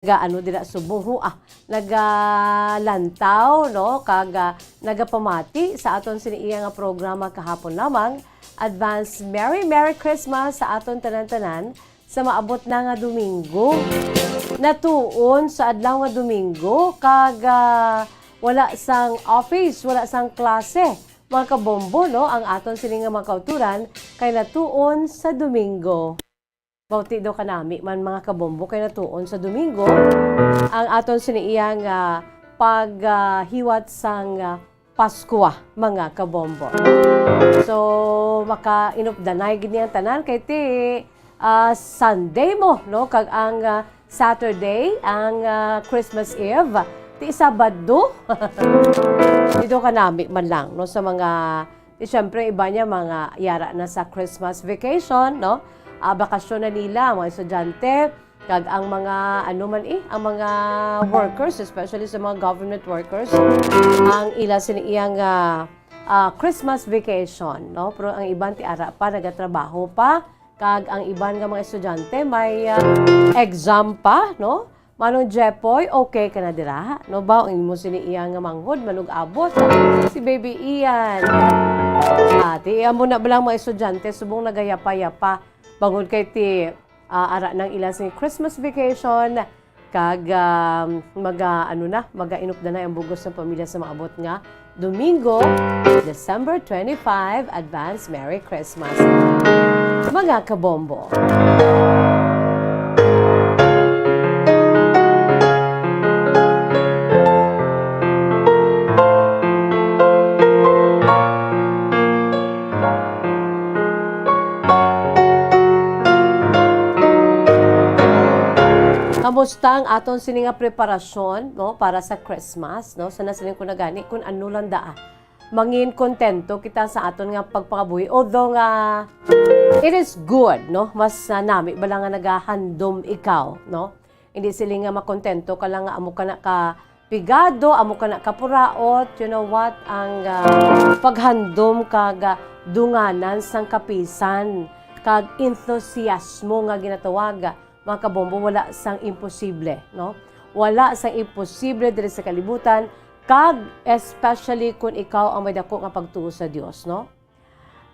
Ano dira Subo nagalantaw no nagapamati sa aton siniiya nga programa kahapon lamang. Advance Merry Christmas sa aton tanan-tanan sa maabot na nga Domingo. Natuon sa adlaw nga Domingo wala sang office, wala sang klase. Mga kabombo no ang aton sini nga mga kauturan kay natuon sa Domingo. Bauti do kanami man mga kabombo kay natuon sa Domingo ang aton siniiyang paghiwat sang Pasko mga kabombo. So maka-inupdanay gid niyang tanan kay ti Sunday mo no kag ang Saturday ang Christmas Eve ti Sabado. Dito kanami man lang no sa mga siyempre iba niya mga yara na sa Christmas vacation no. Bakasyon na nila, mga estudyante, kag ang mga, ang mga workers, especially sa mga government workers, ang ila siniyang Christmas vacation, no? Pero ang iban ti ara pa, nagatrabaho pa, kag ang iban nga mga estudyante, may exam pa, no? Manong Jepoy, okay ka na dira, no ba? Ang imo siniyang manghod, manug-abot, si Baby Ian. Ti amo na balang mga estudyante, subong nagayapa-yapa, bangon kay ti ara ng ilang sing Christmas vacation kag maga-inupda na ang bugos ng pamilya sa maabot nga Domingo, December 25, advance Merry Christmas. Mga kabombo. Kamusta ang aton sini nga preparasyon no para sa Christmas no sana sining ko nagani kun ano lang daa mangin kontento kita sa aton nga pagpangabuhi although nga it is good no mas nami bala nga nagahandom ikaw no hindi sila nga makontento ka lang nga amo ka na ka pigado amo ka na kapuraot you know what ang paghandom kag dunganan sang kapisan kag entusiasmo nga ginatawag mga kabombo, wala sang imposible, no? Wala sang imposible diri sa kalibutan, kag especially kung ikaw ang may dako nga pagtuo sa Dios, no?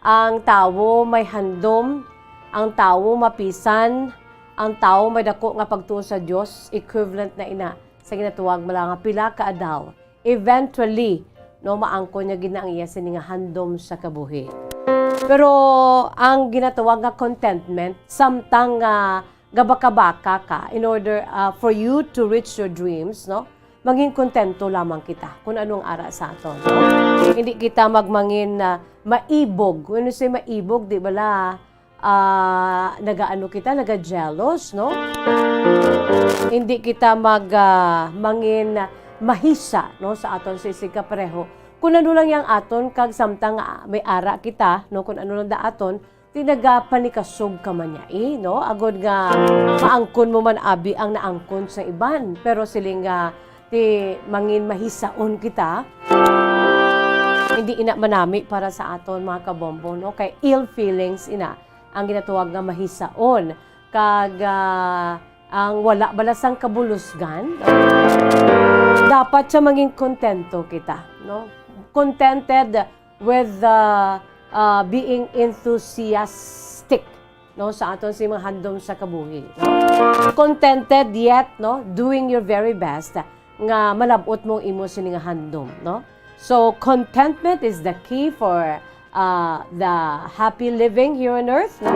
Ang tawo may handom, ang tawo mapisan, ang tawo may dako nga pagtuo sa Dios, equivalent na ina sa ginatuwag mala nga pila ka adlaw. Eventually, no maangkon niya gina ang iya sini nga handom sa kabuhi. Pero ang ginatawag nga contentment, samtang gabaka-baka ka in order for you to reach your dreams, no? Maging kontento lamang kita kung anong ara sa aton. No? Hindi kita magmangin na maibog. When you say maibog, di bala naga-jealous, no? Hindi kita mangin mahisa, no? Sa aton sisig pareho. Kung ano lang yang aton, kag samtang may ara kita, no? Kung ano lang da aton, tinagapanikasog ka man niya, no? Agod nga, maangkon mo man abi ang naangkon sa iban. Pero siling nga, ti mangin mahisaon kita, hindi ina manami para sa aton mga kabombo, no? Kay ill feelings ina, ang ginatuwag nga mahisaon. Kag, ang wala balasang kabulusgan, no? Dapat siya maging kontento kita, no? Contented with being enthusiastic no sa aton si mga handom sa kabuhi no? Contented yet no doing your very best nga malabot mong imo sini nga handom no so contentment is the key for the happy living here on earth no?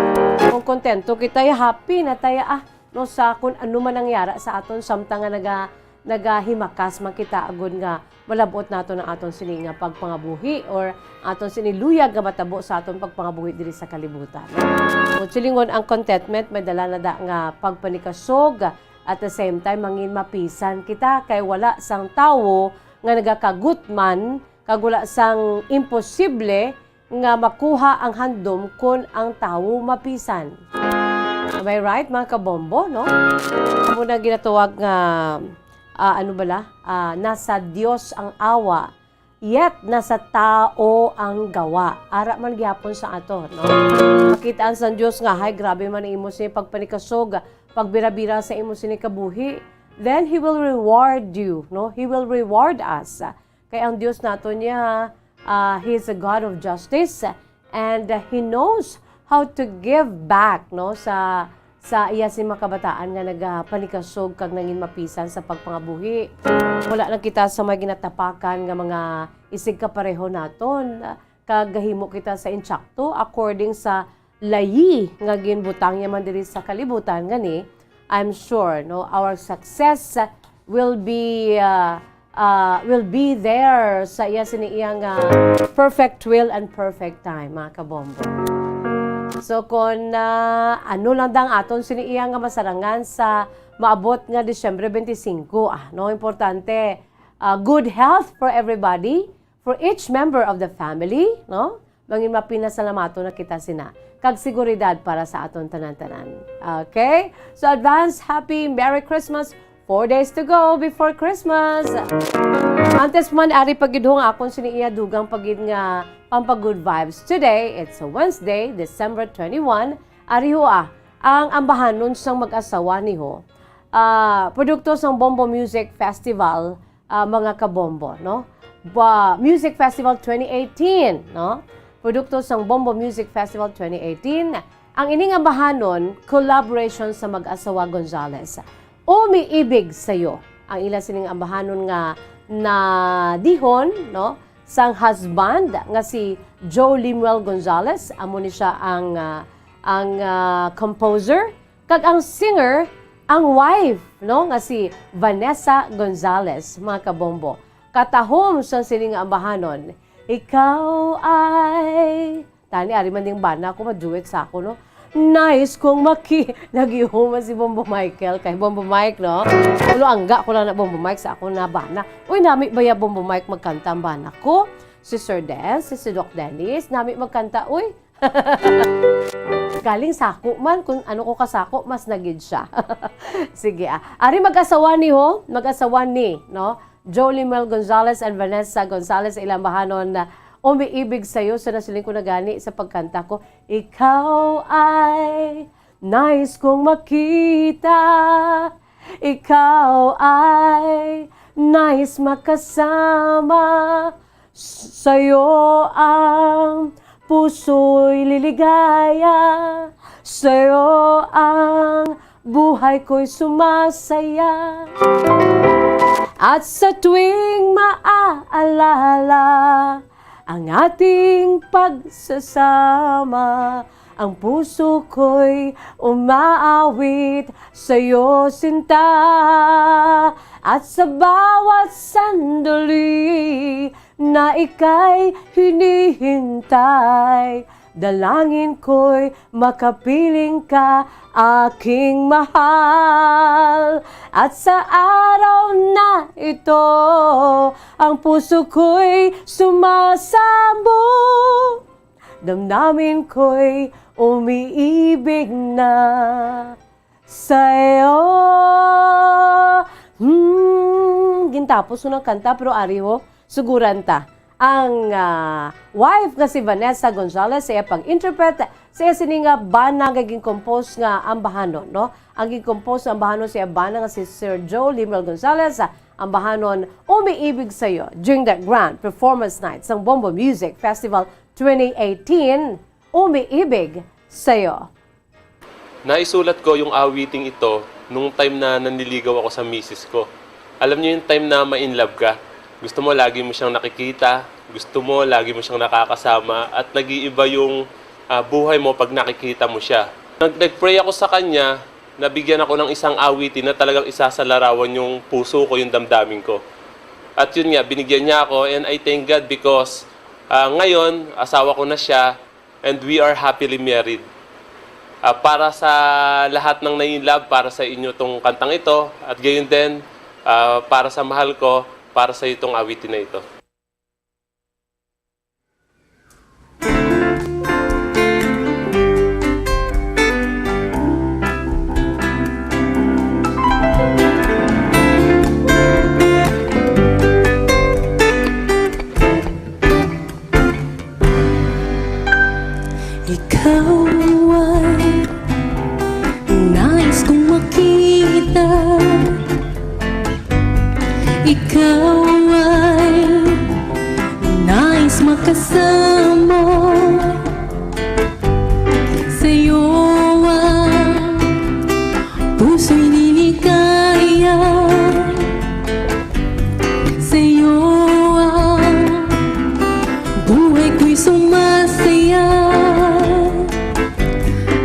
Kung kontento kita happy na taya no sa kun ano man nangyara sa aton samtang nga nagahimakas man kita agud nga malabot nato ng aton sini nga pagpangabuhi or aton sini luyag nga matabo sa aton pagpangabuhi diri sa kalibutan. No? Silingon ang contentment may dala na da nga pagpanikasog at the same time mangin mapisan kita kay wala sang tawo nga nagakagutman kag wala sang imposible nga makuha ang handom kun ang tawo mapisan. Am I right mga kabombo no? Amo na ginatuwag nga nasa Diyos ang awa, yet nasa tao ang gawa. Ara man gyapon sa ato, no? Makitaan sa Diyos nga, hay, grabe man imo siya pagpanikasog, pagbira-bira sa imo sini kabuhi, then He will reward you, no? He will reward us. Kaya ang Diyos nato niya, He is a God of justice, and He knows how to give back, no? Sa iya si mga kabataan nga nagapanikasog kag nangin mapisan sa pagpangabuhi. Wala lang kita sa may ginatapakan nga mga isig kapareho naton. Kag gahimo kita sa insakto according sa layi nga ginbutang niya man diri sa kalibutan gani. I'm sure no our success will be there sa iya siniyang perfect will and perfect time, mga kabombo. So kung ano lang dang aton siniiya nga masarangan sa maabot nga Disyembre 25, no, importante good health for everybody, for each member of the family, no? Mangin mapinasalamato na kita sina. Kag seguridad para sa aton tanan-tanan. Okay? So advance happy Merry Christmas. 4 days to go before Christmas. Antes man ari pagidhong akon siniiya dugang pagid nga pampagood vibes. Today, it's a Wednesday, December 21. Ari ho ang ambahanon sang mag-asawa ni ho. Produkto sang Bombo Music Festival, mga kabombo, no? Music Festival 2018, no? Produkto sang Bombo Music Festival 2018. Ang ining ambahanon, collaboration sa mag-asawa Gonzales. Umiibig sa'yo. Ang ila sining ambahanon nga na dihon, no? Sang husband nga si Joe Limuel Gonzales, amo ni siya ang composer, kag ang singer ang wife, no, nga si Vanessa Gonzales, mga kabombo. Katahom sa sining ambahanon, ikaw ay tani ari man ding bana ko ma-duet sa ako, no. Nice kong nagihuma si Bombo Michael kay Bombo Mike, no? Ulo angga ko lang na Bombo Mike sa ako na bana. Uy, nami ba ya Bombo Mike magkanta ang bana ko? Si Sir Des, si Doc Dennis, nami magkanta, uy. Galing sako man, kung ano ko kasako, mas nagid siya. Sige Ari mag-asawa ni, no? Jolie Mel Gonzales and Vanessa Gonzales ilang bahanon na umiibig sa'yo sa nasiling ko na gani sa pagkanta ko. Ikaw ay nais kong makita. Ikaw ay nais makasama. Sa'yo ang puso'y liligaya. Sa'yo ang buhay ko'y sumasaya. At sa tuwing maaalala ang ating pagsasama, ang puso ko'y umaawit sa'yo, sinta. At sa bawat sandali na ika'y hinihintay, dalangin ko'y makapiling ka, aking mahal. At sa araw na ito, ang puso ko'y sumasabog, damdamin ko'y umiibig na sa'yo. Gintapos ng kanta, pero ariho, suguran ta. Ang wife nga si Vanessa Gonzales sa pag-interpret sa sininga bana nga gin-compose nga ambahanon, no? Ang gin-compose nga ambahanon sa bana nga si Sir Joe Limuel Gonzales, ambahanon Umiibig Sa'yo during the grand performance night sa Bombo Music Festival 2018. Umiibig Sa'yo. Naisulat ko yung awiting ito nung time na nanliligaw ako sa misis ko. Alam niyo yung time na ma-inlove ka? Gusto mo lagi mo siyang nakikita, gusto mo lagi mo siyang nakakasama, at nag-iiba yung buhay mo pag nakikita mo siya. Nag-pray ako sa kanya, nabigyan ako ng isang awitin na talagang isasalarawan yung puso ko, yung damdamin ko. At yun nga, binigyan niya ako, and I thank God because ngayon, asawa ko na siya, and we are happily married. Para sa lahat ng nai-love, para sa inyo tong kantang ito, at gayon din, para sa mahal ko, para sa itong awitin na ito. Ikaw ay nais kong makita. ikaw ay nais makasama. Sa'yo ang puso'y niligaya, sa'yo ang buhay ko'y sumasaya.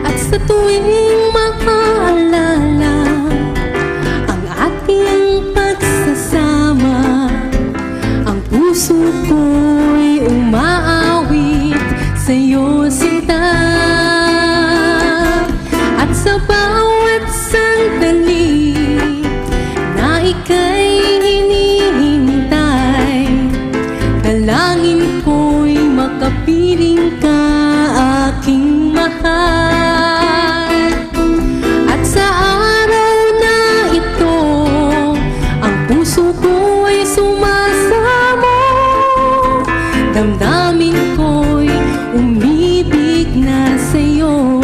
At sa tuwing makaalala ang ating pagsasama, ang puso ko'y umaawit sa'yo, sinta. At sa bawat sandali na ika'y hinihintay, dalangin ko'y makapiling ka, aking mahal. At sa araw na ito, ang puso ko'y sumasamo, damdamin ko'y umibig na sa'yo.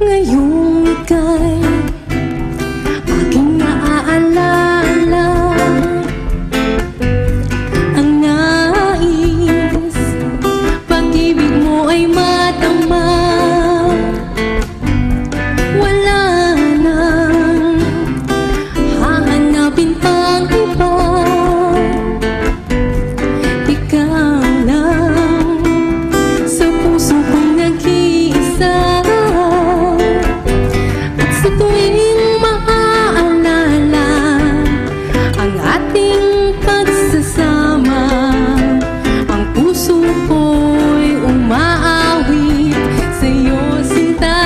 Ngayong ika'y aking naaalala, ang nais pag-ibig mo ay madama. Wala nang hahanapin pang iba, ikaw lang sa puso ko'y nag-iisa. Sa tuwing maaalala ang ating pagsasama, ang puso ko'y umaawit sa'yo, sinta.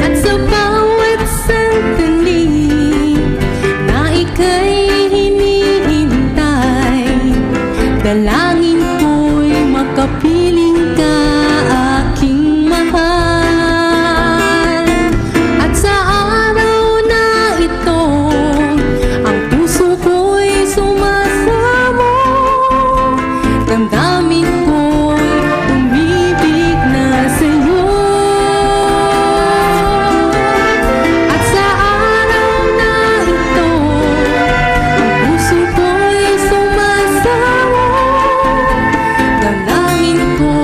At sa bawat sandali na ika'y hinihintay, dalangin ko'y makapiling ka, aking mahal. At sa araw na ito, ang puso ko'y sumasamo, damdamin ko'y umibig na sa'yo. At sa araw na ito, ang puso ko'y sumasamo, dalangin ko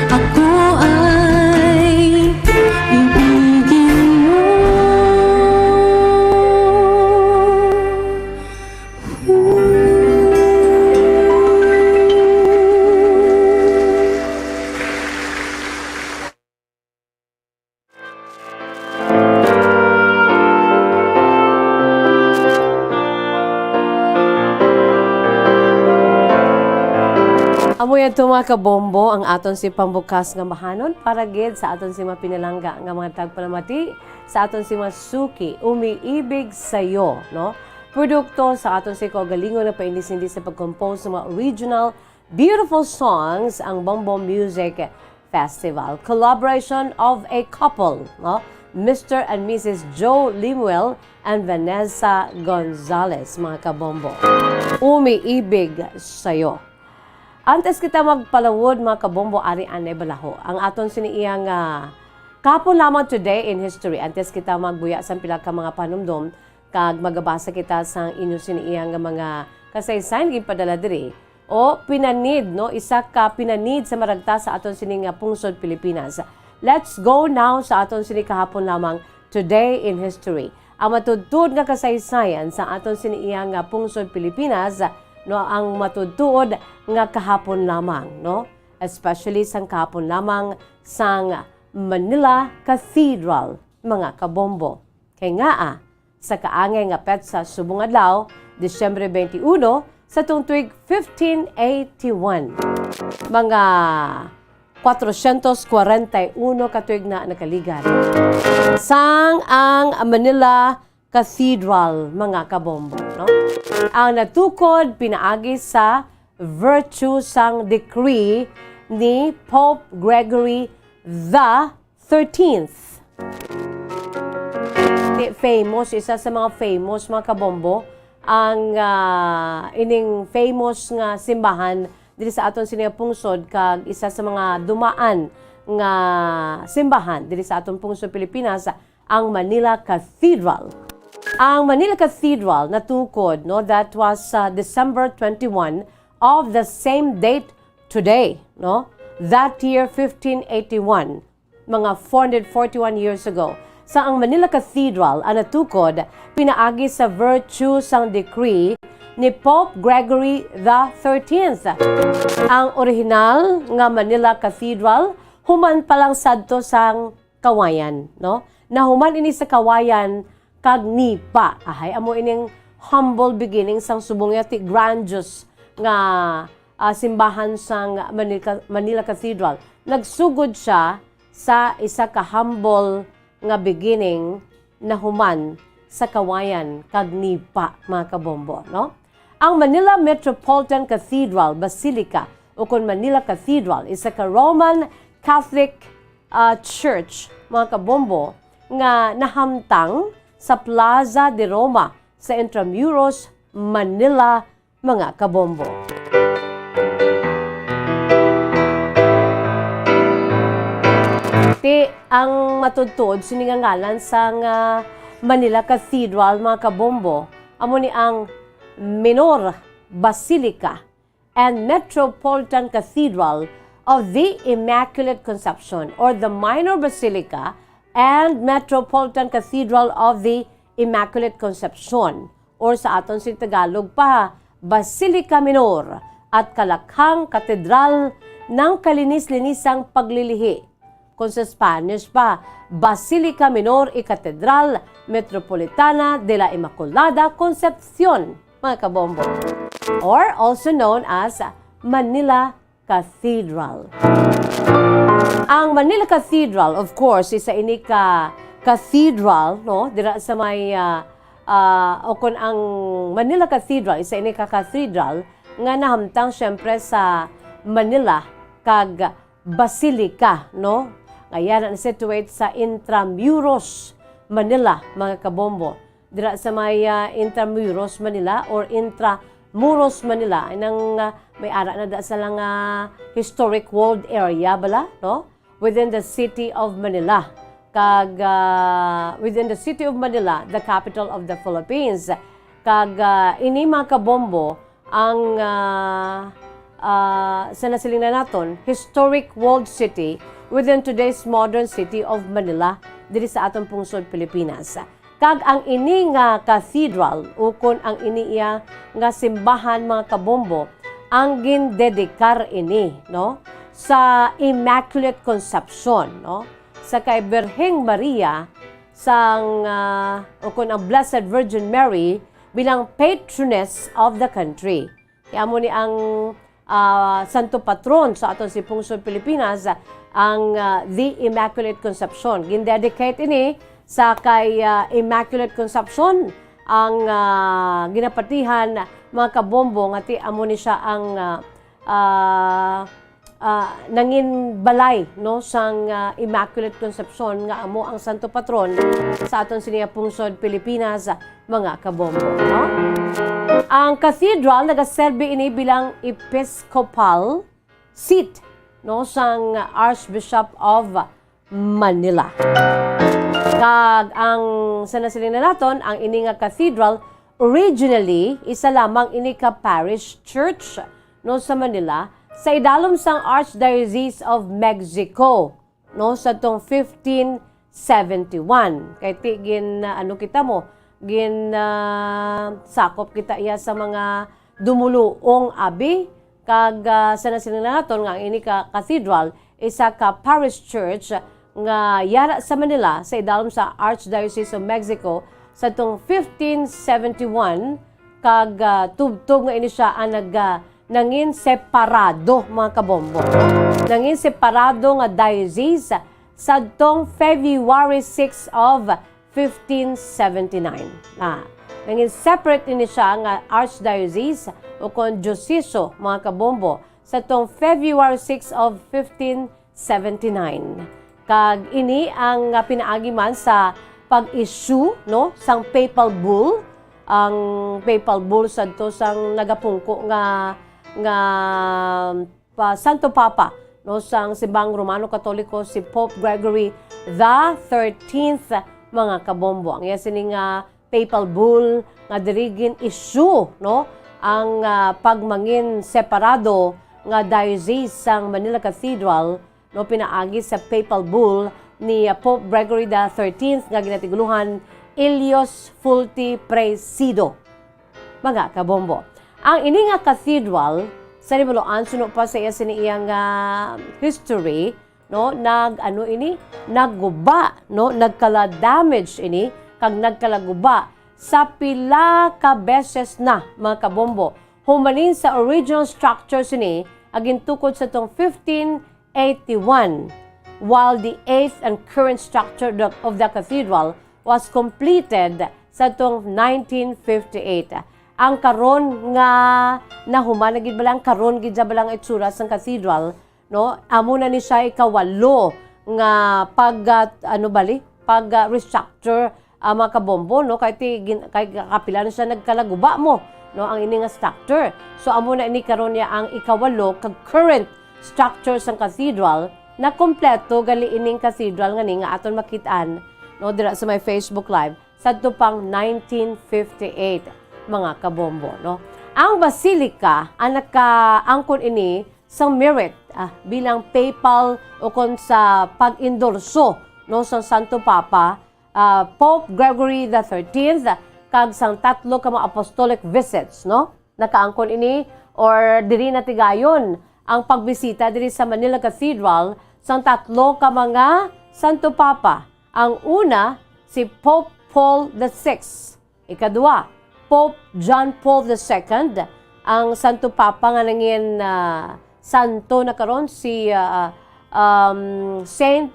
ako ay ibigin mo. Amoy ato mga kabombo ang aton si pambukas nga mahanon para gid sa aton si mapinalangga nga mga tagpalamati sa aton si masuki umiibig sayo, no? Produkto sa aton si kaugalingon na paindis-indis sa pag-compose ng mga original beautiful songs ang Bombo Music Festival. Collaboration of a couple, no? Mr. and Mrs. Joe Limuel and Vanessa Gonzalez, mga kabombo. Umiibig sayo. Antes kita magpalawod mga kabombo, ari anay balaho. Ang aton siniiyang kapon lamang today in history. Antes kita magbuya sa pila ka mga panumdom, kag magabasa kita sa inyo siniiyang mga kasaysayan gipadala diri. O pinanid, no? Isa ka pinanid sa maragta sa aton sining pungsod Pilipinas. Let's go now sa aton sini kahapon lamang today in history. Ang matudtod nga kasaysayan sa aton siniiyang pungsod Pilipinas, no, ang matudtuod nga kahapon lamang, no? Especially sang kahapon lamang sang Manila Cathedral, mga kabombo. Kay nga sa kaangay nga petsa subong adlaw, Disyembre 21 sa tuig 1581. Mga 441 katuig na nakaligan. Sang ang Manila Cathedral, mga kabombo, no? Ang natukod pinaagi sa virtue sang decree ni Pope Gregory the 13th. Di famous, isa sa mga famous mga kabombo, ang ining famous nga simbahan diri sa aton sini pungsod kag isa sa mga dumaan nga simbahan diri sa aton pungsod Pilipinas, ang Manila Cathedral. Ang Manila Cathedral natukod, no, that was December 21 of the same date today, no? That year 1581, mga 441 years ago. Sa ang Manila Cathedral ang natukod pinaagi sa virtue sang decree ni Pope Gregory the 13th. Ang original nga Manila Cathedral human pa lang sadto sang Kawayan, no? Nahuman ini sa Kawayan kag nipa. Ahay amo ining humble beginning sang subong yati grandiose nga simbahan sang Manila Cathedral. Nagsugod siya sa isa ka humble nga beginning na human sa Kawayan kag nipa, mga kabombo, no? Ang Manila Metropolitan Cathedral Basilica o kung Manila Cathedral isa ka Roman Catholic Church, mga kabombo, nga nahamtang sa Plaza de Roma sa Intramuros, Manila, mga kabombo. Ang matudtod siningangalan sang Manila Cathedral, mga kabombo, amo ni ang Minor Basilica and Metropolitan Cathedral of the Immaculate Conception, or the Minor Basilica and Metropolitan Cathedral of the Immaculate Conception, or sa aton si Tagalog pa, Basilica Minor at Kalakhang Katedral ng Kalinis-linisang Paglilihi. Kung sa Spanish pa, Basilica Minor y Catedral Metropolitana de la Immaculada Concepcion, mga kabombo. Or also known as Manila Cathedral. Ang Manila Cathedral, of course, isa ini ka cathedral, no? Dira sa may, o kung ang Manila Cathedral, isa ini ka cathedral, nga nahamtang syempre sa Manila, kag Basilica, no? Ngayon, situate sa Intramuros, Manila, mga kabombo. Dira sa may Intramuros, Manila, or Intramuros, Manila, nang may ara na da sa lang historic world area, bala, no? Within the city of Manila. Kag, within the city of Manila, the capital of the Philippines. Kag, ini mga kabombo, ang sa nasilingan naton, historic world city within today's modern city of Manila, diri sa atong pungsod Pilipinas. Kag ang ini nga cathedral, ukon ang ini iya nga simbahan, mga kabombo, ang gindedikar ini, no, sa Immaculate Conception, no, sa kay Birheng Maria, sang ukon ang Blessed Virgin Mary bilang patroness of the country. Kaya mo ni ang santo patron sa aton si pungsod Pilipinas, ang the Immaculate Conception. Gindedicate ini sa kay Immaculate Conception ang ginapatihan, mga kabombo, nga ti amo ni siya ang nangin balay, no, sang Immaculate Conception nga amo ang santo patron sa aton siniya pungsod Pilipinas, mga kabombo, no? Ang cathedral nagaserbi ini bilang episcopal seat, no, sang Archbishop of Manila. Kag ang sanasilina naton, ang ini nga cathedral originally isa lamang ini ka parish church, no, sa Manila sa idalom sang Archdiocese of Mexico, no, sa tong 1571. Kay ti gin ano kita mo, gin sakop kita iya sa mga dumuluong abi. Kag sa nasilina naton nga ini ka cathedral isa ka parish church nga yara sa Manila sa idalom sa Archdiocese of Mexico sa tong 1571. Kag tubtob nga ini siya ang nangin separado, mga kabombo. Nangin separado nga diocese sa tong February 6 of 1579. Nangin separate ini siya nga Archdiocese o kon diocese, mga kabombo, sa tong February 6 of 1579. Kag ini ang pinaagi man sa pag-issue no sang papal bull, ang papal bull sadto sang nagapungko nga Santo Papa no sang simbang Romano Katoliko si Pope Gregory the 13th mga kabombo. Ang yasining papal bull nga dirigin issue no ang pagmangin separado nga diocese sang Manila Cathedral no pinaagi sa papal bull ni Pope Gregory the 13th nga ginatiguluhan Ilios Fulti Presido. Mga kabombo. Ang ini nga cathedral sa Ribuloan suno pa sa iya siniyang history no nagguba no nagkala damage ini kag nagkalaguba sa pila ka beses na mga kabombo humalin sa original structures ini aging tukod sa tong 1581 while the 8th and current structure of the cathedral was completed sa tong 1958. Ang karon nga nahuman na gid balang karon gid balang itsura sang cathedral no amo na ni siya ikawalo nga restructure mga kabombo no kay kapila na siya nagkalaguba mo no ang ini nga structure. So amo na ini karon niya ang ikawalo kag current structure sang cathedral na kompleto gali ining cathedral nga ni nga aton makitaan no dira sa my Facebook live sadto pang 1958 mga kabombo no. Ang basilica ang nakaangkon ini sang merit bilang papal o kon sa pag-endorso no sang Santo Papa Pope Gregory the 13th kag sang tatlo ka mga apostolic visits no. Nakaangkon ini or diri natigayon ang pagbisita diri sa Manila Cathedral sang tatlo ka mga Santo Papa. Ang una si Pope Paul VI, ikadua Pope John Paul II, ang Santo Papa nga nangin santo na karon si Saint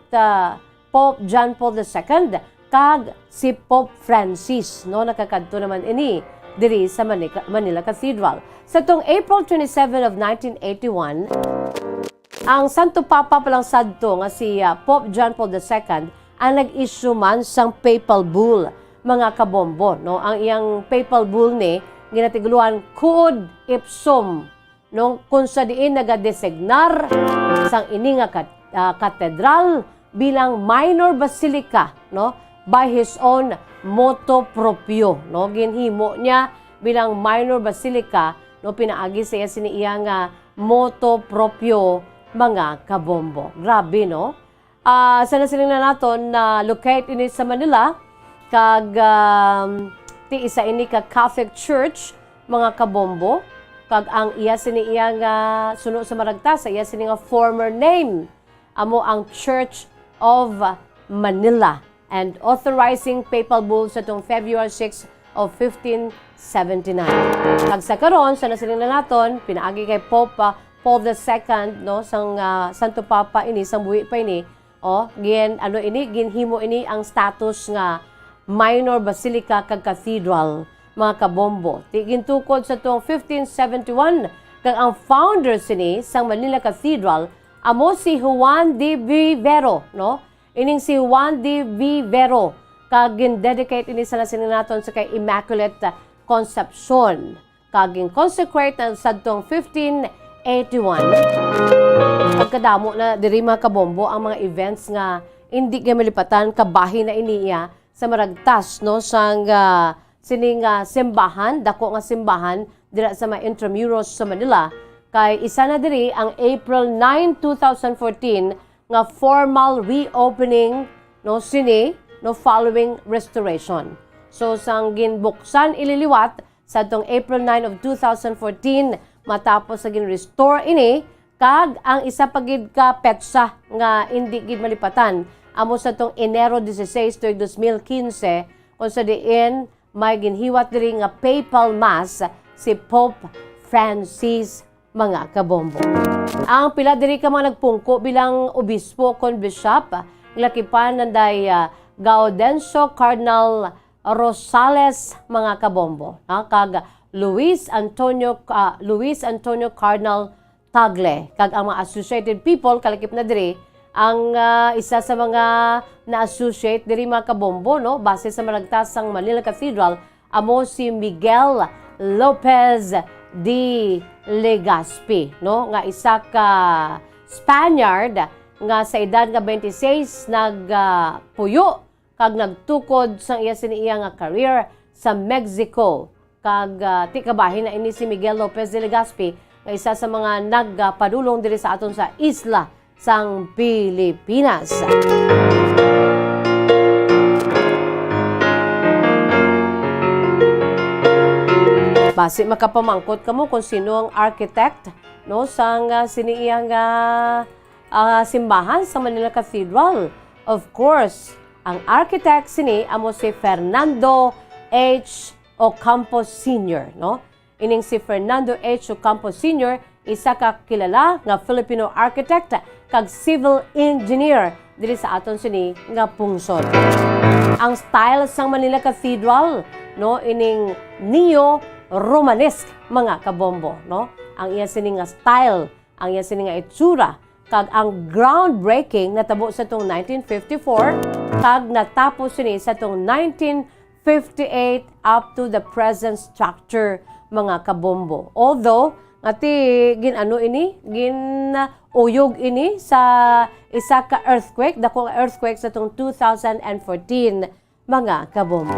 Pope John Paul II kag si Pope Francis no nakakadto naman ini diri sa Manila Cathedral. Sa tong April 27 of 1981, ang Santo Papa palang sadto nga si Pope John Paul II ang nag-issue man sang papal bull mga kabombo no. Ang iyang papal bull ni ginatiguluhan Quod Ipsum no kung sa diin nagadesignar sang ini nga katedral bilang minor basilica no by his own motu proprio no ginhimo niya bilang minor basilica no pinaagi sa iya siniya nga motu proprio mga kabombo. Grabe no. Sana siling na naton na locate ini sa Manila kag ti isa ini ka Catholic Church mga kabombo kag ang iya siniya nga suno sa maragta sa iya sini nga former name amo ang Church of Manila and authorizing papal bull sa tong February 6 of 1579. Kag sa karon sana siling na naton pinaagi kay Pope Paul II no sang Santo Papa ini sang buhi pa ini ginhimo ini ang status nga minor basilica kag cathedral mga kabombo. Gintukod sa tuong 1571 kag ang founder sini sang Manila Cathedral amo si Juan de Vivero no. Ining si Juan de Vivero kag gin-dedicate ini sa naton sa kay Immaculate Conception kag gin-consecrate sa tuong 1581. Pagkadamo na diri mga kabombo ang mga events nga hindi malipatan kabahin na iniya sa maragtas no sang sining simbahan dako nga simbahan dira sa mga intramuros sa Manila kay isa na diri ang April 9, 2014 nga formal reopening no sini no following restoration. So sang ginbuksan ililiwat sa tong April 9 of 2014 matapos sa gin-restore ini kag ang isa pagid ka petsa nga hindi gid malipatan amo sa tong Enero 16 tuig 2015 kung sa diin may ginhiwat diri nga papal mass si Pope Francis mga kabombo. Ang pila diri ka mga nagpungko bilang obispo kon bishop lakipan nanday Gaudencio Cardinal Rosales mga kabombo kag Luis Antonio Cardinal Tagle kag ang mga associated people kalakip na diri Ang isa sa mga na-associate diri mga kabombo, no, base sa malagtasang Manila Cathedral, amo si Miguel Lopez de Legazpi, no, nga isa ka Spaniard nga sa edad nga 26 nagpuyo kag nagtukod sa iya siniya nga career sa Mexico. Kag ti kabahin na ini si Miguel Lopez de Legazpi nga isa sa mga nagpadulong diri sa aton sa isla sang Pilipinas. Base makapamangkot kamo kung sino ang architect, no, sang siniiyang simbahan sa Manila Cathedral. Of course, ang architect sini amo si Fernando H. Ocampo Sr., no? Ining si Fernando H. Ocampo Sr. isa ka kilala nga Filipino architect kag civil engineer diri sa aton sini nga pungsod. Ang style sang Manila Cathedral, no, ining neo-Romanesque mga kabombo, no? Ang iya sini nga style, ang iya sini nga itsura, kag ang groundbreaking natabo sa tong 1954 kag natapos sini sa tong 1958 up to the present structure mga kabombo. Although ati ginano ini, uyog ini sa isa ka earthquake, dakong earthquake sa tong 2014 mga kabombo.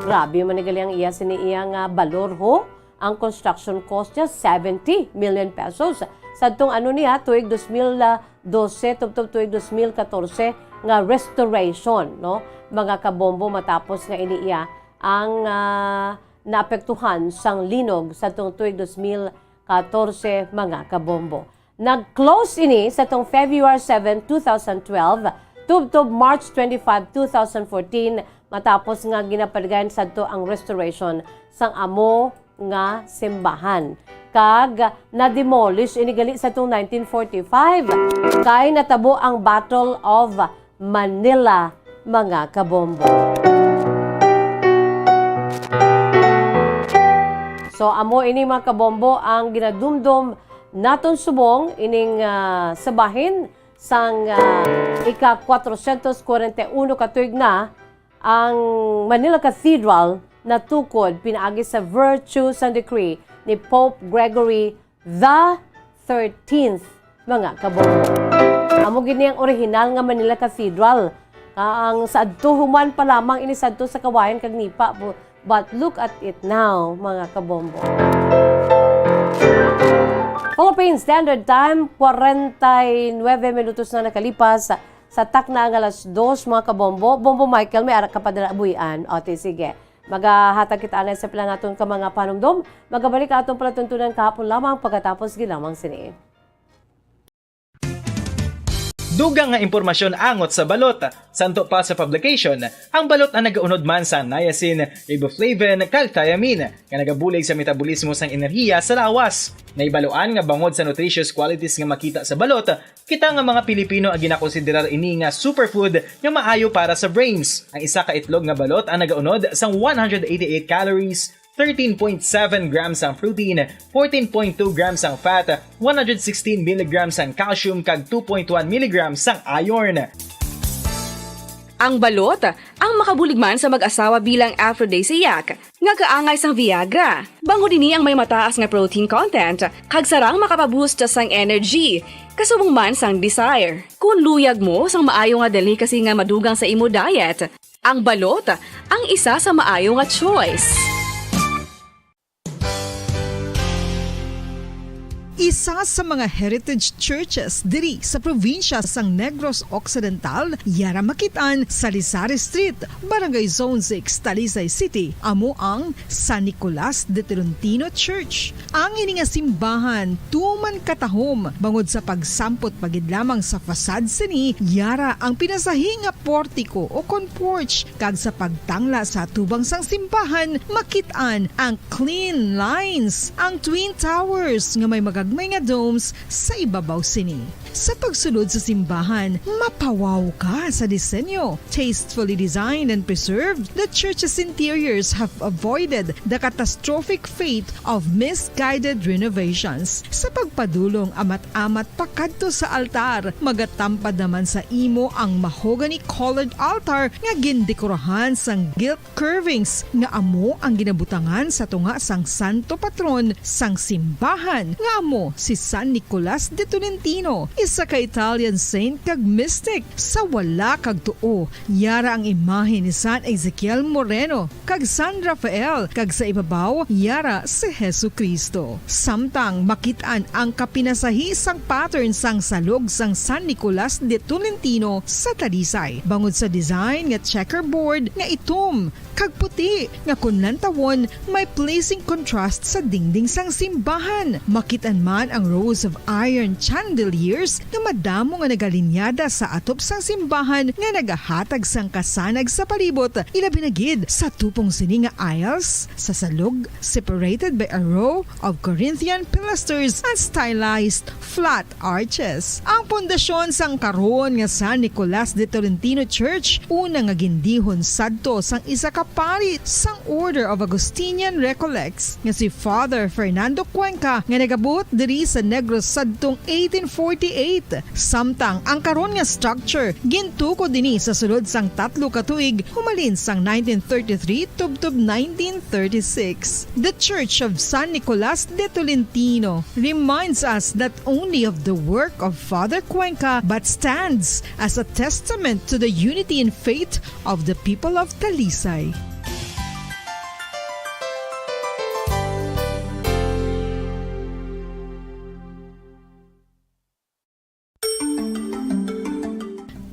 Grabe man gali ang iya sini iya nga balor ho. Ang construction cost niya 70 million pesos. Sa tong ano niya tuig 2012 tubtob tuig 2014 nga restoration, no, mga kabombo, matapos nga ini iya ang naapektuhan sang linog sa tong tuig 2014 mga kabombo. Nag-close ini sa tong February 7, 2012 tubtob March 25, 2014 matapos nga ginapadagayan sadto ang restoration sang amo nga simbahan. Kag na-demolish ini gali sa tong 1945 kay natabo ang Battle of Manila mga kabombo. So amo ini mga kabombo ang ginadumdum naton subong ining sabahin sang ika-441 katuig na ang Manila Cathedral natukod pinaagi sa virtues and decree ni Pope Gregory the 13th mga kabombo. Amo gini ang original nga Manila Cathedral. Ang sadto human pa lamang ini sadto sa kawayan kag nipa. But look at it now, mga kabombo. Philippine Standard Time, 49 minutos na nakalipas sa takna ang alas 2, mga kabombo. Bombo Michael, may arak ka pa dalabuyan. O, sige. Maghahatag kita na sa pilangaton ka mga panumdom. Magabalik atong palatuntunan kahapon lamang pagkatapos gilamang sini. Dugang nga impormasyon angot sa balot. Santo pa sa publication, ang balot ang nagaunod man sa niacin, riboflavin, kag thiamine, nga nagabulig sa metabolismo sang enerhiya sa lawas. Naibaloan nga bangod sa nutritious qualities nga makita sa balot, kita nga mga Pilipino ang ginakonsiderar ini nga superfood nga maayo para sa brains. Ang isa ka itlog nga balot ang nagaunod sang 188 calories, 13.7 grams ang protein, 14.2 grams ang fat, 116 mg ang calcium kag 2.1 mg ang iron. Ang balot, ang makabuligman sa mag-asawa bilang aphrodisiac, nga kaangay sang Viagra. Bango dini ang may mataas nga protein content, kag sarang makapaboost sang energy, kasubong man sang desire. Kung luyag mo sang maayo nga delicacy nga madugang sa imo diet, ang balot, ang isa sa maayo nga choice. Isa sa mga heritage churches diri sa probinsya sang Negros Occidental, yara makitaan sa Lizares Street, Barangay Zone 6, Talisay City, amo ang San Nicolas de Tolentino Church. Ang ini nga simbahan tuman katahom bangod sa pagsampot pagid lamang sa fasad sini, yara ang pinasahi nga portico o conporch, kag sa pagtangla sa tubang sang simbahan makitaan ang clean lines, ang twin towers nga may magagmay nga domes sa ibabaw sini. Sa pagsulod sa simbahan, mapawaw ka sa disenyo. Tastefully designed and preserved, the church's interiors have avoided the catastrophic fate of misguided renovations. Sa pagpadulong amat-amat pakadto sa altar, magatampad naman sa imo ang mahogany colored altar nga gindekorahan sang gilt curvings nga amo ang ginabutangan sa tunga sang santo patron sang simbahan nga amo si San Nicolas de Tolentino, isa ka Italian saint kag mystic. Sa wala kag tuo, yara ang imahe ni San Ezekiel Moreno kag San Rafael, kag sa ibabaw yara si Hesu Kristo. Samtang makitaan ang kapinasahi sang pattern sang salog sang San Nicolas de Tolentino sa Talisay, bangod sa design nga checkerboard nga itom kag puti nga kunlantawon may placing contrast sa dingding sang simbahan. Makitan man ang rows of iron chandeliers nga madamo nga nagalinyada sa atop sang simbahan nga nagahatag sang kasanag sa palibot, ilabi na gid sa tupong sini nga aisles sa salog, separated by a row of Corinthian pilasters and stylized flat arches. Ang pundasyon sang karon nga San Nicolas de Tolentino Church una nga gindihon sadto sang isa ka pari sang Order of Augustinian Recollects nga si Father Fernando Cuenca nga nagabot diri sa Negros sadtong 1848. Samtang ang karon nga structure gintuko dinhi sa sulod sang 3 ka tuig humalin sang 1933 tubtob 1936. The Church of San Nicolas de Tolentino reminds us not only of the work of Father Cuenca but stands as a testament to the unity and faith of the people of Talisay.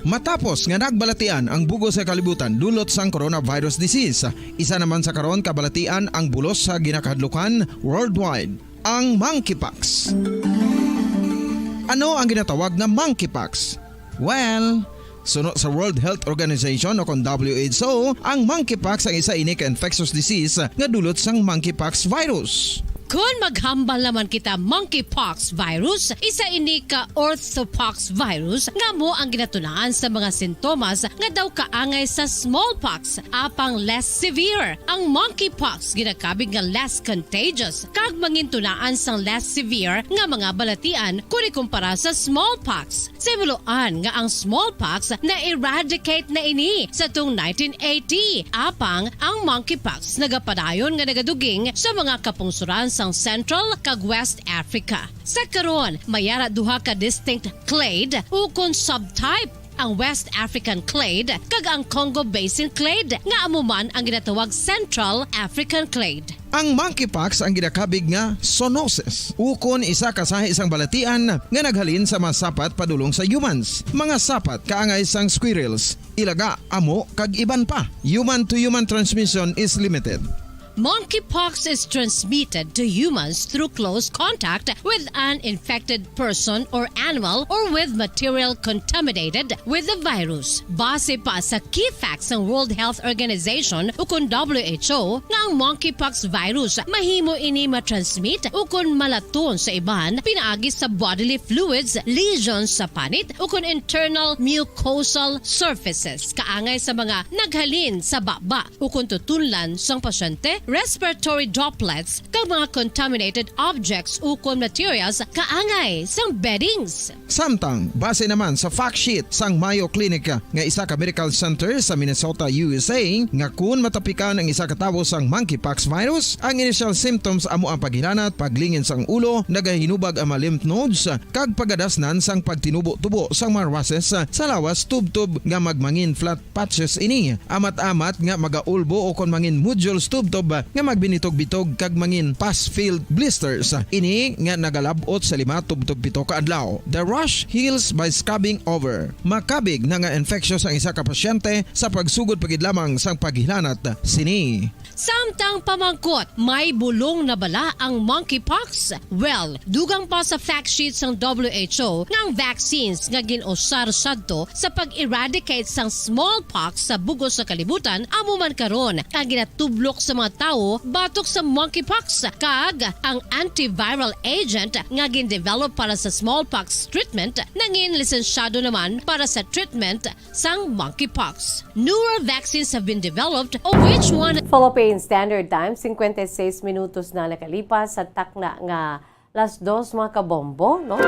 Matapos nga nagbalatian ang bugos sa kalibutan dulot sang coronavirus disease, isa naman sa karon kabalatian ang bulos sa ginakahadlukan worldwide, ang monkeypox. Ano ang ginatawag na monkeypox? Well, suno sa World Health Organization o kon WHO, ang monkeypox ang isa ini ka infectious disease nga dulot sang monkeypox virus. Kung maghambal naman kita monkeypox virus, isa ini ka orthopox virus nga mo ang ginatulaan sa mga sintomas nga daw kaangay sa smallpox, apang less severe. Ang monkeypox ginakabig nga less contagious kag mangintunaan sang less severe nga mga balatian kung ikumpara sa smallpox. Simuloan nga ang smallpox na eradicate na ini sa tung 1980, apang ang monkeypox nagapadayon nga nagaduging sa mga kapungsuran sang Central kag West Africa. Sa karon, mayara duha ka distinct clade ukon subtype, ang West African clade kag ang Congo Basin clade nga amuman ang ginatawag Central African clade. Ang monkeypox ang ginakabig nga zoonosis, ukon isa ka sa isang balatian nga naghalin sa mga sapat padulong sa humans. Mga sapat kaangay sang squirrels, ilaga, amo kag iban pa. Human to human transmission is limited. Monkeypox is transmitted to humans through close contact with an infected person or animal or with material contaminated with the virus. Base pa sa key facts ng World Health Organization ukon WHO nga ang monkeypox virus mahimo ini matransmit ukon malaton sa iban pinaagi sa bodily fluids, lesions sa panit ukon internal mucosal surfaces kaangay sa mga naghalin sa baba ukon tutunlan sang pasyente, respiratory droplets kag mga contaminated objects ukon materials kaangay sang beddings. Samtang, base naman sa fact sheet sang Mayo Clinic nga isa ka medical center sa Minnesota, USA, nga kun matapikan ang isa ka tawo sang monkeypox virus, ang initial symptoms amo ang paghilanat, paglingin sang ulo, nagahinubag ang mga lymph nodes, kag pagadasnan sang pagtinubo-tubo sang mga rashes sa lawas tubtob nga magmangin flat patches ini. Amat-amat nga magaulbo o kon mangin nodules tubtob nga magbinitog-bitog kag mangin pus-filled blisters. Ini nga nagalabot sa 5 tubtob 7 ka adlaw. The rash heals by scabbing over. Makabig na nga infectious ang isa ka pasyente sa pagsugod pagid lamang sang paghilanat sini. Samtang pamangkot, may bulong na bala ang monkeypox? Well, dugang pa sa fact sheets ng WHO nga ang vaccines nga ginusar sadto sa pag-eradicate sang smallpox sa bugos sa kalibutan amo man karon ang ginatublok sa mga tawo batok sa monkeypox kag ang antiviral agent nga gin-develop para sa smallpox treatment nangin lisensyado naman para sa treatment sang monkeypox. Newer vaccines have been developed of which one Philippine Standard Time, 56 minutos na nakalipas sa takna nga alas 2 mga kabombo, no?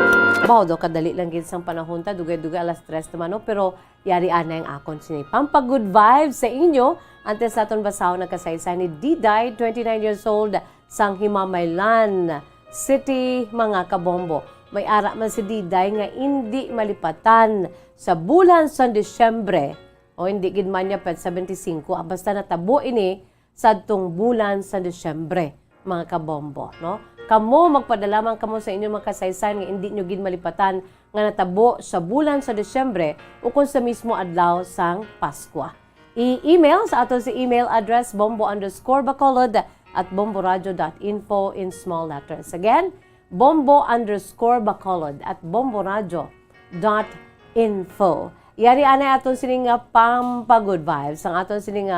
Bao do kadali lang gid sang panahon ta, dugay-dugay alas 3 naman, no? Pero yari ana yung akon sini. Pampag-good vibes sa inyo. Antes sa aton basaw na kasaysayan ni Diday, 29 years old, sang Himamaylan City, mga kabombo. May ara man si Diday nga hindi malipatan sa bulan sa Disyembre o hindi gid man niya pet 75, basta natabo ini sa tong bulan sa Disyembre, mga kabombo, no? Kamo magpadalaman kamo sa inyong mga kasaysayan nga hindi nyo gid malipatan nga natabo sa bulan sa Disyembre o kung sa mismo adlaw sang Paskwa. I-email sa ato si email address bombo_bacolod@bomboradio.info in small letters. Again, bombo_bacolod@bomboradio.info. Yari anay aton sining pampagood vibes, ang aton sining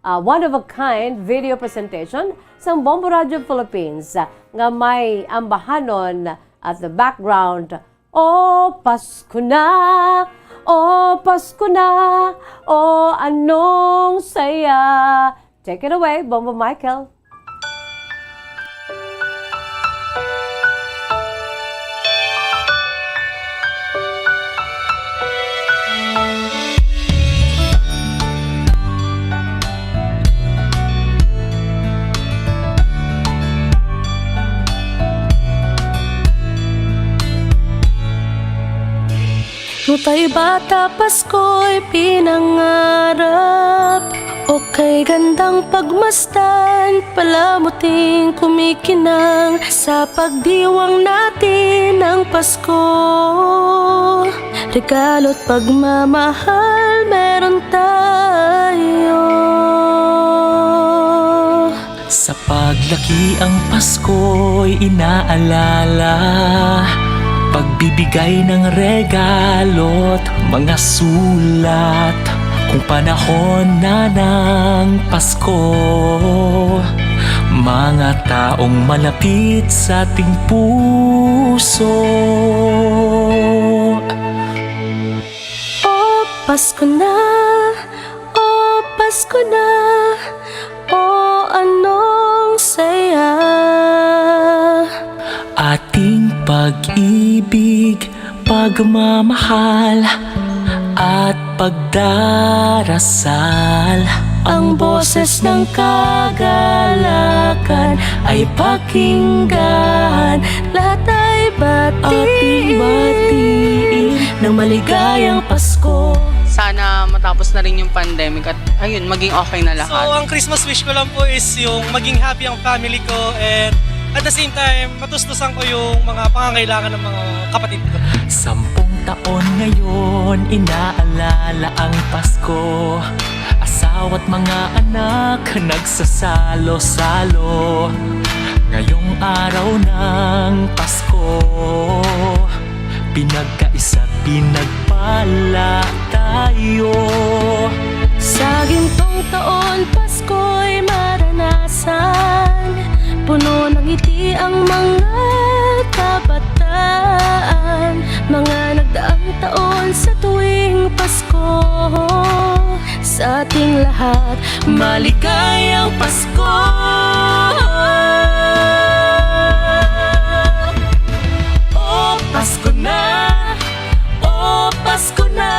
one-of-a-kind video presentation sa Bombo Radio Philippines nga may ambahanon at the background, "Oh, Pasko na! Oh, Pasko na! Oh, anong saya!" Take it away, Bombo Michael. Nutay bata Pasko'y pinangarap, o kay gandang pagmasdan, palamuting kumikinang sa pagdiwang natin ng Pasko. Regalo't pagmamahal meron tayo. Sa paglaki ang Pasko'y inaalala, pagbibigay ng regalo't mga sulat. Kung panahon na ng Pasko, mga taong malapit sa ating puso. Oh, Pasko na! Oh, Pasko na! Oh, anong saya! Ating pag-ibig, pagmamahal at pagdarasal. Ang boses ng kagalakan ay pakinggan. Lahat ay Ating batiin ng maligayang Pasko. Sana matapos na rin yung pandemic at ayun, maging okay na lahat. So, ang Christmas wish ko lang po is yung maging happy ang family ko and at the same time, matustusan ko yung mga pangangailangan ng mga kapatid ko. 10 taon ngayon, inaalala ang Pasko. Asawa't mga anak, nagsasalo-salo. Ngayong araw ng Pasko, pinagkaisa't pinagpala tayo. Sa gintong taon, Pasko'y maranasan. Puno ng ngiti ang mga kabataan. Mga nagdaang taon sa tuwing Pasko. Sa ating lahat, maligayang Pasko! Oh, Pasko na! Oh, Pasko na!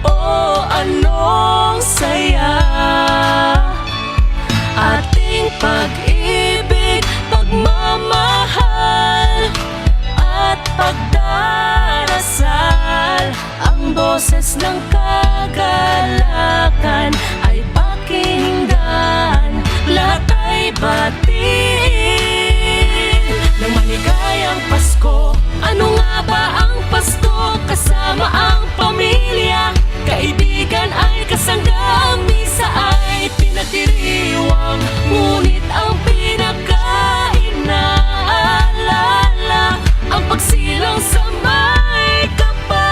Oh, anong saya! Ating pag-ibig, pagmamahal at pagdarasal. Ang boses ng kagalakan ay pakinggan. Lahat ay batiin ng maligayang Pasko. Ano nga ba ang Pasko? Kasama ang pamilya, kaibigan ay kasangga. Ang misa ay pinagdiriwang, ngunit ang pinaka-inaalala ang pagsilang sa may kapal.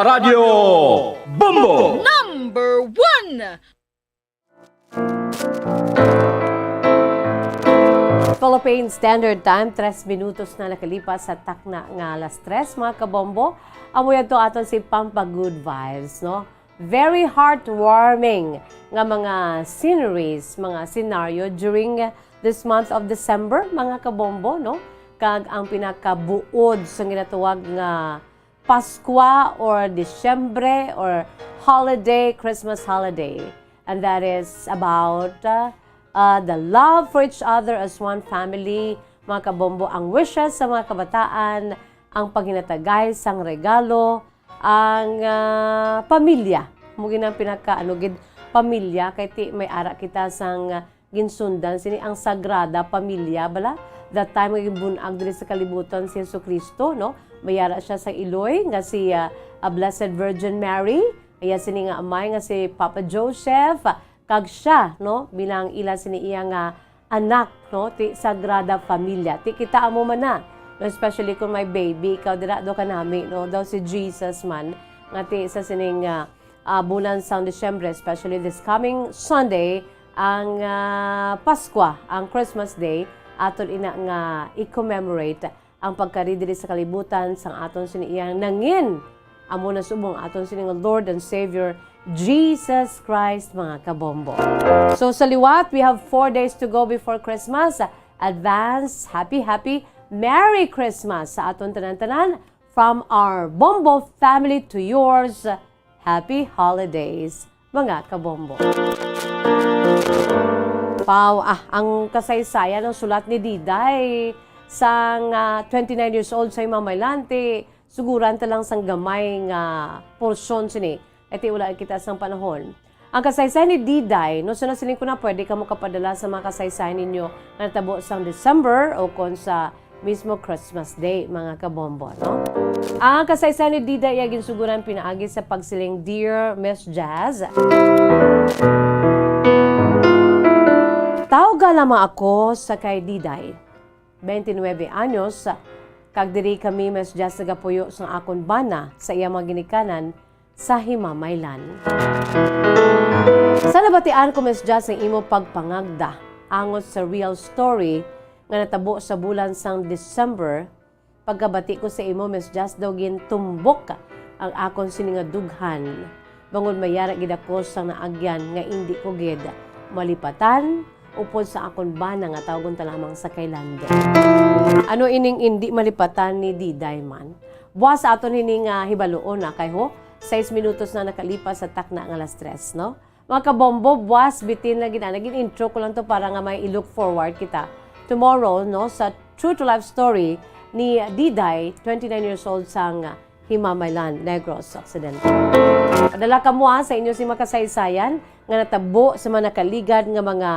Radyo Bombo! Number 1! Philippine Standard Time, 3 minutos na nakalipas sa takna nga alas 3, mga kabombo. Amoy to aton si Pampa Good Vibes, no? Very heartwarming nga mga sceneries, mga scenario during this month of December, mga kabombo, no? Kag ang pinakabuod sa ginatuwag nga Paskwa or Disyembre or holiday, Christmas holiday. And that is about the love for each other as one family, mga kabombo, ang wishes sa mga kabataan, ang paghinatagay sang regalo, ang pamilya. Mugin ang pinakaanugid pamilya, kay ti may ara kita sang ginsundan, sini ang sagrada pamilya, bala? That time nga bunag diri sa kalibutan si Jesucristo, no? Mayara siya sa Iloy, nga si a Blessed Virgin Mary, kaya sini nga amay nga si Papa Joseph, kag siya, no, bilang ila sini iya nga anak, no, ti sagrada familia. Ti kita amo man na, no, especially kung may baby, ikaw dira do ka nami, no, daw si Jesus man, nga ti sa sining bulan sang Disyembre, especially this coming Sunday, ang Paskwa, ang Christmas Day, aton ina nga i-commemorate ang pagkaridiri sa kalibutan sang aton sini iyang nangin amo na subong aton sining Lord and Savior Jesus Christ, mga kabombo. So sa liwat, we have 4 days to go before Christmas. Advance, happy Merry Christmas sa aton tanan-tanan from our Bombo family to yours. Happy holidays, mga kabombo. Pau, ang kasaysayan ng sulat ni Diday sang 29 years old sa Mamaylanti, suguran talang sang gamay nga porsyon sini. Iti wala kita sang panahon. Ang kasaysayan ni Diday, no, so nasiling ko na pwede ka mo kapadala sa mga kasaysayan ninyo na natabo sang December o kon sa mismo Christmas Day, mga kabombo, no? Ang kasaysayan ni Diday ay ginsuguran pinaagi sa pagsiling Dear Miss Jazz. Tawga lamang ako sa kay Diday, 29 anyos, kag diri kami Miss Jazz nagapuyo sa akon bana sa iya mga ginikanan sa Himamaylan. Sa nabatian ko Miss Jazz ang imo pagpangagda angot sa real story nga natabo sa bulan sang December. Pagkabati ko sa imo Miss Jazz daw gintumbok ang akon sininga dughan. Bangod mayara gid ako sang naagyan nga indi ko gid malipatan upod sa akon bana nga tawgon ta lamang sa kaylande. Ano ining indi malipatan ni Diday man? Buwas sa aton hining hibaluon na kay ho 6 minutos na nakalipas sa takna nga alas 3, no? Mga kabombo, buwas bitin na naging intro ko lang to para nga may i-look forward kita tomorrow, no, sa True to Life story ni Diday, 29 years old sang Himamaylan, Negros Occidental. Padala ka mo sa inyo si makasaysayan nga natabo sa mga nakaligad nga mga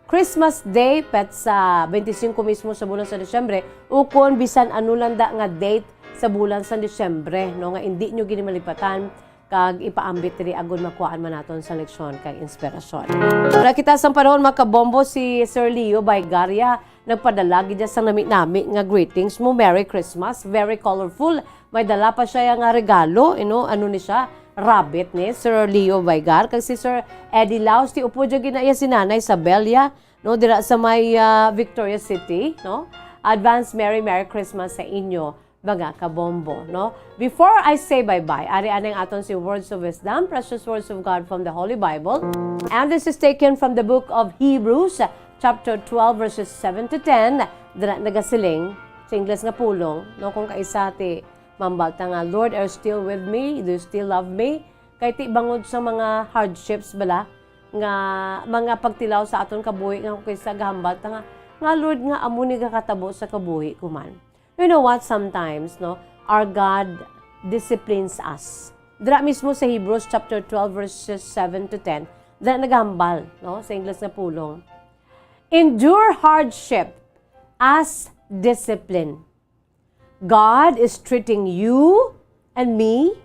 Christmas Day pet sa 25 mismo sa bulan sa Disyembre ukon bisan anulanda nga date sa bulan sa Disyembre, no, nga hindi nyo ginimalipatan kag ipaambit diri agud makuhaan man naton sa leksyon kag inspirasyon. Para kita sa panahon makabombo si Sir Leo Baygaria nagpadala gid sa nami nga greetings mo, Merry Christmas, very colorful. May dala pa siya nga regalo, ano ni siya, rabbit ni Sir Leo Baygar kag si Sir Eddie Laos ti upo jud ginaya si Nanay Sabelia, no, dira sa may Victoria City, no. Advance Merry Christmas sa inyo, mga kabombo, no? Before I say bye-bye, ari-anang aton si Words of Wisdom, precious words of God from the Holy Bible. And this is taken from the book of Hebrews, chapter 12, verses 7 to 10. Dira nagasiling, sa Ingles nga pulong, no? Kung kaisa ti mambalta nga, Lord, are you still with me? Do you still love me? Kay ti bangod sa mga hardships, bala, nga mga pagtilaw sa aton kabuhi, nga kung kaisa gahambalta nga Lord, nga amo ni kakatabo sa kabuhi kuman. You know what, sometimes, no, our God disciplines us. Dira mismo sa Hebrews chapter 12 verses 7 to 10, dira nagambal, no, sa Ingles na pulong. Endure hardship as discipline. God is treating you and me,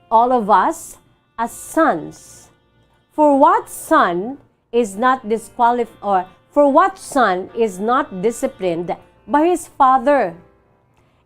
all of us, as sons. For what son is not disciplined by his father?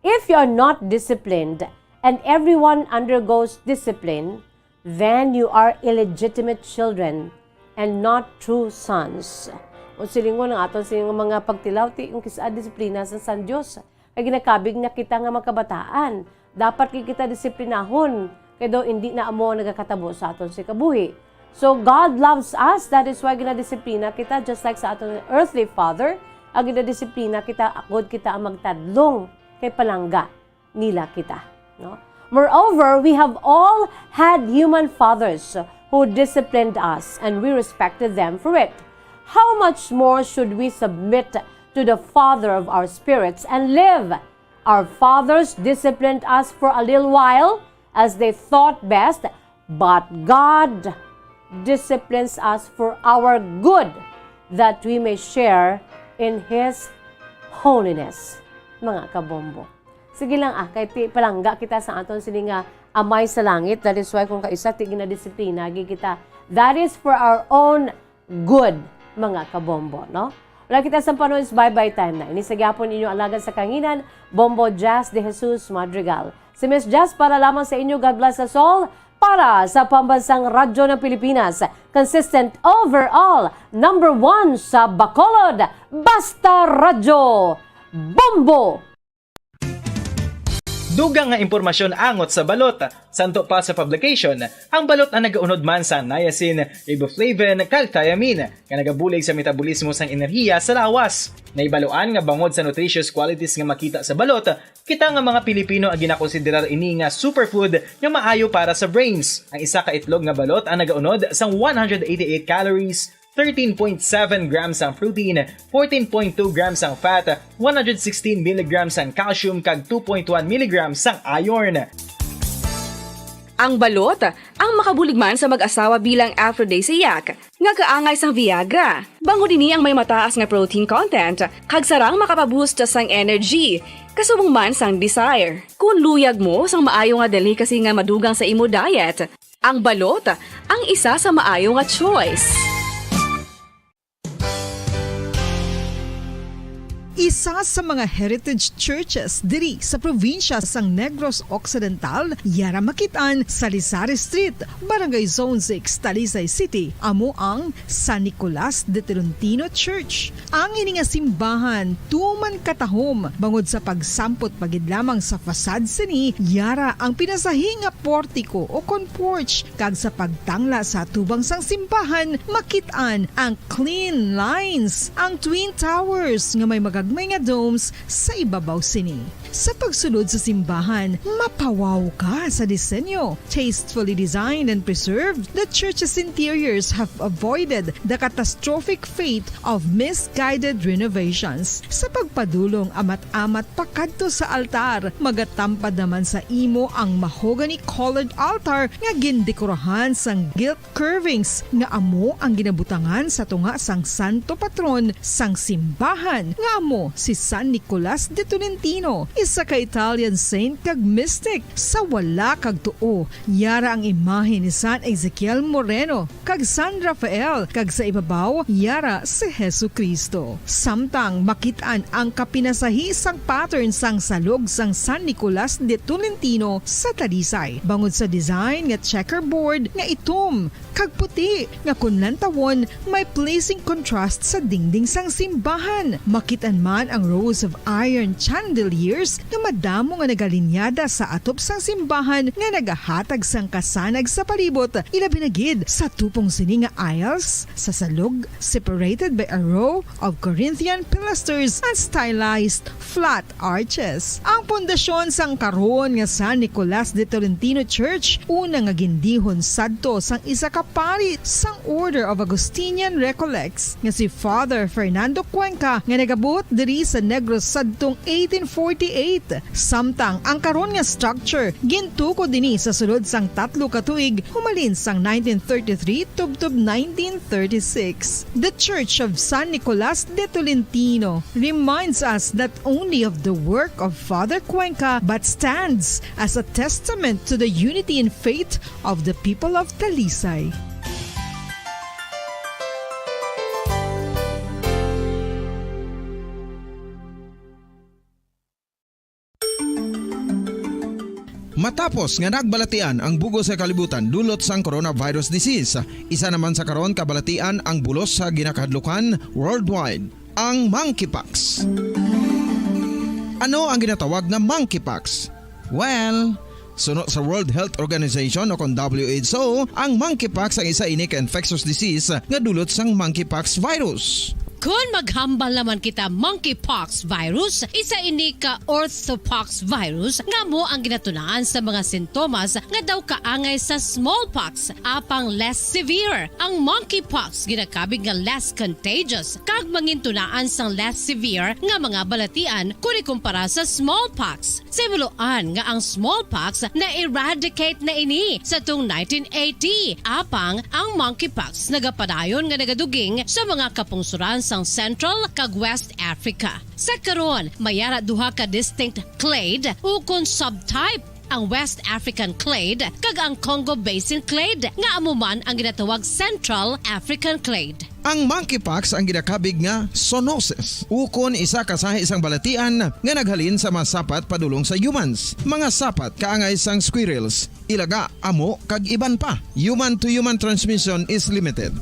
If you are not disciplined and everyone undergoes discipline, then you are illegitimate children and not true sons. O silingon ng aton sa mga pagtilaw, ti yung kisa disiplina sa San Diyos. Kaya ginakabig na kita nga makabataan. Dapat kita disiplinahon. Kaya daw hindi na amo nagakatabo sa aton si kabuhi. So God loves us. That is why ginadisiplina kita just like sa aton earthly father. Ang ginadisiplina kita, akod kita ang magtadlong kay palangga nila kita. No? Moreover, we have all had human fathers who disciplined us and we respected them for it. How much more should we submit to the Father of our spirits and live? Our fathers disciplined us for a little while as they thought best, but God disciplines us for our good, that we may share in His holiness. Mga kabombo. Sige lang kay palangga kita sa aton sini nga amay sa langit. That is why kung kaisa ti ginadisiplina kita, that is for our own good, mga kabombo, no? Wala kita sa panahon is bye-bye time na. Inisagapon inyo alagad sa kanginan, Bombo Jazz de Jesus Madrigal. Si Miss Jazz para lamang sa inyo, God bless us all, para sa pambansang radyo ng Pilipinas. Consistent overall, number 1 sa Bacolod, Basta Radyo, Bombo! Dugang nga impormasyon angot sa balot. Santo pa sa publication, ang balot ang nagaunod man sa niacin, riboflavin, kag thiamine, nga nagabulig sa metabolismo sang enerhiya sa lawas. Naibaloan nga bangod sa nutritious qualities nga makita sa balot, kita nga mga Pilipino ang ginakonsiderar ini nga superfood nga maayo para sa brains. Ang isa ka itlog nga balot ang nagaunod sang 188 calories, 13.7 grams ang protein, 14.2 grams ang fat, 116 mg ang calcium kag 2.1 mg ang iron. Ang balot ang makabuligman sa mag-asawa bilang aphrodisiac nga kaangay sang Viagra. Bango dinhi ang may mataas nga protein content kag sarang makapaboost sang energy. Kasubong man sang desire. Kung luyag mo sang maayo nga delicacy nga madugang sa imo diet, ang balot ang isa sa maayo nga choice. Isa sa mga heritage churches diri sa probinsya sang Negros Occidental, yara makitaan sa Lizares Street, Barangay Zone 6, Talisay City, amo ang San Nicolas de Tolentino Church. Ang ini nga simbahan tuman katahom bangod sa pagsampot pagid lamang sa fasad sini, yara ang pinasahi nga portiko o porch kag sa pagtangla sa tubang sang simbahan makitaan ang clean lines, ang twin towers nga may magagmay nga domes sa ibabaw sini. Sa pagsulod sa simbahan, mapawaw ka sa disenyo. Tastefully designed and preserved, the church's interiors have avoided the catastrophic fate of misguided renovations. Sa pagpadulong amat-amat pakadto sa altar, magatampad naman sa imo ang mahogany colored altar nga gindekorahan sang gilt curvings nga amo ang ginabutangan sa tunga sang santo patron sang simbahan nga amo si San Nicolas de Tolentino, isa ka Italian saint kag mystic. Sa wala kag tuo, yara ang imahe ni San Ezekiel Moreno kag San Rafael, kag sa ibabaw yara si Hesu Kristo. Samtang makitaan ang kapinasahi sang pattern sang salog sang San Nicolas de Tolentino sa Talisay. Bangod sa design nga checkerboard nga itom kag puti nga kunlantawon may pleasing contrast sa dingding sang simbahan. Makitaan man ang rows of iron chandeliers nga madamo nga nagalinyada sa atop sang simbahan nga nagahatag sang kasanag sa palibot, ilabi na gid sa tupong sini nga aisles sa salog, separated by a row of Corinthian pilasters and stylized flat arches. Ang pundasyon sang karon nga San Nicolas de Tolentino Church una nga gindihon sadto sang isa ka pari sang Order of Augustinian Recollects nga si Father Fernando Cuenca nga nagabot diri sa Negros sadtong 1848. Samtang ang karon nga structure gintuko dinhi sa sulod sang 3 ka tuig humalin sang 1933 tubtob 1936. The Church of San Nicolas de Tolentino reminds us not only of the work of Father Cuenca but stands as a testament to the unity and faith of the people of Talisay. Matapos nga nagbalatian ang bugo sa kalibutan dulot sang coronavirus disease, isa naman sa karon kabalatian ang bulos sa ginakahadlukan worldwide, ang monkeypox. Ano ang ginatawag na monkeypox? Well, sunod sa World Health Organization o kung WHO, ang monkeypox ang isa ini ka infectious disease nga dulot sang monkeypox virus. Kung maghambal naman kita monkeypox virus, isa ini ka orthopox virus nga mo ang ginatunaan sa mga sintomas nga daw kaangay sa smallpox, apang less severe. Ang monkeypox ginakabig nga less contagious kag mangintunaan sang less severe nga mga balatian kung ikumpara sa smallpox. Simuloan nga ang smallpox na eradicate na ini sa tung 1980, apang ang monkeypox nagapadayon nga nagaduging sa mga kapungsuran sa Central kag West Africa. Sa karon, mayara duha ka distinct clade ukon subtype, ang West African clade kag ang Congo Basin clade nga amuman ang ginatawag Central African clade. Ang monkeypox ang ginakabig nga zoonosis, ukon isa kasahi isang balatian nga naghalin sa mga sapat padulong sa humans. Mga sapat kaangay sang squirrels, ilaga, amo kag iban pa. Human to human transmission is limited.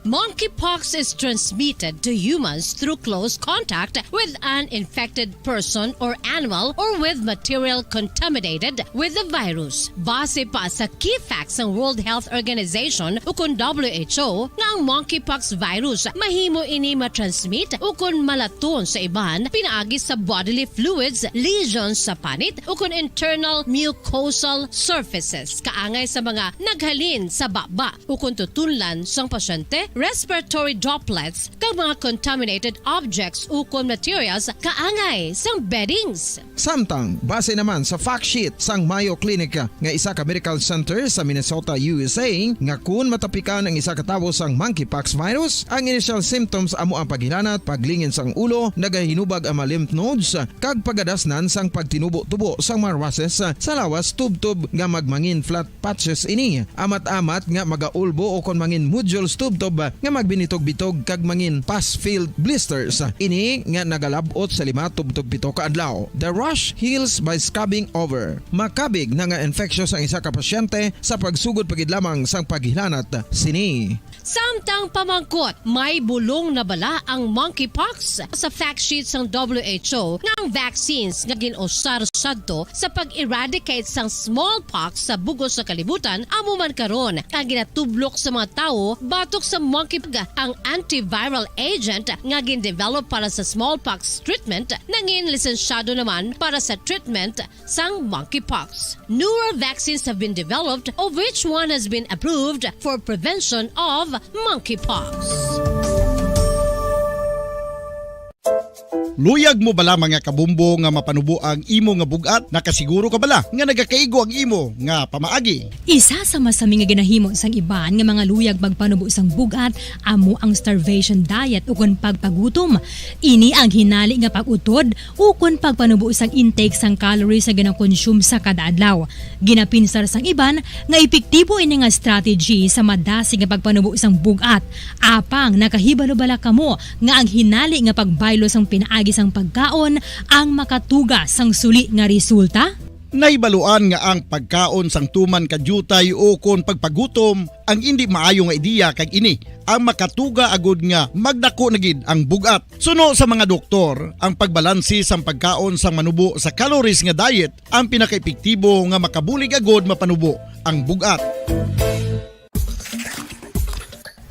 Monkeypox is transmitted to humans through close contact with an infected person or animal or with material contaminated with the virus. Base pa sa key facts ng World Health Organization ukon WHO nga ang monkeypox virus mahimo ini matransmit ukon malaton sa iban pinaagi sa bodily fluids, lesions sa panit ukon internal mucosal surfaces kaangay sa mga naghalin sa baba ukon tutunlan sang pasyente, respiratory droplets kag mga contaminated objects ukon materials kaangay sang beddings. Samtang, base naman sa fact sheet sang Mayo Clinic nga isa ka medical center sa Minnesota, USA, nga kun matapikan ang isa ka tawo sang monkeypox virus, ang initial symptoms amo ang paghilanat, paglingin sang ulo, nagahinubag ang mga lymph nodes, kag pagadasnan sang pagtinubo-tubo sang mga rashes sa lawas tubtob nga magmangin flat patches ini. Amat-amat nga magaulbo o kon mangin nodules tubtob nga magbinitog-bitog kag mangin pus-filled blisters. Ini nga nagalabot sa 5-7 ka adlaw. The rash heals by scabbing over. Makabig na nga infectious ang isa ka pasyente sa pagsugod pagid lamang sang paghilanat sini. Samtang pamangkot, may bulong na bala ang monkeypox sa fact sheet sang WHO nga ang vaccines nga ginusar sadto sa pag-eradicate sang smallpox sa bugos sa kalibutan amo man karon ang ginatublok sa mga tawo batok sa monkeypox. Ang antiviral agent nga gin-develop para sa smallpox treatment nangin lisensyado naman para sa treatment sang monkeypox. Newer vaccines have been developed, of which one has been approved for prevention of monkeypox. Luyag mo bala mga kabumbo nga mapanubo ang imo nga bugat? Nakasiguro ka bala nga nagakaigo ang imo nga pamaagi? Isa sa masami nga ginahimo sang iban nga mga luyag magpanubo sang bugat amo ang starvation diet ukon pagpagutom. Ini ang hinali nga pag-utod ukon pagpanubo sang intake sang calories sa ginakonsume sa kada adlaw. Ginapinsar sang iban nga epektibo ini nga strategy sa madasi nga pagpanubo sang bugat. Apang nakahibalo bala kamo nga ang hinali nga pagbaylo sang pinaagi sang pagkaon ang makatuga sang suli nga resulta? Naibaluan nga ang pagkaon sang tuman kadyutay o kon pagpagutom ang hindi maayo nga ideya kag ini ang makatuga agud nga magdako na gid ang bugat. Suno sa mga doktor, ang pagbalansi sang pagkaon sang manubo sa calories nga diet ang pinakaepektibo nga makabulig agud mapanubo ang bugat.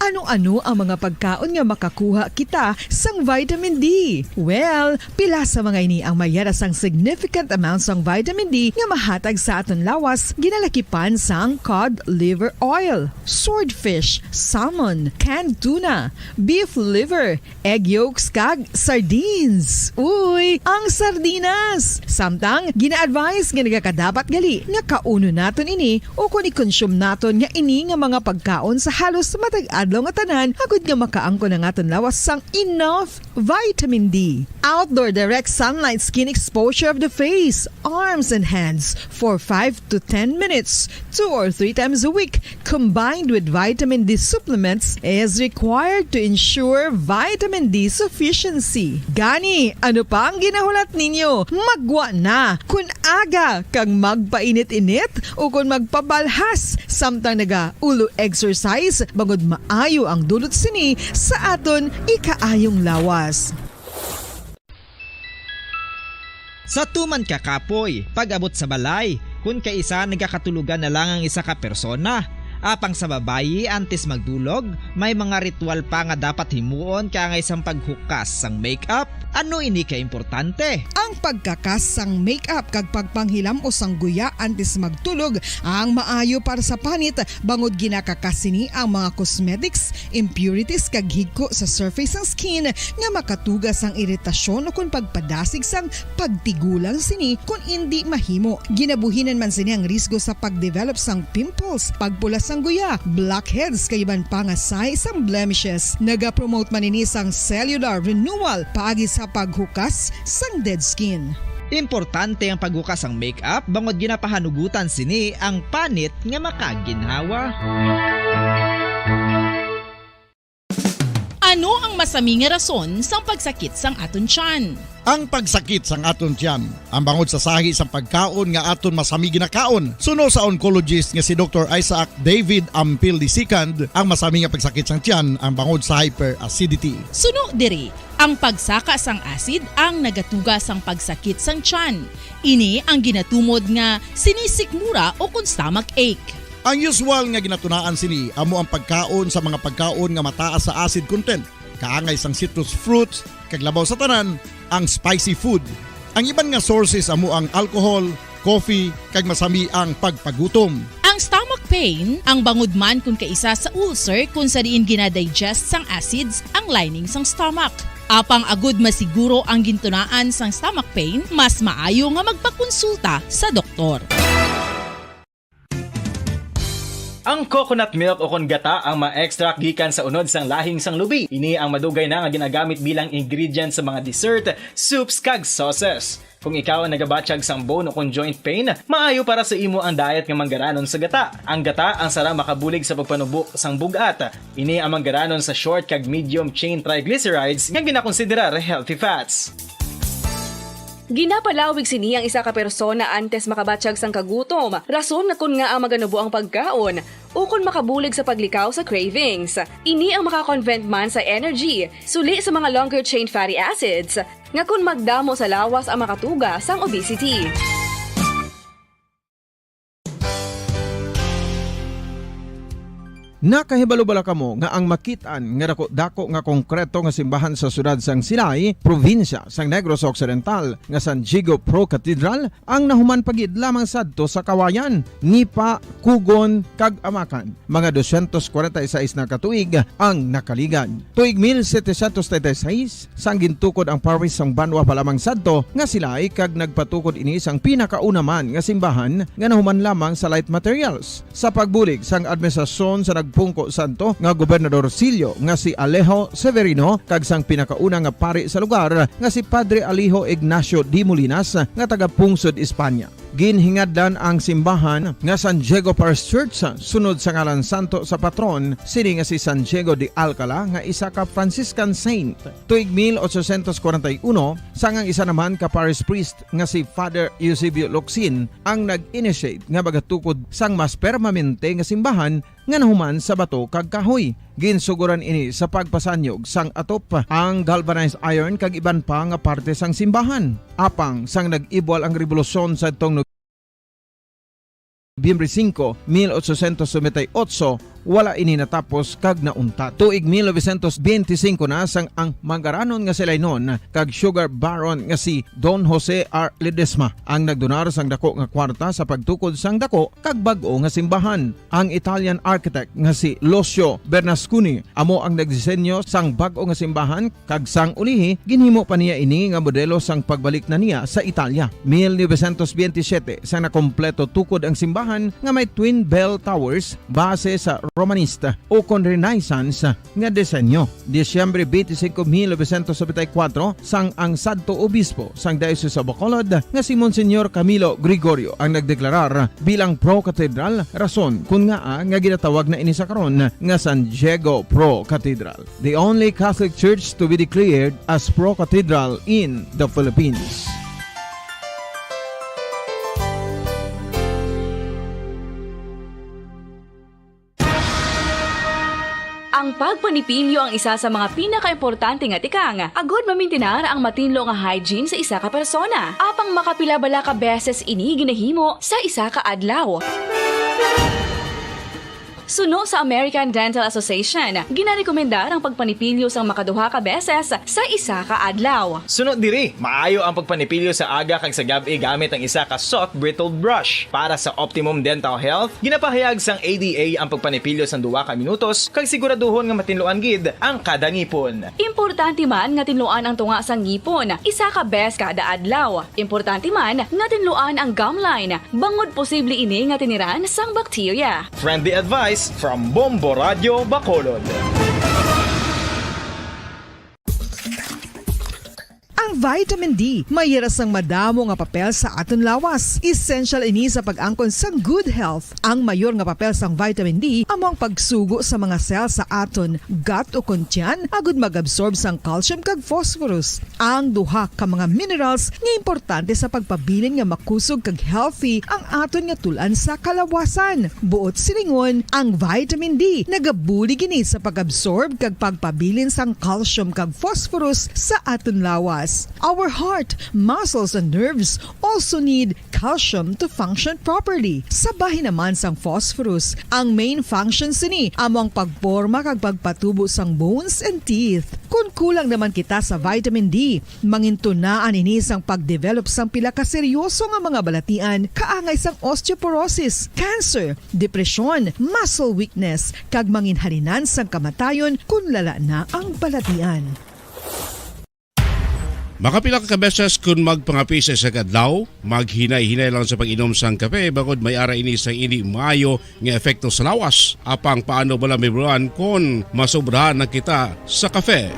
Ano-ano ang mga pagkaon nga makakuha kita sang vitamin D? Well, pila sa mga ini ang mayara sang significant amounts sang vitamin D nga mahatag sa aton lawas ginalakipan sang cod liver oil, swordfish, salmon, canned tuna, beef liver, egg yolks kag sardines. Uy, ang sardinas! Samtang gina-advise nga nagakadapat gali nga kauno naton ini o kung i-consume naton nga ini nga mga pagkaon sa halos matag adlaw adlaw nga tanan agud nga makaangkon ang aton lawas sang enough vitamin D. Outdoor direct sunlight skin exposure of the face, arms and hands for 5 to 10 minutes 2 or 3 times a week combined with vitamin D supplements is required to ensure vitamin D sufficiency. Gani, ano pa ang ginahulat ninyo? Magwa na kun aga kang magpainit-init o kung magpabalhas samtang naga-ulo exercise bangod maayo ang dulot sini sa aton ikaayong lawas. Sa tuman ka kapoy, pag-abot sa balay, kung kaisa nagakatulugan na lang ang isa ka persona. Apang sa babayi antes magdulog, may mga ritual pa nga dapat himuon kaya nga isang paghukas sang makeup. Ano ini ka importante? Ang pagkakas sang makeup kag pagpanghilam o sang guya antes magtulog ang maayo para sa panit bangod ginakakasini ang mga cosmetics, impurities kag higko sa surface sang skin nga makatugas sang iritasyon o kung pagpadasig sang pagtigulang sini kung hindi mahimo. Ginabuhinan man sini ang risgo sa pagdevelop sang pimples, pagpula sang guya, blackheads kay iban pa nga size sang blemishes. Naga-promote man ini sang cellular renewal paagi sa paghukas sang dead skin. Importante ang paghukas ang makeup bangod ginapahanugutan sini ang panit nga makaginhawa. Ano ang masaming nga rason sang pagsakit sang aton tiyan? Ang pagsakit sang aton tiyan, ang bangod sa sahi sang pagkaon nga aton masami ginakaon. Suno sa oncologist nga si Dr. Isaac David Ampil II, ang masami nga pagsakit sang tiyan ang bangod sa hyperacidity. Suno diri, ang pagsaka sang acid ang nagatuga sang pagsakit sang tiyan. Ini ang ginatumod nga sinisikmura o kung stomach ache. Ang usual nga ginatunaan sini amo ang pagkaon sa mga pagkaon nga mataas sa acid content, kaangay sang citrus fruits, kag labaw sa tanan ang spicy food. Ang iban nga sources amo ang alcohol, coffee, kag masami ang pagpagutom. Ang stomach pain ang bangod man kung kaisa sa ulcer kung sa diin ginadigest sang acids ang lining sang stomach. Apang agud masiguro ang gintunaan sang stomach pain, mas maayo nga magpakonsulta sa doktor. Ang coconut milk o kon gata ang ma-extract gikan sa unod sang lahing sang lubi. Ini ang madugay na nga ginagamit bilang ingredient sa mga dessert, soups kag sauces. Kung ikaw ang nagabatsyag sang bone o kon joint pain, maayo para sa imo ang diet nga manggaranon sa gata. Ang gata ang sara makabulig sa pagpanubo sang bugat. Ini ang manggaranon sa short kag medium chain triglycerides nga ginakonsiderar healthy fats. Ginapalawig sini ang isa ka persona antes makabatsyag sang kagutom. Rason na kun nga ang maganubo ang pagkaon o kun makabulig sa paglikaw sa cravings. Ini ang makakonvent man sa energy, suli sa mga longer chain fatty acids, nga kun magdamo sa lawas ang makatuga sang obesity. Nakahibalo bala kamo nga ang makitaan nga dako nga konkreto nga simbahan sa sudad sang Sinay, probinsya sang Negros Occidental nga San Diego Pro Cathedral ang nahuman pagid lamang sadto sa Kawayan, Nipa, Kugon kag Amakan. Mga 246 na katuig ang nakaligan. Tuig 1736 sang gintukod ang parish sang Banwa pa lamang sadto nga sila kag nagpatukod ini sang pinakauna man nga simbahan nga nahuman lamang sa light materials. Sa pagbulig sang administrasyon sa Pungko Santo nga Gobernador Silio nga si Alejo Severino kag sang pinakauna nga pari sa lugar nga si Padre Alijo Ignacio D. Molinas nga taga Pungsod, Espanya. Ginhingaddan ang simbahan nga San Diego Parish Church sunod sa ngalan santo sa patron sini nga si San Diego de Alcala nga isa ka Franciscan saint. Tuig 1841 sangang isa naman ka parish priest nga si Father Eusebio Locsin ang nag-initiate nga bagatukod sang mas permanente nga simbahan nga nahuman sa bato kag kahoy. Ginsuguran ini sa pagpasanyog sang atop ang galvanized iron kag iban pa nga parte sang simbahan. Apang sang nag-ibwal ang revolusyon sa tong Nobyembre 5, 1898, wala ini natapos kag naunta. Tuig 1925 na sang ang manggaranon nga sila noon kag sugar baron nga si Don Jose R. Ledesma ang nagdonar sang dako nga kwarta sa pagtukod sang dako kag bag-o nga simbahan. Ang Italian architect nga si Lucio Bernasconi amo ang nagdisenyo sang bag-o nga simbahan kag sang ulihi ginhimo pa niya ini nga modelo sang pagbalik na niya sa Italia. 1927 sang nakompleto tukod ang simbahan nga may twin bell towers base sa Romanista o kon Renaissance nga disenyo. Disyembre 25, 1974 sang ang sadto obispo sang Diocese of Bacolod nga si Monsignor Camilo Gregorio ang nagdeklarar bilang pro-cathedral, rason kung nga ginatawag na ini sa karon nga San Diego Pro-Cathedral, the only Catholic church to be declared as pro-cathedral in the Philippines. Ang pagpanipilyo ang isa sa mga pinaka-importante nga tikang. Agod mamintinar ang matinlo nga hygiene sa isa ka persona. Apang makapilabala ka beses ini ginahimo sa isa ka adlaw. Suno sa American Dental Association, ginarekomendar ang pagpanipilyo sang makaduha ka beses sa isa ka adlaw. Sunod diri, maayo ang pagpanipilyo sa aga kag sa gabi gamit ang isa ka soft brittle brush. Para sa optimum dental health, ginapahayag sang ADA ang pagpanipilyo sang 2 ka minutos kag siguraduhon nga matinluan gid ang kada ngipon. Importante man nga tinluan ang tunga sang ngipon, isa ka bes kada adlaw. Importante man nga tinluan ang gum line, bangod posible ini nga tiniran sang bakterya. Friendly advice from Bombo Radio Bacolod. Ang vitamin D mayira sang madamo nga papel sa aton lawas. Essential ini sa pag-angkon sang good health. Ang mayor nga papel sang vitamin D amo ang pagsugo sa mga cell sa aton gut o kuntyan agud mag-absorb sang calcium kag phosphorus. Ang duha ka mga minerals nga importante sa pagpabilin nga makusog kag healthy ang aton nga tulan sa kalawasan. Buot silingon, ang vitamin D nagabuli gini sa pag-absorb kag pagpabilin sang calcium kag phosphorus sa aton lawas. Our heart, muscles, and nerves also need calcium to function properly. Sabahin naman sang phosphorus, ang main functions ni amo ang pagporma kag pagpatubo sang bones and teeth. Kung kulang naman kita sa vitamin D, mangintunaan ini sang pagdevelop sang pila ka seryoso nga mga balatian, kaangay sang osteoporosis, cancer, depresyon, muscle weakness, kag manginhalinan sang kamatayon kung lala na ang balatian. Makapila ka beses kung magpangapi sa isa kadlaw, maghinay-hinay lang sa pag-inom sang kape bagod may ara ini sang hindi maayo nga epekto sa lawas. Apang paano bala mibruan kung masobrahan na kita sa kape?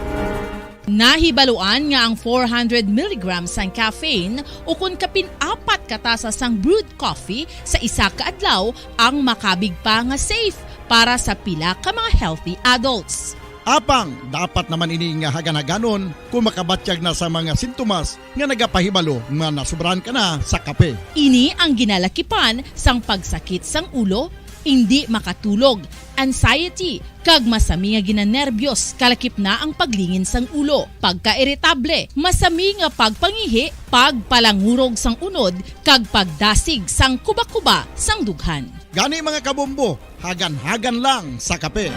Nahibaluan nga ang 400 mg sang caffeine o kung kapin-4 katasa sang brewed coffee sa isa ka adlaw ang makabig pa nga safe para sa pila ka mga healthy adults. Apang, dapat naman ini nga hagan-haganon kung makabatyag na sa mga sintomas nga nagapahibalo nga nasubrahan ka na sa kape. Ini ang ginalakipan sang pagsakit sang ulo, hindi makatulog, anxiety, kag masami nga ginanerbiyos, kalakip na ang paglingin sang ulo, pagka-irritable, masami nga pagpangihi, pagpalangurog sang unod, kag pagdasig sang kuba-kuba sang dughan. Gani mga kabombo, hagan-hagan lang sa kape.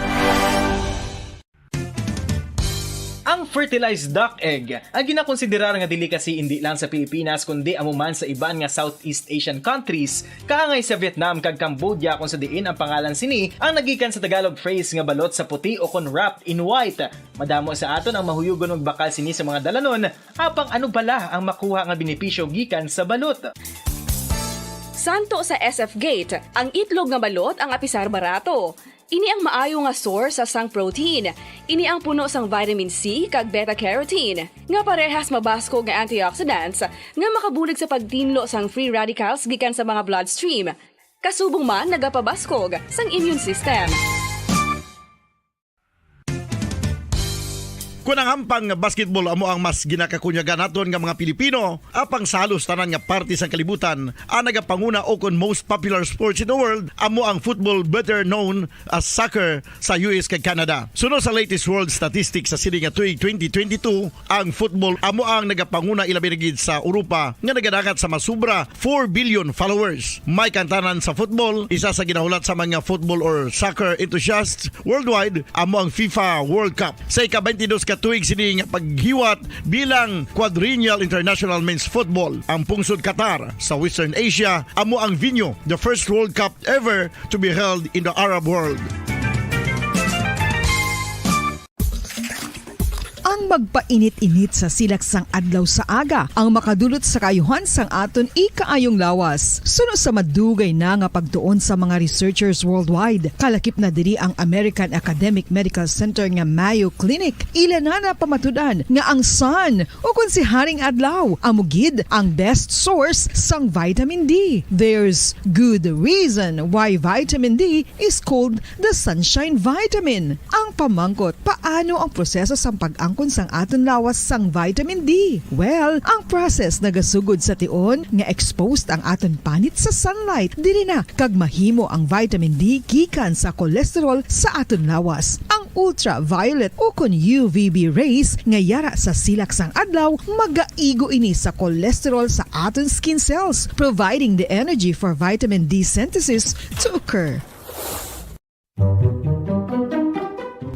Ang fertilized duck egg ang ginakonsiderar nga delicacy hindi lang sa Pilipinas kundi amuman sa iban nga Southeast Asian countries, kaangay sa Vietnam kag Cambodia kung sa diin ang pangalan sini ang nagikan sa Tagalog phrase nga balot sa puti o kon wrapped in white. Madamo sa aton ang mahuyugon og bakal sini sa mga dalanon, apang ano bala ang makuha nga benepisyo gikan sa balot. Santo sa SF Gate, ang itlog nga balot ang apisar barato. Ini ang maayo nga source sa sang protein. Ini ang puno sang vitamin C kag beta-carotene. Nga parehas mabasko nga antioxidants nga makabulig sa pagtinlo sang free radicals gikan sa mga bloodstream. Kasubong man nagapabaskog sang immune system. Kung ang hampang basketball amo ang mas ginakakunyagan naton nga mga Pilipino, apang salos tanan nga parte sang kalibutan, ang nagapanguna o kon most popular sports in the world, amo ang football better known as soccer sa US kag Canada. Sunod sa latest world statistics sa sini nga tuig 2022, ang football amo ang nagapanguna ilabi na gid sa Europa nga nagadagat sa masubra 4 billion followers. May kantanan sa football, isa sa ginahulat sa mga football or soccer enthusiasts worldwide, amo ang FIFA World Cup. Sa ika-22 ka tuig sini nga paghiwat bilang quadrennial international men's football. Ang pungsod Qatar sa Western Asia amo ang venue, the first World Cup ever to be held in the Arab world. ang magpainit-init sa silak sang adlaw sa aga ang makadulot sa kayuhan sang aton ikaayong lawas. Suno sa madugay na nga pagtuon sa mga researchers worldwide, kalakip na diri ang American Academic Medical Center nga Mayo Clinic. Ilan na pamatudan nga ang sun o kung si Haring Adlaw amugid ang best source sang vitamin D. There's good reason why vitamin D is called the sunshine vitamin. Ang pamangkot, paano ang proseso sang pag-angkon sang aton lawas sang vitamin D? Well, ang process nagasugod sa tion nga exposed ang aton panit sa sunlight. Dili na kag mahimo ang vitamin D gikan sa cholesterol sa aton lawas. Ang ultraviolet o kun UVB rays nga yara sa silak sang adlaw magaigo ini sa cholesterol sa aton skin cells, providing the energy for vitamin D synthesis to occur.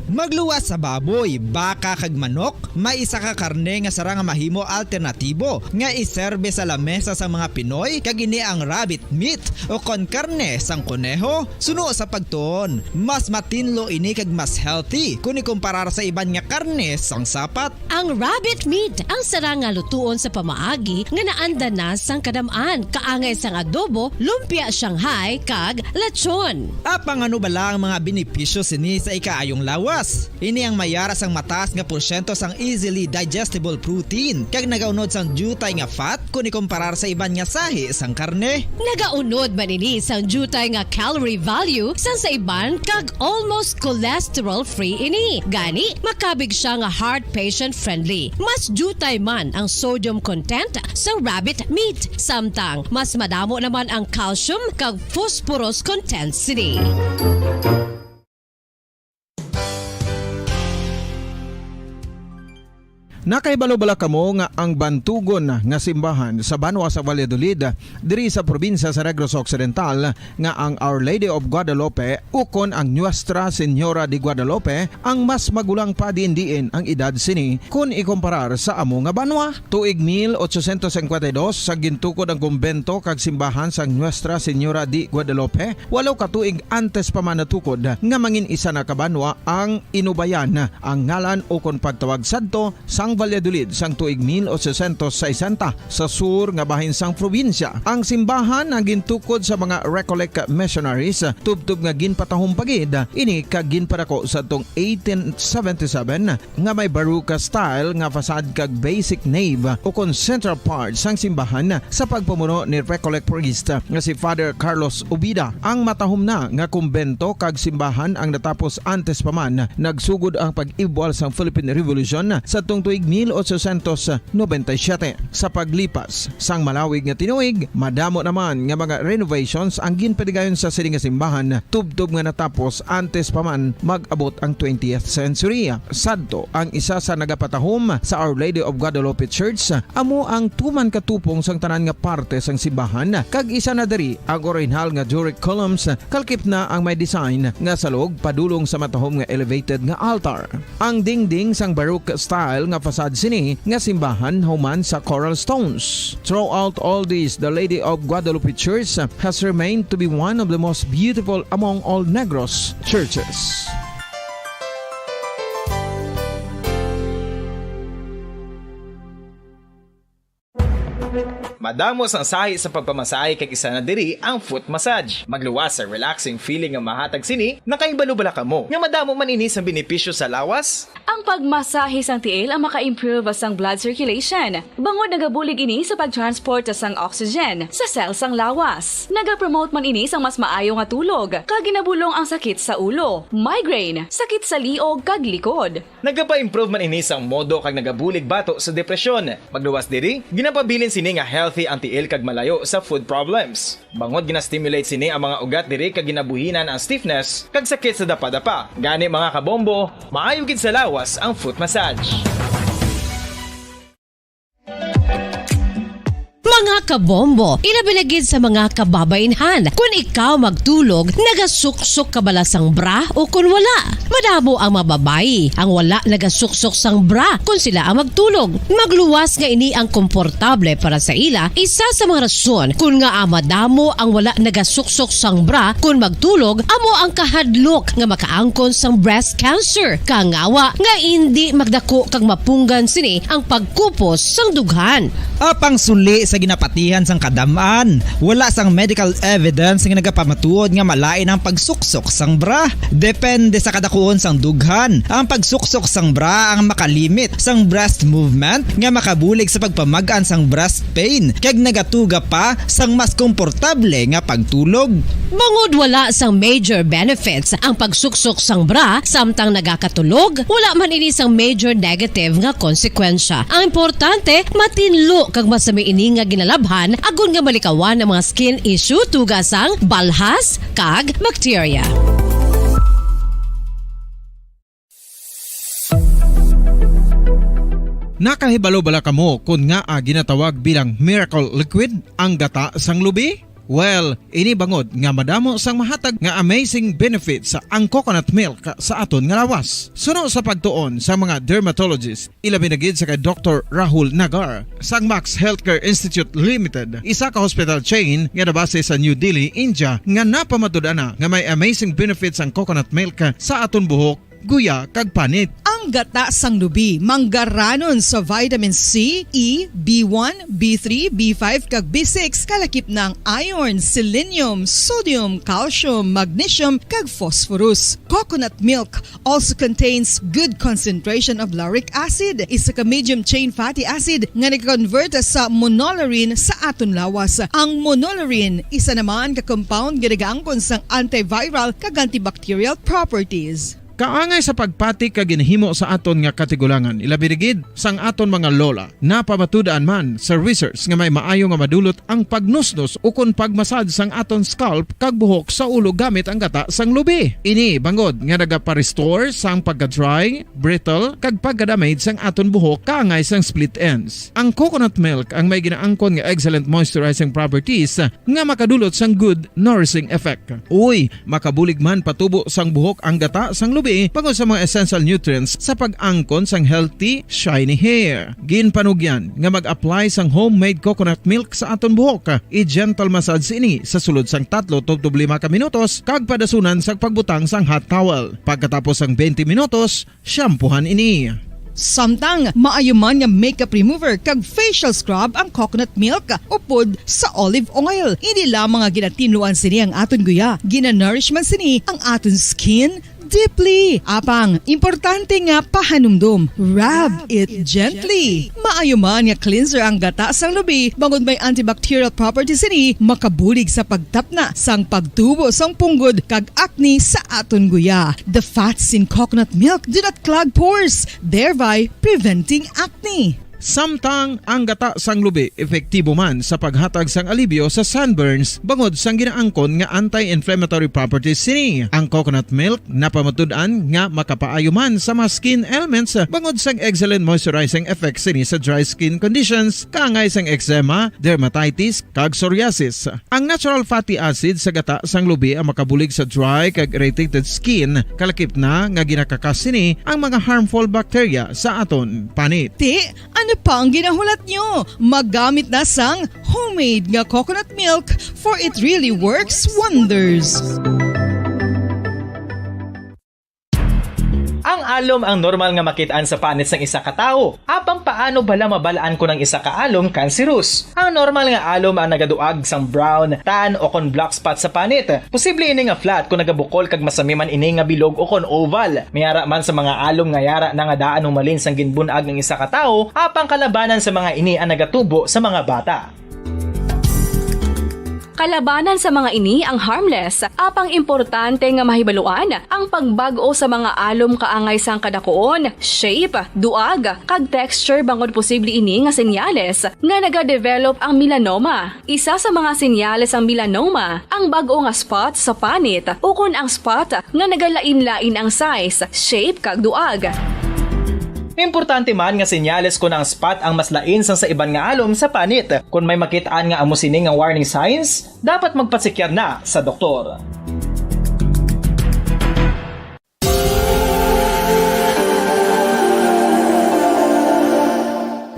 Magluwas sa baboy, baka kag manok, may isa ka karne nga sarang mahimo alternatibo nga iserbe sa lamesa sa mga Pinoy kag ini ang rabbit meat o kon karne sang kuneho. Suno sa pagtuon, mas matinlo ini kag mas healthy kung ikumparar sa iban nga karne sang sapat. Ang rabbit meat ang sarang nga lutuon sa pamaagi nga naanda na sang kadamaan, kaangay sang adobo, lumpia Shanghai kag lechon. Apang ano bala ang mga benepisyo sini sa ikaayong lawas? Ini ang mayara sang mataas nga porsyento sang easily digestible protein kag nagaunod sang jutay nga fat kung ikumparar sa iban nga sahi sang karne. Nagaunod man ini sang jutay nga calorie value sang sa iban kag almost cholesterol free ini. Gani makabig siya nga heart patient friendly. Mas jutay man ang sodium content sa rabbit meat, samtang mas madamo naman ang calcium kag phosphorus content sini. Nakaibalo-bala kamo nga ang bantugon nga simbahan sa Banwa sa Valladolid diri sa probinsya sa Negros Occidental nga ang Our Lady of Guadalupe ukon ang Nuestra Señora de Guadalupe ang mas magulang pa diin ang edad sini kung ikumparar sa amo nga banwa. Tuig 1852 sa gintukod ang kumbento kag simbahan sa Nuestra Señora de Guadalupe, walaw ka tuig antes pa man natukod nga mangin isa na kabanwa ang inubayan ang ngalan ukon pagtawag sadto sang Valladolid sang tuig 1860 sa sur nga bahin sang probinsya. Ang simbahan ang gintukod sa mga Recollect missionaries tubtub nga ginpatahong pagid ini kag ginpadako sa tong 1877 nga may baroque style nga fasad kag basic nave o kon central part sang simbahan sa pagpamuno ni Recollect priest nga si Father Carlos Ubida. Ang matahom na nga kumbento kag simbahan ang natapos antes pa man nagsugod ang pag-ibwal sang Philippine Revolution sa tong tuig 1897. Sa paglipas sang malawig nga tinuig, madamo naman nga mga renovations ang ginpadigayon sa sining nga simbahan tubtob nga natapos antes pa man mag-abot ang 20th century. Sadto ang isa sa nagapatahom sa Our Lady of Guadalupe Church amo ang tuman katupong sang tanan nga parte sang simbahan kag isa na diri ang original nga Doric columns kalkip na ang may design nga salog padulong sa matahom nga elevated nga altar. Ang dingding sang baroque style nga fasad sini nga simbahan human sa coral stones. Throughout all this, the Lady of Guadalupe Church has remained to be one of the most beautiful among all Negros churches. Madamos ang sahi sa pagpamasahe kag isa na diri ang foot massage. Magluwas sa relaxing feeling nga mahatag sini, nakaibalo-bala kamo. Nga madamo man ini sa benepisyo sa lawas. Ang pagmasahe sang tiil ang maka-improve sang blood circulation. Bangod nagabulig ini sa pagtransport sang oxygen sa cell sang lawas. Nagapromote man ini sang mas maayo nga tulog, kag ginabulong ang sakit sa ulo, migraine, sakit sa liog kag likod. Nagapa-improve man ini sang modo kag nagabulig bato sa depresyon. Magluwas diri, ginapabilin sini nga healthy ang tiil kag malayo sa food problems. Bangod gina-stimulate sini ang mga ugat diri kag ginabuhinan ang stiffness kag sakit sa dapa-dapa. Gani mga kabombo, maayo gid sa lawas ang foot massage. Mga kabombo, ilabilagid sa mga kababainhan. Kung ikaw magtulog, nagasuksok ka bala sang bra o kung wala. Madamo ang mababayi ang wala nagasuksok sang bra kung sila ang magtulog. Magluwas nga ini ang komportable para sa ila. Isa sa mga rason kung nga madamo ang wala nagasuksok sang bra kung magtulog, amo ang kahadlok nga makaangkon sang breast cancer. Kangawa nga hindi magdako kag mapunggan sini ang pagkupos sang dughan. Apang suli sa ginapatihan sang kadamaan, wala sang medical evidence nga nagapamatuod nga malain ang pagsuksok sang bra. Depende sa kadakuon sang dughan. Ang pagsuksok sang bra ang makalimit sang breast movement nga makabulig sa pagpamagaan sang breast pain kag nagatuga pa sang mas komportable nga pagtulog. Bangod wala sang major benefits ang pagsuksok sang bra samtang nagakatulog, wala man ini sang major negative nga konsekwensya. Ang importante, matinlo kag masami ini nga ginalabhan agon nga malikawan ang mga skin issue tugasang balhas kag bacteria. Nakahibalo bala kamo kung nga ginatawag bilang miracle liquid ang gata sang lubi? Well, ini bangod nga madamo sang mahatag nga amazing benefit sa ang coconut milk sa aton nga lawas. Suno sa pagtuon sa mga dermatologist, ilabi na gid sa kay Dr. Rahul Nagar sang Max Healthcare Institute Limited, isa ka hospital chain nga nabase sa New Delhi, India, nga napamatud-ana nga may amazing benefits ang coconut milk sa aton buhok, guya kag panit. Ang gata sang lubi manggaranon sa vitamin C, E, B1, B3, B5 kag B6 kalakip ng iron, selenium, sodium, calcium, magnesium kag phosphorus. Coconut milk also contains good concentration of lauric acid, isa ka medium chain fatty acid nga nag-convert sa monolaurin sa aton lawas. Ang monolaurin isa naman ka compound nga nagaangkon sang antiviral kag antibacterial properties. Kaangay sa pagpati ka ginhimo sa aton nga katigulangan, ilabirigid sang aton mga lola, napamatudaan man sa research nga may maayo nga madulot ang pagnusnos o kung pagmasad sang aton scalp kag buhok sa ulo gamit ang gata sang lubi. Ini bangod nga nagapa-restore sang pagka-dry, brittle kag pagka-damage sang aton buhok kaangay sang split ends. Ang coconut milk ang may ginaangkon nga excellent moisturizing properties nga makadulot sang good nourishing effect. Uy, makabulig man patubo sang buhok ang gata sang lubi pagod sa mga essential nutrients sa pag-angkon sang healthy, shiny hair. Ginpanugyan nga mag-apply sang homemade coconut milk sa aton buhok. I-gentle massage ini sa sulod sang 3 to 5 ka minutos kag padasunan sang pagbutang sang hot towel. Pagkatapos sang 20 minutos, shampoohan ini. Samtang maayo man nga makeup remover kag facial scrub ang coconut milk upod sa olive oil. Hindi lamang nga ginatinluan sini ang aton guya, ginanourishman sini ang aton skin deeply. Apang, importante nga pahanumdum. Rub it gently. Maayo man nga cleanser ang gata sang lubi, bangod may antibacterial properties ini, makabulig sa pagtapna sang pagtubo sang punggod kag acne sa aton guya. The fats in coconut milk do not clog pores, thereby preventing acne. Samtang ang gata sang lubi epektibo man sa paghatag sang alibyo sa sunburns bangod sang ginaangkon nga anti-inflammatory properties sini. Ang coconut milk napamatud-an nga makapaayo man sa mga skin ailments bangod sang excellent moisturizing effects sini sa dry skin conditions kaangay sang eczema, dermatitis kag psoriasis. Ang natural fatty acid sa gata sang lubi ang makabulig sa dry kag irritated skin, kalakip na nga ginakakas sini ang mga harmful bacteria sa aton panit. Ano pa ang ginahulat nyo? Maggamit na sang homemade nga coconut milk for it really works wonders. Ang alom ang normal nga makitaan sa panit sang isa ka tawo. Apang paano bala mabalaan ko ng isa ka alom cancerous? Ang normal nga alom ang nagaduag sang brown, tan o kon black spot sa panit. Posible ini nga flat kung nagabukol kag masami man ini nga bilog o kon oval. Mayara man sa mga alom nga yara na nga daan humalin sang ginbunag ng isa ka tawo, apang kalabanan sa mga ini ang nagatubo sa mga bata. Kalabanan sa mga ini ang harmless, apang importante nga mahibaluan ang pagbago sa mga alom kaangay sang kadakuon, shape, duag, kag texture bangod posible ini nga senyales nga nagadevelop ang melanoma. Isa sa mga senyales ang melanoma, ang bag-o nga spot sa panit o kun ang spot nga nagalain-lain ang size, shape kag duag. Importante man nga senyales kung ang spot ang mas lain sang sa iban nga alom sa panit. Kung may makitaan nga amo sini nga warning signs, dapat magpasikyar na sa doktor.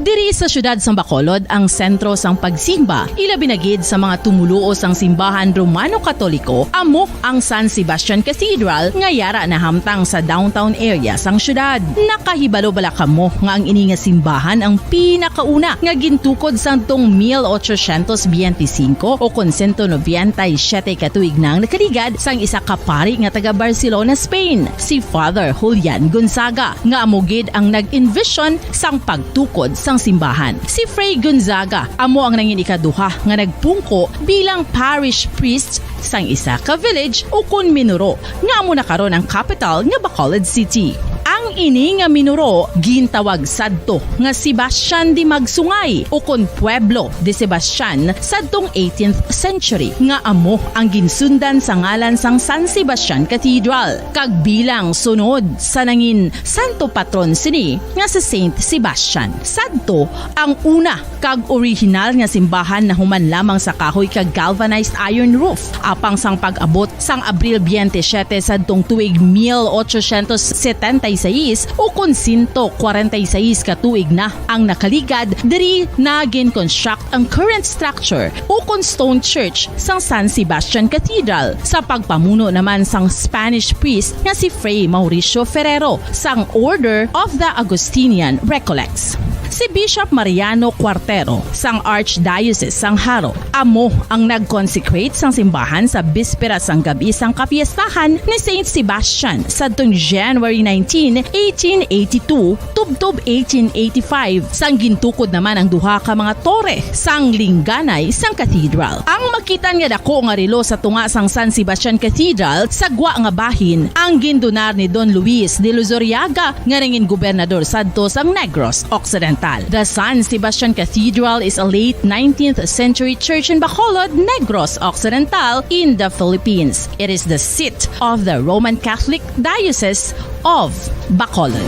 Diri sa syudad sang Bacolod ang sentro sang pagsimba, ilabi na gid sa mga tumuluo sang simbahan Romano-Katoliko, amo ang San Sebastian Cathedral nga yara na hamtang sa downtown area sang syudad. Nakahibalo bala kamo nga ang ini nga simbahan ang pinakauna nga gintukod sang tong 1825 o kon 197 katuig nang nakaligad sang isa ka pari nga taga Barcelona, Spain, si Father Julian Gonzaga, nga amo gid ang nag-envision sang pagtukod sang simbahan. Si Fray Gonzaga amo ang nangin ikaduha nga nagpungko bilang parish priest sang isa ka village o kun Minuro nga amo na karon ang capital nga Bacolod City. Ang ini nga Minuro gintawag sadto nga Sebastian de Magsungay o kun Pueblo de Sebastian sadtong 18th century nga amo ang ginsundan sa ngalan sang San Sebastian Cathedral kag bilang sunod sa nangin santo patron sini nga sa Saint Sebastian. Sadto ang una kag original nga simbahan na human lamang sa kahoy kag galvanized iron roof apang sang pag-abot sang Abril 27 sadtong tuig 1876 o kun 146 katuig na ang nakaligad diri na gin-construct ang current structure o kun stone church sang San Sebastian Cathedral sa pagpamuno naman sang Spanish priest nga si Fray Mauricio Ferrero sang Order of the Augustinian Recollects. Si Bishop Mariano Cuartero sang Archdiocese sang Haro amo ang nag-consecrate sang simbahan sa bispera sang gabi sang kapiestahan ni Saint Sebastian sadtong January 19, 1882 tubtob 1885 sang gintukod naman ang duha ka mga tore sang lingganay sang cathedral. Ang makitan nga dako nga relo sa tunga sang San Sebastian Cathedral sa gwa nga bahin ang gindonar ni Don Luis de Luzuriaga nga nangin gobernador sadto sang Negros Occidental. The San Sebastian Cathedral is a late 19th century church in Bacolod, Negros Occidental in the Philippines. It is the seat of the Roman Catholic Diocese of Bacolod.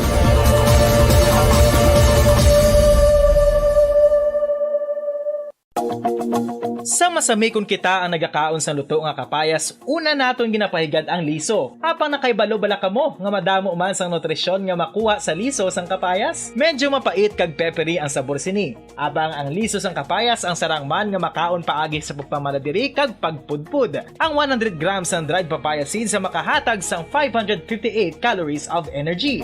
Sa masami kung kita ang nagakaon sa luto nga kapayas, una naton ginapahigad ang liso. Apang nakaibalo bala kamo nga madamo man sang nutrisyon nga makuha sa liso sang kapayas, medyo mapait kag peppery ang sabor sini. Abang ang liso sang kapayas ang sarang man nga makaon paagi sa pagpamaladiri kag pagpudpud. Ang 100 grams ng dried papaya seeds sa makahatag sang 558 calories of energy.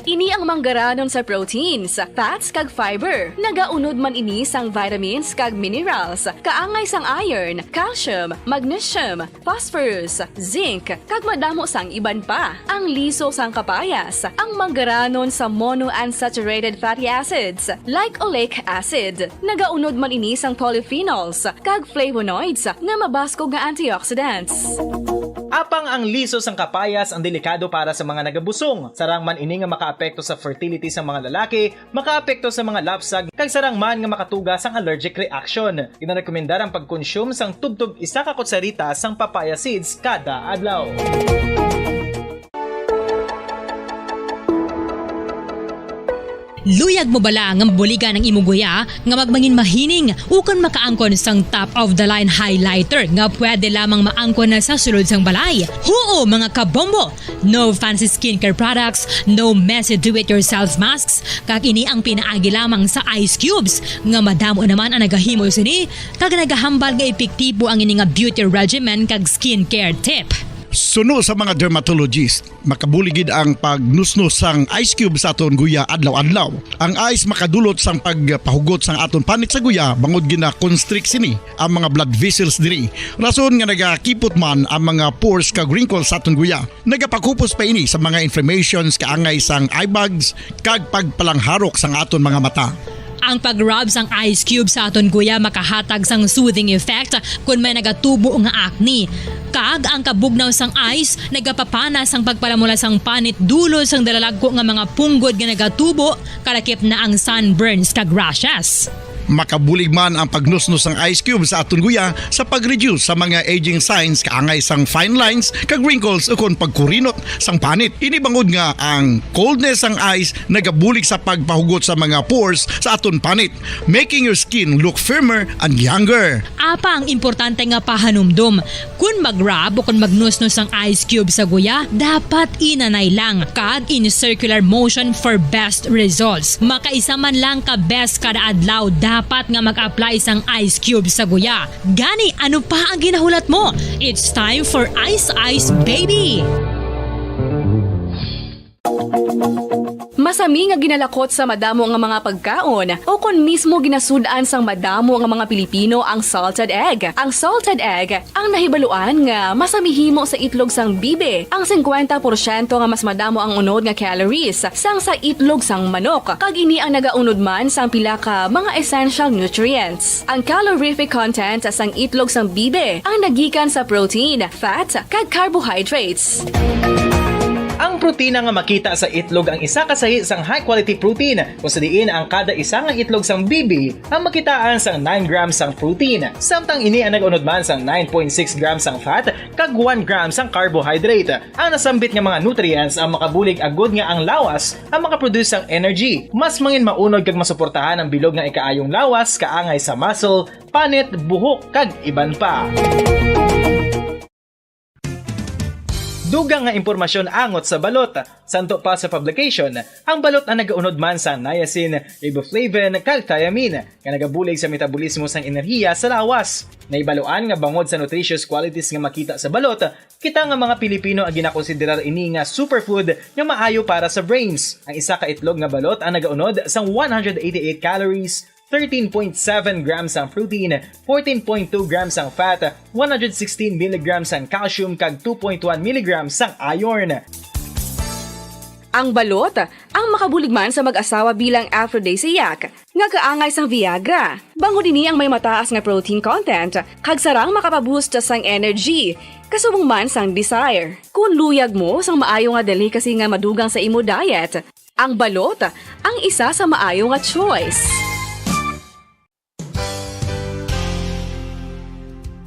Ini ang manggaranon sa proteins, fats kag fiber. Nagaunod man ini sang vitamins kag minerals, kaangay sang iron, calcium, magnesium, phosphorus, zinc, kag madamo sang iban pa. Ang liso sang kapayas, ang manggaranon sa monounsaturated fatty acids like oleic acid. Nagaunod man ini sang polyphenols kag flavonoids nga mabaskog nga antioxidants. Apang ang liso sang kapayas ang delikado para sa mga nagabusong. Sarang man ini nga makaapekto sa fertility sa mga lalaki, makaapekto sa mga lapsag, kag sarang man nga makatuga sang allergic reaction. Ginarekomendar ang pagkonsume sang tubtub isa ka kutsarita sang papaya seeds kada adlaw. Luyag mo bala nga mabuligan ang imong guya nga magmangin mahining ukon makaangkon sang top of the line highlighter nga pwede lamang maangkon na sa sulod sang balay. Huo mga kabombo! No fancy skincare products, no messy do-it-yourself masks, kag ini ang pinaagi lamang sa ice cubes nga madamo naman ang nagahimo sini kag nagahambal nga epektibo ang ini nga beauty regimen kag skincare tip. Suno sa mga dermatologist, makabuligid ang pagnusnos sang ice cube sa aton guya adlaw-adlaw. Ang ice makadulot sang pagpahugot sang aton panit sa guya bangod gina constrict sini ang mga blood vessels diri. Rason nga nagakipot man ang mga pores kag wrinkles sa aton guya. Nagapakupos pa ini sa mga inflammations kaangay sang eye bags kag pagpalangharok sang aton mga mata. Ang pag-rub sang ice cube sa aton guya makahatag sang soothing effect kung may nagatubo nga acne. Kag ang kabugnaw sang ice nagapapanas ang pagpalamula sang panit dulo sang dalalagko nga mga punggod nga nagatubo kalakip na ang sunburns kag rashes. Makabulig man ang pagnusnos ng ice cube sa aton guya sa pag-reduce sa mga aging signs kaangay sang fine lines kag wrinkles ukon pagkurinot sang panit. Ini bangod nga ang coldness sang ice nagabulig sa pagpahugot sa mga pores sa aton panit, making your skin look firmer and younger. Apa ang importante nga pahanumdum, kung mag-rub o kung magnusnos ang ice cube sa guya, dapat inanay lang kag in circular motion for best results. Makaisa man lang ka best kada adlaw, dapat nga mag-apply sang ice cube sa guya. Gani, ano pa ang ginahulat mo? It's time for Ice Ice Baby! Masami nga ginalakot sa madamo nga mga pagkaon o kon mismo ginasudaan sang madamo nga mga Pilipino ang salted egg. Ang salted egg ang nahibaluan nga masamihimo sa itlog sang bibe. Ang 50% nga mas madamo ang unod nga calories sang sa itlog sang manok. Kag ini ang nagaunod man sang pila ka mga essential nutrients. Ang calorific content sang itlog sang bibe ang nagikan sa protein, fat, kag carbohydrates. Ang protina nga makita sa itlog ang isa kasahi sang high quality protein kung sa diin ang kada isa nga itlog sang bibi ang makitaan sang 9 grams sang protein. Samtang ini ang nag-unod man sang 9.6 grams sang fat kag 1 gram sang carbohydrate. Ang nasambit nga mga nutrients ang makabulig agud nga ang lawas ang makaproduce sang energy. Mas mangin maunod kag masuportahan ang bilog nga ikaayong lawas kaangay sa muscle, panit, buhok kag iban pa. Dugang nga impormasyon angot sa balot. Santo pa sa publication, ang balot ang nagaunod man sa niacin, riboflavin, kag thiamine, nga nagabulig sa metabolismo sang enerhiya sa lawas. Naibaluan nga bangod sa nutritious qualities nga makita sa balot, kita nga mga Pilipino ang ginakonsiderar ini nga superfood nga maayo para sa brains. Ang isa ka itlog nga balot ang nagaunod sang 188 calories, 13.7 grams ang protein, 14.2 grams ang fat, 116 mg ang calcium kag 2.1 mg ang iron. Ang balot ang makabulig man sa mag-asawa bilang aphrodisiac nga kaangay sang Viagra. Bango dinhi ang may mataas nga protein content kag sarang makapaboost sang energy. Kasubong man sang desire. Kung luyag mo sang maayo nga delicacy nga madugang sa imo diet, ang balot ang isa sa maayo nga choice.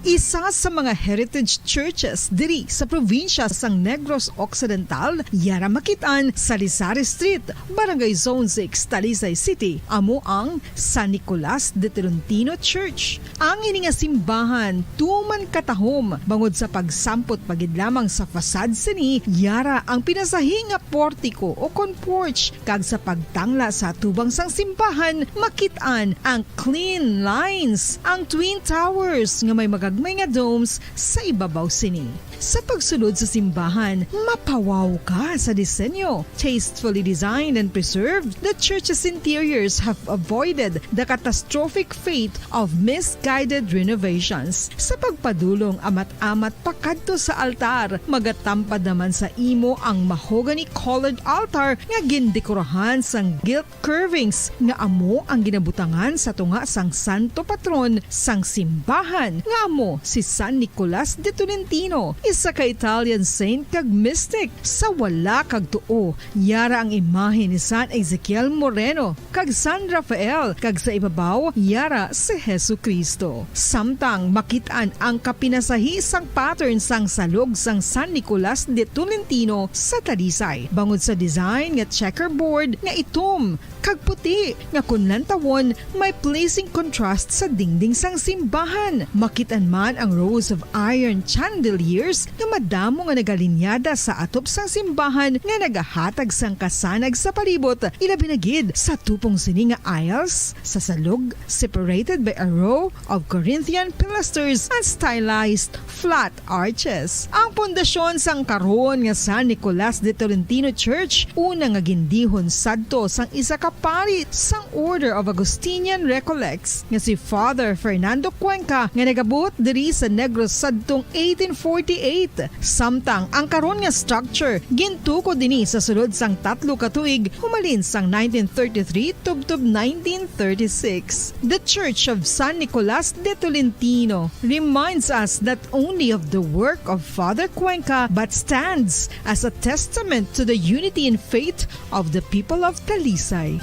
Isa sa mga heritage churches diri sa probinsya sang Negros Occidental, yara makitaan sa Lisari Street, Barangay Zone 6, Talisay City, amo ang San Nicolas de Tolentino Church. Ang ini nga simbahan tuman katahom bangod sa pagsampot pagid lamang sa fasad sini, yara ang pinasahi nga portiko o kon porch kag sa pagtangla sa tubang sang simbahan makitaan ang clean lines, ang twin towers nga may magagmay nga domes sa ibabaw sini. Sa pagsulod sa simbahan, mapawaw ka sa disenyo. Tastefully designed and preserved, the church's interiors have avoided the catastrophic fate of misguided renovations. Sa pagpadulong amat-amat pakadto sa altar, magatampad naman sa imo ang mahogany colored altar nga gindekorahan sang gilt curvings nga amo ang ginabutangan sa tunga sang santo patron sang simbahan nga amo si San Nicolas de Tolentino, isa ka Italian saint kag mystic. Sa wala kag tuo, yara ang imahe ni San Ezekiel Moreno kag San Rafael kag sa ibabaw yara si Jesucristo. Samtang makitaan ang kapinasahi sang pattern sang salog sang San Nicolas de Tolentino sa Talisay. Bangod sa design nga checkerboard nga itom kag puti nga kunlantawon may pleasing contrast sa dingding sang simbahan. Makitaan man ang rows of iron chandeliers nga madamo nga nagalinyada sa atop sang simbahan nga nagahatag sang kasanag sa palibot, ilabi na gid sa tupong sini nga aisles sa salog separated by a row of Corinthian pilasters and stylized flat arches. Ang pundasyon sang karon nga San Nicolas de Tolentino Church una nga gindihon sadto sang isa ka pari sang Order of Augustinian Recollects nga si Father Fernando Cuenca nga nagabot diri sa Negros sadtong 1848. Samtang ang karon nga structure gintuko dinhi sa sulod sang 3 ka tuig humalin sang 1933 tubtob 1936. The Church of San Nicolas de Tolentino reminds us not only of the work of Father Cuenca but stands as a testament to the unity and faith of the people of Talisay.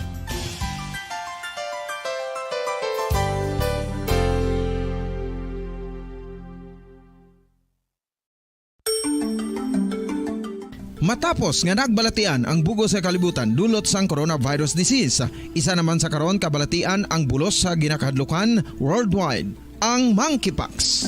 Matapos nga nagbalatian ang bugos sa kalibutan dulot sang coronavirus disease, isa naman sa karon kabalatian ang bulos sa ginakahadlukan worldwide, ang monkeypox.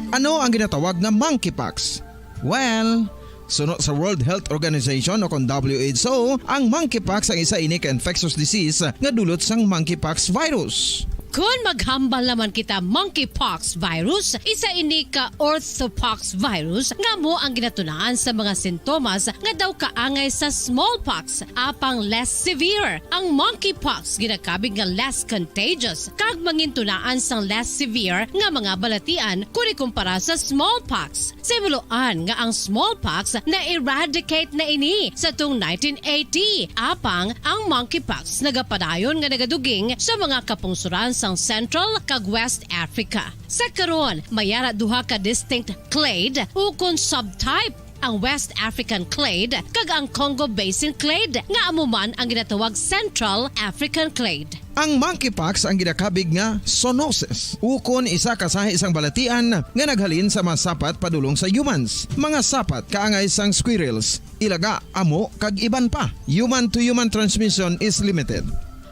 Ano ang ginatawag na monkeypox? Well, sunod sa World Health Organization o kung WHO, ang monkeypox ang isa ini ka infectious disease nga dulot sang monkeypox virus. Kung maghambal naman kita monkeypox virus, isa ini ka orthopox virus nga mo ang ginatunaan sa mga sintomas nga daw kaangay sa smallpox, apang less severe. Ang monkeypox ginakabig nga less contagious, kag mangintunaan sang less severe nga mga balatian kung ikumpara sa smallpox. Simuloan nga ang smallpox na eradicate na ini sa tung 1980, apang ang monkeypox nagapadayon nga nagaduging sa mga kapungsuran sang Central kag West Africa. Sa karon, mayara duha ka distinct clade ukon subtype, ang West African clade kag ang Congo Basin clade nga amuman ang ginatawag Central African clade. Ang monkeypox ang ginakabig nga zoonosis, ukon isa kasahi isang balatian nga naghalin sa mga sapat padulong sa humans. Mga sapat kaangay sang squirrels, ilaga, amo kag iban pa. Human to human transmission is limited.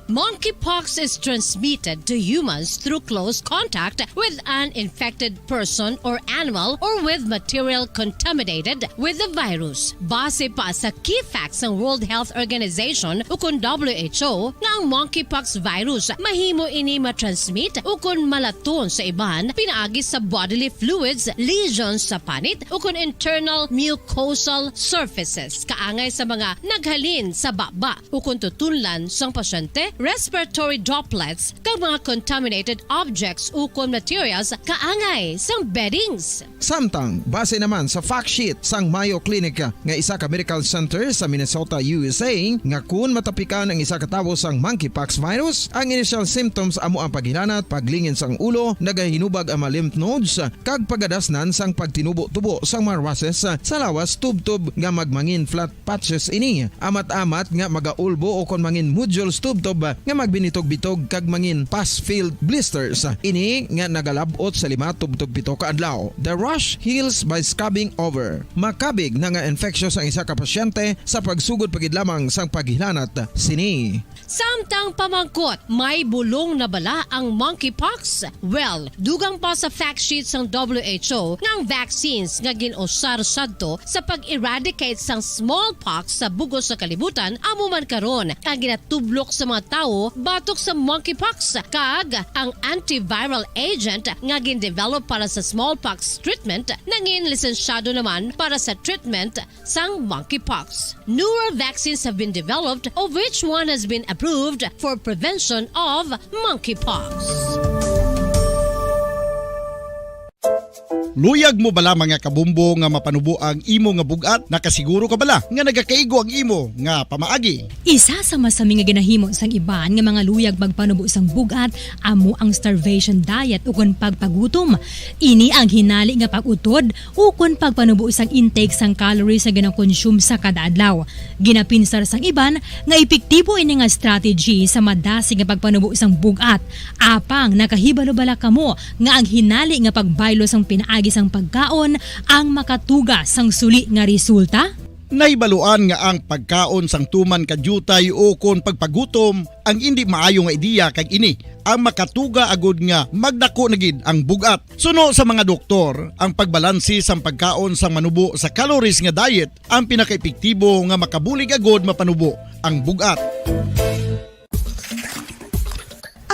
Monkeypox is transmitted to humans through close contact with an infected person or animal or with material contaminated with the virus. Base pa sa key facts ng World Health Organization ukon WHO nga ang monkeypox virus mahimo ini matransmit ukon malaton sa iban pinaagi sa bodily fluids, lesions sa panit ukon internal mucosal surfaces kaangay sa mga naghalin sa baba ukon tutunlan sang pasyente, respiratory droplets kag mga contaminated objects ukon materials kaangay sang beddings. Samtang, base naman sa fact sheet sang Mayo Clinic nga isa ka medical center sa Minnesota, USA, nga kun matapikan ang isa ka tawo sang monkeypox virus, ang initial symptoms amo ang paghilanat, paglingin sang ulo, nagahinubag ang mga lymph nodes, kag pagadasnan sang pagtinubo-tubo sang mga rashes sa lawas tubtob nga magmangin flat patches ini. Amat-amat nga magaulbo o kon mangin nodules tubtob nga magbinitog-bitog kag mangin pus-filled blisters. Ini nga nagalabot sa 5-7 ka adlaw. The rash heals by scabbing over. Makabig na nga infectious ang isa ka pasyente sa pagsugod pagid lamang sang paghilanat sini. Samtang pamangkot, may bulong na bala ang monkeypox? Well, dugang pa sa fact sheet sang WHO nga ang vaccines nga ginusar sadto sa pag-eradicate sang smallpox sa bugos sa kalibutan amo man karon ang ginatublok sa mga tao batok sa monkeypox, kag ang antiviral agent nga gin-develop para sa smallpox treatment nangin lisensyado naman para sa treatment sang monkeypox. Newer vaccines have been developed, of which one has been approved for prevention of monkeypox. Luyag mo bala mga kabumbo nga mapanubo ang imo nga bugat? Nakasiguro ka bala nga nagakaigo ang imo nga pamaagi? Isa sa masami nga ginahimo sang iban nga mga luyag magpanubo sang bugat amo ang starvation diet ukon pagpagutom. Ini ang hinali nga pag-utod ukon pagpanubo sang intake sang calories sa ginakonsume sa kada adlaw. Ginapinsar sang iban nga epektibo ini nga strategy sa madasi nga pagpanubo sang bugat. Apang nakahibalo bala kamo nga ang hinali nga pagbaylo sang pinaagi sang pagkaon ang makatuga sang suli nga resulta? Naibaluan nga ang pagkaon sang tuman kadyutay o kon pagpagutom ang hindi maayo nga ideya kag ini ang makatuga agud nga magdako na gid ang bugat. Suno sa mga doktor, ang pagbalansi sang pagkaon sang manubo sa calories nga diet ang pinakaepektibo nga makabulig agud mapanubo ang bugat.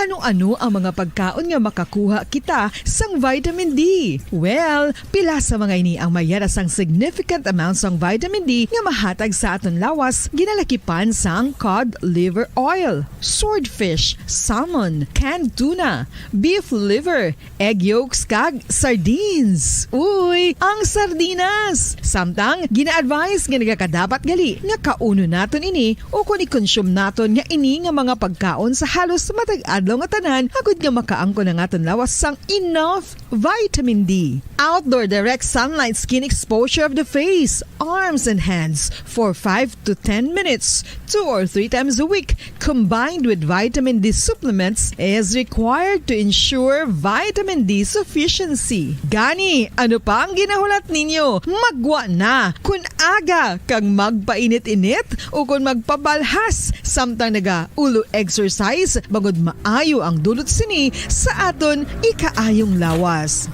Ano-ano ang mga pagkaon nga makakuha kita sang vitamin D? Well, pila sa mga ini ang mayara sang significant amounts sang vitamin D nga mahatag sa aton lawas ginalakipan sang cod liver oil, swordfish, salmon, canned tuna, beef liver, egg yolks kag sardines. Uy, ang sardinas! Samtang gina-advise nga nagakadapat gali nga kauno naton ini o kung i-consume naton nga ini nga mga pagkaon sa halos matag adlaw nga tanan agud nga makaangko na nga lawas sang enough Vitamin D. Outdoor direct sunlight skin exposure of the face, arms, and hands for 5 to 10 minutes, 2 or 3 times a week, combined with vitamin D supplements is required to ensure vitamin D sufficiency. Gani, ano pa ang ginahulat ninyo? Magwa na! Kung aga kang magpainit-init o kung magpabalhas samtang ulo exercise bangod maayo ang dulot sini sa aton ikaayong lawas.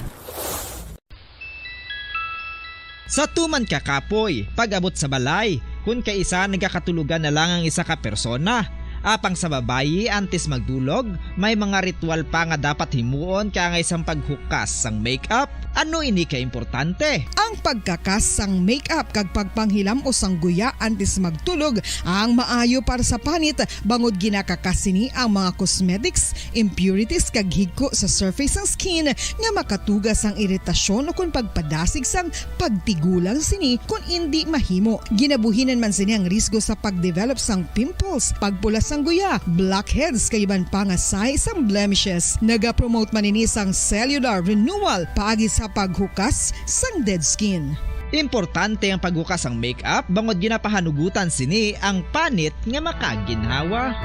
Sa tuman ka kapoy, pag-abot sa balay, kung kaisa nagakatulugan na lang ang isa ka persona. Apang sa babayi antes magdulog, may mga ritual pa nga dapat himuon kaya nga isang paghukas sang makeup. Ano ini ka importante? Ang pagkakas sang makeup kag pagpanghilam o sang guya antes magtulog ang maayo para sa panit bangod ginakakasini ang mga cosmetics, impurities kag higko sa surface sang skin nga makatugas sang iritasyon o kung pagpadasig sang pagtigulang sini kung hindi mahimo. Ginabuhinan man sini ang risgo sa pagdevelop sang pimples, pagpula sang guya, blackheads kay iban pa nga size sang blemishes. Naga-promote man ini sang cellular renewal paagi sa paghukas sang dead skin. Importante ang paghukas ang makeup bangod ginapahanugutan sini ang panit nga makaginhawa.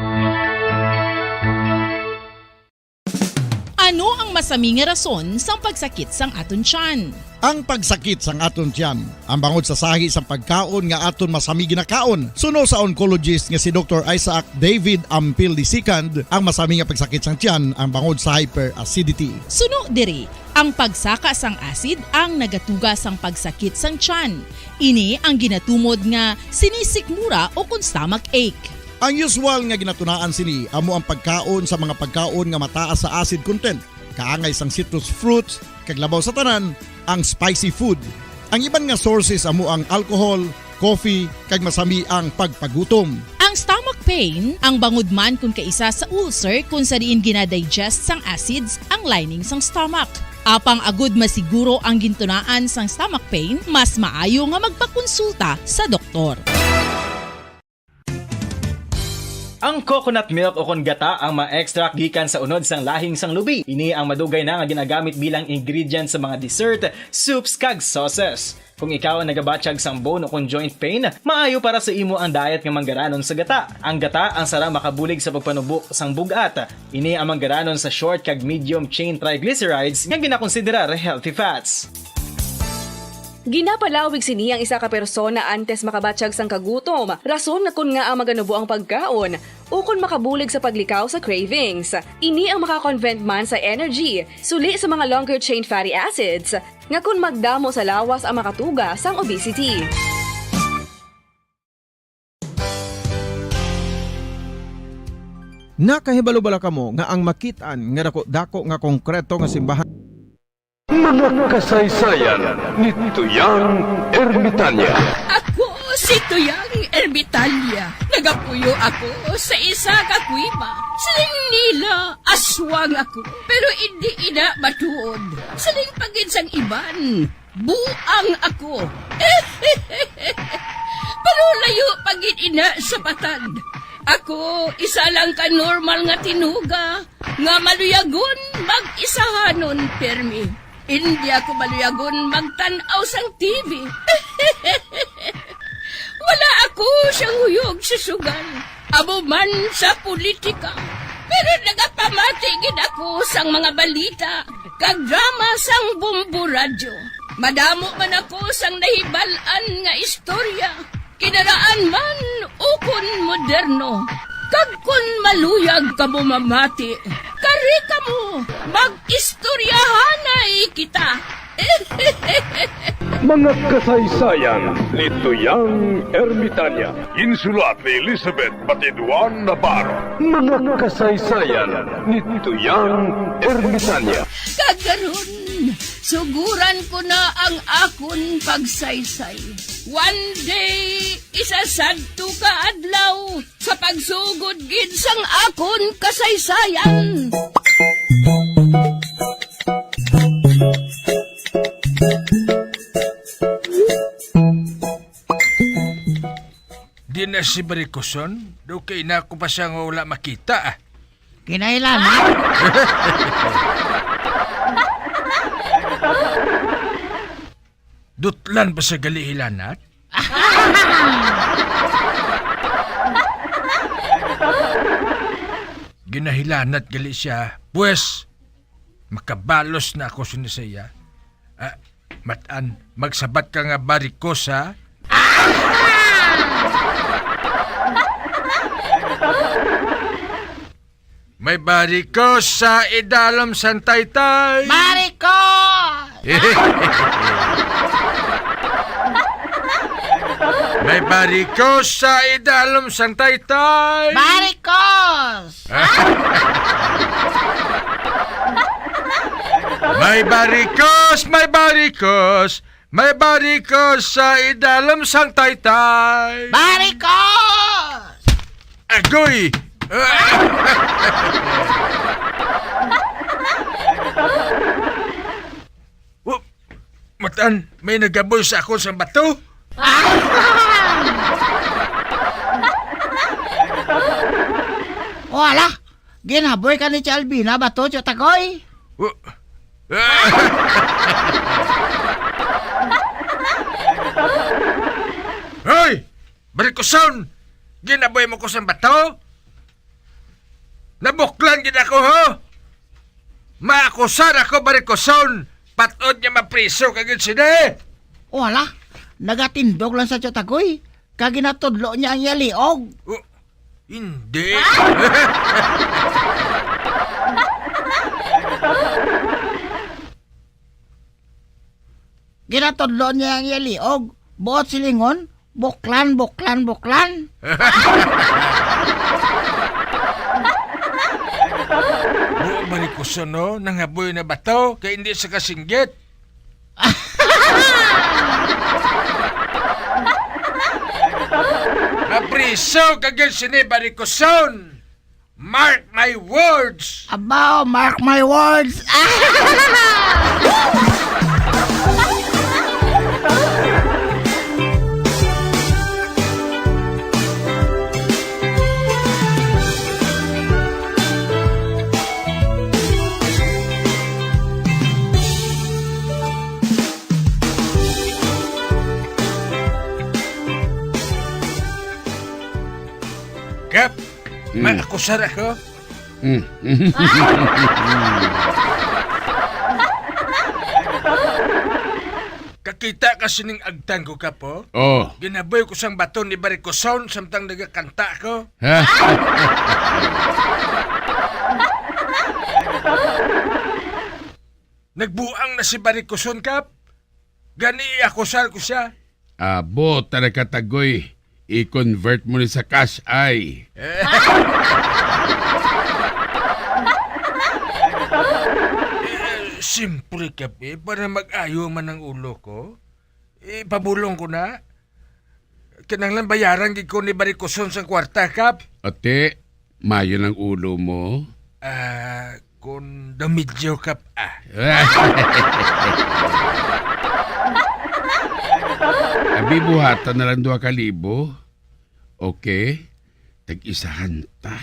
Ano ang masaming rason sa pagsakit sang aton tiyan? Ang pagsakit sang aton tiyan, ang bangod sa sahi sang pagkaon nga aton masami ginakaon. Suno sa oncologist nga si Dr. Isaac David Ampil II, ang masami nga pagsakit sang tiyan ang bangod sa hyperacidity. Suno diri, ang pagsaka sang acid ang nagatuga sang pagsakit sang tiyan. Ini ang ginatumod nga sinisikmura o kung stomach ache. Ang usual nga ginatunaan sini amo ang pagkaon sa mga pagkaon nga mataas sa acid content, kaangay sang citrus fruits, kag labaw sa tanan ang spicy food. Ang iban nga sources amo ang alcohol, coffee, kag masami ang pagpagutom. Ang stomach pain ang bangod man kung kaisa sa ulcer kung sa diin ginadigest sang acids ang lining sang stomach. Apang agud masiguro ang gintunaan sang stomach pain, mas maayo nga magpakonsulta sa doktor. Ang coconut milk o kon gata ang ma-extract gikan sa unod sang lahing sang lubi. Ini ang madugay na nga ginagamit bilang ingredient sa mga dessert, soups kag sauces. Kung ikaw ang nagabatsyag sang bone o kon joint pain, maayo para sa imo ang diet nga manggaranon sa gata. Ang gata ang sarang makabulig sa pagpanubo sang bugat. Ini ang manggaranon sa short kag medium chain triglycerides nga ginakonsiderar healthy fats. Ginapalawig sini ang isa ka persona antes makabatsyag sang kagutom. Rason na kun nga ang maganubo ang pagkaon o kun makabulig sa paglikaw sa cravings. Ini ang makakonvent man sa energy, suli sa mga longer chain fatty acids, nga kun magdamo sa lawas ang makatuga sang obesity. Nakahibalo bala kamo nga ang makitaan nga dako nga konkreto nga simbahan Mga kasaysayan ni Tuyang Ermitanya. Ako si Tuyang Ermitanya. Nagapuyo ako sa isa ka kuiba. Siling nila, aswang ako. Pero hindi ina matuod. Siling pagin sang iban, buang ako. Pero layo pagin ina sa patad. Ako, isa lang ka normal nga tinuga. Nga maluyagon mag-isahanon permi. Hindi ako maluyagon magtanaw sang TV. Wala ako siyang huyog sa sugal. Amo man sa politika. Pero nagapamatigin ako sang mga balita. Kag drama sang Bumbu Radyo. Madamo man ako sang nahibalan nga istorya. Kinaraan man ukon moderno. Kag kun maluyag ka mo mamati, kari ka mo, mag-istoryahanay kita. Mga kasaysayan ni Tuyang Ermitanya. Insulat ni Elizabeth Batiduan Navarro. Mga kasaysayan ni Tuyang Ermitanya. Kagaron, suguran ko na ang akon pagsaysay. One day, isasadto ka adlaw sa pagsugod gid sang akon kasaysayan. Di na si Barikoson, do kay na ko pa siya nga wala makita. Kinailangan? Dutlan ba sa galihilanat? Ginahilanat gali siya. Pues, makabalos na ako sinisaya. Matan, magsabat ka nga barikos, ha? May barikos sa idalam sang taytay. Barikos! May barikos sa idalam sang taytay. Barikos! May barikos, may barikos, may barikos sa idalam sang taytay. Barikos! Agoy! Matan, may nagaboy sa ako sa bato? Wala! Ginaboy ka ni Albina ba to, Chotagoy? Hoy! Barikoson! Ginaboy mo ko sa bato? Nabuklan gid ako, ho? Maakusan ako, Barikoson! Patod niya mapriso kagid sila! Wala! Nagatindog lang sa Chotagoy. Kaginatudlo niya ang yaliog. Hindi. Ginatudlo niya ang yaliog. Buot silingon. Buklan, buklan, buklan. Buo Barikoson, no? Nangaboy na bato kaya hindi sa kasinggit. Mapriso kagad sini Barikoson. Mark my words. Aba, mark my words. Kap, maakusar ako. Kakita kasi ning agtang ko, Kap, oh. Oh. Ginaboy ko sang bato ni Barikoson samtang nagakanta ko. Nagbuang na si Barikoson, Kap. Gani akusar ko siya. Abo, Tagoy. I-convert mo ni sa cash ay. Siyempre, Kap, para mag-ayo man ang ulo ko. Pabulong ko na. Kinanglan bayaran ko ni Barikoson sa kwarta, Kap. Ate, mayo ng ulo mo. Kung damidyo, Kap, Abi buhatan na lang 2,000. Okay? Tag-isahan ta.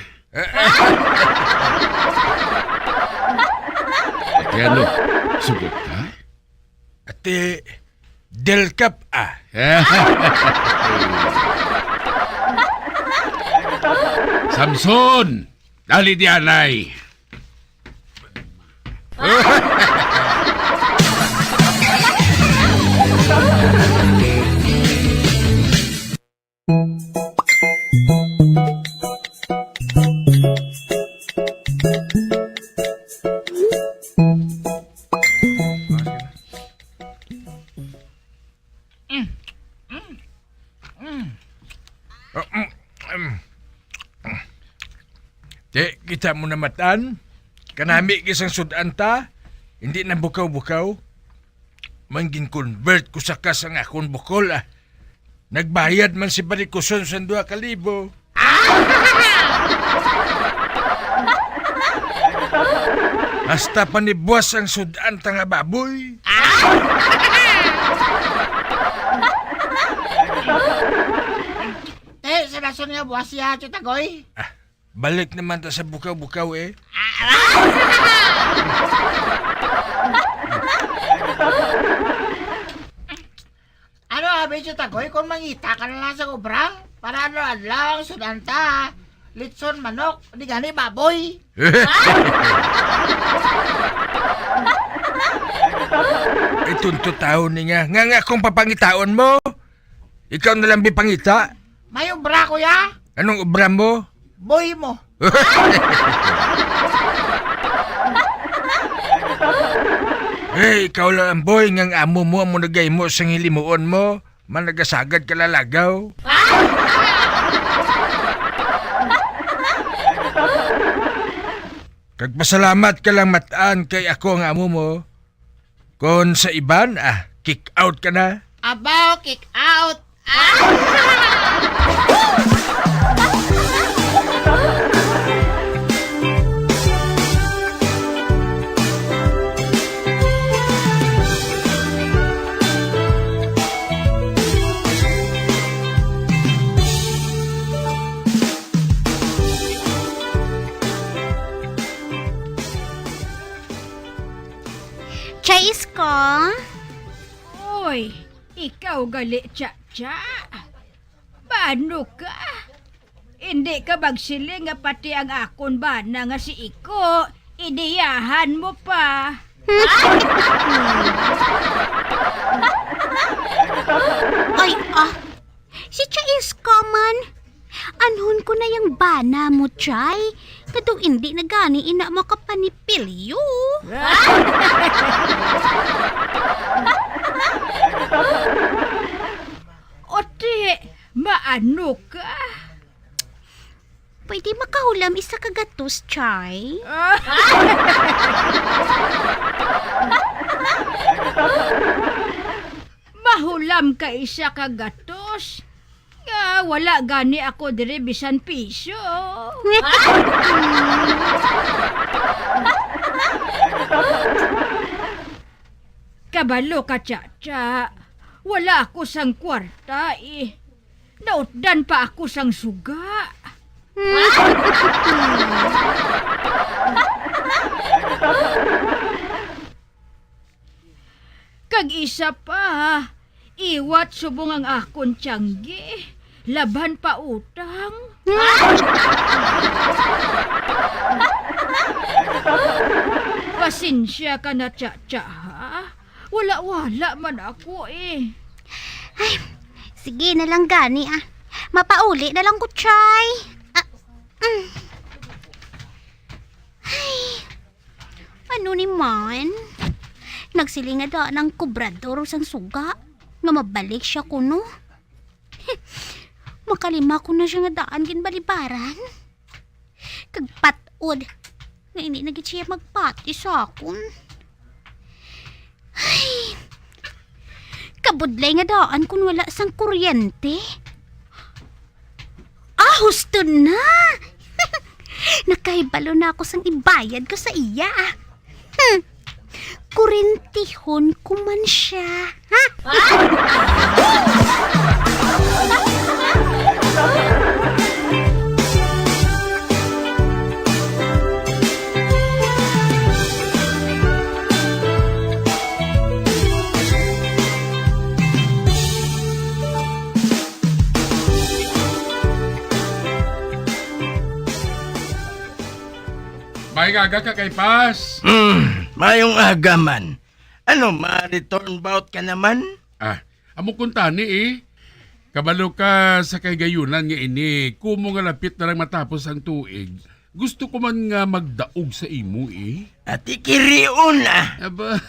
Ate ano? Sugot ka? Ate, del Kap, Samson! Dali diyanay! Te, kita mo na matan. Kanami kisang sudan ta. Hindi na bukaw-bukaw. Manggin convert ko sa kas ang akong bukol, Nagbayad man si Barikoson sa 2,000. Hasta panibuas ang sudan ta nga baboy. Sa rason niya buwas siya, Chotagoy. Balik naman ta sa bukaw-bukaw, Medyo tagoy kung mangita ka na lang sa kubrang. Para ano lang, sudanta, litson, manok, di gani baboy. Itunto tao niya. Nga kung papangitaon mo. Ikaw na lang bipangita. May ubra kuya, Anong obra mo? boy mo. Hey, ikaw lang ang boy. Ngang amo mo ang munagay mo sa hilimuon mo. Managasagad ka lalagaw. Kagpasalamat ka lang mataan kay ako ang amo mo. Kung sa iban, kick out ka na. Abaw, kick out. Chais ko? Oy, ikaw gali, Cha-Cha. Paano ka? Hindi ka magsiling nga pati ang akon bana nga si Iko, idiyahan mo pa. Ay, si Chais ko man. Anhon ko na yung bana mo, Chay. Kadong hindi na gani ina makapanipilyo. Ote, maano ka? Pwede makahulam isa kagatos, Chay. Mahulam ka isa kagatos. Nga, wala gani ako dire bisan piso. Kabalo ka, Cha-Cha. Wala ako sang kwarta eh. Nautdan pa ako sang suga. Kag isa pa, iwat subong ang akon tiyanggi. Laban pa utang. Pasensya ka na, Cha-Cha, ha? Wala-wala man ako eh. Ay, sige na lang gani Mapauli na lang ko, Chay. Ay, ano ni man? Nagsiling na daan ng kubrador sang suga. Nga mabalik siya kuno. Makalima ko na siya nga daan ginbalibaran. Kagpatod. Nga hindi nagit siya magpati sa akon. Ay, kabudlay nga daan kung wala sang kuryente. Husto na! Nakaibalo na ako sang ibayad ko sa iya. Kurintihon ko man siya. Ha? May aga ka kay Pas. Mayong aga man. Ano, ma-return bout ka naman? Amo kuntani Kabalo ka sa kay gayunan nga ini. Kumo nga lapit na lang matapos ang tuig. Gusto ko man nga magdaog sa imo At ikiriun Aba.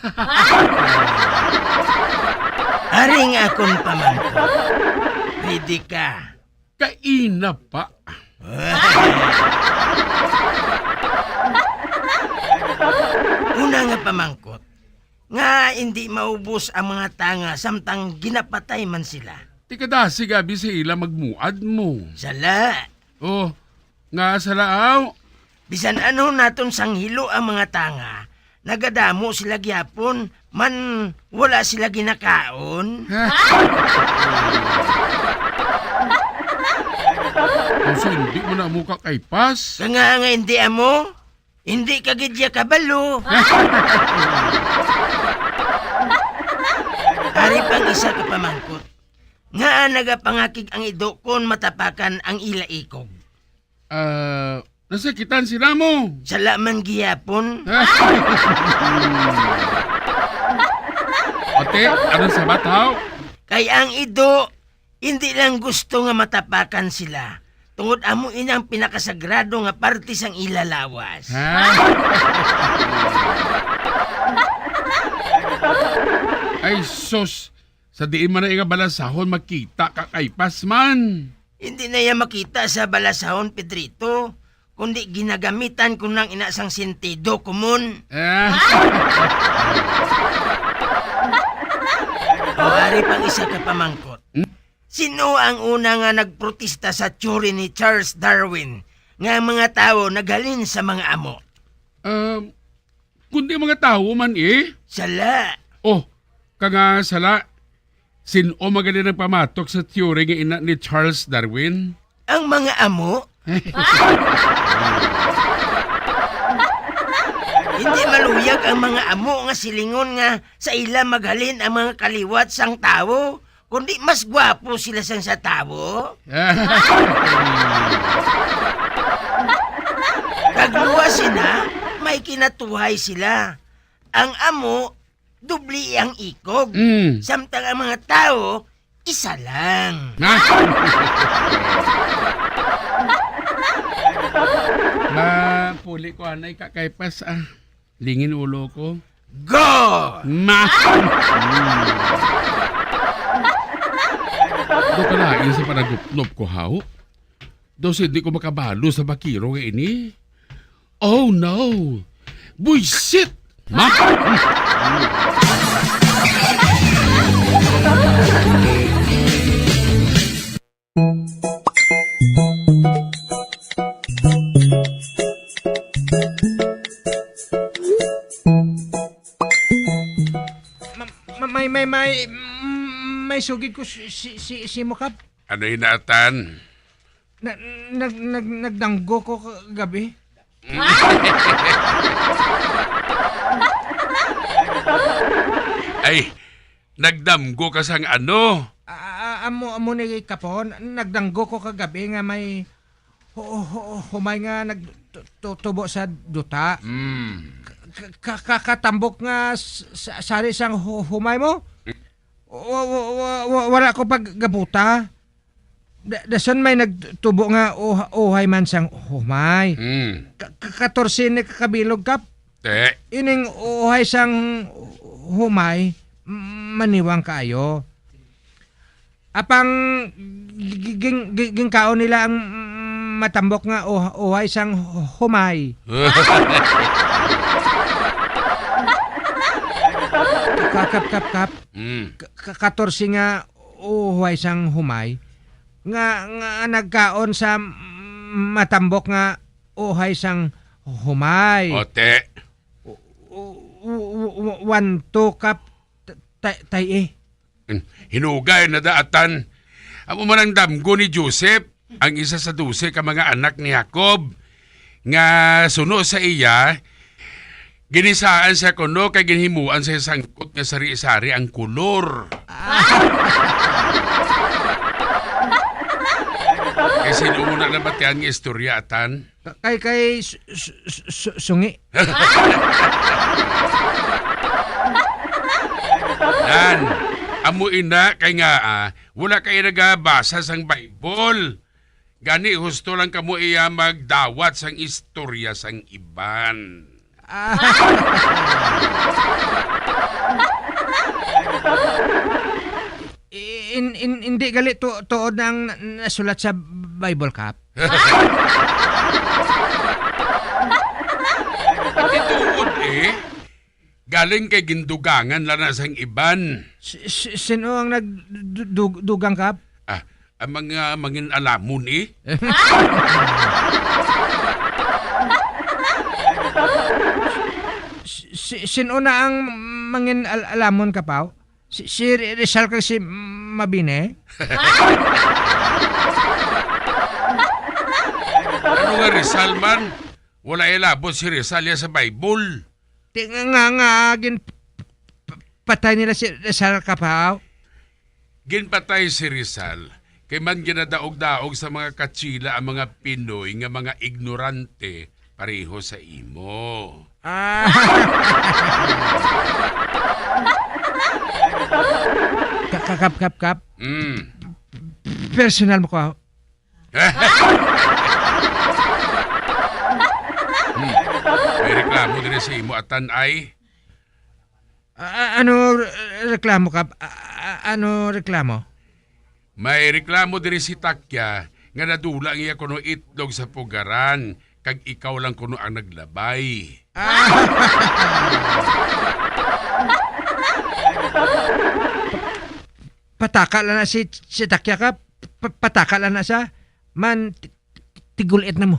Aring akong pamangko. Ready ka? Kaina pa. Una nga pamangkot, nga hindi maubos ang mga tanga samtang ginapatay man sila. Tikadasi gabi sa ila magmuad mo. Sala. Nga salaaw. Bisan ano naton sanghilo ang mga tanga, nagadamo sila gyapon, man wala sila ginakaon. So hindi mo na muka kay Pas? Nga hindi amo. Hindi ka gidya kabalo. Ari pang isa ka pamangkot. Nga nagapangakig ang ido kon matapakan ang ila ikog. Nasakitan sila mo. Salaman gihapon. Ate, ano sa bataw? Kay ang ido, hindi lang gusto nga matapakan sila. Tungod amo inang pinakasagrado nga parte sang ilalawas. Ay sus, sa diin man na nga balasahon makita kakaypas man. Hindi na yan makita sa balasahon, Pedrito. Kundi ginagamitan ko ng inasang sentido kumun. O ari pang isa ka pamangkot. Sino ang una nga nagprotesta sa teorya ni Charles Darwin nga mga tao naghalin sa mga amo? Kundi mga tao man Sala. Oh, kanga sala. Sino magaling ang pamatok sa teorya nga ina ni Charles Darwin? Ang mga amo? Hindi maluyag ang mga amo nga silingon nga sa ila maghalin ang mga kaliwat sang tao, kundi mas gwapo sila sang sa tao. Kagluwa sila, may kinatuhay sila. Ang amo, dubli ang ikog. Samtang ang mga tao, isa lang. Puli ko anay kakaypas lingin ulo ko. Go! Do ka lain sa panaguplop ko haw? Do hindi ko makabalo sa bakiro nga ini? Oh no! Buisit! May sugid ko si Mokap. Ano hinatan? Nagdanggo ko gabi. Ay, nagdamgo ka sang ano? Amo ni Kapon, nagdanggo ko kagabi nga may humay nga nagtubo sa duta. Kakatambok nga sari sang humay mo. Wala ko paggabuta. Dason may nagtubo nga uhay man sang humay. 14 ni kakabilog Kap. Ining uhay sang humay, maniwang kayo. Apang gingkaon nila ang matambok nga uhay sang humay. Kap. 14 nga uhay sang humay. Nga nagkaon sa matambok nga uhay sang humay. Ote. 1-2 Kap tay Hinugay na daatan. Amo man ang damgo ni Joseph, ang isa sa 12 ka mga anak ni Jacob. Nga suno sa iya, ginisaan sa kuno kay ginhimuan sa sangkot nga sari-sari ang kulor. Kasi noong na batian ng istorya atan. Kay sungi. Yan. Amo ina kay nga wala kayo nagabasa sang Bible. Gani husto lang kamo iya magdawat sang istorya sang iban. Hindi gali tuod ang nasulat sa Bible Kap. Pati tuod galing kay gindugangan lang na sang iban. Sino ang nagdugang Kap? Ang mga mangin alamon Sino na ang mangin alamon Kapaw? Si Rizal kasi Mabine? Ano nga Rizal man? Wala ilabot si Rizal sa Bible. Nga patay nila si Rizal Kapaw. ginpatay si Rizal kay man ginadaog-daog sa mga katsila ang mga Pinoy nga mga ignorante pareho sa imo. Kap. Personal mo ko. May reklamo din sa imo atan ay? Ano reklamo, Kap? Ano reklamo? May reklamo din si Takya nga nadulang iya kuno itlog sa pugaran kag ikaw lang kuno ang naglabay. Pataka lang na si Takya, Kap. Pataka lang na siya. Man, tigulit na mo.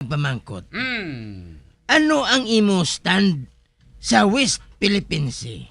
Pamangkot. Ano ang imo stand sa West Philippine Sea?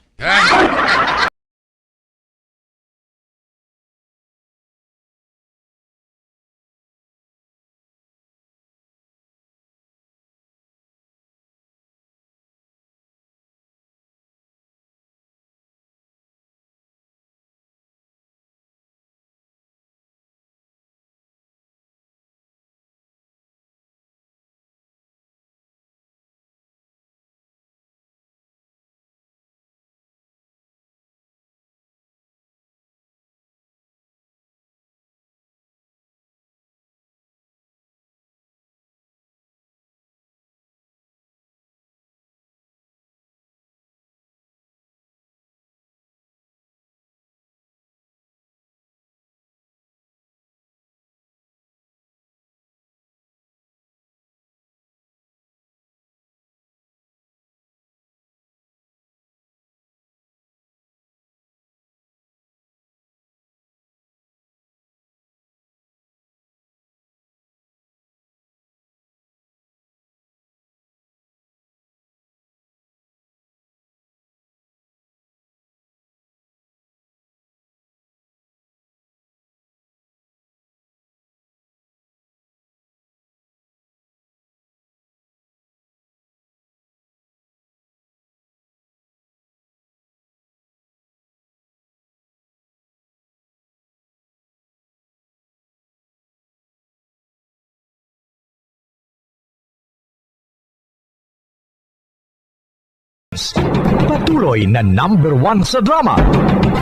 Patuloy na number 1 sa drama.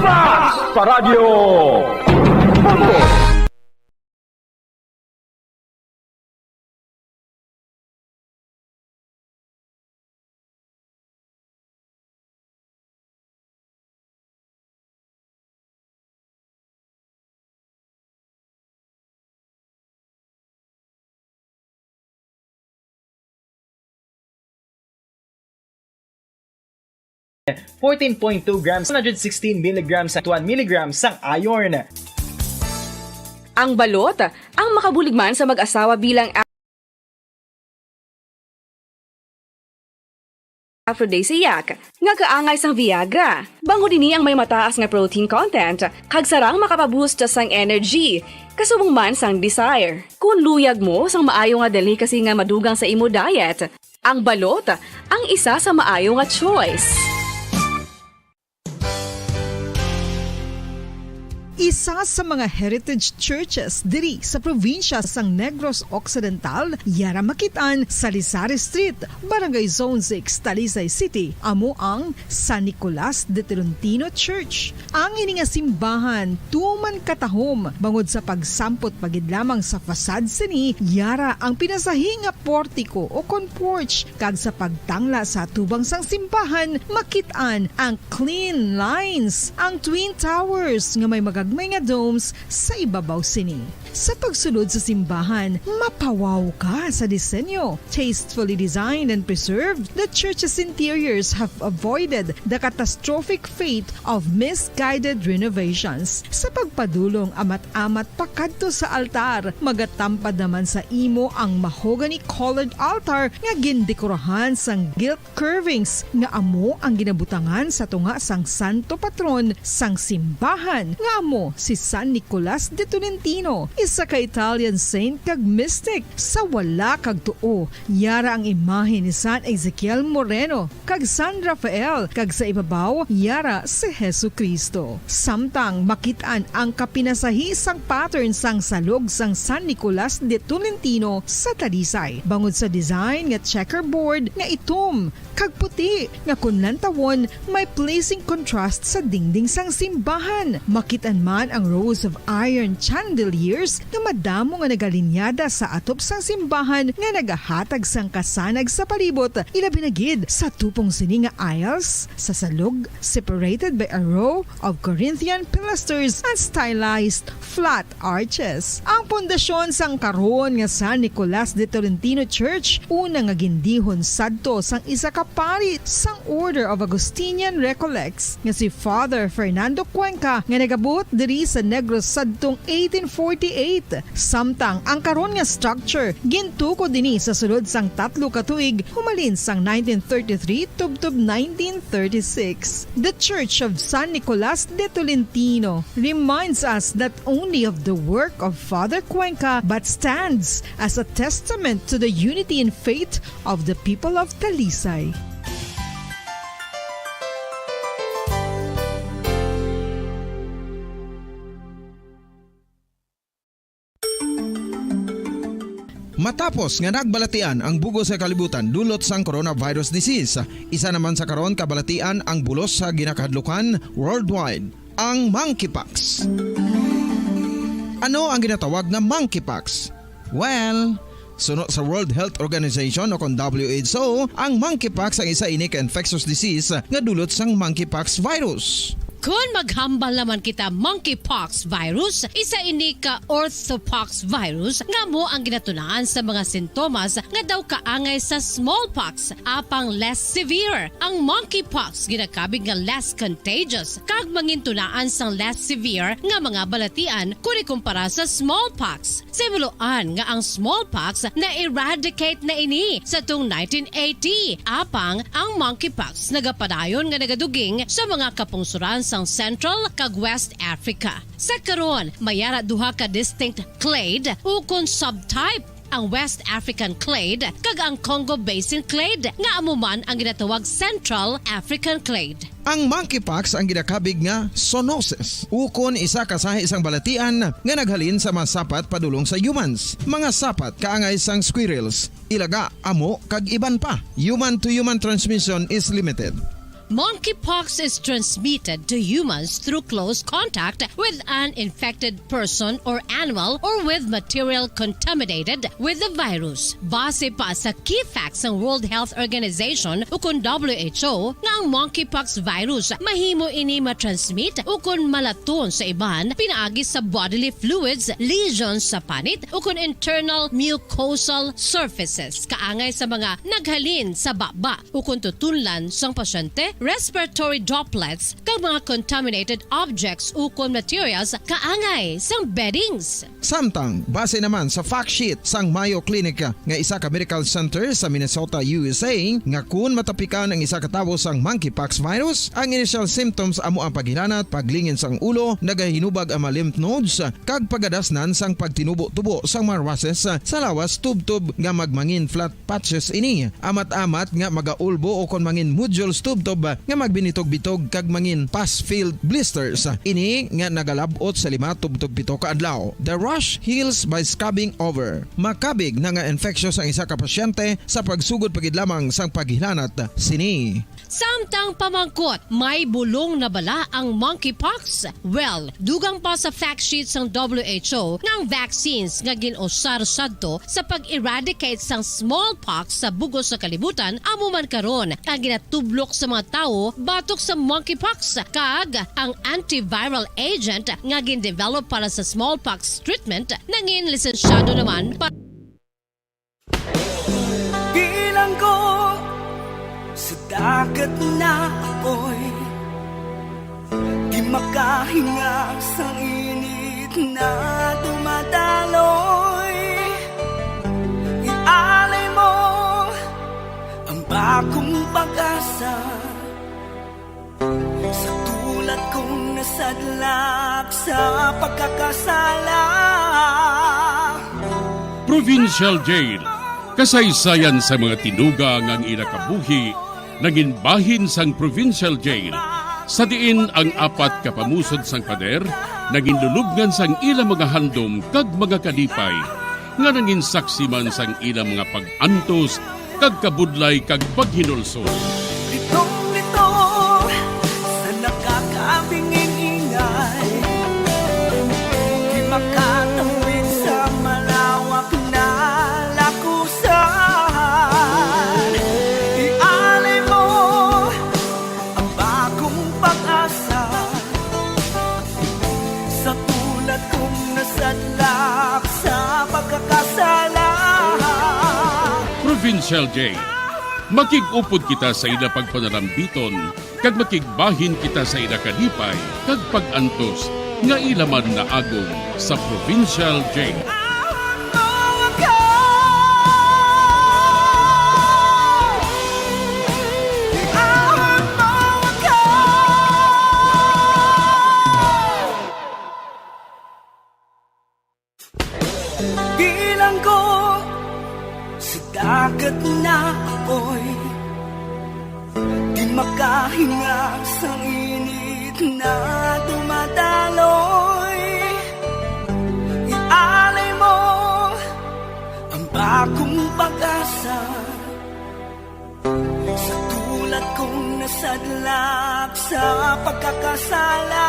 Flash sa radyo. Vamos! $14.2 grams, 116 milligrams at 1 milligrams sang iron. Ang balot, ang makabuligman sa mag-asawa bilang aphrodisiac nga kaangay sang Viagra. Bango dinhi ang may mataas nga protein content, kag sarang makapaboost sang energy, kasubong man sang desire. Kung luyag mo sang maayo nga delicacy nga madugang sa imo diet, ang balot ang isa sa maayo nga choice. Isa sa mga heritage churches diri sa probinsya sang Negros Occidental, yara makitaan sa Lizares Street, Barangay Zone 6, Talisay City, amo ang San Nicolas de Tolentino Church. Ang ini nga simbahan tuman katahom bangod sa pagsampot pagid lamang sa fasad sini, yara ang pinasahi nga portiko o kon porch, kag sa pagtangla sa tubang sang simbahan makitaan ang clean lines, ang twin towers nga may magaganda gagmay nga domes sa ibabaw sini. Sa pagsulod sa simbahan, mapawaw ka sa disenyo. Tastefully designed and preserved, the church's interiors have avoided the catastrophic fate of misguided renovations. Sa pagpadulong amat-amat pakadto sa altar, magatampad naman sa imo ang mahogany colored altar nga gindekorahan sang gilt curvings nga amo ang ginabutangan sa tunga sang santo patron sang simbahan nga amo si San Nicolas de Tolentino, isa ka Italian saint kag mystic. Sa wala kag tuo, yara ang imahe ni San Ezekiel Moreno kag San Rafael, kag sa ibabaw yara si Jesucristo. Samtang makitaan ang kapinasahi sang pattern sang salog sang San Nicolas de Tolentino sa Talisay, bangod sa design nga checkerboard nga itom kag puti nga kunlan tawon may pleasing contrast sa dingding sang simbahan. Makitaan man ang rows of iron chandeliers nga madamo nga nagalinyada sa atop sang simbahan nga nagahatag sang kasanag sa palibot, ilabi na gid sa tupong sini nga aisles sa salog, separated by a row of Corinthian pilasters and stylized flat arches. Ang pundasyon sang karon nga San Nicolas de Tolentino Church una nga gindihon sadto sang isa ka pari sang Order of Augustinian Recollects nga si Father Fernando Cuenca nga nagabot diri sa Negros sadtong 1848. Samtang ang karon nga structure gintuko dinhi sa sulod sang 3 ka tuig humalin sang 1933 tubtob 1936. The Church of San Nicolas de Tolentino reminds us not only of the work of Father Cuenca but stands as a testament to the unity and faith of the people of Talisay. Matapos nga nagbalatian ang bugo sa kalibutan dulot sang coronavirus disease, isa naman sa karon kabalatian ang bulos sa ginakahadlukan worldwide, ang monkeypox. Ano ang ginatawag na monkeypox? Well, sunod sa World Health Organization o kung WHO, ang monkeypox ang isa ini ka infectious disease nga dulot sang monkeypox virus. Kung maghambal naman kita monkeypox virus, isa ini ka orthopox virus nga mo ang ginatunaan sa mga sintomas nga daw kaangay sa smallpox apang less severe. Ang monkeypox ginakabig nga less contagious kag mangintunaan sang less severe nga mga balatian kung ikumpara sa smallpox. Simuloan nga ang smallpox na eradicate na ini sa tung 1980 apang ang monkeypox nagapadayon nga nagaduging sa mga kapungsuran sang Central kag West Africa. Sa karon, mayara duha ka distinct clade ukon subtype, ang West African clade kag ang Congo Basin clade nga amuman ang ginatawag Central African clade. Ang monkeypox ang ginakabig nga zoonosis ukon isa kasahi isang balatian nga naghalin sa mga sapat padulong sa humans. Mga sapat kaangay sang squirrels, ilaga, amo kag iban pa. Human to human transmission is limited. Monkeypox is transmitted to humans through close contact with an infected person or animal or with material contaminated with the virus. Base pa sa key facts ng World Health Organization ukon WHO nga ang monkeypox virus mahimo ini matransmit ukon malaton sa iban pinaagi sa bodily fluids, lesions sa panit ukon internal mucosal surfaces kaangay sa mga naghalin sa baba ukon tutunlan sang pasyente, respiratory droplets kag mga contaminated objects ukon materials kaangay sang beddings. Samtang base naman sa fact sheet sang Mayo Clinic nga isa ka medical center sa Minnesota, USA, nga kun matapikan ang isa ka tawo sang monkeypox virus, ang initial symptoms amo ang paghilanat, paglingin sang ulo, nagahinubag ang mga lymph nodes kag pagadasnan sang pagtinubo-tubo sang mga rashes sa lawas tubtob nga magmangin flat patches ini. Amat-amat nga magaulbo o kon mangin nodules tubtob nga magbinitog-bitog kag mangin pus-filled blisters. Ini nga nagalabot sa 5 tubtob 7 ka adlaw. The rash heals by scabbing over. Makabig na nga infectious ang isa ka pasyente sa pagsugod pagid lamang sang paghilanat sini. Samtang pamangkot, may bulong na bala ang monkeypox? Well, dugang pa sa fact sheet ng WHO nga ang vaccines nga ginusar sadto sa pag-eradicate sang smallpox sa bugos sa kalibutan amo man karon ang ginatublok sa mga tawo batok sa monkeypox kag ang antiviral agent nga gin-develop para sa smallpox treatment nangin lisensyado naman para Bilang ko sa dagat na apoy, di makahinga sa init na dumadaloy. Ialay mo ang bagong pag-asa sa tulad kong nasadlak sa pagkakasala. Provincial Jail. Kasaysayan sa mga tinuga ngang inakabuhi naging bahin sang Provincial Jail. Sa diin ang apat kapamusod sang pader naging lulubngan sang ilang mga handom kag mga kalipay nga naging saksi man sang ilang mga pag-antos kag kabudlay kag paghinulsol. Litong-lito sa nakakabinging ingay, di makatawid sa malawak na lakusan. Ialay mo ang bagong pag-asa sa tulad kong nasadlak sa pagkakasala. Provincial Jail. Makig-upod kita sa ila pagpanalambiton kag makigbahin kita sa ila kalipay kag pag-antos nga ilaman na agong sa Provincial Jail. Bilang ko sa dagat na apoy, di makahinga sa init na dumadaloy. Ialay mo ang bagong pag-asa sa tulad kong nasadlak sa pagkakasala.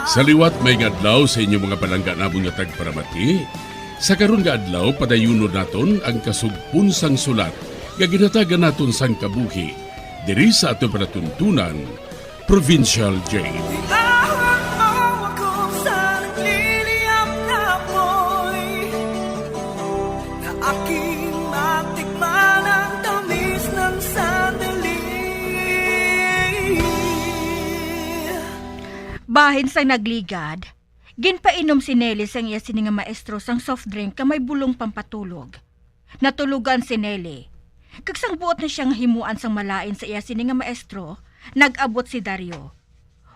Sa liwat may adlaw sa inyong mga palangga namon nga tagparamati. Sa karon nga adlaw padayunon naton ang kasugpon sang sulat nga ginatagan naton sang kabuhi diri sa atong panatuntunan Provincial Jail. Itawan mo ako sa nagliliyap na apoy, na aking matikman ang tamis ng sandali. Bahin sa nagligad, ginpainom si Nelly sang iya sini nga maestro sang soft drink ka may bulong pampatulog. Natulugan si Nelly. Kagsang buot na siyang himuan sang malain sa iya sini nga maestro, nag-abot si Dario.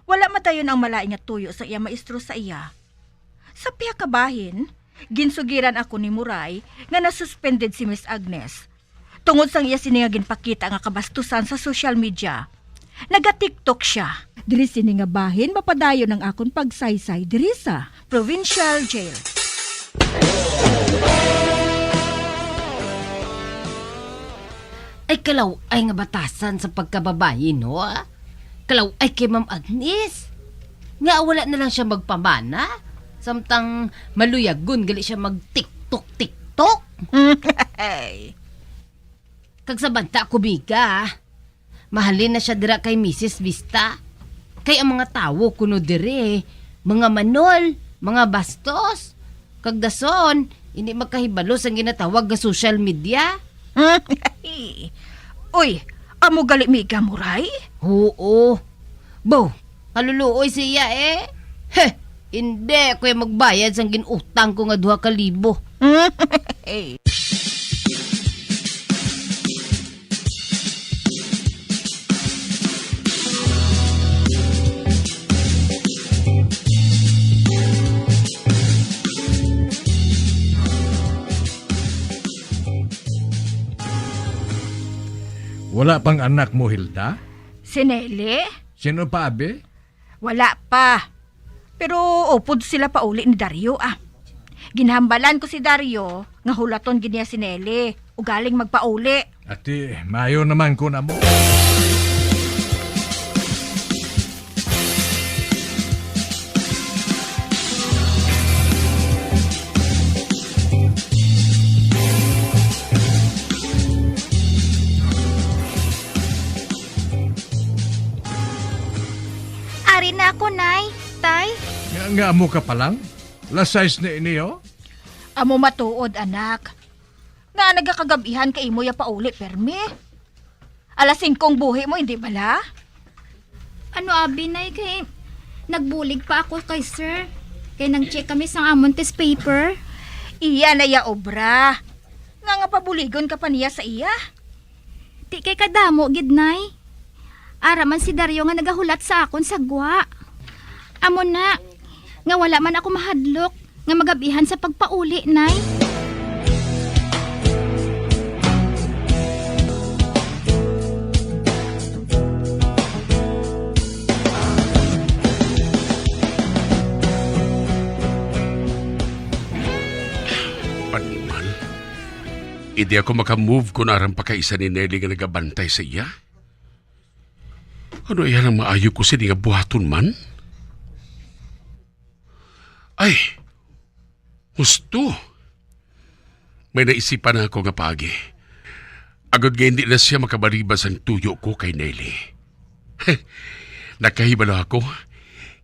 Wala madayon ang malain nga tuyo sa iya maestro sa iya. Sa piha ka bahin, ginsugiran ako ni Muray nga nasuspended si Miss Agnes. Tungod sang iya sini nga ginpakita nga kabastusan sa social media. Naga-TikTok siya. Diri sini nga bahin mapadayon ang akon pagsaysay diri sa Provincial Jail. Ay kalaw ay nga batasan sa pagkababayi, no? Kalaw ay kay Ma'am Agnes. Nga wala na lang siya magpamana. Samtang maluyagon gali siya mag-TikTok. Kag sa banta ko biga, mahalin na siya dira kay Mrs. Vista. Kay ang mga tawo kuno dire, mga manol, mga bastos. Kag dason, hindi magkahibalo sang ginatawag nga social media. Uy, amo gali miga Muray? Oo. Bo, kaluluoy siya eh. Heh, hindi ko magbayad sang ginutang ko nga 2,000. Wala pang anak mo, Hilda? Si Nelly? Sino pa, abe? Wala pa. Pero upod sila pa uli ni Dario Ginhambalan ko si Dario nga hulaton giniya si Nelly o galing magpauli. Ati, mayo naman ko na mo. Nga amo ka pa lang? Last size na iniyo? Amo matuod, anak. Nga nagakagabihan kay mo ya pauli, permi. Alas 5 buhi mo, hindi bala? Ano abi nay kay nagbulig pa ako kay sir. Kay nang check kami sa amon test paper. Iya na ya obra. Nga pabuligon ka pa niya sa iya. Di kay kadamo gid nay. Ara man si Dario nga nagahulat sa akon sa gwa. Amo na nga wala man ako mahadlok nga magabihan sa pagpauli nay. Paniman, hindi ako makamove kung arang pa kaisa ni Nelly nga nagabantay sa iya. Ano iyan ang maayo ko sini nga buhaton man? Ay, gusto. May naisipan na ako nga pagi. Agad nga hindi na siya makabalibas ang tuyo ko kay Nelly. Nakahibala ako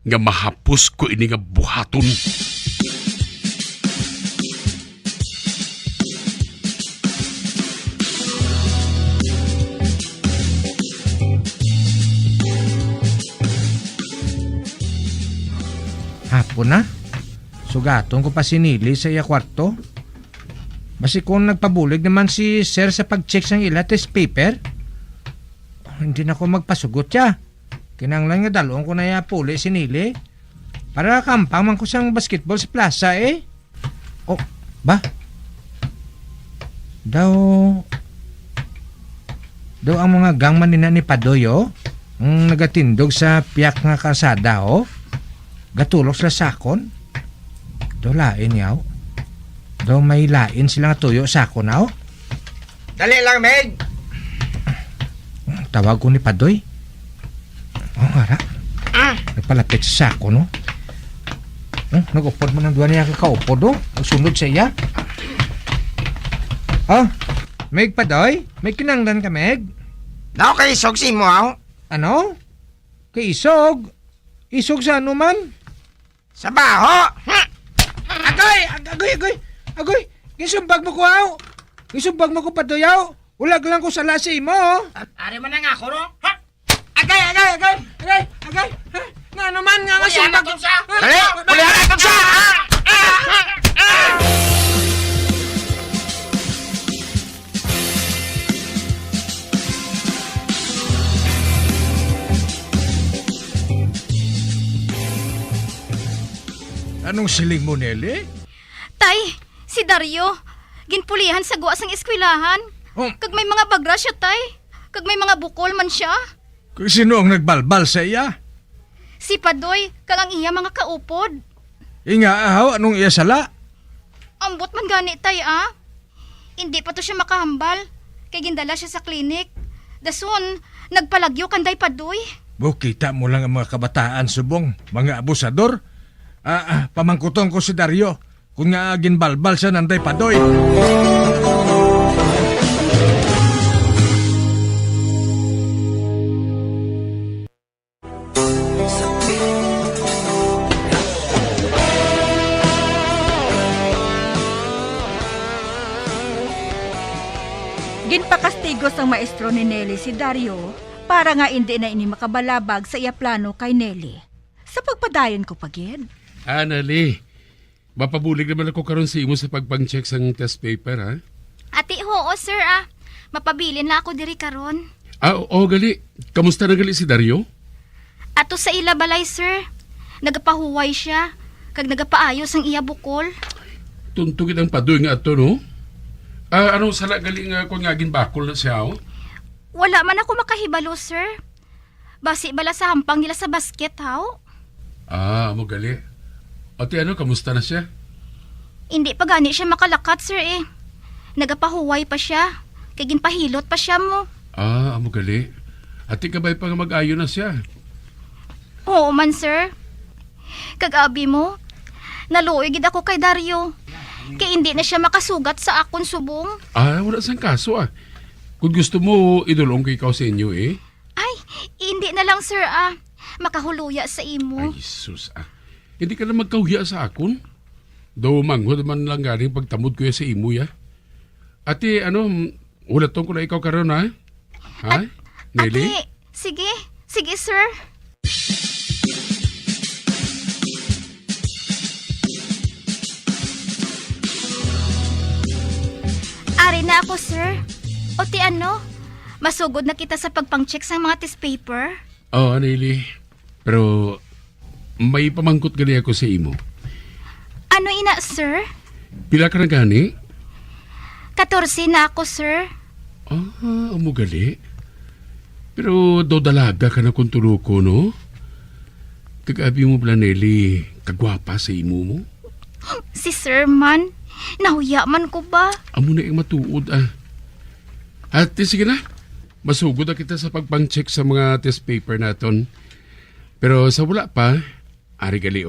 nga mahapos ko ini nga buhaton. Hapon na? Sugaton ko pa si Nili sa iya kwarto. Basi kung nagpabulig naman si sir sa pag-check sang ila test paper, hindi na ako magpasugot siya. Kinanglan nga dalawang ko na iya puli si Nili. Para kampang man ko sang basketball sa plaza eh. Oh, ba? Daw ang mga gangman ni Padoyo ang nagatindog sa piyak nga kalsada oh. Gatulok sila sakon. Do lain yaw. Do may lain sila nga tuyo sakon aw. Dali lang, Meg! Tawag ko ni Padoy. Oh, ngara. Nagpalapit sa sakon, no? Nag-upod mo ng duwa niya kakaupod, no? Sunod sa iya. Oh, Meg Padoy? May kinanglan ka, Meg? Nao kay isog si mo, aw? Ano? Kay isog? Isog sa ano man? Sa baho! Agoy! Gisumbag mo ko, aw! Gisumbag mo ko, Padoyaw! Ulag lang ko sa lasi mo! Ari man na nga ako, no? Ha? Agay! Ha? Nga naman nga sumbag mo sa... Dali! Pulihan natin siya! Anong siling mo, Nelly? Tay, si Dario, ginpulihan sa guwa sang eskwilahan. Kag may mga bagra siya, tay. Kag may mga bukol man siya. Kung sino ang nagbalbal sa iya? Si Padoy, kag ang iya mga kaupod. Inga ahaw, anong iya sala? Ambot man gani, tay, ah. Hindi pa to siya makahambal. Kay gindala siya sa klinik. Dason, nagpalagyo kanday Padoy. Kita mo lang ang mga kabataan subong, mga abusador. Pamangkutong ko si Dario. Kung nga ginbalbal siya nanday Padoy. Ginpakastigos ang maestro ni Nelly si Dario para nga hindi na ini makabalabag sa iya plano kay Nelly. Sa pagpadayon ko pagid. Anali, mapabulig naman ako karon sa imo sa pagpang-check sang test paper, ha? Ati, oo, sir, ah. Mapabilin na ako diri karon. Gali. Kamusta na gali si Dario? Ato sa ila balay, sir. Nagapahuway siya. Kag nagapaayos ang iya bukol. Tuntugid ang Padoy nga ato, no? Anong sala gali nga kung nga ginbakol na siya, oh? Wala man ako makahibalo, sir. Basi bala sa hampang nila sa basket, haw? Mo gali. Ate, kamusta na siya? Hindi pa gani siya makalakat, sir, eh. Nagapahuway pa siya. Kaya ginpahilot pa siya mo. Mo gali. Ate, kabay pa nga mag-ayo na siya. Oo man, sir. Kagabi mo, naluoy gid ako kay Dario. Kaya hindi na siya makasugat sa akon subong. Wala sang kaso, Kung gusto mo, idulong ko ikaw sa inyo, eh. Ay, hindi na lang, sir, Makahuluya sa imo. Ay, sus, hindi ka na magkahuya sa akon. Do manghod man lang galing pagtamod ko sa imo ya. Ate, ulaton ko na ikaw karon ha? Ha? Nelly? Ate, sige. Sige, sir. Ari na ako, sir. O ti masugod na kita sa pagpang-check sa mga test paper? Oo, Nelly. Pero may pamangkot gali ako sa imo. Ano ina, sir? Pila ka na gani? 14 na ako, sir. Amo gali. Pero do dalaga ka na kung turuko, no? Kagabi mo pala, Nelly, kagwapa sa imo mo? Si sir man, nahuya man ko ba? Amo na yung matuod, At sige na, masugod na kita sa pagpang-check sa mga test paper naton. Pero sa wala pa, ari gali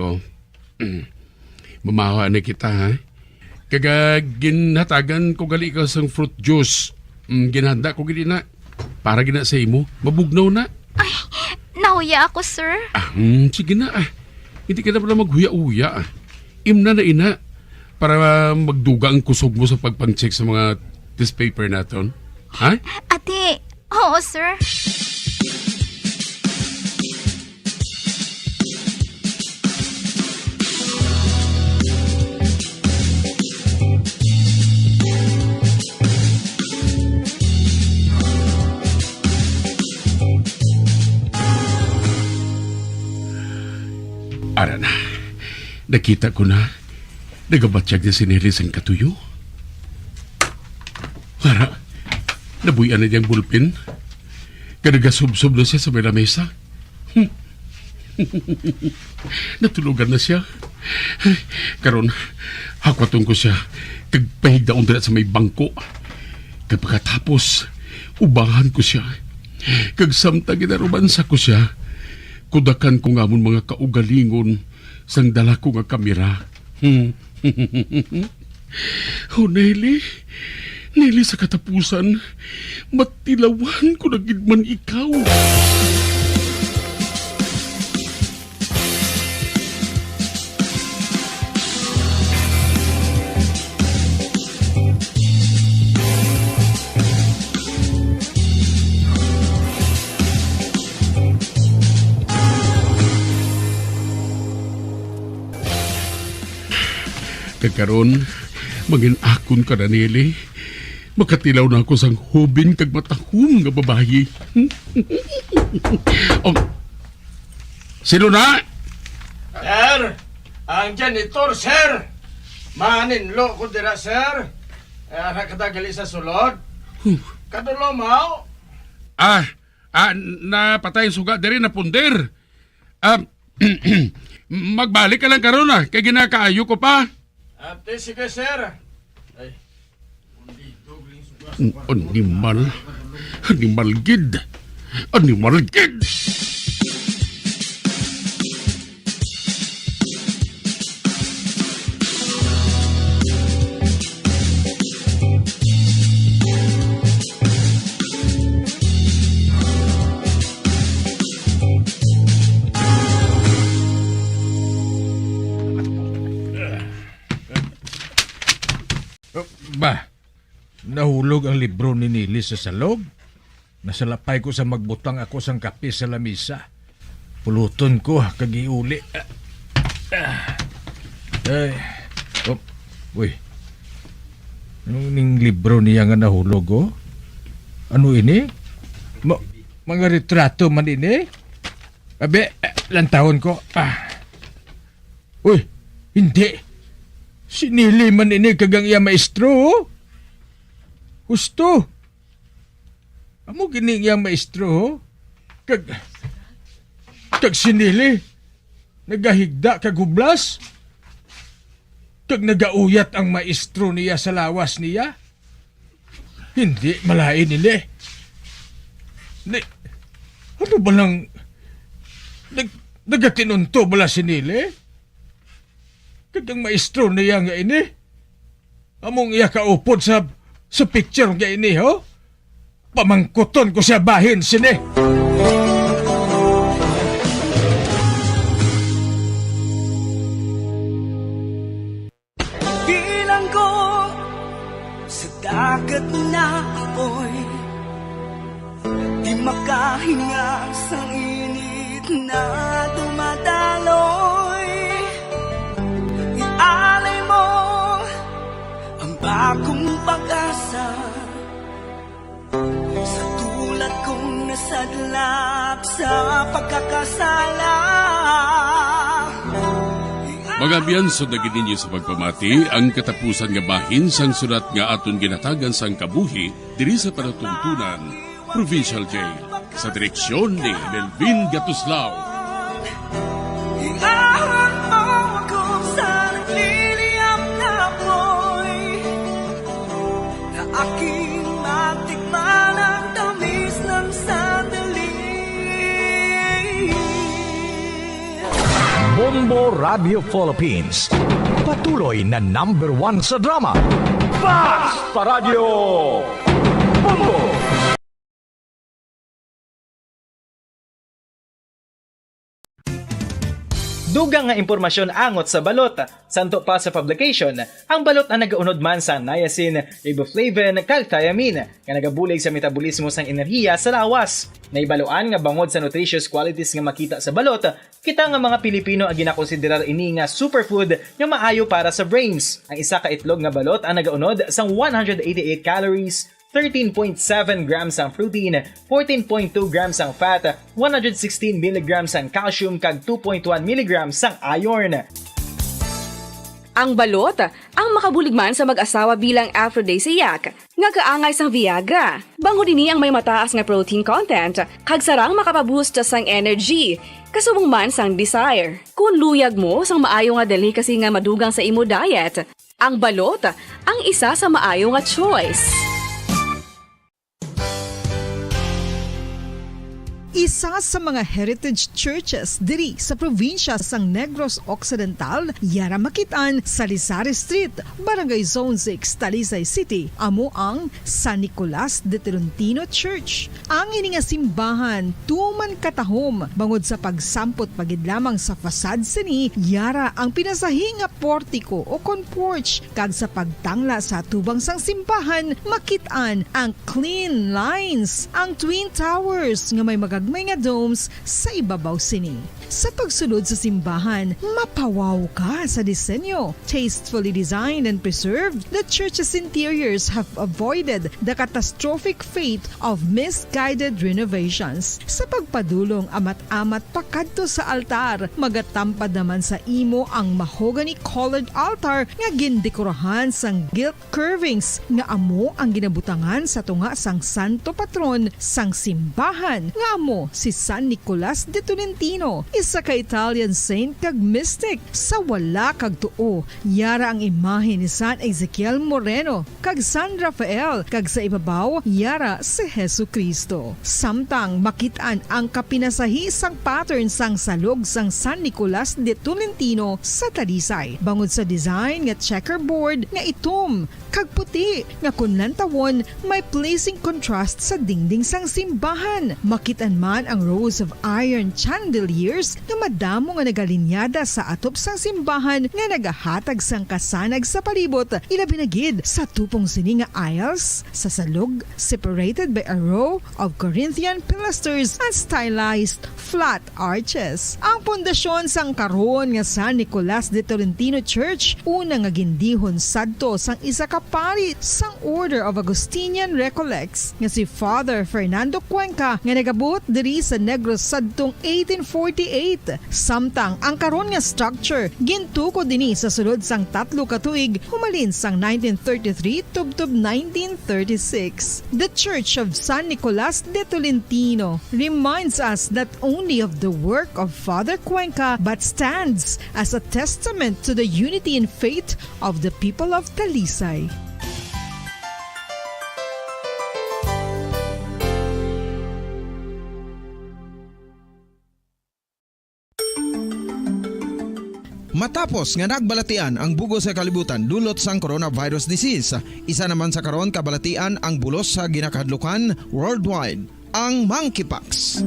mamahawa na kita, ha? Kaga ginhatagan ko gali ka sang fruit juice. Ginhanda ko gali na. Para gina sa imo, mabugnaw na. Ay, nahuya ako, sir. Sige na, Hindi ka na pala maghuya-uya, Imna na ina, para magduga ang kusog mo sa pagpang-check sa mga test paper naton. Ha? Ate, oo, sir. Ara na, nakita ko na, nagabatsyag na si Nelly sang katuyo. Ara, nabuyan na niyang bulpin. Kanagasubsob na siya sa may lamesa. Natulugan na siya. Karon, hakwatong ko siya, kagpahigdaon na sa may bangko. Kapagkatapos, ubahan ko siya. Kagsamtang inarubansa ko siya. Kudakan ko nga mong mga kaugalingon sang dala ko nga kamera. Nelly, Nelly, sa katapusan, matilawan ko na gid man ikaw. Kagkaroon, maging akon ka na, Nelly. Makatilaw na ako sang hubin kag matahum nga babayi. Sino na? Sir, ang janitor, sir. Maninlo ko dira, sir. Nakadagali sa sulod. Kadulo mo? Napatay suga diri na pundir. Magbalik ka lang karon kay ginakaayo ko pa. Ate, sige, sir. Ay. Animal gid. Ba, nahulog ang libro ni Nelly sa salog. Nasalapay ko sa magbutang ako sang kape sa lamisa. Puluton ko, kagiuli. Uy, yung libro niya nga nahulog, Ano ini? Mga retrato man ini? Abe, lantahon ko. Uy, hindi. Si Nelly man ini kagang iya maestro, Gusto. Amo gini iya maestro, Kag si Nelly, nagahigda kag hublas. Kag nagauyat ang maestro niya sa lawas niya. Hindi malain nila. Ano ba lang nagatinunto bala si Nelly? Kadang maestro niya nga ini. Among iya kaupod sa picture nga ini, Pamangkuton ko siya bahin sini. dagat na apoy, di makahinga sa init na dumadaloy. Ialay mo ang bagong pag-asa sa tulad kong nasadlak sa pagkakasala. Mga biyansod na gininyo sa pagpamati, ang katapusan nga bahin sang sulat nga aton ginatagan sang kabuhi diri sa panatuntunan, Provincial Jail, sa direksyon ni Melvin Gatuslao. Iahon mo ako sa nagliliyap na apoy, na aking matikman ang tamis ng sandali. Bombo Radio Philippines. Patuloy na #1 sa drama. Basta Radio Bombo! Dugang nga impormasyon angot sa balot. Santo pa sa publication, ang balot ang nagaunod man sa niacin, riboflavin, kag thiamine, nga nagabulig sa metabolismo sang enerhiya sa lawas. Naibaluan nga bangod sa nutritious qualities nga makita sa balot, kita nga mga Pilipino ang ginakonsiderar ini nga superfood nga maayo para sa brains. Ang isa ka itlog nga balot ang nagaunod sang 188 calories, 13.7 grams ang protein, 14.2 grams ang fat, 116 mg ang calcium kag 2.1 mg ang iron. Ang balot ang makabuligman sa mag-asawa bilang aphrodisiac nga kaangay sang Viagra. Bango dinhi ang may mataas nga protein content kag sarang makapaboost sang energy kasubong man sang desire. Kung luyag mo sang maayo nga delicacy nga madugang sa imo diet, ang balot ang isa sa maayo nga choice. Isa sa mga heritage churches diri sa probinsya sang Negros Occidental, yara makitaan sa Lizares Street, Barangay Zone 6, Talisay City, amo ang San Nicolas de Tolentino Church. Ang ini nga simbahan tuman katahom bangod sa pagsampot pagid lamang sa fasad sini, yara ang pinasahi nga portiko o kon porch kag sa pagtangla sa tubang sang simbahan makitaan ang clean lines, ang twin towers nga may magagmay nga domes sa ibabaw sini. Sa pagsulod sa simbahan, mapawaw ka sa disenyo. Tastefully designed and preserved, the church's interiors have avoided the catastrophic fate of misguided renovations. Sa pagpadulong amat-amat pakadto sa altar, magatampad naman sa imo ang mahogany-colored altar nga gindekorahan sang gilt curvings nga amo ang ginabutangan sa tunga sang santo patron sang simbahan nga amo si San Nicolas de Tolentino, isa ka Italian saint kag mystic. Sa wala kag tuo, yara ang imahe ni San Ezekiel Moreno kag San Rafael kag sa ibabaw yara si Jesucristo. Samtang makitaan ang kapinasahi sang pattern sang salog sang San Nicolas de Tolentino sa Talisay. Bangod sa design nga checkerboard nga itom kag puti nga kunlantawon may pleasing contrast sa dingding sang simbahan. Makitaan man ang rows of iron chandeliers nga madamo nga nagalinyada sa atop sang simbahan nga nagahatag sang kasanag sa palibot, ilabi na gid sa tupong sini nga aisles sa salog separated by a row of Corinthian pilasters and stylized flat arches. Ang pundasyon sang karon nga San Nicolas de Tolentino Church una nga gindihon sadto sang isa ka pari sang Order of Augustinian Recollects nga si Father Fernando Cuenca nga nagabot diri sa Negros sadtong 1848. Samtang ang karon nga structure gintuko dinhi sa sulod sang 3 ka tuig humalin sang 1933 tubtob 1936. The Church of San Nicolas de Tolentino reminds us not only of the work of Father Cuenca but stands as a testament to the unity and faith of the people of Talisay. Matapos nga nagbalatian ang bugo sa kalibutan dulot sang coronavirus disease, isa naman sa karon kabalatian ang bulos sa ginakahadlukan worldwide, ang monkeypox.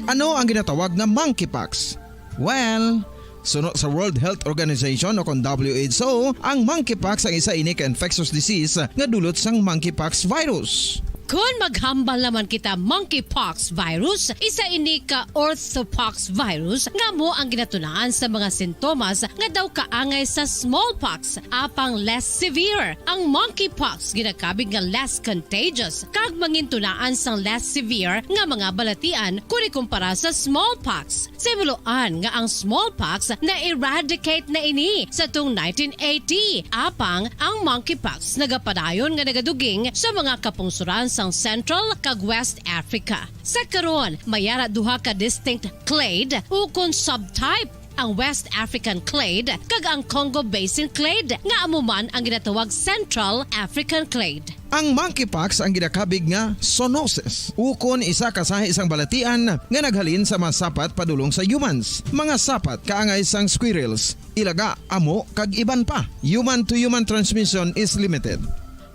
Ano ang ginatawag na monkeypox? Well, Suno sa World Health Organization o kon WHO, ang monkeypox ang isa ini ka infectious disease nga dulot sang monkeypox virus. Kung maghambal naman kita monkeypox virus, isa ini ka orthopox virus nga mo ang ginatunaan sa mga sintomas nga daw kaangay sa smallpox, apang less severe. Ang monkeypox ginakabig nga less contagious, kag mangintunaan sang less severe nga mga balatian kung ikumpara sa smallpox. Simuloan nga ang smallpox na-eradicate na ini sa tung 1980, apang ang monkeypox nagapadayon nga nagaduging sa mga kapungsuran sang Central kag West Africa. Sa karon, mayara duha ka distinct clade ukon subtype, ang West African clade kag ang Congo Basin clade nga amuman ang ginatawag Central African clade. Ang monkeypox ang ginakabig nga zoonosis. Ukon isa kasahi isang balatian nga naghalin sa mga sapat padulong sa humans. Mga sapat kaangay sang squirrels, ilaga, amo kag iban pa. Human to human transmission is limited.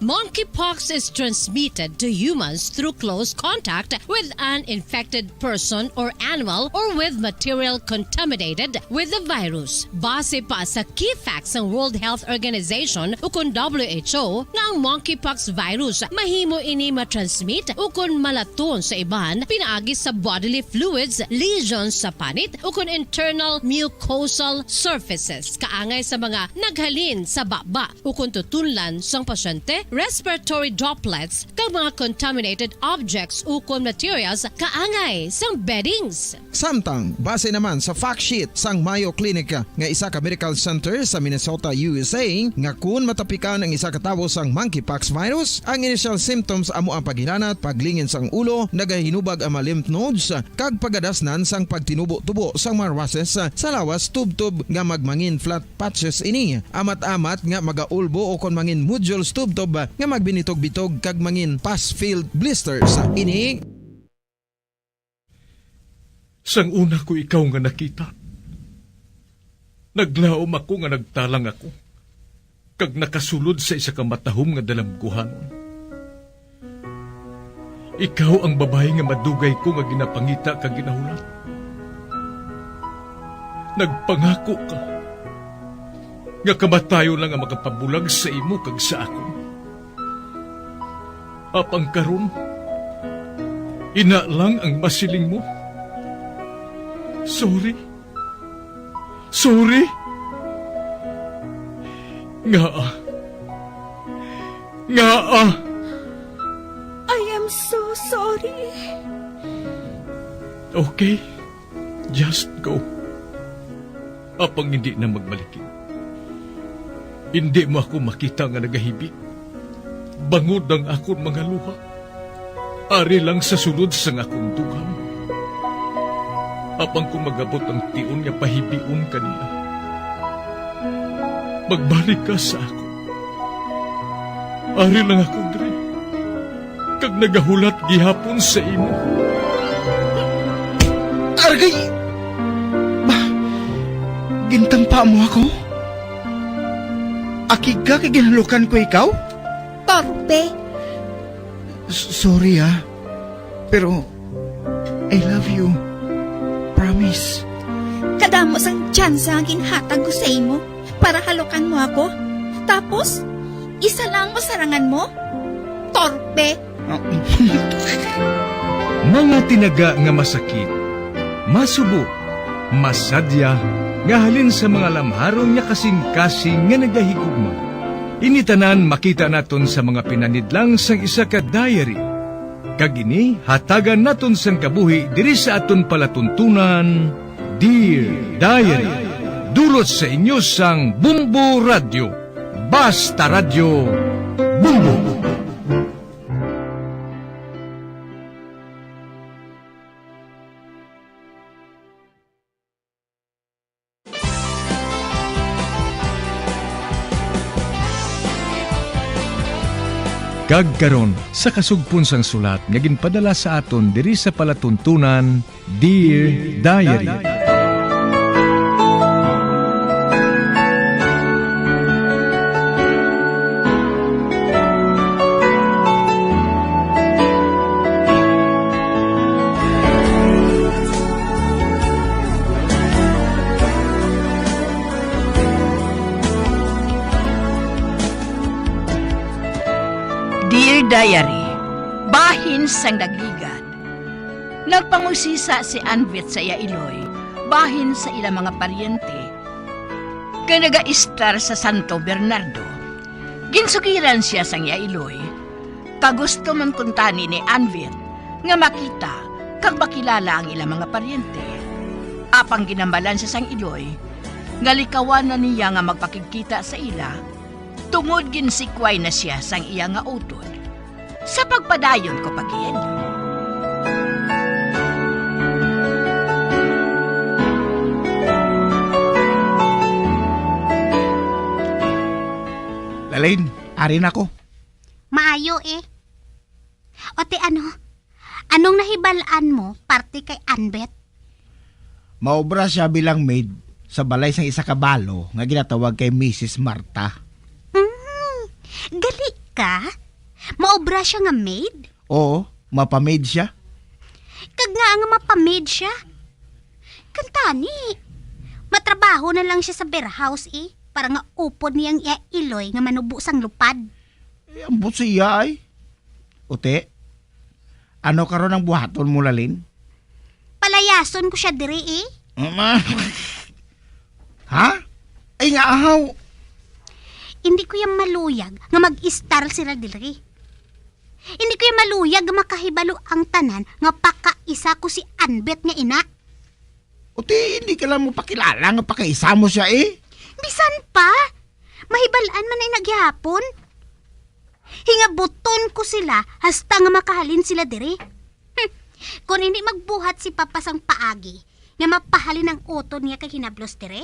Monkeypox is transmitted to humans through close contact with an infected person or animal or with material contaminated with the virus. Base pa sa key facts ng World Health Organization ukon WHO nga ang monkeypox virus mahimo ini matransmit ukon malaton sa iban pinaagi sa bodily fluids, lesions sa panit ukon internal mucosal surfaces kaangay sa mga naghalin sa baba ukon tutunlan sang pasyente, respiratory droplets kag mga contaminated objects ukon materials kaangay sang beddings. Samtang, base naman sa fact sheet sang Mayo Clinic nga isa ka medical center sa Minnesota, USA, nga kun matapikan ang isa ka tawo sang monkeypox virus, ang initial symptoms amo ang paghinanat, paglingin sang ulo, nagahinubag ang mga lymph nodes, kag pagadasnan sang pagtinubo-tubo sang mga rashes sa lawas tub-tub nga magmangin flat patches ini. Amat-amat nga magaulbo o kon mangin nodules tub-tub nga magbinitog-bitog kag mangin pus-filled blisters ini. Sang una ko ikaw nga nakita, naglaom ako nga nagtalang ako, kag nakasulod sa isa ka matahom nga dalamguhanon. Ikaw ang babae nga madugay ko nga ginapangita kag ginahulat. Nagpangako ka nga kamatayo lang ang makapabulag sa imo kag sa ako. Apang karon, ina lang ang masiling mo. Sorry. Sorry. Nga. I am so sorry. Okay, just go. Apang hindi na magbalikin. Hindi mo ako makita nga nagahibik. Bangod ang akong mga luha. Ari lang sa sulod sang akong dugham. Apang kung magabot ang tiun nga pahibiun kanila. Magbalik ka sa ako. Ari lang ako, Dre. Kag nagahulat gihapon sa imo. Argay! Gintampa mo ako? Akig ka kay ginalukan ko ikaw? Torpe. Sorry pero I love you. Promise. Kadamo sang tsansa ang ginhatag ko sa imo para halukan mo ako. Tapos, isa lang masarangan mo? Torpe. Mga tinaga nga masakit, masubo, masadya, nga halin sa mga lamharon nga kasing-kasing nga nagahigugma. Initanan makita naton sa mga pinanidlang sang isa ka diary. Kagini hatagan naton sang kabuhi diri sa aton palatuntunan, Dear Diary. Dulot sa inyo sang Bumbo Radio. Basta Radio Bumbo. Kagkaron sa kasugpon sang sulat nga ginpadala sa aton diri sa palatuntunan, Dear Diary. Dear Diary, bahin sang nagligad. Nagpangusisa si Anvit sa iya Iloy, bahin sa ilang mga paryente. Kay naga-istar sa Santo Bernardo. Ginsugiran siya sang iya Iloy. Kagusto man kuntani ni Anvit nga makita kag makilala ang ilang mga paryente. Apang ginambalan sa sang Iloy, ngalikawan na niya nga magpakikita sa ila, tungod ginsikway na siya sang iya nga utod. Sa pagpadayon ko pagid. Lalain, arin ako. Maayo eh. O te ano? Anong nahibalaan mo parte kay Anbet? Maobra siya bilang maid sa balay sang isa ka balo nga ginatawag kay Mrs. Marta. Gali ka? Maobra siya nga maid? Oo, mapamaid siya. Kag nga mapamaid siya. Kantani. Matrabaho na lang siya sa warehouse eh. Para nga upod niyang iya Iloy nga manubo sang lupad. Ambot siya ay. Ute, ano karon ang buhaton mo, Lalin? Palayason ko siya diri eh. Ha? Ay nga ahaw. Hindi ko yung maluyag nga mag-star sila diri. Hindi ko yung maluyag nga makahibalo ang tanan nga pakaisa ko si Anbet nga ina. Ute, hindi ka lang mo pakilala nga pakaisa mo siya eh. Bisan pa, mahibalaan man ay nagyapon. Hingabuton ko sila hasta nga makahalin sila diri. Kung hindi magbuhat si Papa sang paagi, nga mapahalin ang utod niya kay hinablos diri,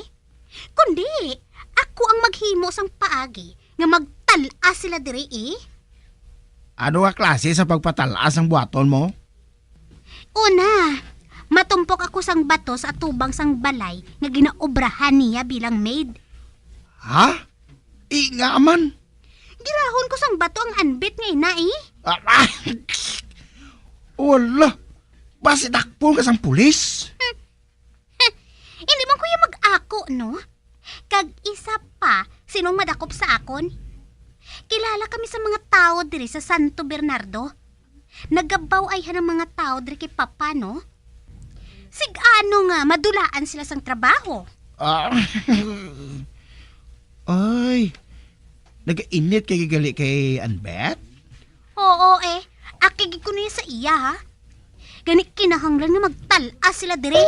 kundi ako ang maghimo sang paagi nga magtala sila diri eh. Ano nga klase sa pagpatalas ang buhaton mo? Una, matumpok ako sang bato sa atubang sang balay nga ginaobrahan niya bilang maid. Ha? Nga man. Girahon ko sang bato ang Anbet nga ina eh. Wala. Basi dakpon ka sang pulis. Hindi man kuya mag-ako, no? Kag isa pa, sinong madakop sa akon? Kilala kami sa mga tao diri sa Santo Bernardo. Nagabaw ay ng mga tao diri kay Papa, no? Sig-ano nga, madulaan sila sang trabaho. Ay, nag-init kay gali kay Anbet? Oo eh, akigi ko niya sa iya ha. Ganit kinahanglan nga magtalas sila dire.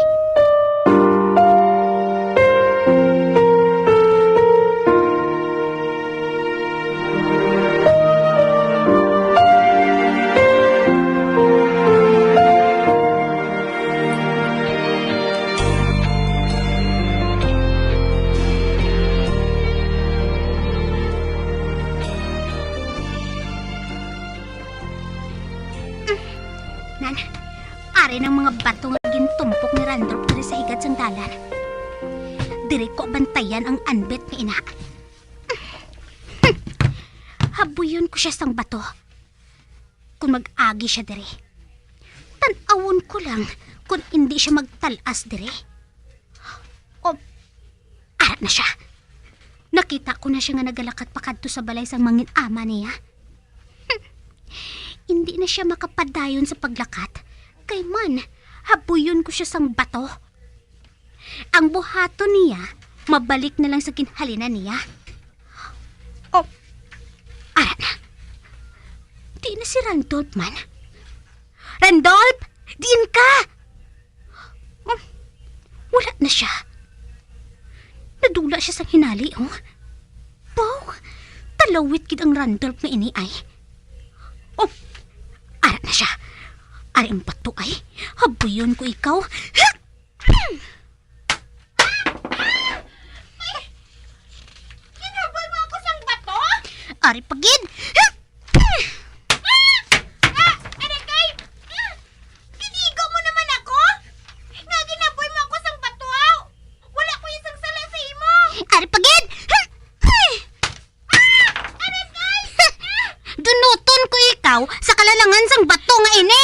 Ng mga bato nga gintumpok ni Randolph diri sa higad sang dalan. Diri ko bantayan ang Anbet nga ina. Habuyon ko siya sang bato. Kung mag-agi siya diri. Tan-awon ko lang kung hindi siya magtalas diri. O, na siya. Nakita ko na siya nga nagalakat pa kadto sa balay sang mangin ama niya. Hindi na siya makapadayon sa paglakat. Kay man, habuyon ko siya sang bato. Ang buhato niya, mabalik na lang sa kinhalinan niya. Oh, ara na. Di na si Randolph man. Randolph! Diin ka! Wala na siya. Nadula siya sang hinali, oh. Wow, talawit kid ang Randolph na ini ay. Oh, ara na siya. Ari ang bato ay, habuyon ko ikaw. Hinabol mo ako sang bato? Ari pagid. Arekay! Kinigo mo naman ako? Nga ginaboy mo ako sang bato. Wala ko isang sala sa imo. Ari pagid! Arekay! Dunuton ko ikaw sa kalalangan sang bato nga ini.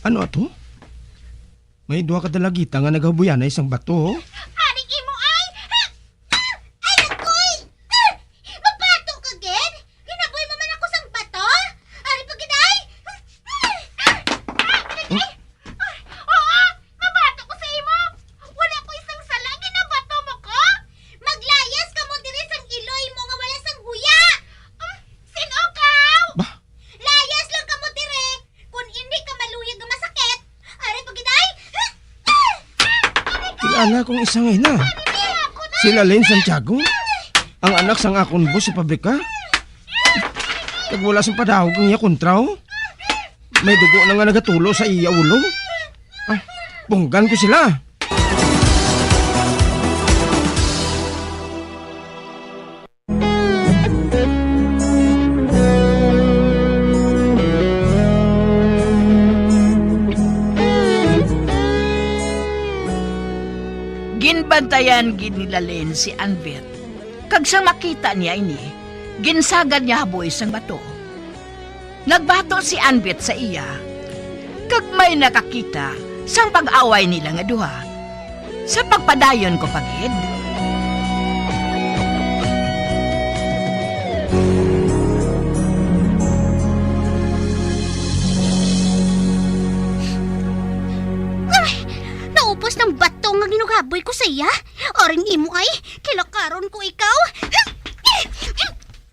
Ano ato? May duha ka dalagita nga nagabuyan na isang bato. Aring imo ay... Ay, nakoy! Mabato ka, Ged? Hinaboy mo man ako sang bato? Ari pa, Giday? Oo, mabato ko sa imo. Wala ko isang sala, ginabato mo ko. Maglayas ka mo diri sang iloy mo nga wala sang huya. Sino kaw? Layas lang ka mo diri. Kung hindi ka maluyag nga masakit. Ari pa, Giday? Kilala kong isang ina. Sila Lynn Santiago. Ang anak sang akong boss sa pabrika. Kag wala sang padahog ang iya kontraw. May dugo na nga nagatulo sa iya ulo. Bunggan ko sila. Ginbantayan ginilalin si Anvet. Kag sa makita niya ini, ginsagad niya haboy sang bato. Nagbato si Anvet sa iya. Kag may nakakita sang pag-away nila nga duha. Sa pagpadayon ko pagid. Naupos ng bato nga ginugaboy ko sa iya. Oring imo ay, kilakaron ko ikaw.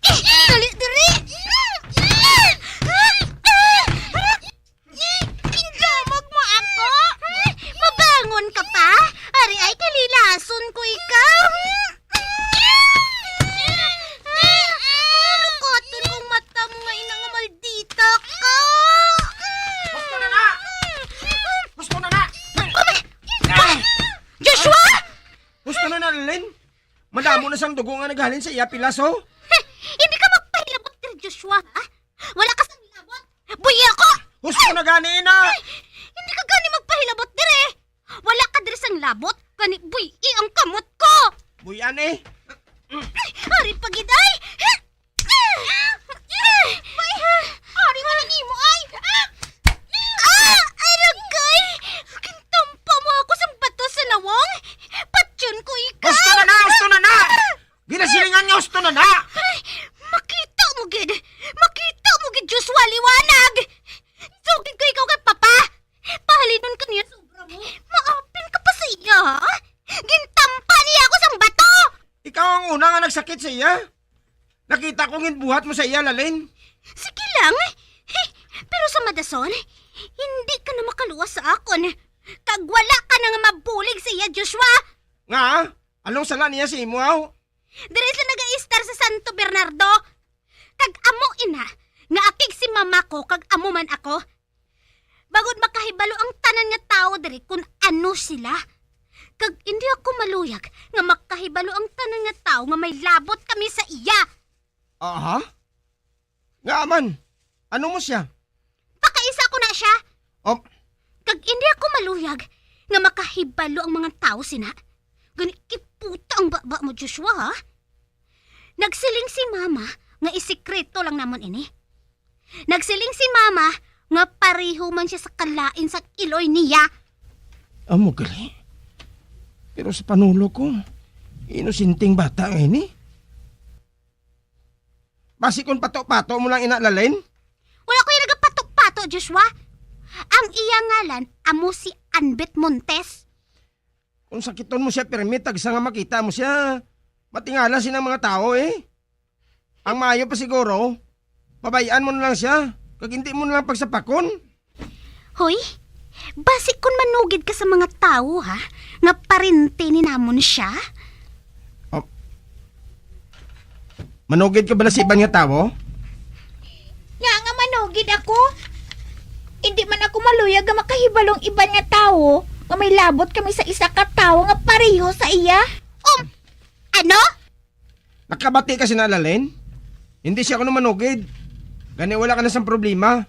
Dali, diri. Inggamag mo ako. Mabangon ka pa. Ari ay, kalilason ko ikaw. Lukoton kong mata mo nga ina nga maldita ka. Gusto na na! Gusto na na! Joshua! Gusto na na, Lynn? Madamo na sang dugo nga naghalin sa iya pilaso. Hindi ka magpahilabot dir, Joshua, ha? Wala ka sang labot. Buyi ako! Gusto na gani, ina! Hindi ka gani magpahilabot dir, eh. Wala ka dir sang labot. Gani buyi ang kamot ko. Buyan eh. Ari pagiday! Ari nga lang imo ay! Ay ragay! Kintampa mo ako sa bato sa nawang! Patyon ko ikaw! Gusto na na! Gusto na na! Ginasilingan niya, gusto na na! Makita mo, Gid! Makita mo, Gid, Joshua, liwanag! Sugid ko ikaw kay Papa! Pahalinon ka niya, sobra mo! Maapin ka pa sa iya, ha? Gintampa niya ako sang bato! Ikaw ang una nga nagsakit sa iya. Nakita kong hinbuhat mo sa iya, Lalin. Sige lang. Pero sa madason, hindi ka na makaluwas sa akon. Kag wala ka na nga mabulig sa iya, Joshua. Nga? Anong sala niya si imo, aw? Diri sila nag-i-star sa Santo Bernardo. Kag amo ina, nga akig si mama ko, kag amo man ako. Bagod makahibalo ang tanan nga tao diri kung ano sila. Kag hindi ako maluyag nga makahibalo ang tanan nga tao nga may labot kami sa iya. Aha? Nga man, ano mo siya? Pakaisa ko na siya. Oh. Kag hindi ako maluyag nga makahibalo ang mga tao sina. Gani kiputa ang baba mo, Joshua, ha? Nagsiling si mama nga isikreto lang namon ini. Nagsiling si mama nga pareho man siya sa kalain sa iloy niya. Amo gali. Pero sa panulo ko, inusinting bata nga ini. Basi kung pato-pato mo lang inalalin? Wala ko yung nagapatok-pato, Joshua. Ang iya ngalan, amo si Anvet Montes. Kung sakiton mo siya permit, tagsa nga makita mo siya, matingala sinang mga tao eh. Ang maayo pa siguro, pabayaan mo na lang siya, kag hindi mo na lang pagsapakon. Hoy, basi kung manugid ka sa mga tao, ha? Nga parinte ni namon siya? Manugid ka ba na sa ibang nga tao? Nga nga manugid ako. Hindi man ako maluyag nga makahibalong iban nga tao nga may labot kami sa isa ka tao nga pareho sa iya. Ano? Nakabati ka sinalalin? Hindi siya ako manugid. Gani wala ka na sang problema.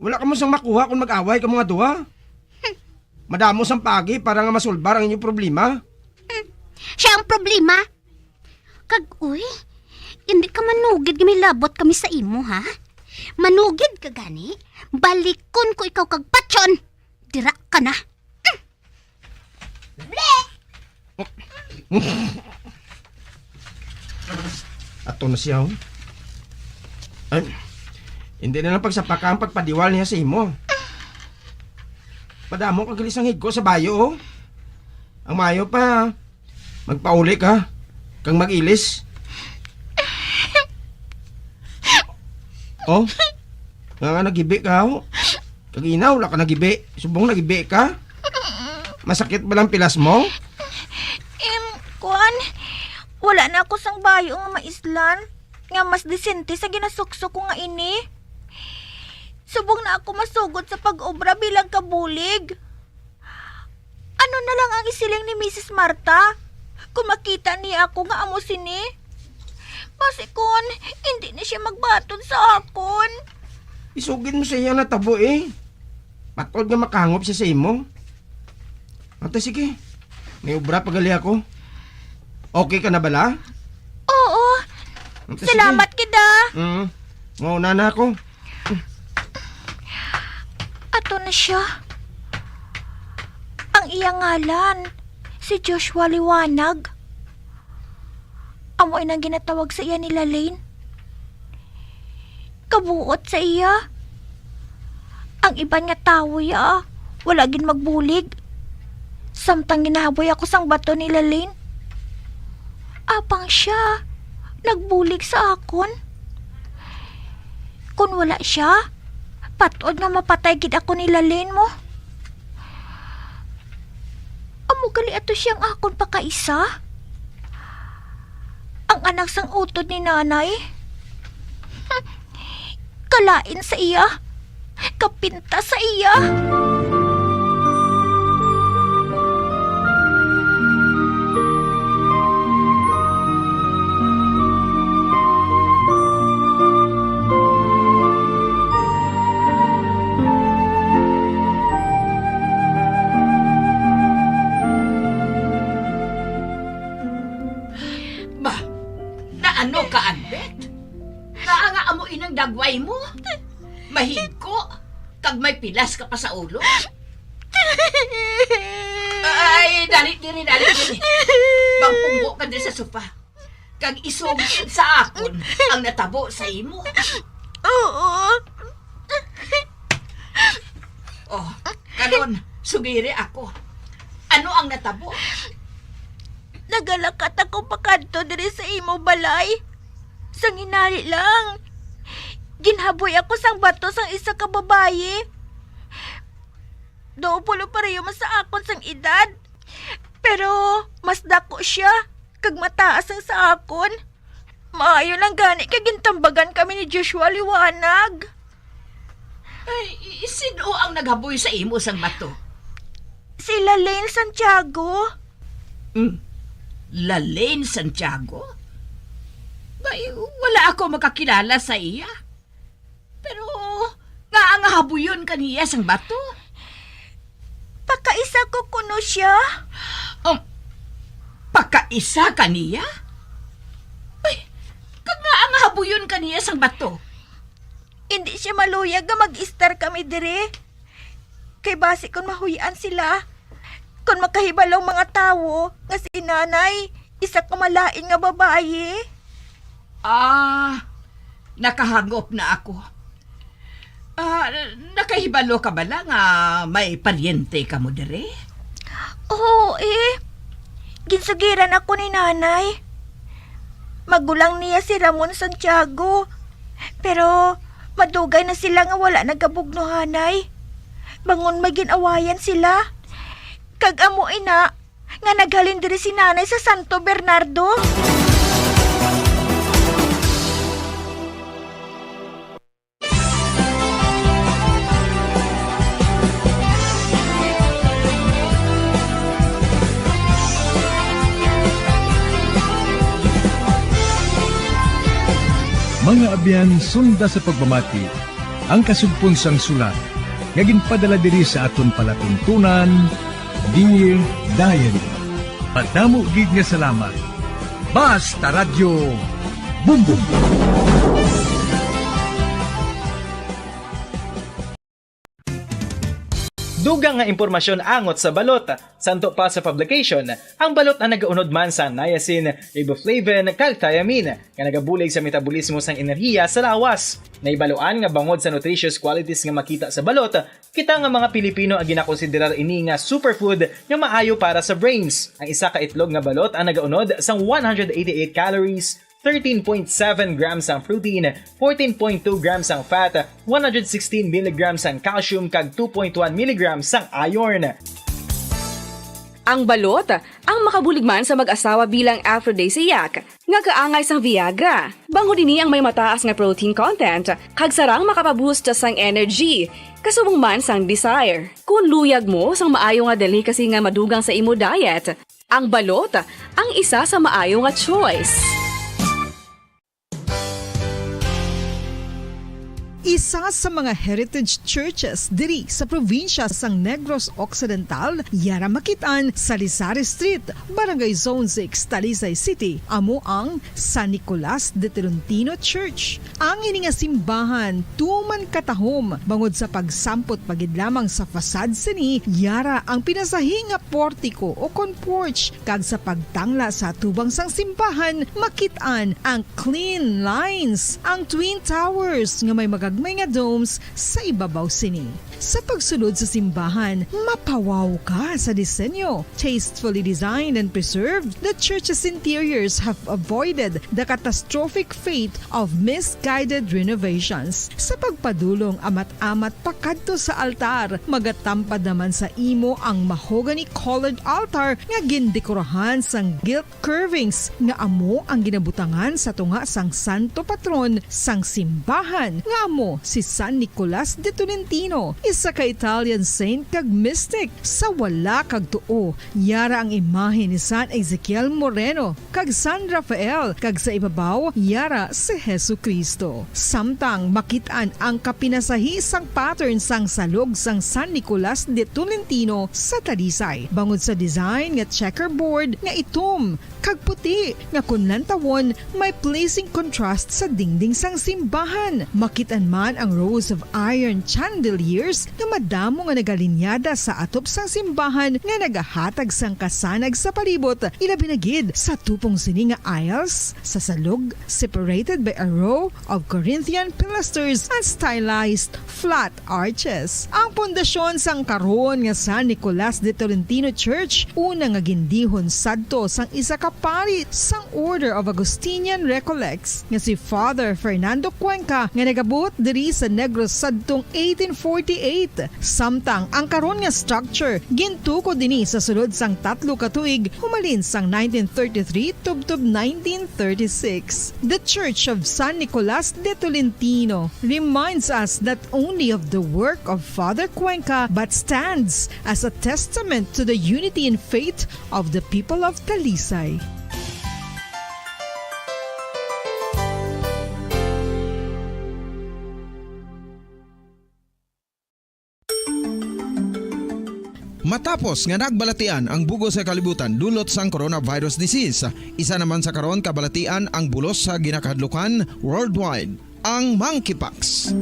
Wala ka mo sang makuha kung mag-away ka mga duha. Madamo sang pagi para nga masulbar ang inyong problema. Siya ang problema. Kag, uy, hindi ka manugid nga may labot kami sa imo, ha? Manugid ka gani, balikon ko ikaw kag patyon. Dira ka na. Ato na siya. Ay, hindi na lang pagsapaka ang pagpadiwal niya sa imo. Padamo kang gilis ang higko sa bayo. Ang mayo pa, magpauli ka, kang mag-ilis. Oh, nga nagibi ka, oh. Kaginaw, wala ka nagibi. Subong nagibi ka. Masakit ba lang pilas mo? Kuan, wala na ako sang bayo nga maislan. Nga mas disente sa ginasukso ko nga ini. Subong na ako masugod sa pag-obra bilang kabulig. Ano na lang ang isiling ni Mrs. Marta? Kung makita niya ako nga amo sini. Basi kun, hindi na siya magbaton sa akon. Isugin mo sa iya na tabo eh. Patod nga makahangop siya sa imo. Ate sige, may obra pagali ako. Okay ka na bala? Oo. Ate, Salamat kita. Mauna na ako. Ato na siya. Ang iyang ngalan, si Joshua Liwanag. Amo inang ginatawag sa iya ni Lalaine. Kabuot sa iya. Ang iban nga tao ya, wala gin magbulig. Samtang ginahaboy ako sang bato ni Lalaine. Apang siya, nagbulig sa akon. Kung wala siya, patod nga mapatay gid ako ni Lalaine mo. Amo gali ato siyang akon pa kaisa. Ang anak sang utod ni nanay. Kalain sa iya. Kapinta sa iya. Ano ka, Albert? Naanga inang dagway mo. Mahig ko. Kag may pilas ka pa sa ulo. Ay, dali diri. Bangpunggo ka din sa sopa. Kag isugid sa akon ang natabo sa imo. Oo. Oh, karon, sugiri ako. Ano ang natabo? Nagalakat ako pakanto diri sa imo balay. Sang hinari lang. Ginhaboy ako sang bato sang isa ka babaye. Double pareho man sa akon sang edad. Pero mas dako siya kag mataas ang sa akon. Maayo lang gani kag gintambagan kami ni Joshua Liwanag. Ay, sino ang naghaboy sa imo sang bato? Si Lalaine Santiago. Lalaine Santiago? Bay, wala ako makakilala sa iya. Pero, nga ang habuyon kaniya sang bato. Pakaisa ko kuno siya. Pakaisa kaniya? Ay, kag nga ang habuyon kaniya sang bato. Hindi siya maluyag nga mag-istar kami dire. Kay basi kung mahuyaan sila. Kung makahibalaw mga tawo nga si nanay, isa kamalain nga babaye. Nakahangop na ako. Nakahibalo ka bala nga may paryente ka mo dire? Oo Ginsugiran ako ni nanay. Magulang niya si Ramon Santiago. Pero madugay na sila nga wala nagabugnohanay. Bangon may ginawayan sila. Kag amo ina nga naghalin diri si nanay sa Santo Bernardo. Mga abyan sunda sa pagmamati, ang kasugpon sang sulat, ngaging padala diri sa aton palatuntunan, Dear Diary. Padamo gid nga salamat. Basta Radio Bumbum. Dugang nga impormasyon angot sa balot. Santo pa sa publication, ang balot ang nagaunod man sa niacin, riboflavin, kag thiamine, nga nagabulig sa metabolismo sang enerhiya sa lawas. Naibaluan nga bangod sa nutritious qualities nga makita sa balot, kita nga mga Pilipino ang ginakonsiderar ini nga superfood nga maayo para sa brains. Ang isa ka itlog nga balot ang nagaunod sang 188 calories, 13.7 grams ang protein, 14.2 grams ang fat, 116 mg ang calcium kag 2.1 mg ang iron. Ang balot ang makabuligman sa mag-asawa bilang aphrodisiac nga kaangay sang Viagra. Bango dinhi ang may mataas nga protein content kag sarang makapaboost sang energy kasubong man sang desire. Kung luyag mo sang maayo nga delicacy nga madugang sa imo diet, ang balot ang isa sa maayo nga choice. Isa sa mga heritage churches diri sa probinsya sang Negros Occidental, yara makitaan sa Lizares Street, Barangay Zone 6, Talisay City, amo ang San Nicolas de Tolentino Church. Ang ini nga simbahan tuman katahom bangod sa pagsampot pagid lamang sa fasad sini, yara ang pinasahi nga portiko o porch kag sa pagtangla sa tubang sang simbahan makitaan ang clean lines, ang twin towers nga may may nga domes sa ibabaw sini. Sa pagsunod sa simbahan, mapawaw ka sa disenyo. Tastefully designed and preserved, the church's interiors have avoided the catastrophic fate of misguided renovations. Sa pagpadulong amat-amat pakadto sa altar, magatampad naman sa imo ang mahogany colored altar nga gindekorahan sang gilt curvings nga amo ang ginabutangan sa tunga sang santo patron sang simbahan nga amo si San Nicolas de Tolentino, isa ka Italian saint kag mystic. Sa wala kag tuo, yara ang imahe ni San Ezekiel Moreno kag San Rafael kag sa ibabaw yara si Hesu Kristo. Samtang makitaan ang kapinasahi sang pattern sang salog sang San Nicolas de Tolentino sa Talisay. Bangod sa design nga checkerboard nga itom kag puti nga kunlantawon may pleasing contrast sa dingding sang simbahan. Makitaan man ang rows of iron chandeliers nga madamo nga nagalinyada sa atop sang simbahan nga nagahatag sang kasanag sa palibot, ilabi na gid sa tupong sini nga aisles sa salog separated by a row of Corinthian pilasters and stylized flat arches. Ang pundasyon sang karon nga San Nicolas de Tolentino Church una nga gindihon sadto sang isa ka pari sang Order of Augustinian Recollects nga si Father Fernando Cuenca nga nagabot diri sa Negros sadtong 1848. Samtang ang karon nga structure gintuko dinhi sa sulod sang 3 ka tuig humalin sang 1933 tubtob 1936. The Church of San Nicolas de Tolentino reminds us not only of the work of Father Cuenca but stands as a testament to the unity and faith of the people of Talisay. Matapos nga nagbalatian ang bugos sa kalibutan dulot sang coronavirus disease, isa naman sa karon kabalatian ang bulos sa ginakahadlukan worldwide, ang monkeypox.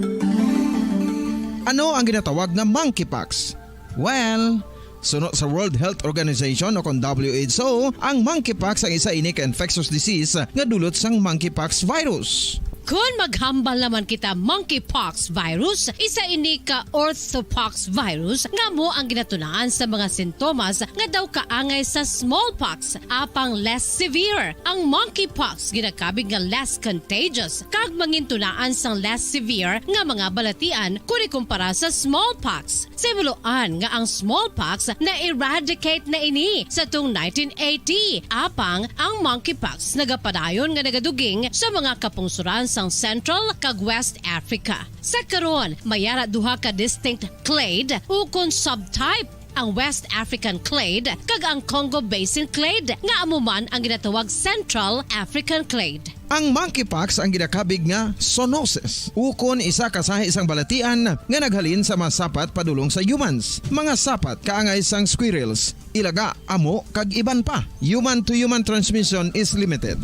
Ano ang ginatawag na monkeypox? Well, suno sa World Health Organization o kung WHO, ang monkeypox ang isa ini ka infectious disease nga dulot sang monkeypox virus. Kung maghambal naman kita monkeypox virus, isa ini ka orthopox virus nga mo ang ginatunaan sa mga sintomas nga daw kaangay sa smallpox, apang less severe. Ang monkeypox ginakabig nga less contagious, kag mangintunaan sang less severe nga mga balatian kung ikumpara sa smallpox. Simuloan nga ang smallpox na-eradicate na ini sa tung 1980, apang ang monkeypox nagapadayon nga nagaduging sa mga kapungsuran sang Central kag West Africa. Sa karon, mayara duha ka distinct clade ukon subtype, ang West African clade kag ang Congo Basin clade nga amuman ang ginatawag Central African clade. Ang monkeypox ang ginakabig nga zoonosis, ukon isa ka sa isang balatian nga naghalin sa mga sapat padulong sa humans. Mga sapat kaangay sang squirrels, ilaga, amo kag iban pa. Human to human transmission is limited.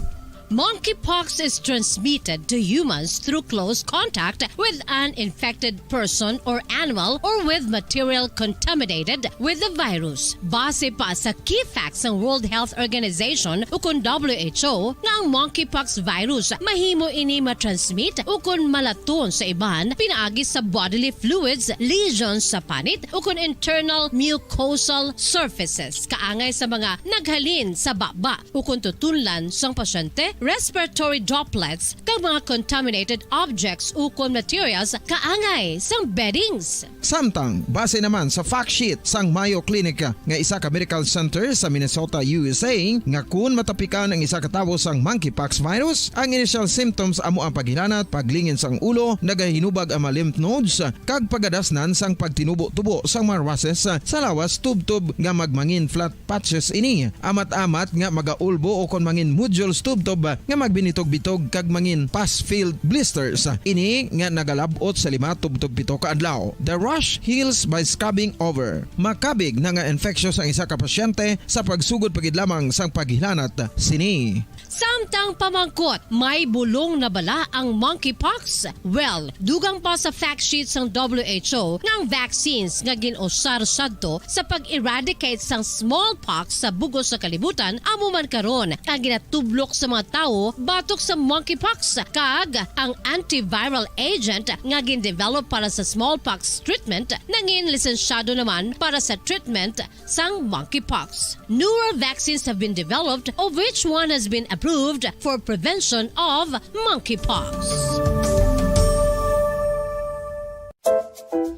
Monkeypox is transmitted to humans through close contact with an infected person or animal or with material contaminated with the virus. Base pa sa key facts ng World Health Organization o kung WHO nga ang monkeypox virus mahimo ini matransmit o kung malaton sa iban pinaagi sa bodily fluids, lesions sa panit o kung internal mucosal surfaces kaangay sa mga naghalin sa baba o kung tutunlan sang pasyente, respiratory droplets kag mga contaminated objects o kung materials kaangay sang beddings. Samtang, base naman sa fact sheet sang Mayo Clinic nga isa ka medical center sa Minnesota, USA, nga kun matapikan ang isa ka tawo sang monkeypox virus, ang initial symptoms amo ang paghilanat, paglingin sang ulo, nagahinubag ang mga lymph nodes, kag pagadasnan sang pagtinubo-tubo sang mga rashes sa lawas tubtob nga magmangin flat patches ini. Amat-amat nga magaulbo o kon mangin nodules tubtob nga magbinitog-bitog kag mangin pus-filled blisters. Ini nga nagalabot sa 5 tubtob 7 ka adlaw. The rash heals by scabbing over. Makabig na nga infectious ang isa ka pasyente sa pagsugod pagid lamang sang paghilanat sini. Samtang pamangkot, may bulong na bala ang monkeypox? Well, dugang pa sa fact sheets ng WHO nga ang vaccines nga ginusar sadto sa pag-eradicate sang smallpox sa bugos sa kalibutan amo man karon ang ginatublok sa mga tao batok sa monkeypox kag ang antiviral agent nga gin-develop para sa smallpox treatment nangin lisensyado naman para sa treatment sang monkeypox. Newer vaccines have been developed of which one has been approved for prevention of monkeypox.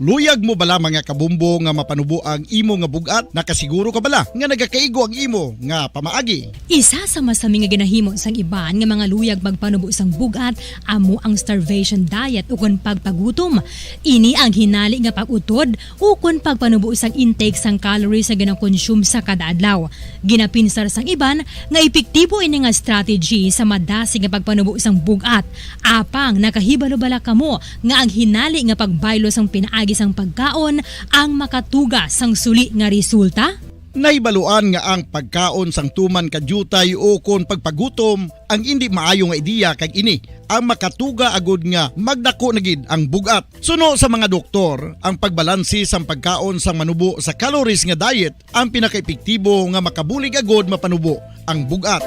Luyag mo bala mga kabumbo nga mapanubo ang imo nga bugat? Nakasiguro ka bala nga nagakaigo ang imo nga pamaagi? Isa sa masami nga ginahimo sang iban nga mga luyag magpanubo sang bugat amo ang starvation diet ukon pagpagutom. Ini ang hinali nga pag-utod ukon pagpanubo sang intake sang calories nga gina-consume sa kada adlaw. Ginapinsar sang iban nga epektibo ini nga strategy sa madasi nga pagpanubo sang bugat. Apang nakahibalo bala kamo nga ang hinali nga pagbaylo sang pinaagi sang pagkaon ang makatuga sang suli nga resulta? Naibaluan nga ang pagkaon sang tuman kadyutay o kon pagpagutom ang hindi maayo nga ideya kag ini ang makatuga agud nga magdako na gid ang bugat. Suno sa mga doktor, ang pagbalansi sang pagkaon sang manubo sa calories nga diet ang pinakaepektibo nga makabulig agud mapanubo ang bugat.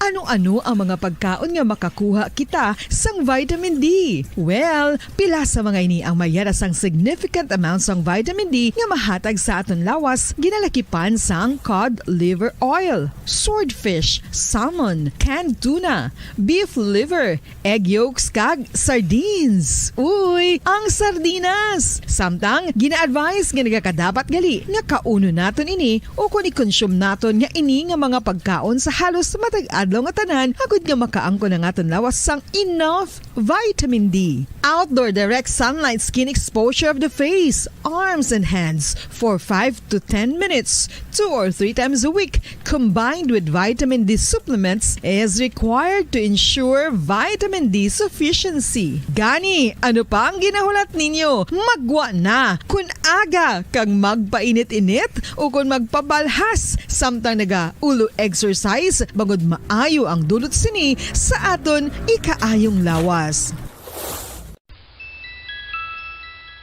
Ano-ano ang mga pagkaon nga makakuha kita sang vitamin D? Well, pila sa mga ini ang mayara sang significant amount sang vitamin D nga mahatag sa aton lawas ginalakipan sang cod liver oil, swordfish, salmon, canned tuna, beef liver, egg yolks kag sardines. Uy, ang sardinas! Samtang gina-advise nga nagakadapat gali nga kauno naton ini o kung i-consume naton nga ini nga mga pagkaon sa halos matag adlaw nga tanan agud nga makaangko na aton lawas sang enough vitamin D. Outdoor direct sunlight skin exposure of the face, arms and hands for 5 to 10 minutes 2 or 3 times a week combined with vitamin D supplements is required to ensure vitamin D sufficiency. Gani, ano pa ang ginahulat ninyo? Magwa na kun aga kang magpainit-init o kun magpabalhas samtang naga ulo exercise bangod maayo ang dulot sini sa aton ikaayong lawas.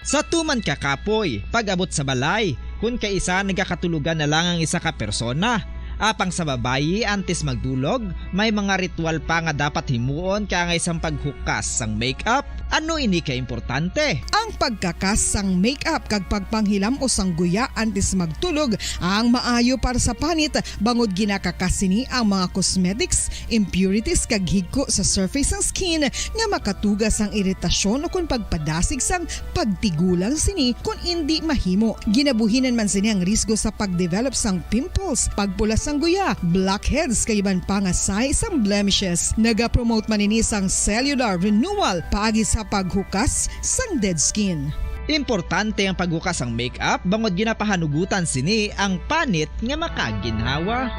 Sa tuman ka kapoy, pag-abot sa balay, kung kaisa nagakatulugan na lang ang isa ka persona. Apang sa babayi antes magdulog, may mga ritual pa nga dapat himuon kaya isang paghukas sang makeup. Ano ini ka importante? Ang pagkakas sang makeup kag pagpanghilam o sang guya antes magtulog ang maayo para sa panit bangod ginakakasini ang mga cosmetics, impurities kag higko sa surface sang skin nga makatugas sang iritasyon o kung pagpadasig sang pagtigulang sini kung hindi mahimo. Ginabuhinan man sini ang risgo sa pagdevelop sang pimples, pagpula sang guya, blackheads kay iban pa nga size sang blemishes. Naga-promote man ini sang cellular renewal paagi sa paghukas sang dead skin. Importante ang paghukas ang makeup bangod ginapahanugutan sini ang panit nga makaginhawa.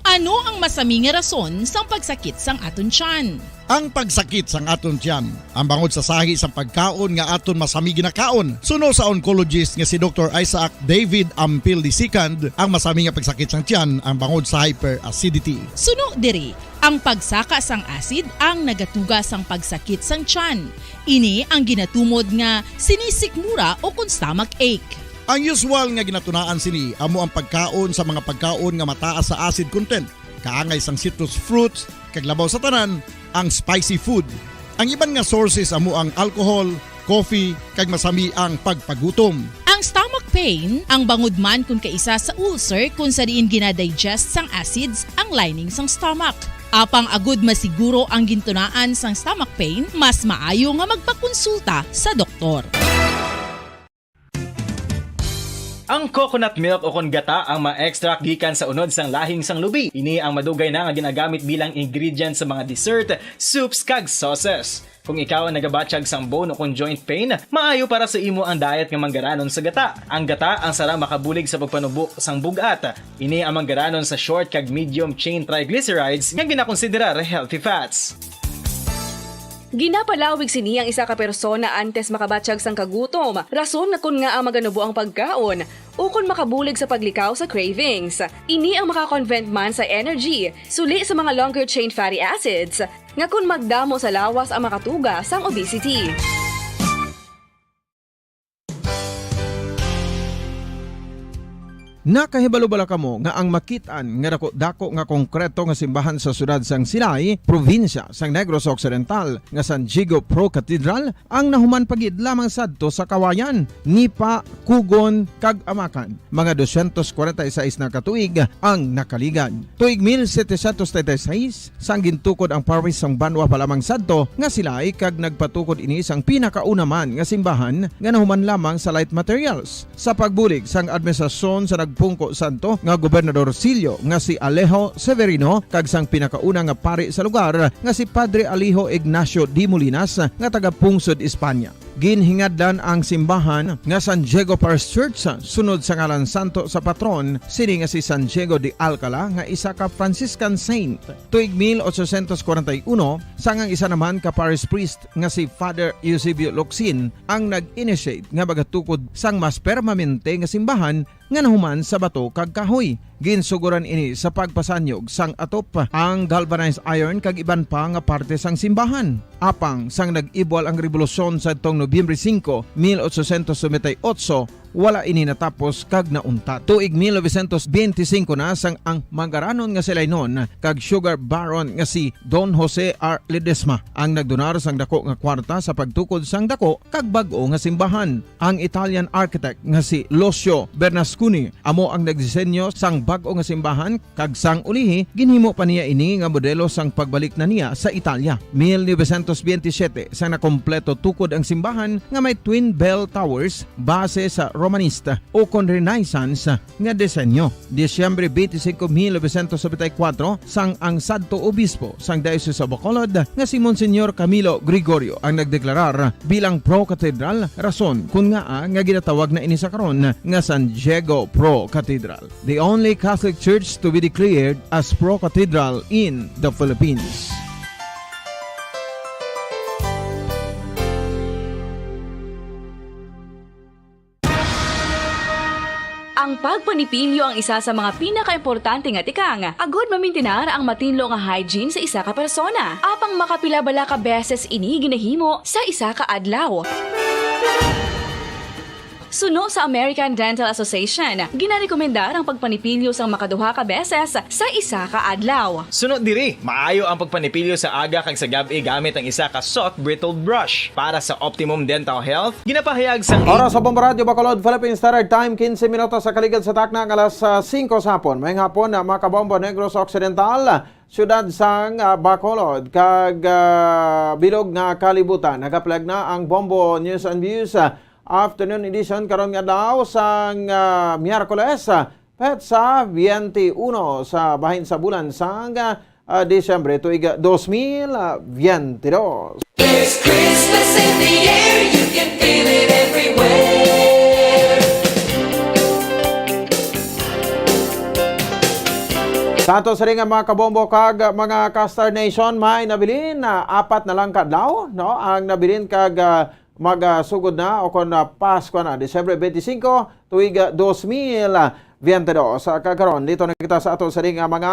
Ano ang masami nga rason sang pagsakit sang aton tiyan. Ang pagsakit sang aton tiyan, ang bangod sa sahi sang pagkaon nga aton masami ginakaon. Suno sa oncologist nga si Dr. Isaac David Ampil II, ang masami nga pagsakit sang tiyan ang bangod sa hyperacidity. Suno diri, ang pagsaka sang acid ang nagatuga sang pagsakit sang tiyan. Ini ang ginatumod nga sinisikmura o kung stomach ache. Ang usual nga ginatunaan sini amo ang pagkaon sa mga pagkaon nga mataas sa acid content, kaangay sang citrus fruits, kag labaw sa tanan ang spicy food. Ang iban nga sources amo ang alcohol, coffee, kag masami ang pagpagutom. Ang stomach pain ang bangod man kung kaisa sa ulcer kung sa diin ginadigest sang acids ang lining sang stomach. Apang agud masiguro ang gintunaan sang stomach pain, mas maayo nga magpakonsulta sa doktor. Ang coconut milk o kon gata ang ma-extract gikan sa unod sang lahing sang lubi. Ini ang madugay na nga ginagamit bilang ingredient sa mga dessert, soups kag sauces. Kung ikaw ang nagabatsyag sang bone o kon joint pain, maayo para sa imo ang diet nga manggaranon sa gata. Ang gata ang sara makabulig sa pagpanubok sang bugat. Ini ang manggaranon sa short kag medium chain triglycerides nga ginakonsiderar healthy fats. Ginapalawig sini ang isa ka persona antes makabatsyag sang kagutom. Rason na kun nga ang maganubo ang pagkaon o kun makabulig sa paglikaw sa cravings. Ini ang makakonvent man sa energy, suli sa mga longer chain fatty acids, nga kun magdamo sa lawas ang makatuga sang obesity. Nakahibalo-bala kamo nga ang makitaan nga dako nga konkreto nga simbahan sa sudad sang Silay, probinsya sang Negros Occidental nga San Diego Pro Cathedral ang nahuman pagid lamang sadto sa Kawayan, Nipa, Kugon kag Amakan. Mga 246 na katuig ang nakaligan. Tuig 1736 sang gintukod ang parish sang Banwa pa lamang sadto nga Silay kag nagpatukod ini sang pinakauna man nga simbahan nga nahuman lamang sa light materials. Sa pagbulig sang administrasyon sa pungko santo nga Gobernador Silio nga si Alejo Severino kag sang pinakauna nga pari sa lugar nga si Padre Alijo Ignacio D. Molinas nga taga Pungsod, Espanya. Ginhingadlan ang simbahan nga San Diego Parish Church sunod sa ngalan santo sa patron sini nga si San Diego de Alcala nga isa ka Franciscan saint. Tuig 1841 sangang isa naman ka parish priest nga si Father Eusebio Locsin ang nag-initiate nga bagatukod sang mas permanente nga simbahan nga nahuman sa bato kag kahoy. Ginsuguran ini sa pagpasanyog sang atop ang galvanized iron kag iban pa nga parte sang simbahan. Apang sang nag-ibwal ang revolusyon sa tong Nobyembre 5, 1898, wala ini natapos kag naunta. Tuig 1925 na sang ang manggaranon nga sila noon kag sugar baron nga si Don Jose R. Ledesma ang nagdonar sang dako nga kwarta sa pagtukod sang dako kag bag-o nga simbahan. Ang Italian architect nga si Lucio Bernasconi amo ang nagdisenyo sang bag-o nga simbahan kag sang ulihi ginhimo pa niya ini nga modelo sang pagbalik na niya sa Italia. 1927 sang nakompleto tukod ang simbahan nga may twin bell towers base sa Romanista o kon Renaissance nga disenyo. Disyembre 25, 1974 sang ang sadto obispo sang Diocese of Bacolod nga si Monsignor Camilo Gregorio ang nagdeklarar bilang Pro Cathedral, rason kun nga ginatawag na ini sa karon nga San Diego Pro Cathedral, the only Catholic church to be declared as Pro Cathedral in the Philippines. Ang pagpanipilyo ang isa sa mga pinaka-importante nga tikang. Agod mamintinar ang matinlo nga hygiene sa isa ka persona. Apang makapilabala ka beses ini ginahimo sa isa ka adlaw. Suno sa American Dental Association, ginarekomendar ang pagpanipilyo sang makaduha ka beses sa isa ka adlaw. Sunod diri, maayo ang pagpanipilyo sa aga kag sa gabi gamit ang isa ka soft brittle brush para sa optimum dental health. Ginapahayag sang Oras sa Bomba Radio Bacolod, Philippine Standard Time, 15 minutos sa kaligid sa takna ng alas 5 sa hapon. May hapon na mga kabombo Negros Occidental, syudad sang Bacolod kag bilog nga kalibutan. Nagaplag na ang Bombo News and Views afternoon edition karon nga daw sang Miyerkules petsa 21 sa bahin sa bulan sang Disyembre tuig 2022. There's Christmas in the air, you can feel it everywhere. Sa ato sa ring mga kabombo kag mga ka-Star Nation, may nabilin na 4 na lang kadlaw, no? Ang nabilin kag magsugod na o kon Pasko na Disyembre 25 tuig 2022 sa kakaron dito na kita sa ato sa ring mga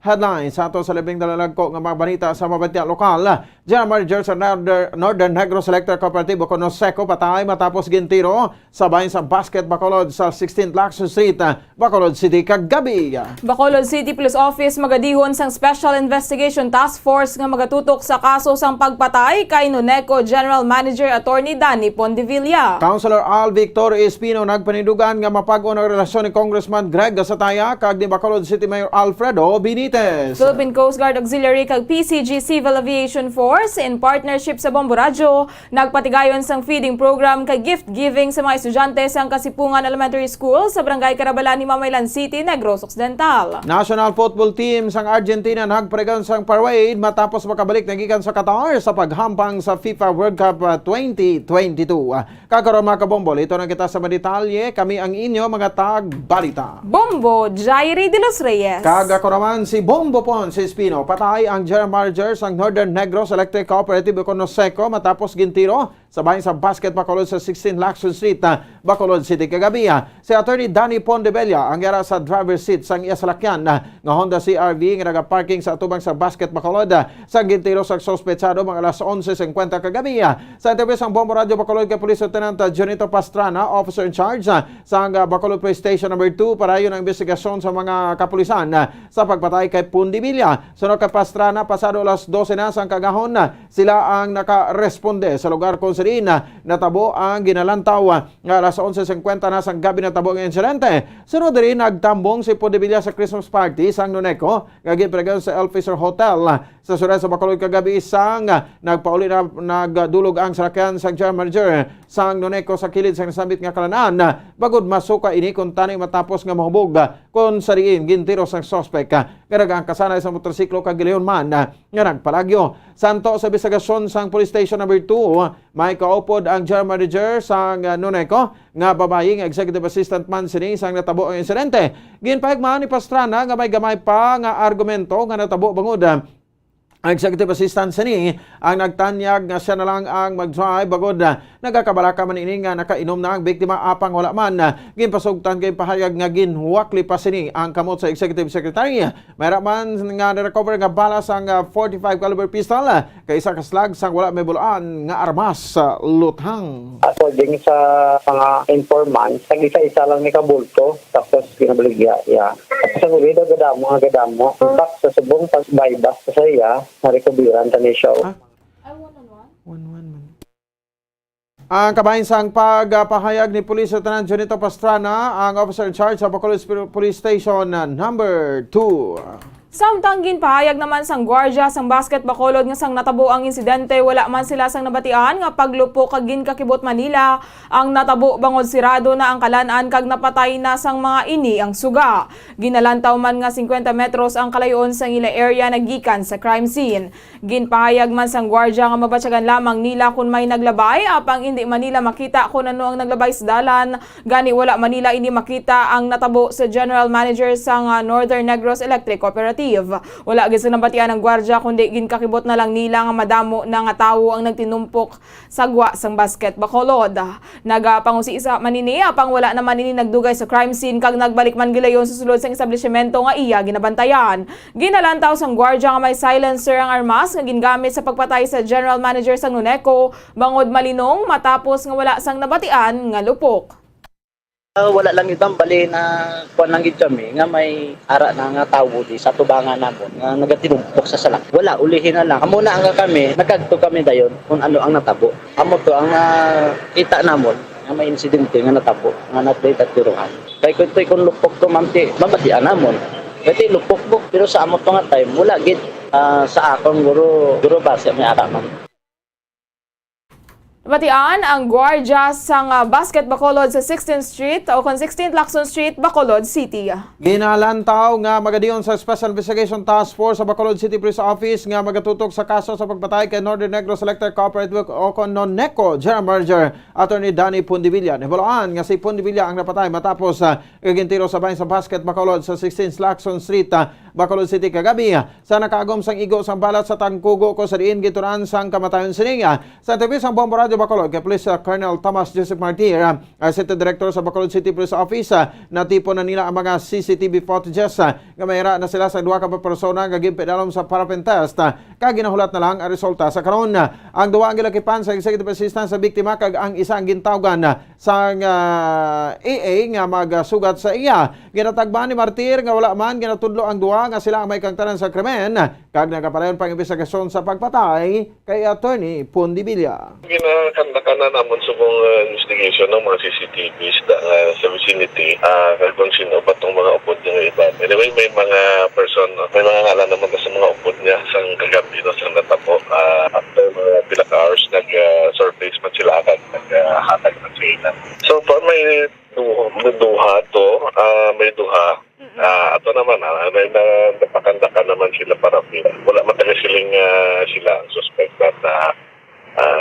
headlines sa ato sa labing dalalagko nga mga balita sa mabatya lokal. General Manager sa Northern Negros Electric Cooperative o Seco patay matapos gintiro sa bahin sa basket Bacolod sa 16th Lacson Street, Bacolod City kagabi. Bacolod City Police Office magadihon sang Special Investigation Task Force nga magatutok sa kaso sang pagpatay kay Nuneco General Manager Attorney Danny Pondevilla. Councilor Al Victor Espino nagpanindugan nga mapag-o ng relasyon ni Congressman Greg Gasataya kag ni Bacolod City Mayor Alfredo Benitez. Philippine Coast Guard Auxiliary kag PCG Civil Aviation Force in partnership sa Bombo Radio nagpatigayon sang feeding program kay gift giving sa mga estudyante sang Kasipungan Elementary School sa Barangay Carabalan ni Mamaylan City, Negros Occidental. National football team sang Argentina nagparegan sang parade matapos makabalik na gikan sa Qatar sa paghampang sa FIFA World Cup 2022. Kakaroon mga kabombol, ito na kita sa detalye. Kami ang inyo mga tag-balita. Bombo Jairi de los Reyes. Kag ako naman si Bombo Ponce Espino. Patay ang General Manager sang Northern Negros Electric Cooperative o Seco matapos gintiro sa bahin sa basket Bacolod sa 16 Lacson Street, Bacolod City kagabi. Si Attorney Danny Pondevilla ang yara sa driver's seat sang iya salakyan nga Honda CR-V nga nagaparking sa atubang sa basket Bacolod sa gintiro sa sospetsado mga alas 11:50 kagabi. Sa interview sang Bombo Radio Bacolod kay Police Lieutenant Junito Pastrana, officer in charge sa Bacolod Police Station number 2 para yun ang investigasyon sa mga kapulisan sa pagpatay kay Pondevilla. Sunod kay Pastrana, pasado alas 12 na sang kagahon sila ang nakaresponde sa lugar kung saan natabo ang ginalantaw nga alas 11:50 na sang gabi natabo ang insidente. Sunod rin nagtambong si Pondevilla sa Christmas party sang Nuneco nga gipregan sa Elfiser Hotel sa Surat sa Bacolod kagabi sang nagpauli na nagdulog ang sakyan sang General Manager sang Nuneco sa kilid sang nasambit nga kalanaan bagod masuka ini kung tani matapos nga mahubog kung sariin gintiro sang suspect nga kasanay sa motorsiklo kag gileon man nga nagpalagyo. Santo sa bisagasyon sang Police Station number 2 may kaupod ang General Manager sang Nuneco nga babayi nga Executive Assistant man sini sang natabo ang insidente. Ginpahigmaan ni Pastrana nga may gamay pa nga argumento nga natabo bangod ang Executive Assistant sini ang nagtanyag nga siya na lang ang mag-drive bagod nagakabalaka man ini nga nakainom na ang biktima apang wala man ginpasugtan kay pahayag nga ginhuwakli pa sini ang kamot sa Executive Secretary. Mayra man nga na-recover nga balas ang 45 caliber pistol kay isa ka slag sang wala may bulaan nga armas sa luthang. According sa mga informant, isa-isa lang ni kabulto tapos ginabaligya. Tapos ang ulido gadamo. In fact, sa subong pag-bypass sa iya narikubiran tani siya. Ang kabahin sang pagpahayag ni Police Lieutenant Junito Pastrana, ang officer in charge sa Bacolod Police Station number 2. Samtang ginpahayag naman sang gwardya sang basket Bacolod nga sang natabo ang insidente, wala man sila sang nabatian nga paglupo kag ginkakibot Manila ang natabo bangod sirado na ang kalan-an kag napatay na sang mga ini ang suga. Ginalantaw man nga 50 metros ang kalayon sang ila area nagikan sa crime scene. Ginpahayag man sang gwardya nga mabatyagan lamang nila kung may naglabay apang hindi Manila makita kung ano ang naglabay sa dalan. Gani wala Manila ini makita ang natabo sa General Manager sang Northern Negros Electric Cooperative. Wala gid sa nabatian ng gwardya kundi ginkakibot na lang nila nga madamo na nga tawo ang nagtinumpok sa gwa sang basket Bacolod. Nagapangusi isa manini apang wala naman ini nagdugay sa crime scene kag nagbalik man gilayon sa sulod sang establishmento nga iya ginabantayan. Ginalantaw sang gwardya nga may silencer ang armas nga gingamit sa pagpatay sa General Manager sang Nuneco bangod malinong matapos nga wala sang nabatian nga lupok. Wala lang ibang bali na kuan lang gid kami nga may ara na nga tawo di sa tubangan namon nga nagatinumpok sa salak. Wala ulihin na lang. Amo na nga kami nagkadto kami dayon kung ano ang natabo. Amo to ang kita namon nga may insidente nga natabo nga na-update at tiruhan. Kay kun lupok to mamti mabatian namon. Kay lupok buk pero sa amo to nga time wala gid sa akong guro base may ara man. Batian ang gwardya sang basket Bacolod sa 16th Street o kon 16th Lacson Street, Bacolod City. Ginalantaw nga magadiyon sa Special Investigation Task Force sa Bacolod City Police Office nga magatutok sa kaso sa pagpatay kay Northern Negros Electric Cooperative o kon Nuneco General Manager Attorney Danny Pondevilla. Nibalaan nga si Pondevilla ang napatay matapos gagintiro sa bahin sa basket Bacolod sa 16th Lacson Street, Bacolod City kagabi sa nakaagom sang igo sang balat sa tangkugo ko sa diin gituran sang kamatayon sininga. Sa TV sang Bombo Radio Bacolod kay Police Colonel Thomas Joseph Martir, City Director sa Bacolod City Police Office, natipon na nila ang mga CCTV footages nga mayra na sila sa duha ka persona nga gimpedalom sa paraffin test kag ginahulat na lang ang resulta sa karon. Ang duwa ang gilakipan sa executive assistant sa biktima kag ang isang gintawgan sa AA nga magsugat sa iya. Ginatagban ni Martir nga wala man ginatudlo ang duwa nga sila ang may kangtanan sa krimen kag nagapadayon pang investigasyon sa pagpatay kay Attorney Pondibilla. Ginakanda na namon subong investigation ng mga CCTVs sa vicinity kag kung sino ba itong mga upod niya iba. Anyway, may mga person, may mga ngalan naman sa mga upod niya sa kagabi no, sa natabo. After mga pila ka hours, nag-surface man sila agad, naghatag na sila. So, pa may duha to, may duha. Ato naman, may napakandaka naman sila para wala matagal silang sila ang suspect na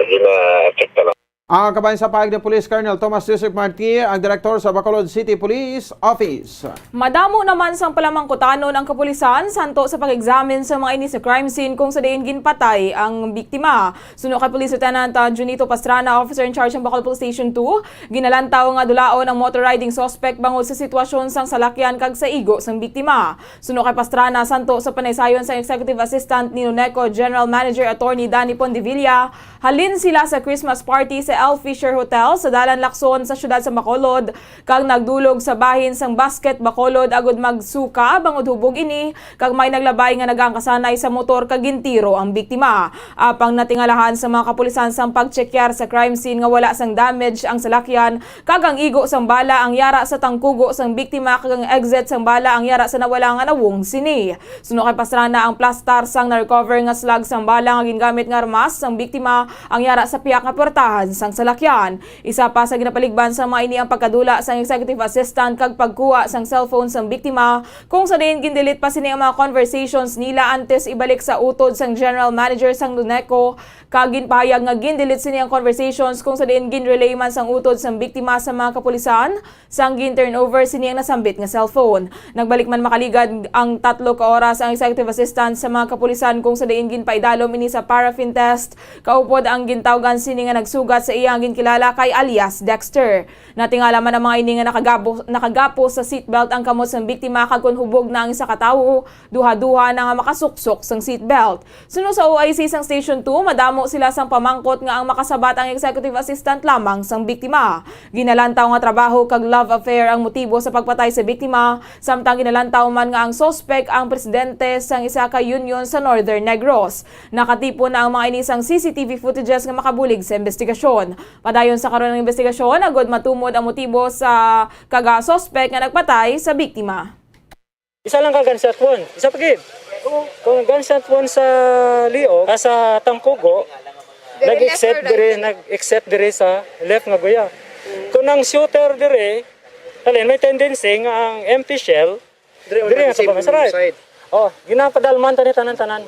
gina-check na lang. Ang kabayan sa pahig ng Police Colonel Thomas Joseph Martir, ang Director sa Bacolod City Police Office. Madamo naman sang palamangkutanon ang kapulisan santo sa pag-examine sa mga ini sa crime scene kung sa diin ginpatay ang biktima. Suno kay Police Lieutenant Junito Pastrana, Officer in Charge ng Bacolod Police Station 2, ginalantaw nga dulaon ang motor riding suspect bangod sa sitwasyon sang salakyan kag sa igo sang biktima. Suno kay Pastrana santo sa panaysayon sa Executive Assistant ni Nuneco General Manager Attorney Danny Pondivilla, halin sila sa Christmas party sa L. Fisher Hotel sa Dalan Lacson sa siyudad sa Bacolod kag nagdulog sa bahin sang Basket Bacolod agud magsuka bangod hubog ini kag may naglabay nga nagangkasanay sa motor kag gintiro ang biktima. Apang natingalahan sa mga kapulisan sang pagchekyar sa crime scene nga wala sang damage ang salakyan kag ang igo sang bala ang yara sa tangkugo sang biktima kag ang exit sang bala ang yara sa nawala nga nawong sini. Suno kay Pastrana ang plastar sang na-recover nga slag sang bala nga gingamit nga armas sang biktima ang yara sa piyak nga portahan sang salakyan. Isa pa sa ginapaligban sa mga ini ang pagkadula sang executive assistant kag pagkuha sang cellphone sang biktima kung sa diin gindelete pa sini ang mga conversations nila antes ibalik sa utod sang general manager sang Nuneco kag ginpahayag nga gindelete sini ang conversations kung sa diin ginrelay man sang utod sang biktima sa mga kapulisan sang gin-turnover sini ang nasambit nga cellphone. Nagbalik man makaligad ang 3 ka oras ang executive assistant sa mga kapulisan kung sa diin ginpaidalom ini sa paraffin test kaupod ang gintawgan sini nga nagsugat sa iyang ginkilala kay alias Dexter. Natingala man ang mga ini nga nakagapo sa seatbelt ang kamot sang biktima kag kun hubog na ang isa ka tawo, duha-duha na nga makasuksok sang seatbelt. Suno sa OIC sang Station 2, madamo sila sang pamangkot nga ang makasabat ang executive assistant lamang sang biktima. Ginalantaw nga trabaho kag love affair ang motibo sa pagpatay sa biktima, samtang ginalantaw man nga ang suspect ang presidente sang isa ka union sa Northern Negros. Nakatipo na ang mga ini sang CCTV footages nga makabulig sa investigasyon. Padayon sa karon ng investigasyon, agad matumod ang motibo sa kaga-suspect nga nagpatay sa biktima. Isa lang ka gunshot wound. Isa pa gid. Kung gunshot wound sa liog, sa tangkugo, nag-except dire sa left nga guya. Kung ang shooter dire, may tendency nga ang empty shell dire nga sa right. Oh, ginapadalman tanan-tanan.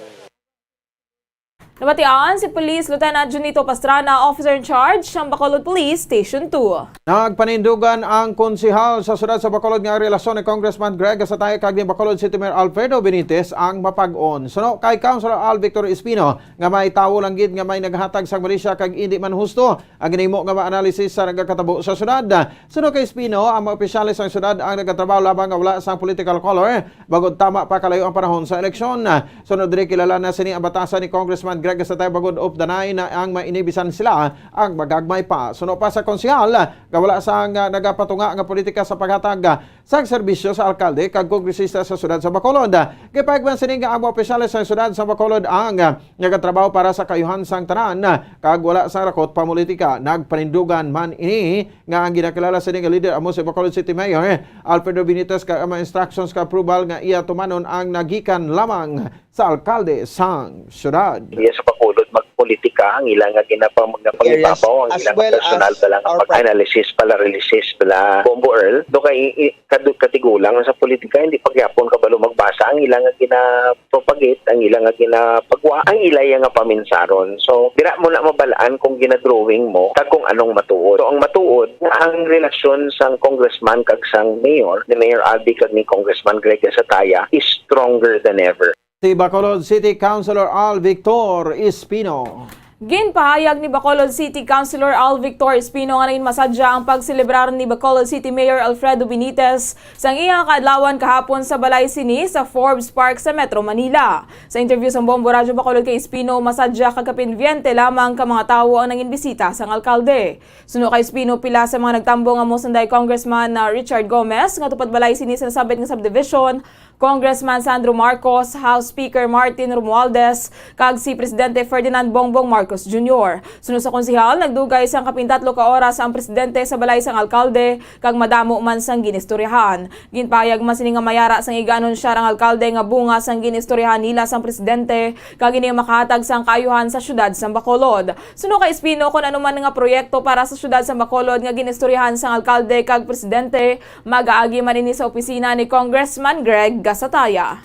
Nabatian si Police Lieutenant Junito Pastrana, Officer in Charge ng Bacolod Police Station 2. Nagpanindugan ang konsihal sa siyudad sa Bacolod nga relasyon ni Congressman Greg Asatay kag ni Bacolod City Mayor Alfredo Benitez ang mapag-on. Suno kay Councilor Al Victor Espino nga may tawo lang gid nga may naghatag sa malisya kag hindi man husto ang ginahimo nga ma-analysis sa nagakatabo sa siyudad. Suno kay Espino, ang mga opisyalis sa siyudad ang nagatrabaho labang nga wala sang political color bagod tama pa kalayo ang panahon sa eleksyon. Sunod dire kilala na sini ang batasan ni Congressman Greg Asatay bagod of danay na ang mainibisan sila ang magagmay pa. Suno pa sa konsihal nga wala sang nagapatunga nga politika sa paghatag sa serbisyo sa alkalde kag kongresista sa siyudad sa Bacolod. Gipayagban sini nga ang mga opisyalis sa siyudad sa Bacolod ang nagatrabaho para sa kayuhan sang tanan kag wala sa rakot pamulitika. Nagpanindugan man ini nga ang ginakilala sini nga leader amo si Bacolod City Mayor Alfredo Benitez kag ang instructions ka approval nga iya tumanon ang nagikan lamang sa alkalde sang siyudad. Sa Bacolod, politika, ang ilang nga ginapangibabaw, ang ilang personal pa lang analysis pala, releases pala Bombo Earl. Do kay katigulang sa politika, hindi pagyapon kabalo magbasa, ang ilang nga ginapropagate, ang ilang nga ginapagwa, ang ilay nga paminsaron. So, dira mo na mabalaan kung ginadrawing mo, kag kung anong matuod. So, ang matuod, ang relasyon sang congressman kag sang mayor, ni Mayor Albi kag ni Congressman Greg Sataya, is stronger than ever. Si Bacolod City Councilor Al Victor Espino. Ginpahayag ni Bacolod City Councilor Al Victor Espino nga rin masadya ang pagselebrar ni Bacolod City Mayor Alfredo Benitez sa iyang kaadlawan kahapon sa Balay Sini sa Forbes Park sa Metro Manila. Sa interview sa Bombo Radyo Bacolod kay Espino, masadya kagapinbyente lamang ka mga tawo ang nangin bisita sa alkalde. Suno kay Espino, pila sa mga nagtambong ang Mosanday Congressman na Richard Gomez nga tupad Balay Sini sa nasabit nga subdivision, Congressman Sandro Marcos, House Speaker Martin Romualdez, kag si Presidente Ferdinand Bongbong Marcos Jr. Sunod sa konsihal, nagdugay sang kapintatlo ka oras ang presidente sa balay sang alkalde, kag madamo man sang ginistoryahan. Ginpayag man sini nga mayara sang iga-anunsya ang alkalde nga bunga sang ginistoryahan nila sang presidente, kag ini makahatag sang kaayuhan sa syudad sang Bacolod. Sunod kay Espino, kung ano man nga proyekto para sa syudad sang Bacolod nga ginistoryahan sang alkalde kag presidente, mag-aagi man ini sa opisina ni Congressman Greg Sataya.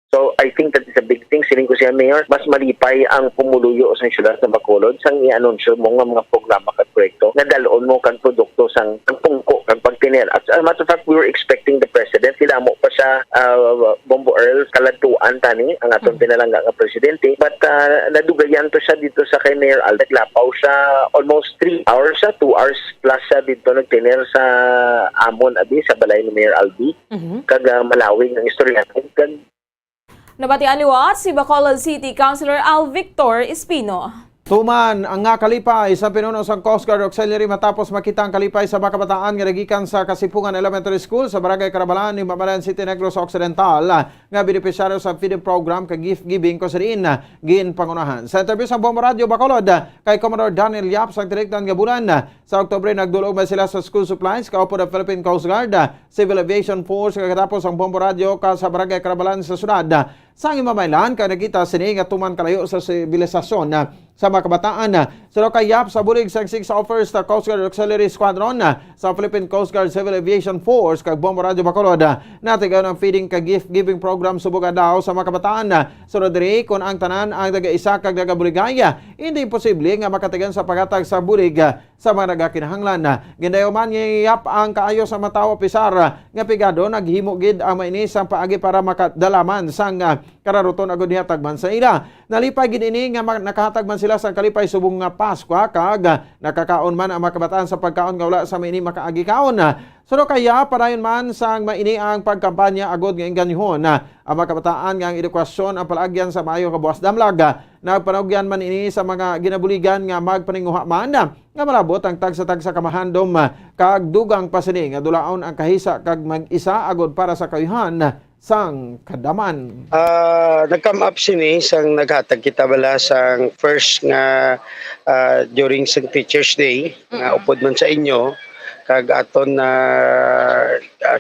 So, I think that is a big thing. Siling ko siya, Mayor, mas malipay ang pumuluyo sa syudad ng Bacolod sang i-anunsyo mo nga mga programa at proyekto na dalon mo kang produkto sang pungko kang pagtiner. At as a matter of fact, we were expecting the President. Sila mo pa siya, Bombo Earl, kaladtuan tani, ang atong pinalangga nga presidente. But nadugayan to siya dito sa kay Mayor Al. Naglapaw siya almost 3 hours, 2 hours plus siya dito nagtiner sa Amon, abi, sa balay ni Mayor Albi. Kag malawig ng istorya. Nabatian liwat si Bacolod City Councilor Al Victor Espino. Tuman ang nga kalipay sa pinuno sang Coast Guard Auxiliary matapos makita ang kalipay sa mga kabataan nga nagikan sa Kasipungan Elementary School sa Barangay Carabalan ni Mamalan City, Negros Occidental nga benepisyaryo sa feeding program kag gift giving ko sa diin gin pangunahan. Sa interview sa Bombo Radio Bacolod kay Commodore Daniel Yap sa direktan nga bulan sa Oktubre nagdulog man sila sa school supplies kaupo ng Philippine Coast Guard, Civil Aviation Force katapos ang Bombo Radio ka sa Barangay Carabalan sa syudad. Sang imamaylan ka nakita sini nga tuman kalayo sa sibilisasyon sa mga kabataan. Sino kayap sa bulig sang 6 offers sa Coast Guard Auxiliary Squadron sa Philippine Coast Guard Civil Aviation Force kag Bombo Radio Bacolod natigaw ng feeding kag gift giving program subog daw sa mga kabataan. Sunod diri kun ang tanan ang daga-isa kag daga-buligaya, hindi posible nga makatigan sa paghatag sa bulig sa mga nagakinahanglan. Gindayo man ngiyap ang kaayo sa matawa pisar nga pigado naghimo gid ang mainis ang paagi para makadalaman sang kararuton agud nihatag man sa ila. Nalipay gid ini nga nakahatag man sila sa kalipay subong nga Pasko kag nakakaon man ang mga kabataan sa pagkaon nga wala sa maini makaagi kaon. Suno kaya padayon man sang maini ang pagkampanya agud nga inganyhon ang mga kabataan nga ang edukasyon ang palagyan sa maayo nga buwas damlag. Nagpanugyan man ini sa mga ginabuligan nga magpaninguha man nga malabot ang tagsa-tagsa kamahandom kag dugang pasini nga dulaon ang kahisa kag mag-isa agud para sa kayuhan sang kadaman. Nag-come up sini sang naghatag kita bala sang first nga during sang Teachers Day nga upod man sa inyo kag aton na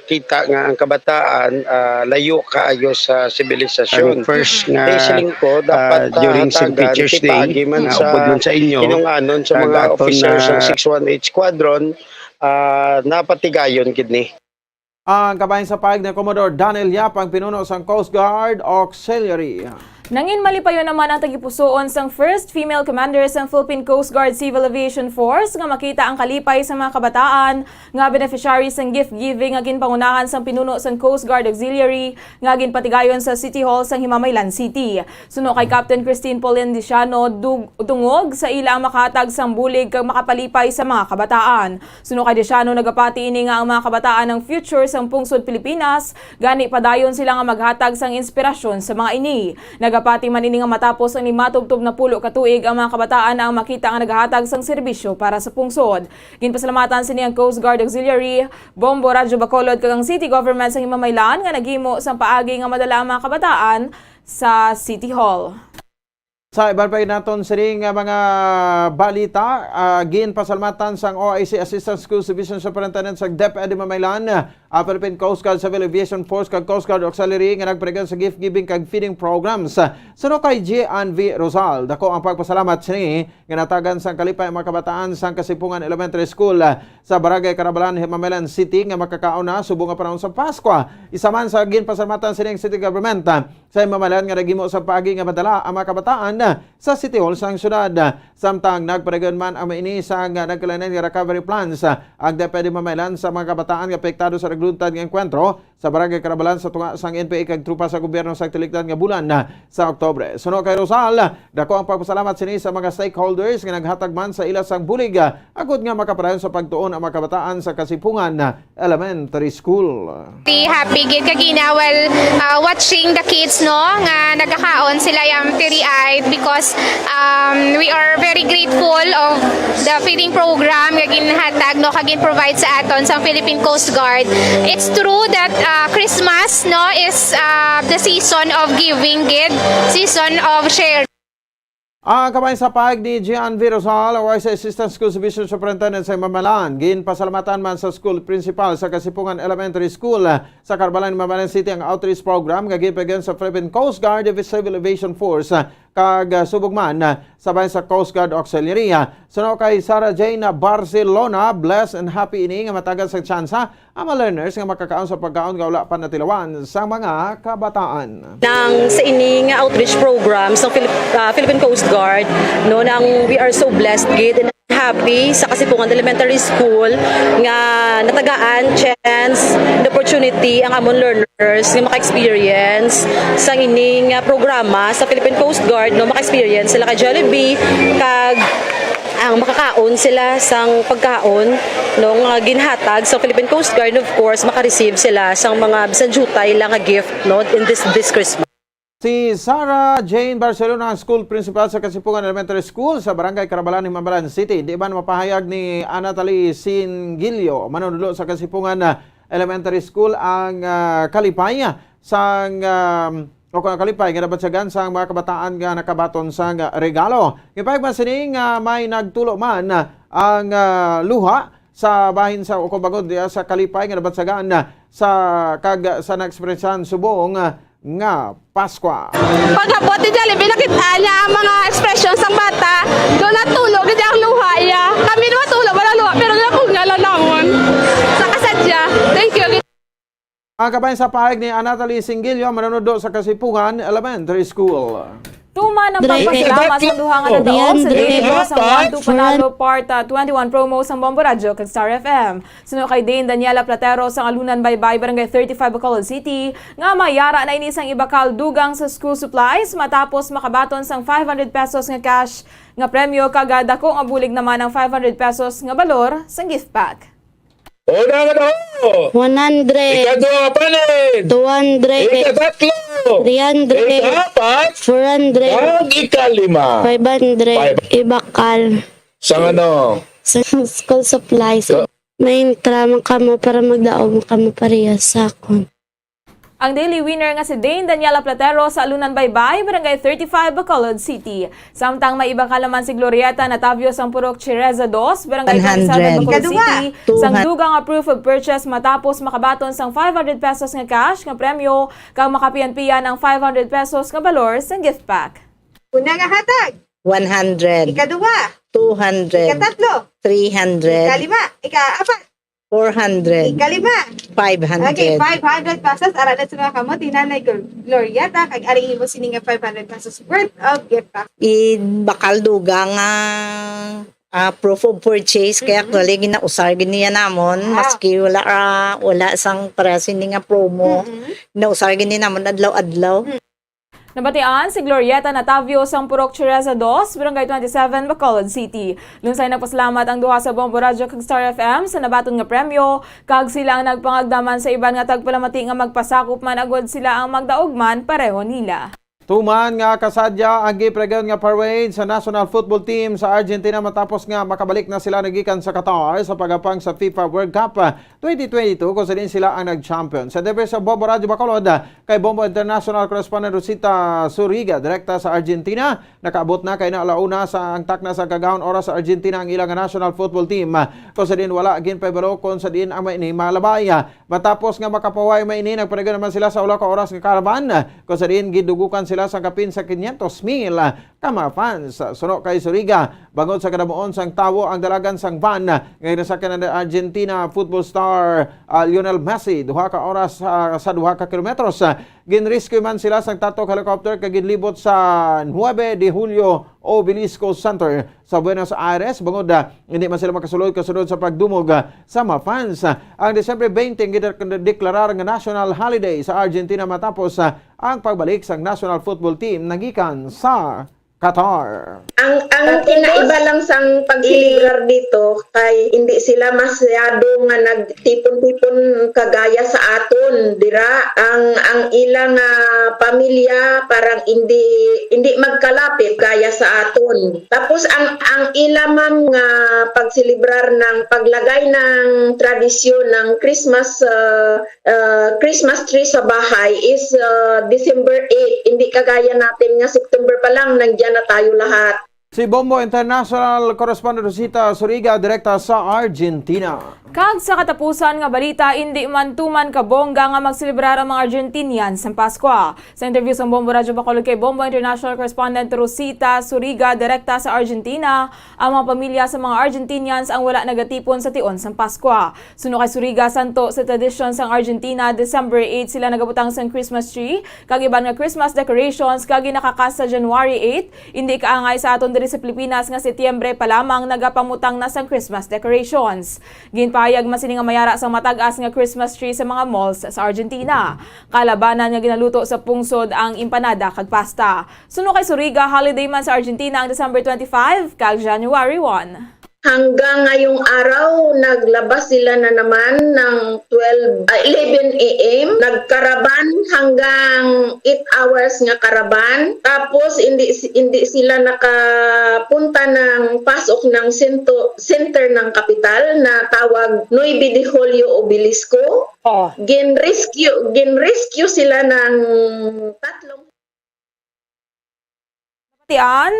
kita nga ang kabataan layo kaayo sa sibilisasyon. First nga ko dapat during sang Teachers Day man sa upod man sa inyo kinunganon sa mga officers ng 618 Squadron napatigayon gid ni. Ang kabayan sa paig na Commodore Daniel Yap ang pinuno sang Coast Guard Auxiliary. Nangin malipayon naman ang tagipusoon sang first female commander sang Philippine Coast Guard Civil Aviation Force nga makita ang kalipay sa mga kabataan nga beneficiary sang gift giving nga ginpangunahan sang pinuno sang Coast Guard Auxiliary nga ginpatigayon sa City Hall sang Himamaylan City. Suno kay Captain Christine Pauline Diciano dungog sa ila ang makahatag sang bulig kag makapalipay sa mga kabataan. Suno kay Diciano nagapati ini nga ang mga kabataan ng future sang pungsod Pilipinas gani padayon sila nga maghatag sang inspirasyon sa mga ini. Nagapati man ini nga matapos ang limatubtob na pulo katuig ang mga kabataan ang makita ang naghahatag sang serbisyo para sa pungsod. Ginpasalamatan sini ang Coast Guard Auxiliary, Bombo Radyo Bacolod kag ang City Government sang Himamaylan nga naghimo sang paagi nga madala ang mga kabataan sa City Hall. Sa iban pa naton siring mga balita, ginpasalamatan sang OIC Assistant School Division Superintendent sa DepEd Himamaylan, Philippine Coast Guard, Civil Aviation Force kag Coast Guard Auxiliary nga nagpregan sa gift giving kag feeding programs. Suno kay J.N.V. Rosal, dako ang pagpasalamat sini nga natagan sang kalipay mga kabataan sang Kasipungan Elementary School sa Barangay Carabalan, Himamelan City nga makakaon na subong nga panahon sa Pasko. Isa man sa ginpasalamatan sining city government sa Himamelan nga nagimo sa paagi nga madala ang mga kabataan sa City Hall sang syudad. Samtang nagpregan man ang maini sang nagkalanan nga recovery plans ang DepEd Himamelan sa mga kabataan nga apektado sa naglutad nga enkwentro sa Barangay Carabalan sa tunga sang NPA kag trupa sa gobyerno sa tilikdan nga bulan sa Oktubre. Suno kay Rosal, dako ang pagpasalamat sini sa mga stakeholders nga naghatag man sa ila sang bulig agud nga makapadayon sa pagtuon ang mga kabataan sa Kasipungan Elementary School. Happy gid kagina watching the kids no nga nagakaon sila yung teary-eyed because we are very grateful of the feeding program nga ginhatag no kagin provide sa aton sa Philippine Coast Guard. It's true that Christmas no is the season of giving gid, season of share. Ang kamay sa pahig ni Gian Virosal, sa Assistant School Division Superintendent sa Himamelan, ginpasalamatan man sa school principal sa Kasipungan Elementary School sa Carabalan, Himamelan City ang outreach program nga ginpagan sa Philippine Coast Guard Civil Aviation Force kag subog man sabay sa Coast Guard Auxiliary. Suno kay Sarah Jane Barcelona, blessed and happy ini nga matagal sa tsansa ang mga learners nga makakaon sa pagkaon nga wala pa natilawan sa mga kabataan. Nang sa ini nga outreach program sa Philippine Coast Guard no nang we are so blessed gid and happy sa Kasipungan Elementary School nga natagaan chance the opportunity ang amon learners nga maka-experience sa ining programa sa Philippine Coast Guard no maka-experience sila kay Jollibee kag ang makakaon sila sang pagkaon nung ginhatag sa Philippine Coast Guard, of course maka-receive sila sang mga bisan jutay lang nga gift no in this Christmas. Si Sarah Jane Barcelona, ang school principal sa Kasipungan Elementary School sa Barangay Carabalan, Himamelan City. Di ba mapahayag ni Anatalie Singilio, manunulo sa Kasipungan Elementary School ang kalipay sang o kung kalipay nga nabatsagan sa mga kabataan nga nakabaton sa regalo. Ipayag man sining may nagtulo man ang luha sa bahin sa Okobagod sa kalipay nga nabatsagan sa sa na-ekspresyan subong nga Pasko. Pagkabot ni Jollibee, nakita niya ang mga expressions ng bata. Doon natulog, hindi ang luha iya. Kami naman tulog, wala luha, pero nakungalan namon. Sa kasadya. Thank you. Ang kabayan sa pahig ni Anatalie Singilio, manonood sa Kasipungan Elementary School. Tuman ang pagpasalamat sa duha nga nagdaog sa Dane sa 1-2 Panalo Part 21 promo sa Bombo Radio kag Star FM. Suno kay Dane Daniela Platero sa Alunan Baybay, Barangay 35 Bacolod City, nga mayara na inisang ibakal dugang sa school supplies matapos makabaton sang 500 pesos nga cash nga premyo kag dako nga bulig naman ang 500 pesos nga balor sa gift pack. Una nga daw! 100. Ikadua panin! 200. Ikatatlo! 300. Ikapat! 400. Ang ikalima! 500. Ibakal. Sa ano? Sa school supplies. May tramang kamo para magdaog kamo pareha sa akon. Ang daily winner nga si Dane Daniela Platero sa Alunan Baybay, Barangay 35 Bacolod City. Samtang may iba kalaman si Glorieta Natavio sang Purok Chireza 2, Barangay 27 Bacolod City. Sang dugang nga proof of purchase matapos makabaton sang 500 pesos nga cash nga premyo kang makapian-pian ang 500 pesos nga balor sang gift pack. Una nga hatag. 100. Ikaduwa. 200. Ikatatlo. 300. Ikalima. Ikaapat. 400. Ikalima. 500. Okay, 500 pesos. Aranan sa mga kamot. Tinanay Glorieta. Kag aring imo sininga 500 pesos worth of gift pack. Bakal dugang proof of purchase kaya actually ginausar niya namon maski wala sang presyo nga promo ginausar gini namon adlaw-adlaw. Nabatian si Glorieta Natavio sang Purok Chireza 2, Barangay 27, Bacolod City. Lunsay nagpasalamat ang duha sa Bombo Radio kag Star FM sa nabaton nga premyo, kag sila ang nagpangagdaman sa iban nga tagpalamati nga magpasakop man agod sila ang magdaogman pareho nila. Tuman nga kasadya ang gipregan nga parade sa national football team sa Argentina matapos nga makabalik na sila nagikan sa Qatar sa pagapang sa FIFA World Cup 2022 kung saan din sila ang nag-champion. Sa debut sa Bombo Radio Bacolod, kay Bombo International Correspondent Rosita Suriga, direkta sa Argentina, nakaabot na kay na alauna sa ang takna sa kagahon oras sa Argentina ang ilang national football team. Kung saan din wala agin pabaro kung saan din ang maini malabay. Matapos nga makapaway maini, nagpanagan naman sila sa ulo ka oras ng karaban. Kung saan din gidugukan sila sa kapin sa 500,000 kama fans. Suno kay Suriga, bangod sa kadamuon sang tawo ang dalagan sang van ngayon sa Canada Argentina football star Lionel Messi duha ka oras sa 2 ka kilometros. Ginrescue man sila sang tato helicopter kag ginlibot sa 9 de Julio Obelisco Center sa Buenos Aires. Bangod hindi man sila makasulod kasunod sa pagdumog sa mga fans. Ang Desyembre 20 gideklarar nga national holiday sa Argentina matapos ang pagbalik sa national football team nagikan sa Qatar. Ang kinaiba lang sang pag-iligar dito kay hindi sila masyado nga nagtipon-tipon kagaya sa aton dira ang ilang pamilya parang hindi magkalapit gaya sa aton. Tapos ang ilamang nga pagselebrar ng paglagay ng tradisyon ng Christmas tree sa bahay is December 8. Hindi kagaya natin nga September pa lang nandiyan na tayo lahat. Si Bombo International Correspondent Rosita Suriga, direkta sa Argentina. Kag sa katapusan nga balita, hindi man tuman kabongga nga magselebrar ang mga Argentinians sa Pasko. Sa interview sa Bombo Radio Bacolod kay Bombo International Correspondent Rosita Suriga, direkta sa Argentina, ang mga pamilya sa mga Argentinians ang wala nagatipon sa tion sa Pasko. Suno kay Suriga, santo sa tradisyon sa Argentina, December 8 sila nagabutang sa Christmas tree, kag iban nga Christmas decorations kag nakakas sa January 8, hindi kaangay sa aton diri sa Pilipinas nga Setyembre pa lamang nagapamutang na sa Christmas decorations. Ginpahayag masini nga mayara sa matag-as nga Christmas tree sa mga malls sa Argentina. Kalabanan nga ginaluto sa pungsod ang empanada kag pasta. Suno kay Suriga, holiday man sa Argentina ang December 25 kag January 1. Hanggang ngayong araw, naglabas sila na naman ng 11 a.m. Nagkaraban hanggang 8 hours nga karaban. Tapos hindi sila nakapunta ng pasok ng center ng kapital na tawag 9 de Julio Obelisco. Ginrescue sila ng 3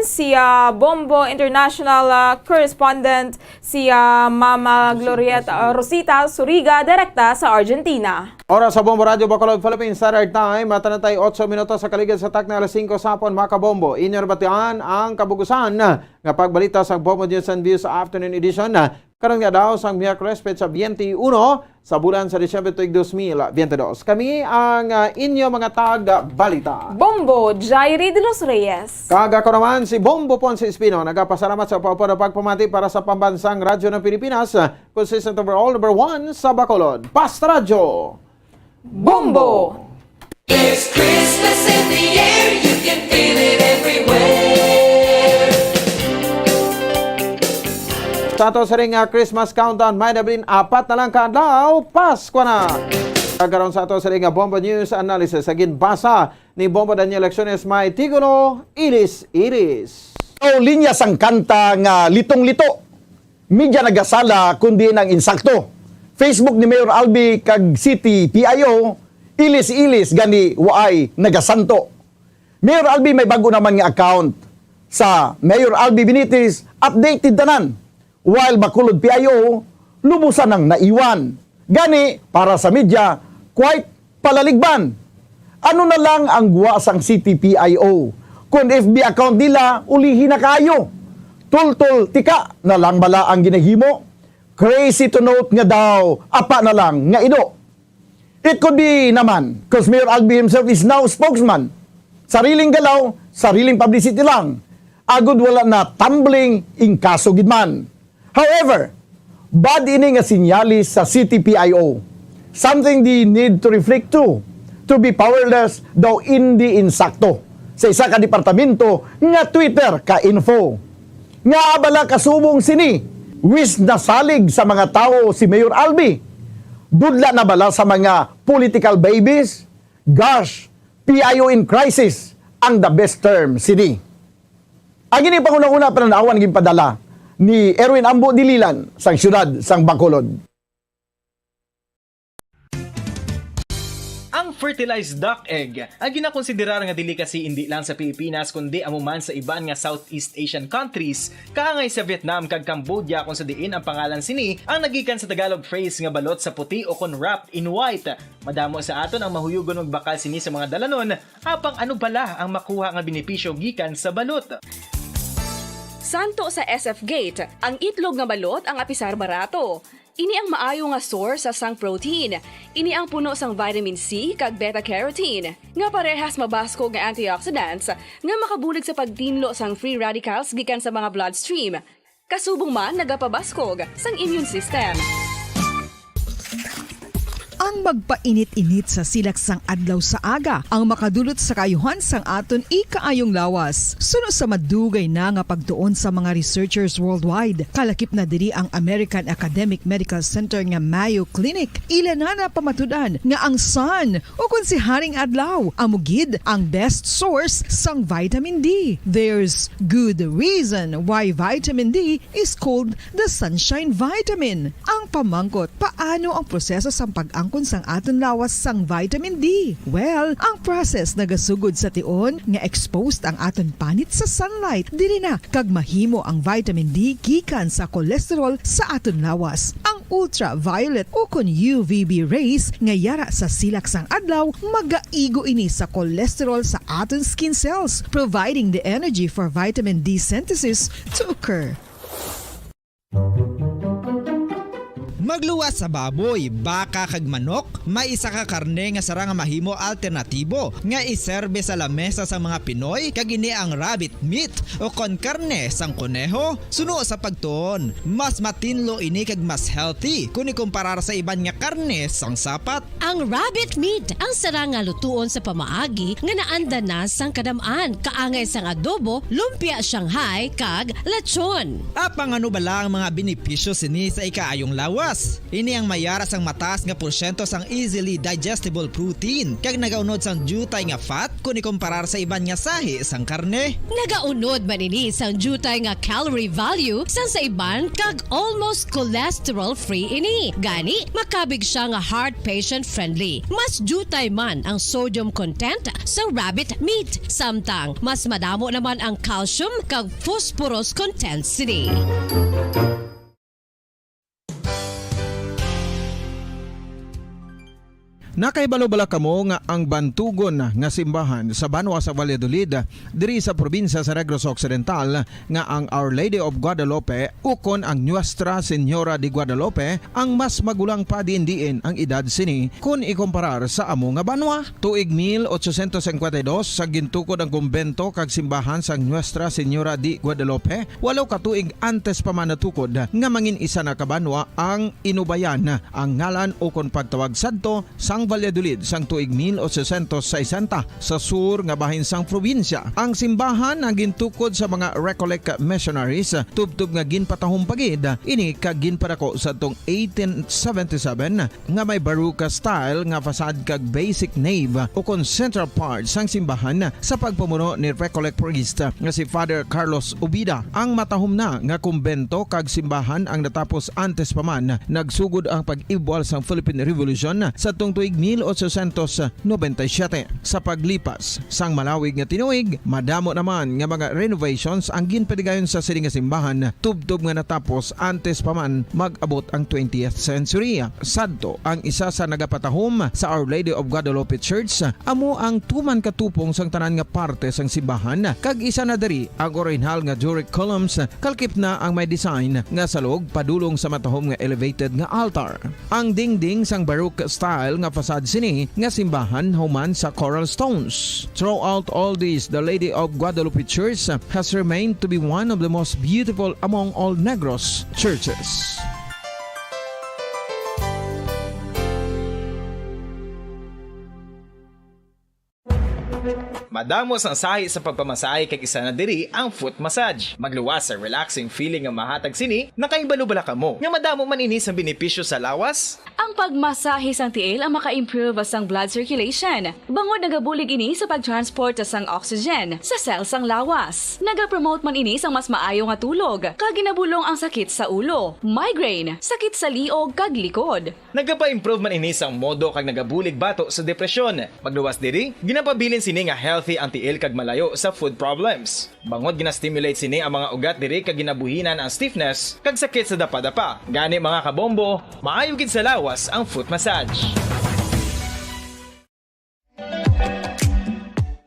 si Bombo International Correspondent si Mama Glorieta Rosita Suriga, direkta sa Argentina. Oras sa Bombo Radio Bacolod Philippines Standard Time, matanatay 8 minutos sa kaligid sa takna alas 5 sa hapon mga kabombo. Inyo batian ang kabugusan nga pagbalita sa Bombo News and Views sa afternoon edition. Karon nga daw sang Miyerkules sa 21 sa bulan sa Disyembre 2022. Kami ang inyo mga taga-balita. Bombo Jairi de los Reyes. Kaga ko naman si Bombo Ponce Espino. Nagapasalamat sa paupo na pagpamati para sa pambansang radyo ng Pilipinas. Consistent overall number 1 sa Bacolod. Basta Radyo. Bombo! There's Christmas in the air, you can feel it everywhere. Sa ato sa ring Christmas countdown, may nabilin 4 na lang kadlaw, Pasko na! Kagaroon sa ato sa ring Bombo News Analysis, sa ginbasa ni Bombo Daniel Lecciones, may tigulo, iris-iris. O linya sang kanta nga litong-lito. Medya nagasala kundi ng insakto. Facebook ni Mayor Albi kag City PIO, ilis-ilis gani waay nagasanto. Mayor Albi may bago naman nga account sa Mayor Albi Benitez, updated tanan. While Bacolod PIO, lubusan ng naiwan. Gani, para sa media, quite palaligban. Ano na lang ang guwa sang City PIO? Kung FB account nila, ulihin na kayo. Tul-tul, tika na lang bala ang ginahimo. Crazy to note nga daw, apa na lang nga ido. It could be naman, because Mayor Albi himself is now spokesman. Sariling galaw, sariling publicity lang. Agud wala na tumbling in kaso gidman. However, bad ini nga sinyalis sa City PIO. Something they need to reflect to be powerless daw hindi insakto. Sa isa ka departamento nga Twitter ka info. Nga abala kasubong sini, wis nasalig sa mga tao si Mayor Albi. Dudla na bala sa mga political babies? Gosh, PIO in crisis ang the best term sini. Ang ini panguna-una pananawan naging padala ni Erwin Ambo Dililan sang siyudad sang Bacolod. fertilized duck egg ang ginakonsiderar nga delicacy hindi lang sa Pilipinas kundi amuman sa iban nga Southeast Asian countries kaangay sa Vietnam kag Cambodia kung sa diin ang pangalan sini ang nagikan sa Tagalog phrase nga balot sa puti o kon wrapped in white. Madamo sa aton ang mahuyugon og bakal sini sa mga dalanon apang ano bala ang makuha nga benepisyo gikan sa balot. Santo sa SF Gate, ang itlog nga balot ang apisar barato. Ini ang maayo nga source sa sang protein. Ini ang puno sang vitamin C kag beta-carotene. Nga parehas mabasko nga antioxidants nga makabulig sa pagtinlo sang free radicals gikan sa mga bloodstream. Kasubong man nagapabaskog sang immune system. Ang magpainit-init sa silaksang adlaw sa aga ang makadulot sa kaayuhan sang aton ikaayong lawas. Suno sa madugay na nga pagtuon sa mga researchers worldwide, kalakip na diri ang American Academic Medical Center nga Mayo Clinic. Ilan na pamatudan nga ang sun o kung si Haring Adlaw amugid ang best source sang vitamin D. There's good reason why vitamin D is called the sunshine vitamin. Ang pamangkot, paano ang proseso sang pag-angkon sang aton lawas sang vitamin D? Well, ang process nagasugod sa tion nga exposed ang aton panit sa sunlight dili na kag mahimo ang vitamin D gikan sa cholesterol sa aton lawas. Ang ultraviolet o kon UVB rays nga yara sa silak sang adlaw magaigo ini sa cholesterol sa aton skin cells, providing the energy for vitamin D synthesis to occur. Magluwas sa baboy, baka kag manok, may isa ka karne nga sarang mahimo alternatibo nga iserbe sa lamesa sa mga Pinoy kag ini ang rabbit meat o kon karne sang koneho. Suno sa pagtuon, mas matinlo ini kag mas healthy kung ikumparar sa iban nga karne sang sapat. Ang rabbit meat ang sarang nga lutuon sa pamaagi nga naanda na sang kadamaan, kaangay sang adobo, lumpia Shanghai kag lechon. Apang ano bala ang mga benepisyo sini sa ikaayong lawas? Ini ang mayaras ang mataas nga porsyento sang easily digestible protein kag nagaunod sang jutay nga fat kung ikumparar sa iban nga sahi sang karne. Nagaunod man ini sang jutay nga calorie value sang sa iban kag almost cholesterol free ini. Gani makabig siya nga heart patient friendly. Mas jutay man ang sodium content sa rabbit meat, samtang mas madamo naman ang calcium kag phosphorus content sini. Nakaibalo-bala kamo nga ang bantugon nga simbahan sa Banwa sa Valladolid diri sa probinsya sa Negros Occidental nga ang Our Lady of Guadalupe ukon ang Nuestra Señora de Guadalupe ang mas magulang pa diin ang edad sini kung ikumparar sa amo nga banwa. Tuig 1852 sa gintukod ang kumbento kag simbahan sang Nuestra Señora de Guadalupe, 8 ka tuig antes pa man natukod nga mangin isa na ka banwa ang inubayan ang ngalan ukon pagtawag sadto sang Valladolid sang tuig 1860 sa sur nga bahin sang probinsya. Ang simbahan ang gintukod sa mga Recollect missionaries tubtub nga ginpatahong pagid ini kag ginpadako sa tong 1877 nga may baroque style nga fasad kag basic nave o kon central part sang simbahan sa pagpamuno ni Recollect priest nga si Father Carlos Ubida. Ang matahom na nga kumbento kag simbahan ang natapos antes pa man nagsugod ang pag-ibwal sang Philippine Revolution sa tong tuig 1897. Sa paglipas sang malawig nga tinuig, madamo naman nga mga renovations ang ginpadigayon sa sining nga simbahan tubtob nga natapos antes pa man mag-abot ang 20th century. Sadto ang isa sa nagapatahom sa Our Lady of Guadalupe Church amo ang tuman katupong sang tanan nga parte sang simbahan kag isa na diri ang original nga Doric columns kalkip na ang may design nga salog padulong sa matahom nga elevated nga altar. Ang dingding sang baroque style nga fasad sini nga simbahan human sa coral stones. Throughout all this, the Lady of Guadalupe Church has remained to be one of the most beautiful among all Negros churches. Madamos ang sahi sa pagpamasahe kag isa na diri ang foot massage. Magluwas sa relaxing feeling nga mahatag sini, nakaibalo bala kamo. Nga madamo man ini sa benepisyo sa lawas. ang pagmasahe sang tiil ang maka-improve sang blood circulation. Bangod nagabulig ini sa pagtransport sang oxygen sa cells sang lawas. Nagapromote man ini sang mas maayo nga tulog, kag ginabulong ang sakit sa ulo, migraine, sakit sa liog kag likod. Nagapa-improve man ini sang modo kag nagabulig bato sa depresyon. Magluwas diri, ginapabilin sini nga healthy ang tiil kag malayo sa food problems. Bangod gina-stimulate sini ang mga ugat diri kag ginabuhinan ang stiffness kag sakit sa dapa-dapa. Gani mga kabombo, maayo gid sa lawas ang foot massage.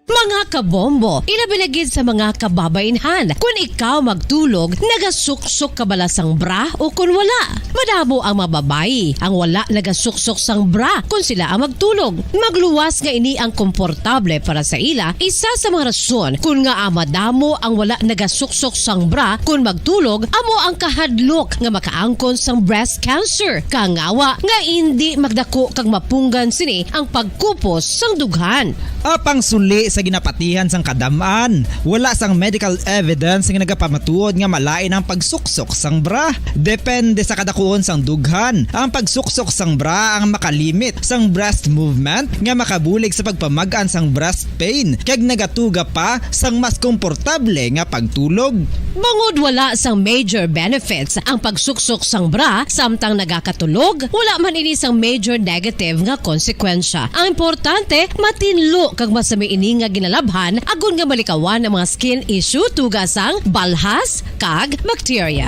Mga kabombo, ilabilagid sa mga kababainhan. Kung ikaw magtulog, nagasuksok ka bala sang bra o kung wala. Madamo ang mababayi ang wala nagasuksok sang bra kung sila ang magtulog. Magluwas nga ini ang komportable para sa ila. Isa sa mga rason kung nga madamo ang wala nagasuksok sang bra kung magtulog, amo ang kahadlok nga makaangkon sang breast cancer. Kangawa nga hindi magdako kag mapunggan sini ang pagkupos sang dughan. Apang suli sa ginapatihan sang kadamaan, wala sang medical evidence nga nagapamatuod nga malain ang pagsuksok sang bra. Depende sa kadakuon sang dughan. Ang pagsuksok sang bra ang makalimit sang breast movement nga makabulig sa pagpamagaan sang breast pain kag nagatuga pa sang mas komportable nga pagtulog. Bangod wala sang major benefits ang pagsuksok sang bra samtang nagakatulog, wala man ini sang major negative nga konsekwensya. Ang importante, matinlo kag masami ini nga ginalabhan agon nga malikawan ang mga skin issue tugasang balhas kag bacteria.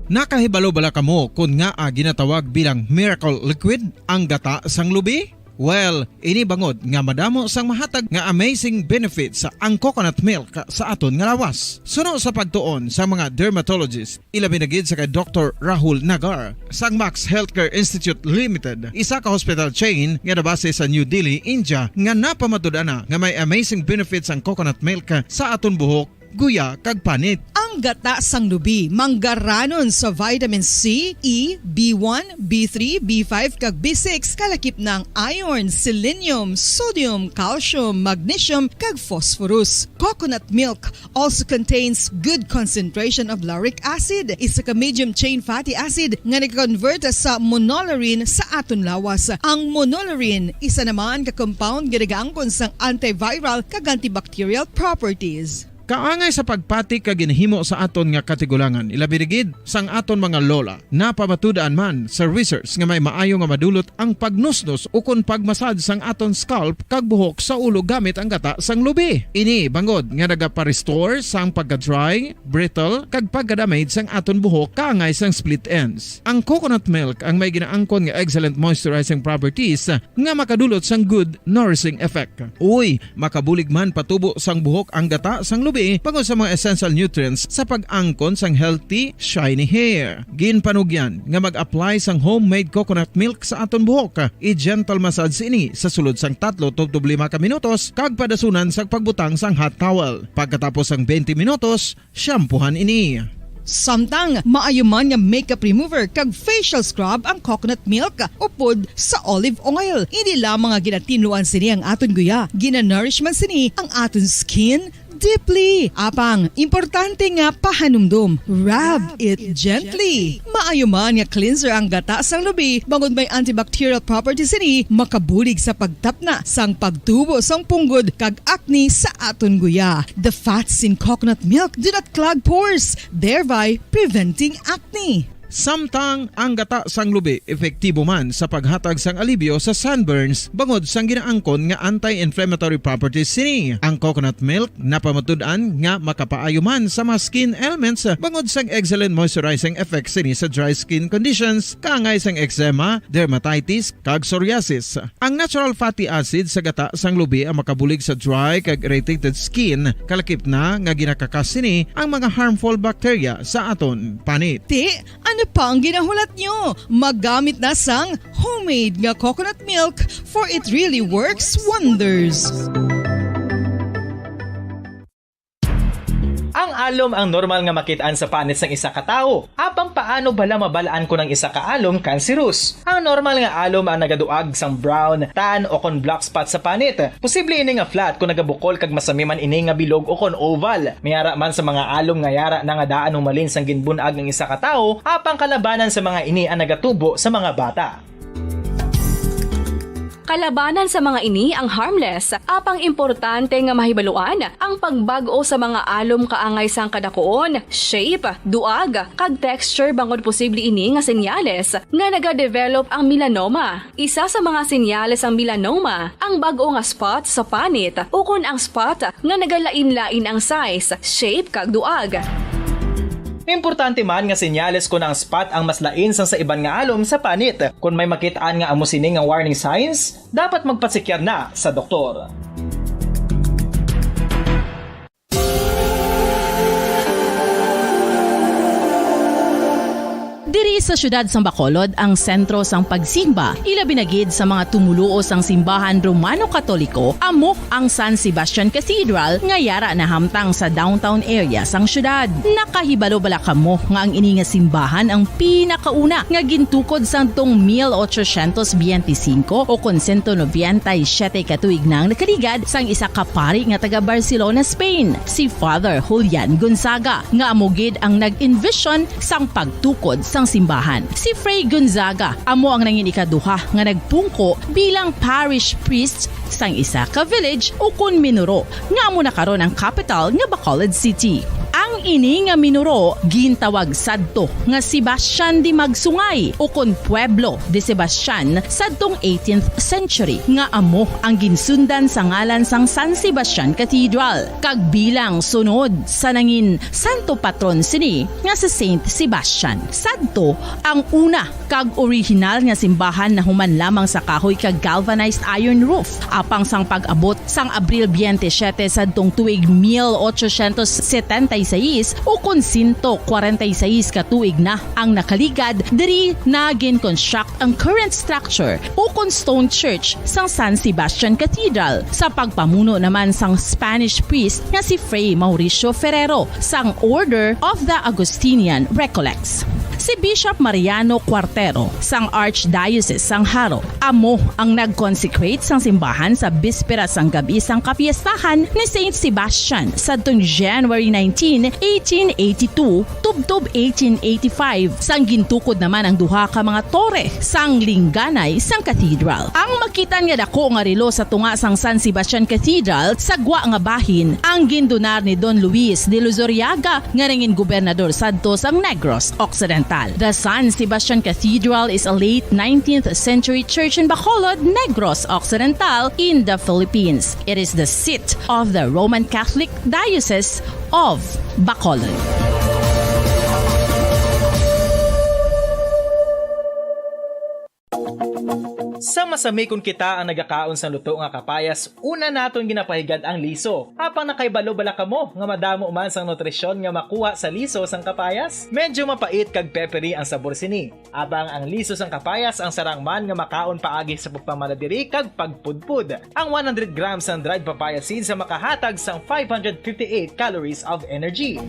Nakahibalo bala kamo kung nga ginatawag bilang miracle liquid ang gata sang lubi? Well, ini bangod nga madamo sang mahatag nga amazing benefits sa ang coconut milk sa aton nga lawas. Suno sa pagtuon sa mga dermatologist, ilabi na gid sa kay Dr. Rahul Nagar sang Max Healthcare Institute Limited, isa ka hospital chain nga nabase sa New Delhi, India, nga napamatud-ana nga may amazing benefits ang coconut milk sa aton buhok, guya kag panit. Ang gata sang lubi manggaranon sa vitamin C, E, B1, B3, B5 kag B6 kalakip ng iron, selenium, sodium, calcium, magnesium kag phosphorus. Coconut milk also contains good concentration of lauric acid, isa ka medium chain fatty acid nga nag-convert sa monolarin sa aton lawas. Ang monolarin isa naman ka compound nga nagaangkon sang antiviral kag antibacterial properties. Kaangay sa pagpati ka ginhimo sa aton nga katigulangan, ilabirigid sang aton mga lola, napamatudaan man sa research nga may maayo nga madulot ang pagnusnos o kon pagmasad sang aton scalp kag buhok sa ulo gamit ang gata sang lubi. Ini bangod nga nagapa-restore sang pagka-dry, brittle kag pagka-damage sang aton buhok kaangay sang split ends. Ang coconut milk ang may ginaangkon nga excellent moisturizing properties nga makadulot sang good nourishing effect. Uy, makabulig man patubo sang buhok ang gata sang lubi pagod sa mga essential nutrients sa pag-angkon sang healthy, shiny hair. Ginpanugyan nga mag-apply sang homemade coconut milk sa aton buhok. I-gentle massage ini sa sulod sang 3 to 5 ka minutos kag padasunan sa pagbutang sang hot towel. Pagkatapos sang 20 minutos, shampoohan ini. Samtang maayuman nga makeup remover kag facial scrub ang coconut milk upod sa olive oil. Hindi lamang nga ginatinluan sini ang aton guya, ginanourish man sini ang aton skin deeply. Apang, importante nga pahanumdum. Rub it gently. Maayo man nga cleanser ang gata sang lubi, bangod may antibacterial properties ini, makabulig sa pagtapna sang pagtubo sang punggod kag acne sa aton guya. The fats in coconut milk do not clog pores, thereby preventing acne. Samtang ang gata sang lubi epektibo man sa paghatag sang alibyo sa sunburns bangod sang ginaangkon nga anti-inflammatory properties sini. Ang coconut milk napamatud-an nga makapaayo man sa mga skin ailments bangod sang excellent moisturizing effect sini sa dry skin conditions kaangay sang eczema, dermatitis kag psoriasis. Ang natural fatty acid sa gata sang lubi ang makabulig sa dry kag irritated skin, kalakip na nga ginakakas sini ang mga harmful bacteria sa aton panit. Ano pa ang ginahulat nyo? Maggamit na sang homemade nga coconut milk for it really works wonders. Ang alom ang normal nga makitaan sa panit sang isa ka tawo. Apang paano bala mabalaan ko ng isa ka alom cancerous? Ang normal nga alom ang nagaduag sang brown, tan o kon black spot sa panit. Posible ini nga flat kung nagabukol kag masami man ini nga bilog o kon oval. Mayara man sa mga alom nga yara na nga daan humalin sang ginbunag ng isa ka tawo, apang kalabanan sa mga ini ang nagatubo sa mga bata. Kalabanan sa mga ini ang harmless, apang importante nga mahibaluan ang pagbag-o sa mga alom kaangay sang kadakuon, shape, duag, kag texture bangod posible ini nga senyales nga nagadevelop ang melanoma. Isa sa mga senyales ang melanoma, ang bag-o nga spot sa panit o kun ang spot nga nagalain-lain ang size, shape kag duag. Importante man nga senyales kung ang spot ang mas lain sang sa iban nga alom sa panit. Kung may makitaan nga amo sini nga warning signs, dapat magpasikyar na sa doktor. Diri sa syudad sang Bacolod ang sentro sang pagsimba, ilabi na gid sa mga tumuluo sang simbahan Romano-Katoliko, amo ang San Sebastian Cathedral nga yara na hamtang sa downtown area sang syudad. Nakahibalo bala kamo nga ang ini nga simbahan ang pinakauna nga gintukod sang tong 1825 o kon 197 katuig nang nakaligad sang isa ka pari nga taga Barcelona, Spain, si Father Julian Gonzaga, nga amo gid ang nag-envision sang pagtukod sang simbahan. Si Fray Gonzaga amo ang nangin ikaduha nga nagpungko bilang parish priest sang isa ka village o kun minuro nga amo na karon ang capital nga Bacolod City. Ang ini nga minuro gintawag sadto nga Sebastian de Magsungay o kon Pueblo de Sebastian sadtong 18th century nga amo ang ginsundan sa ngalan sang San Sebastian Cathedral kag bilang sunod sa nangin santo patron sini nga si Saint Sebastian. Sadto ang una kag original nga simbahan na human lamang sa kahoy kag galvanized iron roof apang sang pag-abot sang Abril 27 sadtong tuig 1876 o kon 146 katuig na ang nakaligad diri na gin-construct ang current structure o kon stone church sang San Sebastian Cathedral sa pagpamuno naman sang Spanish priest nga si Fray Mauricio Ferrero sang Order of the Augustinian Recollects. Si Bishop Mariano Cuartero sang Archdiocese sang Haro amo ang nag-consecrate sang simbahan sa bispera sang gabi sang kapiestahan ni Saint Sebastian sadtong January 19, 1882 tubtob 1885 sang gintukod naman ang duha ka mga tore sang lingganay sang cathedral. Ang makitan nga dako nga relo sa tunga sang San Sebastian Cathedral sa gwa nga bahin ang gindonar ni Don Luis de Luzuriaga nga nangin gobernador sadto sang Negros Occidental. The San Sebastian Cathedral is a late 19th century church in Bacolod, Negros Occidental in the Philippines. It is the seat of the Roman Catholic Diocese of Bacolod. Sa masami kung kita ang nagakaon sa luto nga kapayas, una naton ginapahigad ang liso. Apang nakaibalo bala kamo nga madamo man sang nutrisyon nga makuha sa liso sang kapayas? Medyo mapait kag peppery ang sabor sini. Abang ang liso sang kapayas ang sarang man nga makaon paagi sa pagpamaladiri kag pagpudpud. Ang 100 grams ng dried papaya seeds sa makahatag sang 558 calories of energy.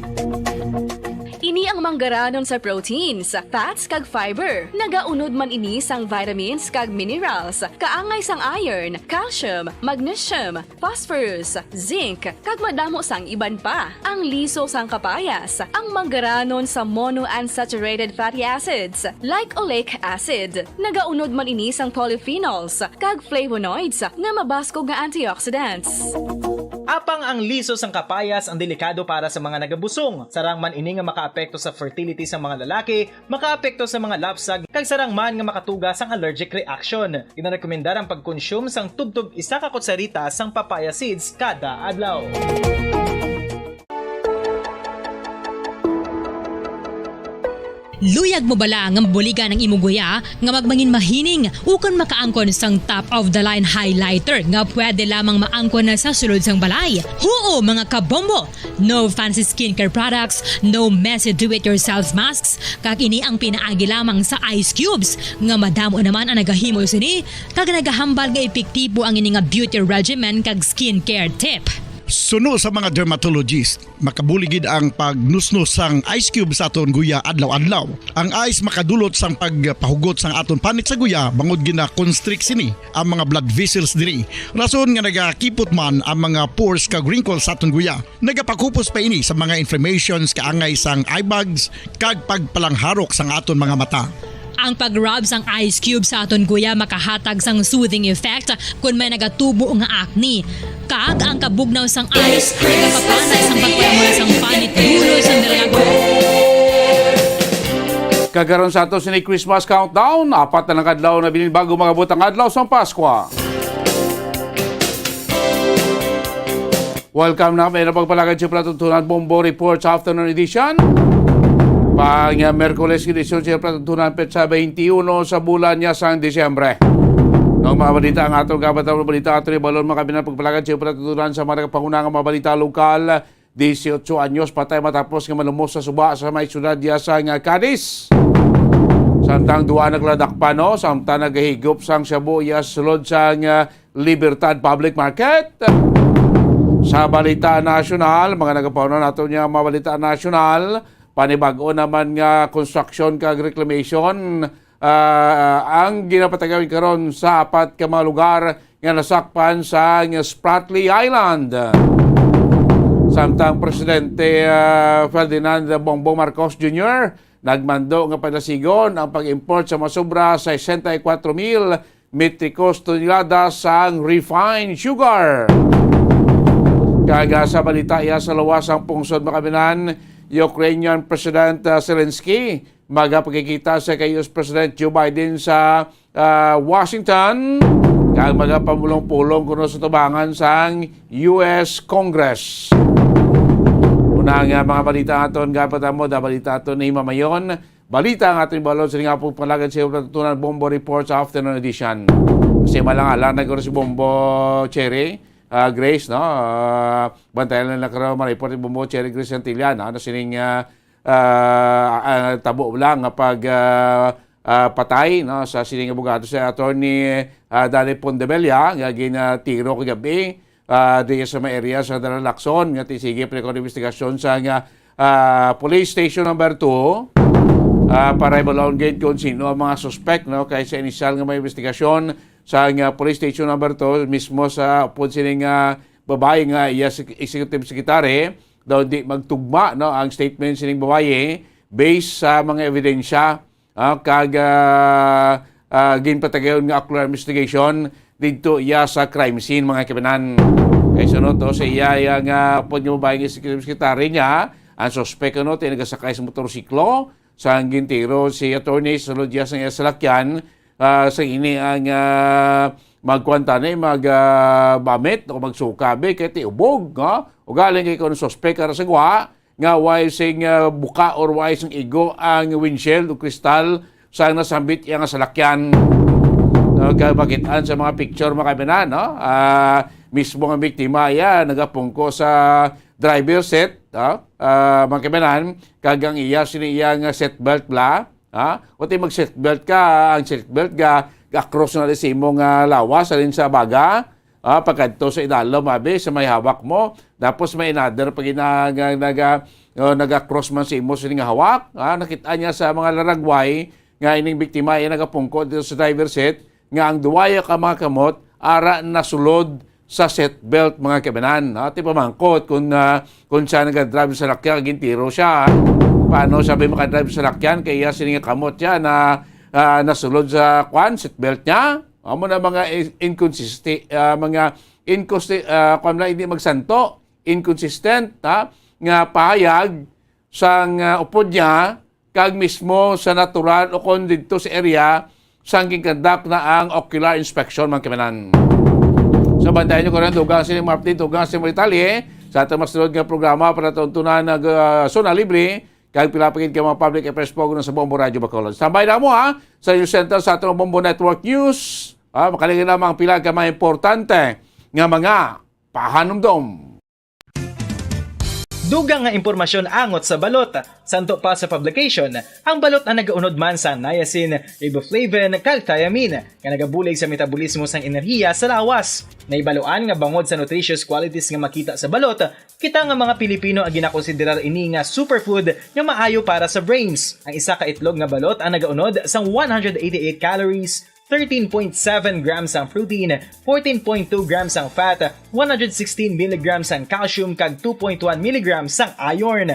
Ini ang manggaranon sa proteins, fats kag fiber. Nagaunod man ini sang vitamins kag minerals, kaangay sang iron, calcium, magnesium, phosphorus, zinc, kag madamo sang iban pa. Ang liso sang kapayas, ang manggaranon sa monounsaturated fatty acids like oleic acid. Nagaunod man ini sang polyphenols kag flavonoids nga mabaskog nga antioxidants. Apang ang liso sang kapayas ang delikado para sa mga nagabusong. Sarang man ini nga makaapekto sa fertility sa mga lalaki, makaapekto sa mga lapsag, kag sarang man nga makatuga sang allergic reaction. Ginarekomendar ang pagkonsume sang tubtub isa ka kutsarita sang papaya seeds kada adlaw. Luyag mo bala nga buligan ang imong guya nga magmangin mahining ukon makaangkon sang top of the line highlighter nga pwede lamang maangkon na sa sulod sang balay. Huo mga kabombo! No fancy skincare products, no messy do-it-yourself masks, kag ini ang pinaagi lamang sa ice cubes nga madamo naman ang nagahimo sini kag nagahambal nga epektibo ang ini nga beauty regimen kag skincare tip. Suno sa mga dermatologist, makabuligid ang pagnusnos sang ice cube sa aton guya adlaw-adlaw. Ang ice makadulot sang pagpahugot sang aton panit sa guya bangod gina constrict sini ang mga blood vessels diri. Rason nga nagakipot man ang mga pores kag wrinkles sa aton guya. Nagapakupos pa ini sa mga inflammations kaangay sang eye bags kag pagpalangharok sang aton mga mata. Ang pag-rub sang ice cube sa aton guya makahatag sang soothing effect kung may nagatubo nga acne. Kag ang kabugnaw sang ice nagapapanay sang pagpalamol sang panit dulo sang dalago. Kagaron sa ato sini Christmas countdown, 4 na lang kadlaw na bilin bago magabot ang adlaw sang Pasko. Welcome na may napagpalagad siya Platuntunan Bombo Reports Afternoon Edition. Pang Merkules edisyon siya Platuntunan Petsa 21 sa bulan niya sang Disyembre. Nung mga balita ang atong kabatang balita ato ni Balon makabinang pagpalagad siya Platuntunan sa mga pangunang mga balita lokal. 18 anyos patay matapos nga malumos sa suba sa may syudad niya sang Cadiz. Samtang duwa nagladak pa no, samtang nagahigop sang Shabu iya sulod sang Libertad Public Market. Sa balita nasyonal, mga nagapaunan nato niya mga balita nasyonal, panibago naman nga construction kag reclamation ang ginapatagawin karon sa 4 ka mga lugar nga nasakpan sa Spratly Island. Samtang Presidente Ferdinand Bongbong Marcos Jr. nagmando nga padasigon ang pag-import sa masobra sa 64,000 metrikos tonelada sang refined sugar. Kaga sa balita iya sa lawasang pungsod Makabinan, Ukrainian President Zelensky magapagkikita sa kay US President Joe Biden sa Washington kag magapamulong-pulong kuno sa tubangan sang US Congress. Unang mga balita aton gapat mo da balita aton ni Mamayon. Balita ang ating balon sa nga po palagad sa Platuntunan Bombo Reports Afternoon Edition. Kasi malang-alang nagkaroon si Bombo Cherry. Grace, no? Bantayan lang karoon ma-report ni Bombo Cherry Grace Santillan, no? Na sining tabo lang pag patay, no? Sa sining abogado sa attorney Danny Pondebella, nga ginatiro kagabi di sa may area sa Dalalakson, nga tisige pre-con investigasyon sa police station number 2 para ibalon gate kung sino ang mga suspect, no? Kaya sa initial nga may investigasyon sa police station number 2 mismo sa upod sining babae nga iya executive secretary daw di magtugma, no, ang statement sining babae based sa mga ebidensya kag ginpatagayon nga ocular investigation dito iya sa crime scene mga kabanan. Kay sunod to sa iya nga upod nga babae nga executive secretary niya ang suspect no nagasakay sa motorsiklo sa gintiro si attorney sulod iya sa salakyan. Sa ini ang magkwanta ni magbamit o magsukabe kay tiubog, no? O galing kay kono suspect sa gwa nga way sing buka or way sing igo ang windshield o kristal sa nasambit yang salakyan. Kabakitaan sa mga picture makabinan, no? Mismo ang biktima ya nagapungko sa driver set, makabinan kagang iya sini iyang seatbelt bla. O tayo mag-seatbelt ka, ang seatbelt ka, across na rin sa imong lawas, alin sa baga, pagkadto sa idalo, mabi, sa may hawak mo, tapos may another, pag nag-across man sa imo sa nga hawak, nakita niya sa mga laragway, nga ining biktima, ay nagapungkod dito sa driver seat, nga ang duwaya ka mga kamot, ara nasulod sa seatbelt mga kabanan. Ti pamangkot, kung siya nag-drive sa lakya, gintiro siya, paano sabi makadrive sa lakyan kaya sininga kamot niya na nasulod sa seatbelt niya. Amo na mga inconsistent hindi magsanto, inconsistent nga pahayag sang upod niya kag mismo sa natural o kon dito sa area sang ginkandak na ang ocular inspection man kamanan. So bantayan niyo ko rin dugang sining update dugang sining detalye sa atong masunod nga programa para tuntunan nag Zona Libre. Kaya pilapagin kayo mga public affairs program sa Bombo Radio Bacolod. Tambay na mo sa news center sa atong Bombo Network News. Makaligin lamang pila ka mga importante nga mga pahanumdom. Dugang nga impormasyon angot sa balot. Santo pa sa publication, ang balot ang nagaunod man sa niacin, riboflavin, kag thiamine, nga nagabulig sa metabolismo sang enerhiya sa lawas. Naibaluan nga bangod sa nutritious qualities nga makita sa balot, kita nga mga Pilipino ang ginakonsiderar ini nga superfood nga maayo para sa brains. Ang isa ka itlog nga balot ang nagaunod sang 188 calories, 13.7 grams ang protein, 14.2 grams ang fat, 116 mg ang calcium kag 2.1 mg ang iron.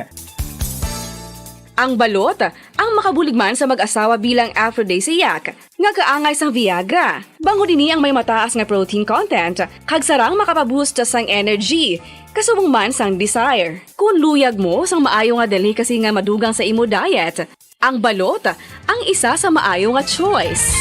Ang balot ang makabuligman sa mag-asawa bilang aphrodisiac nga kaangay sang Viagra. Bango dinhi ang may mataas nga protein content kag sarang makapaboost sang energy. Kasubong man sang desire. Kung luyag mo sang maayo nga delicacy nga madugang sa imo diet, ang balot ang isa sa maayo nga choice.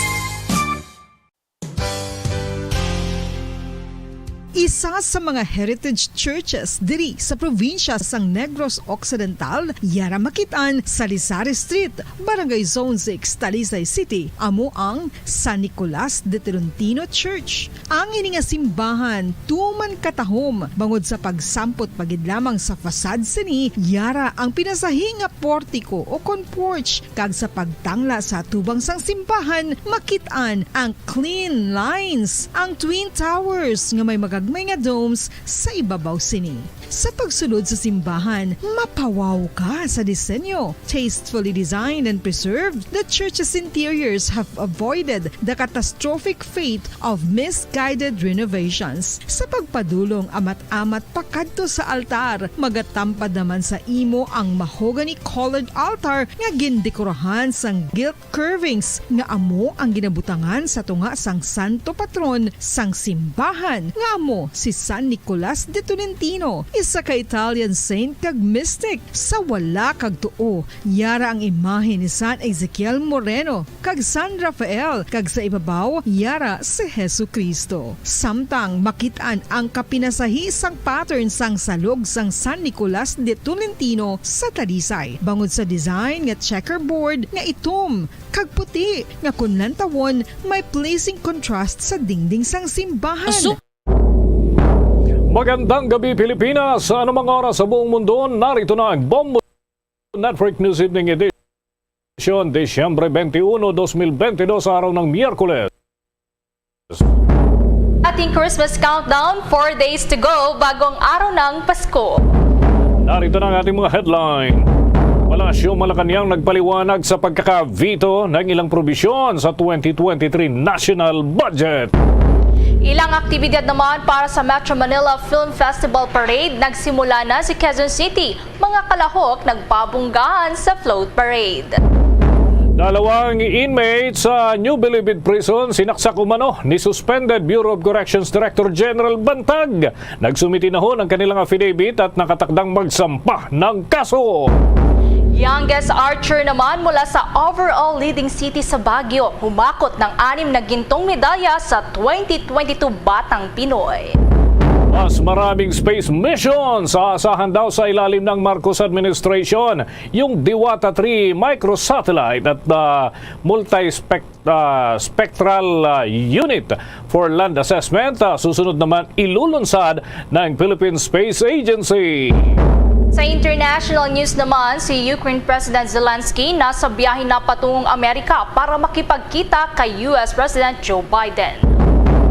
Isa sa mga heritage churches diri sa probinsya sang Negros Occidental, yara makitaan sa Lizari Street, Barangay Zone 6, Talisay City, amo ang San Nicolas de Tolentino Church. Ang ini nga simbahan tuman katahom bangod sa pagsampot pagid lamang sa fasad sini, yara ang pinasahi nga portiko o kon porch kag sa pagtangla sa tubang sang simbahan makitaan ang clean lines, ang twin towers nga may magagmay nga domes sa ibabaw sini. Sa pagsulod sa simbahan, mapawaw ka sa disenyo. Tastefully designed and preserved, the church's interiors have avoided the catastrophic fate of misguided renovations. Sa pagpadulong amat-amat pakadto sa altar, magatampad naman sa imo ang mahogany-colored altar nga gindekorahan sang gilt curvings nga amo ang ginabutangan sa tunga sang santo patron sang simbahan nga amo si San Nicolas de Tolentino, isa ka Italian saint kag mystic. Sa wala kag tuo, yara ang imahe ni San Ezekiel Moreno kag San Rafael kag sa ibabaw yara si Hesu Kristo. Samtang makitaan ang kapinasahi sang pattern sang salog sang San Nicolas de Tolentino sa Talisay. Bangod sa design nga checkerboard nga itom kag puti nga kunlantawon may pleasing contrast sa dingding sang simbahan. Magandang gabi Pilipinas! Sa anumang oras sa buong mundo, narito na ang Bombo Network News Evening Edition, Desyembre 21, 2022, araw ng Miyerkules. Ating Christmas countdown, 4 days to go bagong araw ng Pasko. Narito na ang ating mga headline. Palasyo Malacanang nagpaliwanag sa pagkaka-veto ng ilang probisyon sa 2023 National Budget. Ilang aktibidad naman para sa Metro Manila Film Festival Parade. Nagsimula na si Quezon City. Mga kalahok nagpabunggahan sa float parade. Dalawang inmates sa New Bilibid Prison sinaksak umano ni Suspended Bureau of Corrections Director General Bantag. Nagsumiti na ho ng kanilang affidavit at nakatakdang magsampa ng kaso. Youngest archer naman mula sa overall leading city sa Baguio, humakot ng 6 na gintong medalya sa 2022 Batang Pinoy. Mas maraming space missions aasahan daw sa ilalim ng Marcos administration. Yung Diwata 3 microsatellite at multi-spectral unit for land assessment susunod naman ilulunsad ng Philippine Space Agency. Sa international news naman, si Ukraine President Zelensky nasa biyahe na patungong Amerika para makipagkita kay US President Joe Biden.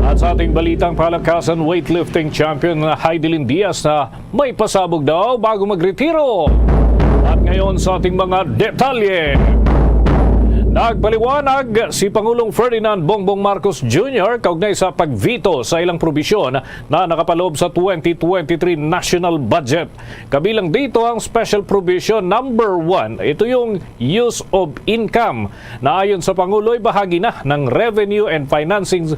At sa ating balitang palakasan, weightlifting champion na Heidelin Diaz na may pasabog daw bago magretiro. At ngayon sa ating mga detalye. Nagpaliwanag si Pangulong Ferdinand Bongbong Marcos Jr. kaugnay sa pagveto sa ilang probisyon na nakapaloob sa 2023 National Budget. Kabilang dito ang Special Provision Number 1. Ito yung Use of Income na ayon sa Pangulo ay bahagi na ng Revenue and Financing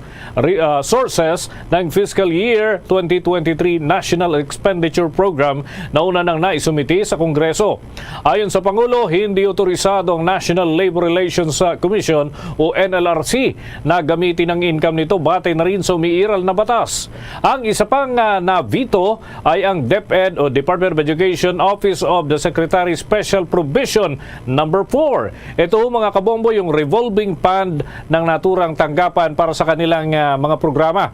Sources ng Fiscal Year 2023 National Expenditure Program na una nang naisumiti sa Kongreso. Ayon sa Pangulo, hindi otorisado ang National Labor Relations Commission o NLRC na gamitin ang income nito batay na rin sa umiiral na batas. Ang isa pang na-veto ay ang DepEd o Department of Education Office of the Secretary Special Provision Number 4. Ito mga kabombo yung revolving fund ng naturang tanggapan para sa kanilang mga programa.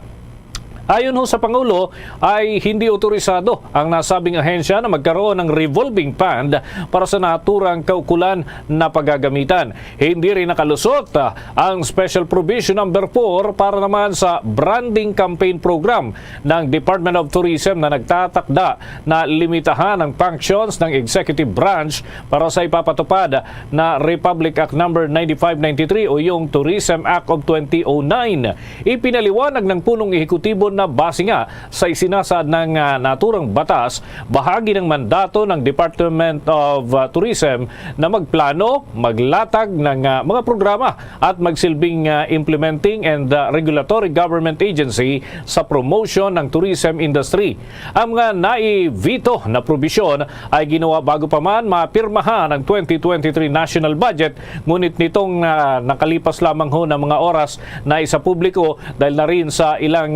Ayon ho sa Pangulo ay hindi otorisado ang nasabing ahensya na magkaroon ng revolving fund para sa naturang kaukulan na paggagamitan. Hindi rin nakalusot ang Special Provision number 4 para naman sa branding campaign program ng Department of Tourism na nagtatakda na limitahan ang functions ng executive branch para sa ipapatupad na Republic Act number 9593 o yung Tourism Act of 2009. Ipinaliwanag ng punong ehekutibo na base nga sa isinasaad ng naturang batas, bahagi ng mandato ng Department of Tourism na magplano, maglatag ng mga programa at magsilbing implementing and regulatory government agency sa promotion ng tourism industry. Ang mga naivito na probisyon ay ginawa bago pa man mapirmahan ang 2023 national budget, ngunit nitong nakalipas lamang ho ng mga oras na isa publiko dahil na rin sa ilang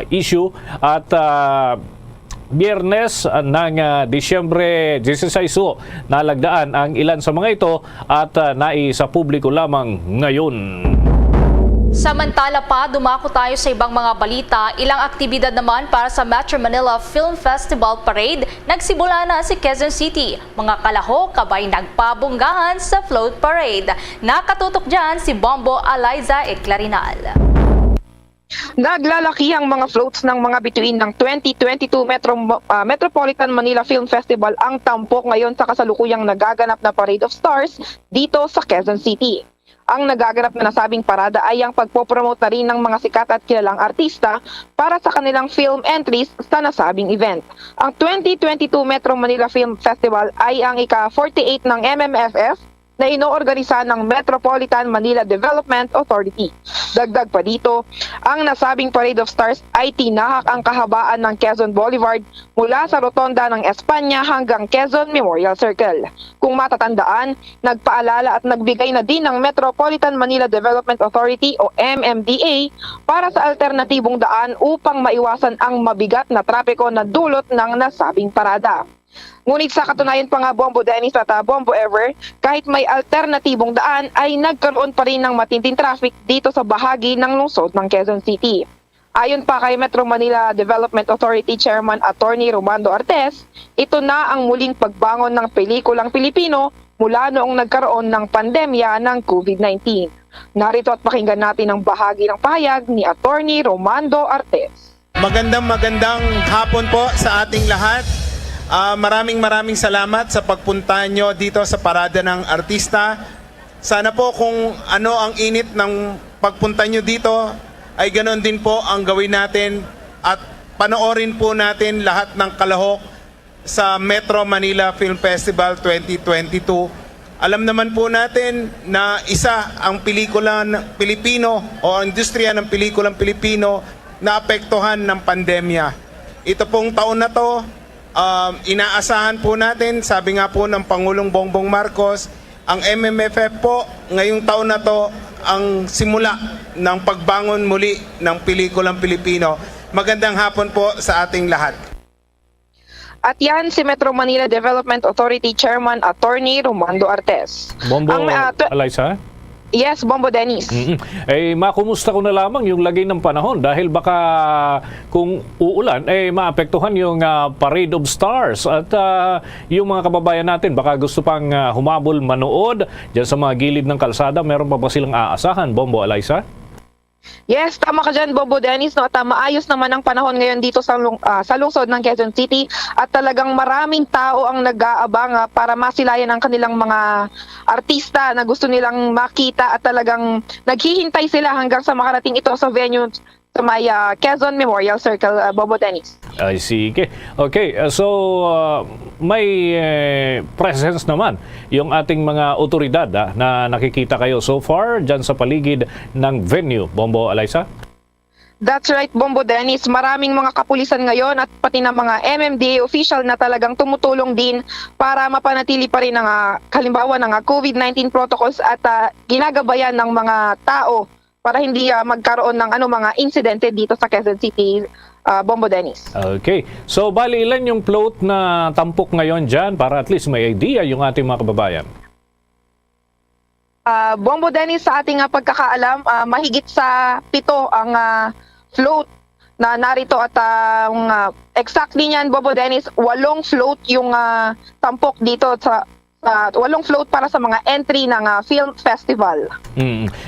issue at Biyernes ng Disyembre 16 nalagdaan ang ilan sa mga ito at naisa publiko lamang ngayon. Samantala pa, dumako tayo sa ibang mga balita. Ilang aktibidad naman para sa Metro Manila Film Festival Parade. Nagsimula na si Quezon City. Mga kalahok kabay nagpabunggahan sa float parade. Nakatutok dyan si Bombo Eliza Eclarinal. Naglalaki ang mga floats ng mga bituin ng 2022 Metropolitan Manila Film Festival ang tampok ngayon sa kasalukuyang nagaganap na Parade of Stars dito sa Quezon City. Ang nagaganap na nasabing parada ay ang pagpopromote na rin ng mga sikat at kilalang artista para sa kanilang film entries sa nasabing event. Ang 2022 Metro Manila Film Festival ay ang ika-48 ng MMFF na inoorganisa ng Metropolitan Manila Development Authority. Dagdag pa dito, ang nasabing Parade of Stars ay tinahak ang kahabaan ng Quezon Boulevard mula sa rotonda ng Espanya hanggang Quezon Memorial Circle. Kung matatandaan, nagpaalala at nagbigay na din ng Metropolitan Manila Development Authority o MMDA para sa alternatibong daan upang maiwasan ang mabigat na trapiko na dulot ng nasabing parada. Ngunit sa katunayan pa nga, Bombo Dennis at Bombo Ever, kahit may alternatibong daan ay nagkaroon pa rin ng matinding traffic dito sa bahagi ng lungsod ng Quezon City. Ayon pa kay Metro Manila Development Authority Chairman Attorney Romando Artes, ito na ang muling pagbangon ng pelikulang Pilipino mula noong nagkaroon ng pandemya ng COVID-19. Narito at pakinggan natin ang bahagi ng pahayag ni Attorney Romando Artes. Magandang hapon po sa ating lahat. Maraming salamat sa pagpunta nyo dito sa Parada ng Artista. Sana po kung ano ang init ng pagpunta nyo dito ay ganoon din po ang gawin natin at panoorin po natin lahat ng kalahok sa Metro Manila Film Festival 2022. Alam naman po natin na isa ang pelikula ng Pilipino o ang industriya ng pelikulang Pilipino na apektuhan ng pandemya. Ito pong taon na to, inaasahan po natin, sabi nga po ng Pangulong Bongbong Marcos, ang MMFF po ngayong taon na to ang simula ng pagbangon muli ng pelikulang Pilipino. Magandang hapon po sa ating lahat. At yan si Metro Manila Development Authority Chairman Attorney Romando Artes. Bombo Eliza? Yes, Bombo Dennis. Makumusta ko na lamang yung lagay ng panahon dahil baka kung uulan, maapektuhan yung Parade of Stars at yung mga kababayan natin baka gusto pang humabol manood dyan sa mga gilid ng kalsada. Meron pa ba silang aasahan, Bombo Eliza? Yes, tama ka dyan, Bobo Dennis. No? At maayos naman ang panahon ngayon dito sa lungsod ng Quezon City at talagang maraming tao ang nag-aabang para masilayan ang kanilang mga artista na gusto nilang makita at talagang naghihintay sila hanggang sa makarating ito sa venue sa may Quezon Memorial Circle, Bobo Dennis. Ay, sige. Okay, so may presence naman yung ating mga otoridad na nakikita kayo so far dyan sa paligid ng venue, Bombo Eliza? That's right, Bombo Dennis. Maraming mga kapulisan ngayon at pati na mga MMDA official na talagang tumutulong din para mapanatili pa rin ang halimbawa ng COVID-19 protocols at ginagabayan ng mga tao para hindi magkaroon ng mga insidente dito sa Quezon City, Bombo Dennis. Okay. So, bali ilan yung float na tampok ngayon dyan para at least may idea yung ating mga kababayan? Bombo Dennis, sa ating pagkakaalam, mahigit sa 7 ang float na narito at exactly niyan, Bobo Dennis, 8 float yung tampok dito sa 8 float para sa mga entry ng film festival.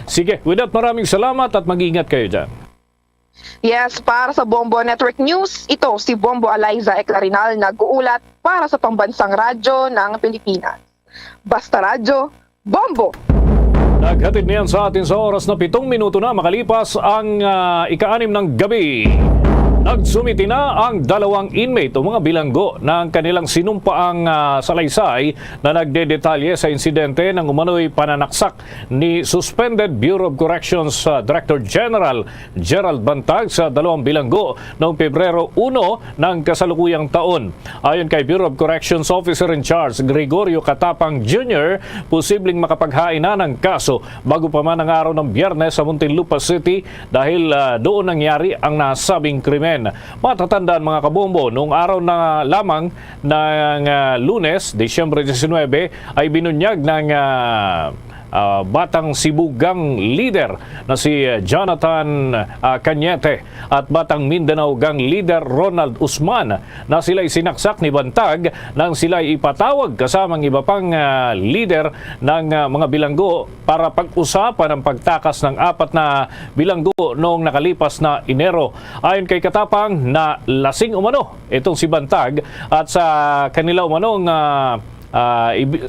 Sige, with that, maraming salamat at mag-ingat kayo dyan. Yes, para sa Bombo Network News, ito si Bombo Eliza Eclarinal nag-uulat para sa pambansang radyo ng Pilipinas. Basta Radyo, Bombo! Naghatid niyan sa atin sa oras na 7 minuto na makalipas ang ika-6 ng gabi. Nagsumiti na ang 2 inmate o mga bilanggo ng kanilang sinumpaang salaysay na nagdedetalye sa insidente ng umano'y pananaksak ni Suspended Bureau of Corrections Director General Gerald Bantag sa 2 bilanggo noong Pebrero 1 ng kasalukuyang taon. Ayon kay Bureau of Corrections Officer in Charge Gregorio Katapang Jr., posibleng makapaghain na ng kaso bago pa man ang araw ng Biyernes sa Muntinlupa City dahil doon nangyari ang nasabing krimen. Matatandaan mga kabombo, noong araw na lamang ng Lunes, Disyembre 19, ay binunyag ng Batang Sibugang leader na si Jonathan Cañete at Batang Mindanao Gang leader Ronald Usman na sila'y sinaksak ni Bantag nang sila'y ipatawag kasamang iba pang leader ng mga bilanggo para pag-usapan ang pagtakas ng 4 na bilanggo noong nakalipas na Enero. Ayon kay Katapang na lasing umano itong si Bantag at sa kanila umanong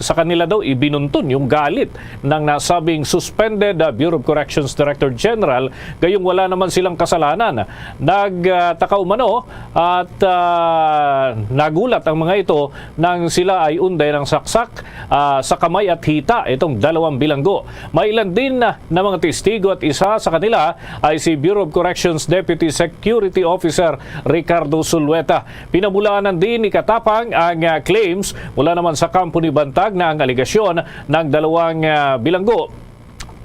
sa kanila daw ibinuntun yung galit ng nasabing Suspended Bureau of Corrections Director General, gayong wala naman silang kasalanan. Nagtaka umano at nagulat ang mga ito nang sila ay unday ng saksak sa kamay at hita itong 2 bilanggo. May ilan din na mga testigo at isa sa kanila ay si Bureau of Corrections Deputy Security Officer Ricardo Sulueta. Pinabulaanan din ni Katapang ang claims mula naman sa kampo ni Bantag na ang aligasyon ng 2 bilanggo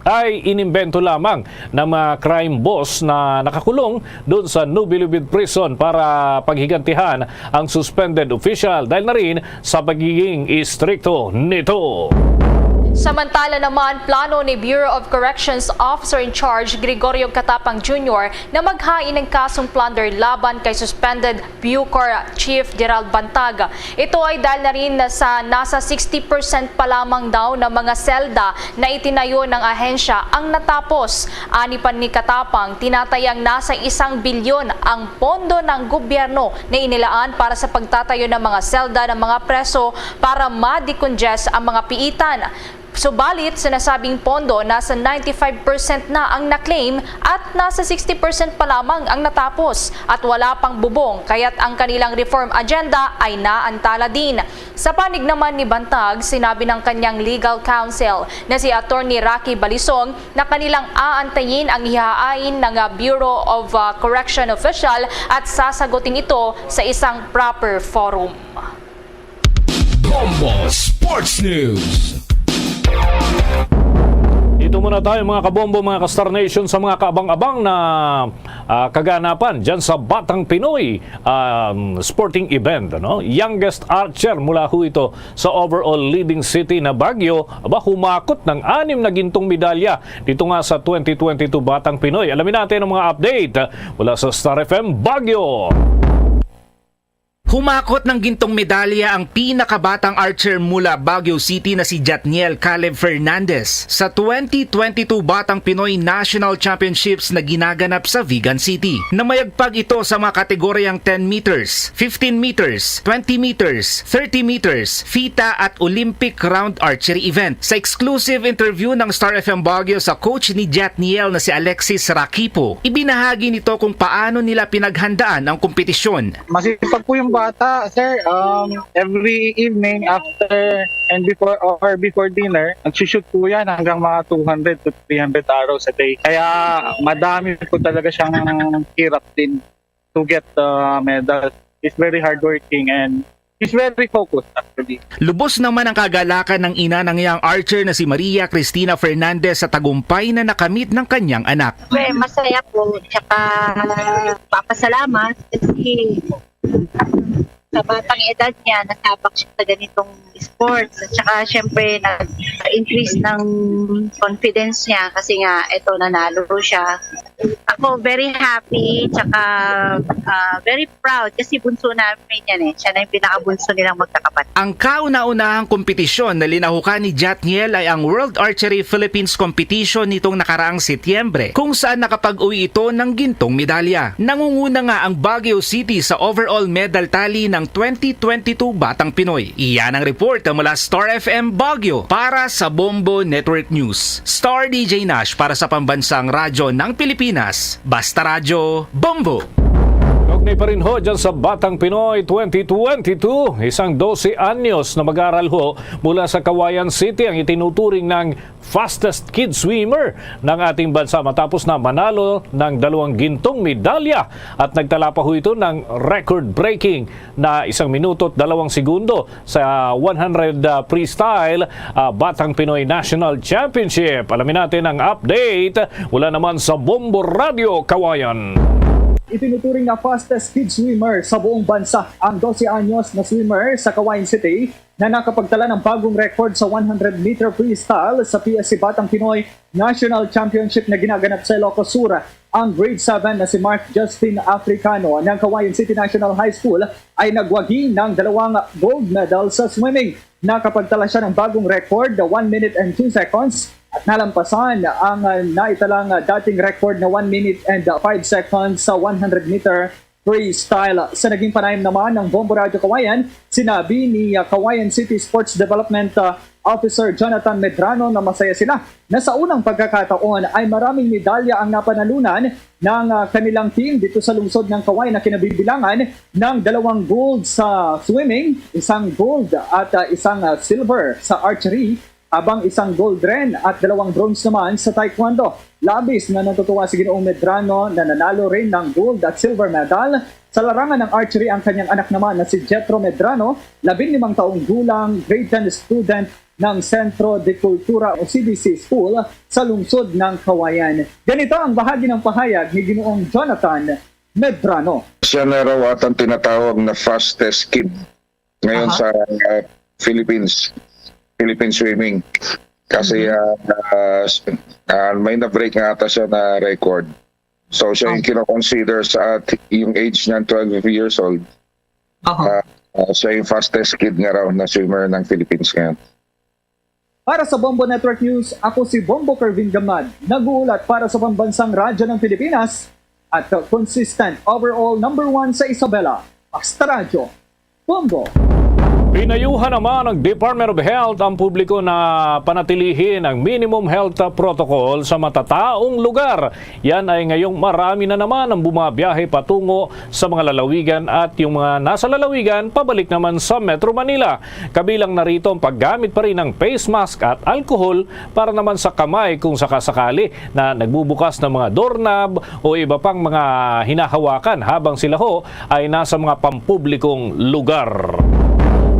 ay inimbento lamang ng mga crime boss na nakakulong doon sa Nubilibid Prison para paghigantihan ang suspended official dahil na rin sa pagiging istrikto nito. Samantala naman, plano ni Bureau of Corrections Officer in Charge Gregorio Katapang Jr. na maghain ng kasong plunder laban kay Suspended Bucor Chief Gerald Bantag. Ito ay dahil na rin sa nasa 60% pa lamang daw ng mga selda na itinayo ng ahensya ang natapos. Ani pa ni Katapang, tinatayang nasa 1 bilyon ang pondo ng gobyerno na inilaan para sa pagtatayo ng mga selda ng mga preso para ma-decongest ang mga piitan. Subalit, sinasabing pondo, nasa 95% na ang na-claim at nasa 60% pa lamang ang natapos at wala pang bubong kaya't ang kanilang reform agenda ay naantala din. Sa panig naman ni Bantag, sinabi ng kanyang legal counsel na si Attorney Rocky Balisong na kanilang aantayin ang ihahain ng Bureau of Correction official at sasagutin ito sa isang proper forum. Bombo Sports News. Dito muna tayo mga kabombo, mga ka-Star Nation sa mga kaabang-abang na kaganapan dyan sa Batang Pinoy sporting event. Youngest archer mula ho ito sa overall leading city na Baguio, humakot ng 6 na gintong medalya dito nga sa 2022 Batang Pinoy. Alamin natin ang mga update mula sa Star FM Baguio. Humakot ng gintong medalya ang pinakabatang archer mula Baguio City na si Jatniel Caleb Fernandez sa 2022 Batang Pinoy National Championships na ginaganap sa Vigan City. Namayagpag ito sa mga kategoryang 10 meters, 15 meters, 20 meters, 30 meters, FITA at Olympic round archery event. Sa exclusive interview ng Star FM Baguio sa coach ni Jatniel na si Alexis Rakipo, ibinahagi nito kung paano nila pinaghandaan ang kompetisyon. Masipag po yung bata, sir. Every evening after and before dinner, nagsushoot po yan hanggang mga 200 to 300 arrows a day. Kaya madami po talaga siyang hirap din to get the medal. He's very hardworking and he's very focused actually. Lubos naman ang kagalakan ng ina ng young archer na si Maria Cristina Fernandez sa tagumpay na nakamit ng kanyang anak. Masaya po, tsaka papasalamat kasi sa batang edad niya, nasabak siya sa ganitong sports. At saka syempre, nag-increase ng confidence niya kasi nga, ito nanalo siya. Ako very happy, tsaka very proud kasi bunso namin yan eh. Siya na yung pinakabunso nilang magkakapatid. Ang kauna-unahang kompetisyon na linahukan ni Jatniel ay ang World Archery Philippines Competition nitong nakaraang Setyembre, kung saan nakapag-uwi ito ng gintong medalya. Nangunguna nga ang Baguio City sa overall medal tally ng 2022 Batang Pinoy. Iyan ang report mula Star FM Baguio para sa Bombo Network News. Star DJ Nash para sa Pambansang Radyo ng Pilipinas. Basta Radyo, Bombo! Kaugnay pa rin ho dyan sa Batang Pinoy 2022, isang 12 anyos na mag-aaral ho mula sa Cagayan City ang itinuturing ng fastest kid swimmer ng ating bansa matapos na manalo ng 2 gintong medalya at nagtala pa ho ito ng record-breaking na 1 minuto at 2 segundo sa 100 freestyle Batang Pinoy National Championship. Alamin natin ang update mula naman sa Bombo Radio Cagayan. Itinuturing na fastest kid swimmer sa buong bansa ang 12 anyos na swimmer sa Cagayan City na nakapagtala ng bagong record sa 100-meter freestyle sa PSC Batang Pinoy National Championship na ginaganap sa Ilocos Sur. Ang grade 7 na si Mark Justin Africano ng Cagayan City National High School ay nagwagi ng 2 gold medal sa swimming. Nakapagtala siya ng bagong record na 1 minute and 2 seconds at nalampasan ang naitalang dating record na 1 minute and 5 seconds sa 100-meter freestyle. Sa naging panayam naman ng Bombo Radio Cagayan, sinabi ni Cagayan City Sports Development Officer Jonathan Medrano na masaya sila na sa unang pagkakataon ay maraming medalya ang napanalunan ng kanilang team dito sa lungsod ng Cagayan na kinabibilangan ng 2 gold sa swimming, 1 gold at 1 silver sa archery, habang 1 gold rin at 2 bronze naman sa taekwondo. Labis na natutuwa si Ginoong Medrano na nanalo rin ng gold at silver medal. Sa larangan ng archery, ang kanyang anak naman na si Jetro Medrano, 15 taong gulang, grade 10 student ng Centro de Cultura o CDC School sa lungsod ng Cagayan. Ganito ang bahagi ng pahayag ni Ginoong Jonathan Medrano. Siya na raw at ang tinatawag na fastest kid ngayon sa Philippine swimming kasi may na-break nga ata siya na record. So siya yung kino-consider sa yung age niya 12 years old. Siya yung fastest kid nga raw na swimmer ng Philippines ngayon. Para sa Bombo Network News, ako si Bombo Kervin Gamad, nag-uulat para sa Pambansang Radyo ng Pilipinas at consistent overall number 1 sa Isabela. Basta Radyo, Bombo! Pinayuhan naman ng Department of Health ang publiko na panatilihin ang minimum health protocol sa matataong lugar. Yan ay ngayong marami na naman ang bumabiyahe patungo sa mga lalawigan at yung mga nasa lalawigan pabalik naman sa Metro Manila. Kabilang narito ang paggamit pa rin ng face mask at alcohol para naman sa kamay kung sakasakali na nagbubukas ng mga doorknob o iba pang mga hinahawakan habang sila ho ay nasa mga pampublikong lugar.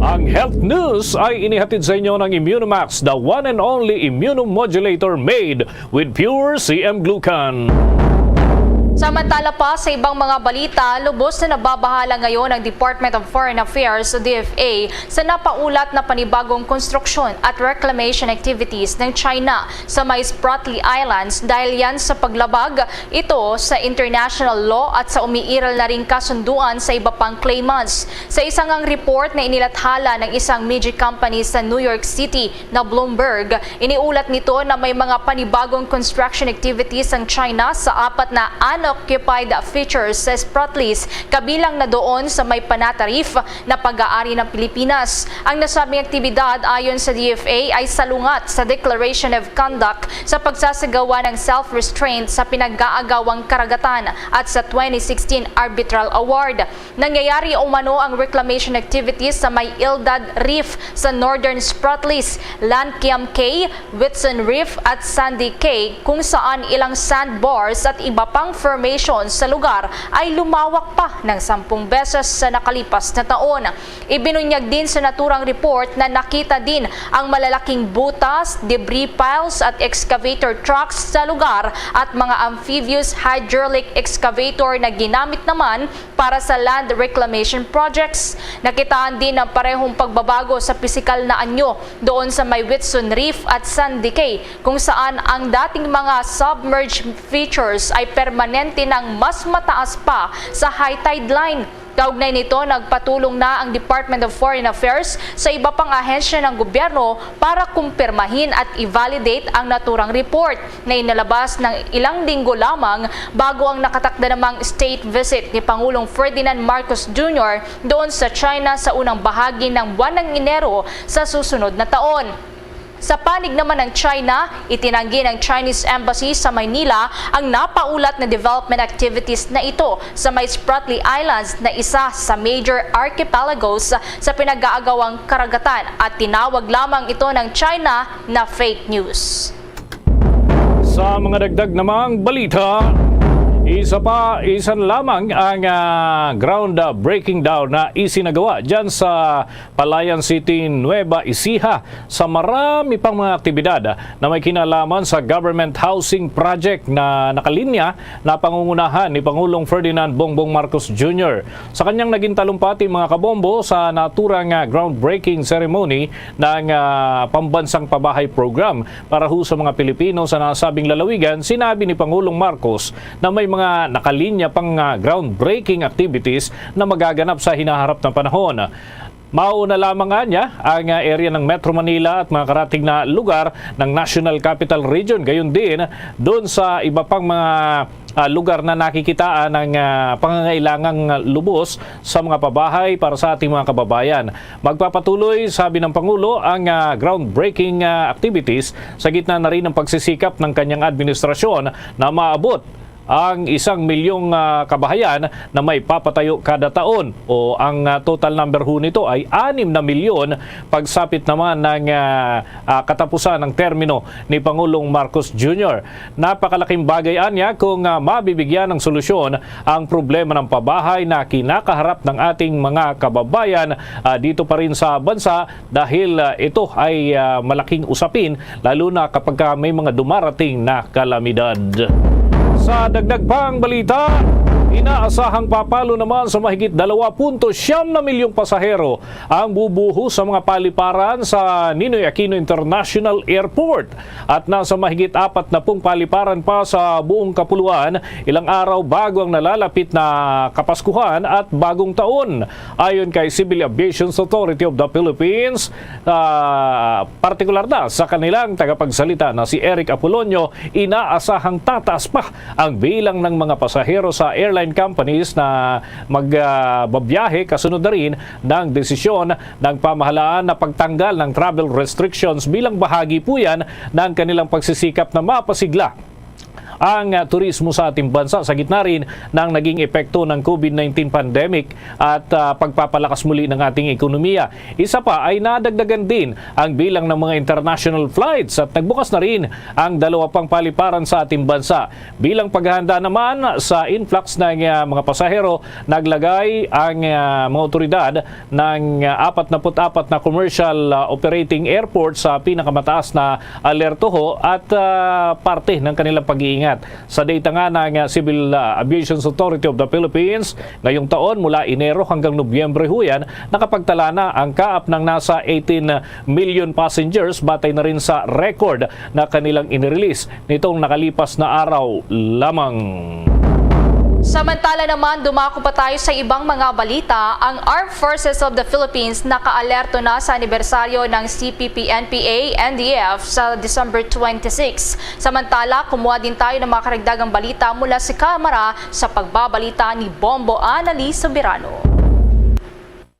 Ang health news ay inihatid sa inyo ng Immunomax, the one and only immunomodulator made with pure CM Glucan. Samantala pa sa ibang mga balita, lubos na nababahala ngayon ang Department of Foreign Affairs o DFA sa napaulat na panibagong konstruksyon at reclamation activities ng China sa may Spratly Islands dahil yan sa paglabag ito sa international law at sa umiiral na ring kasunduan sa iba pang claimants. Sa isang report na inilathala ng isang media company sa New York City na Bloomberg, iniulat nito na may mga panibagong construction activities ang China sa 4 na unoccupied features sa Spratlys, kabilang na doon sa may panatarif na pag-aari ng Pilipinas. Ang nasabing aktibidad ayon sa DFA ay salungat sa Declaration of Conduct sa pagsasagawa ng self-restraint sa pinag-aagawang karagatan at sa 2016 Arbitral Award. Nangyayari umano ang reclamation activities sa may Ildad Reef sa Northern Spratlys, Lankiam Cay, Whitson Reef at Sandy Cay kung saan ilang sandbars at iba pang formation population sa lugar ay lumawak pa ng 10 beses sa nakalipas na taon. Ibinunyag din sa naturang report na nakita din ang malalaking butas, debris piles at excavator trucks sa lugar at mga amphibious hydraulic excavator na ginamit naman para sa land reclamation projects. Nakitaan din ang parehong pagbabago sa pisikal na anyo doon sa may Whitsun Reef at Sandy Cay, kung saan ang dating mga submerged features ay permanente ng mas mataas pa sa high tide line. Kaugnay nito, nagpatulong na ang Department of Foreign Affairs sa iba pang ahensya ng gobyerno para kumpirmahin at i-validate ang naturang report na inalabas ng ilang linggo lamang bago ang nakatakda namang state visit ni Pangulong Ferdinand Marcos Jr. doon sa China sa unang bahagi ng buwan ng Enero sa susunod na taon. Sa panig naman ng China, itinanggi ng Chinese Embassy sa Maynila ang napaulat na development activities na ito sa may Spratly Islands na isa sa major archipelagos sa pinag-aagawang karagatan at tinawag lamang ito ng China na fake news. Sa mga dagdag namang balita, isan lamang ang ground breaking down na isinagawa dyan sa Palayan City, Nueva Ecija sa marami pang mga aktibidad na may kinalaman sa government housing project na nakalinya na pangungunahan ni Pangulong Ferdinand Bongbong Marcos Jr. Sa kanyang naging talumpati mga kabombo sa naturang groundbreaking ceremony ng pambansang pabahay program para ho sa mga Pilipino sa nasabing lalawigan, sinabi ni Pangulong Marcos na may mga nakalinya pang groundbreaking activities na magaganap sa hinaharap na panahon. Mauna lamang nga niya ang area ng Metro Manila at mga karating na lugar ng National Capital Region. Gayon din doon sa iba pang mga lugar na nakikitaan ng pangangailangang lubos sa mga pabahay para sa ating mga kababayan. Magpapatuloy, sabi ng Pangulo, ang groundbreaking activities sa gitna na rin ng pagsisikap ng kanyang administrasyon na maabot ang 1 milyong kabahayan na may papatayo kada taon, o ang total number ho nito ay 6 na milyon pagsapit naman ng katapusan ng termino ni Pangulong Marcos Jr. Napakalaking bagay anya kung mabibigyan ng solusyon ang problema ng pabahay na kinakaharap ng ating mga kababayan dito pa rin sa bansa, dahil ito ay malaking usapin lalo na kapag may mga dumarating na kalamidad. Sa dagdag pang balita, inaasahang papalo naman sa mahigit 2.7 na milyong pasahero ang bubuho sa mga paliparan sa Ninoy Aquino International Airport at nasa mahigit 40 paliparan pa sa buong kapuluan ilang araw bago ang nalalapit na Kapaskuhan at Bagong Taon. Ayon kay Civil Aviation Authority of the Philippines, partikular na sa kanilang tagapagsalita na si Eric Apolonio, inaasahang tataas pa ang bilang ng mga pasahero sa airline companies na magbabiyahe kasunod na rin ng desisyon ng pamahalaan na pagtanggal ng travel restrictions bilang bahagi po yan ng kanilang pagsisikap na mapasigla ang turismo sa ating bansa sa gitna rin ng naging epekto ng COVID-19 pandemic at pagpapalakas muli ng ating ekonomiya. Isa pa ay nadagdagan din ang bilang ng mga international flights at nagbukas na rin ang 2 pang paliparan sa ating bansa. Bilang paghahanda naman sa influx ng mga pasahero, naglagay ang mga otoridad ng 44 na commercial operating airport sa pinakamataas na alerto ho at parte ng kanilang pag-iingat. Sa data nga ng Civil Aviation Authority of the Philippines, ngayong taon mula Enero hanggang Nobyembre ho yan, nakapagtala na ang kaap ng nasa 18 million passengers batay na rin sa record na kanilang inirelease nitong nakalipas na araw lamang. Samantala naman, dumako pa tayo sa ibang mga balita. Ang Armed Forces of the Philippines nakaalerto na sa anibersaryo ng CPP-NPA-NDF sa December 26. Samantala, kumuha din tayo ng mga karagdagang balita mula sa kamera sa pagbabalita ni Bombo Anali Subirano.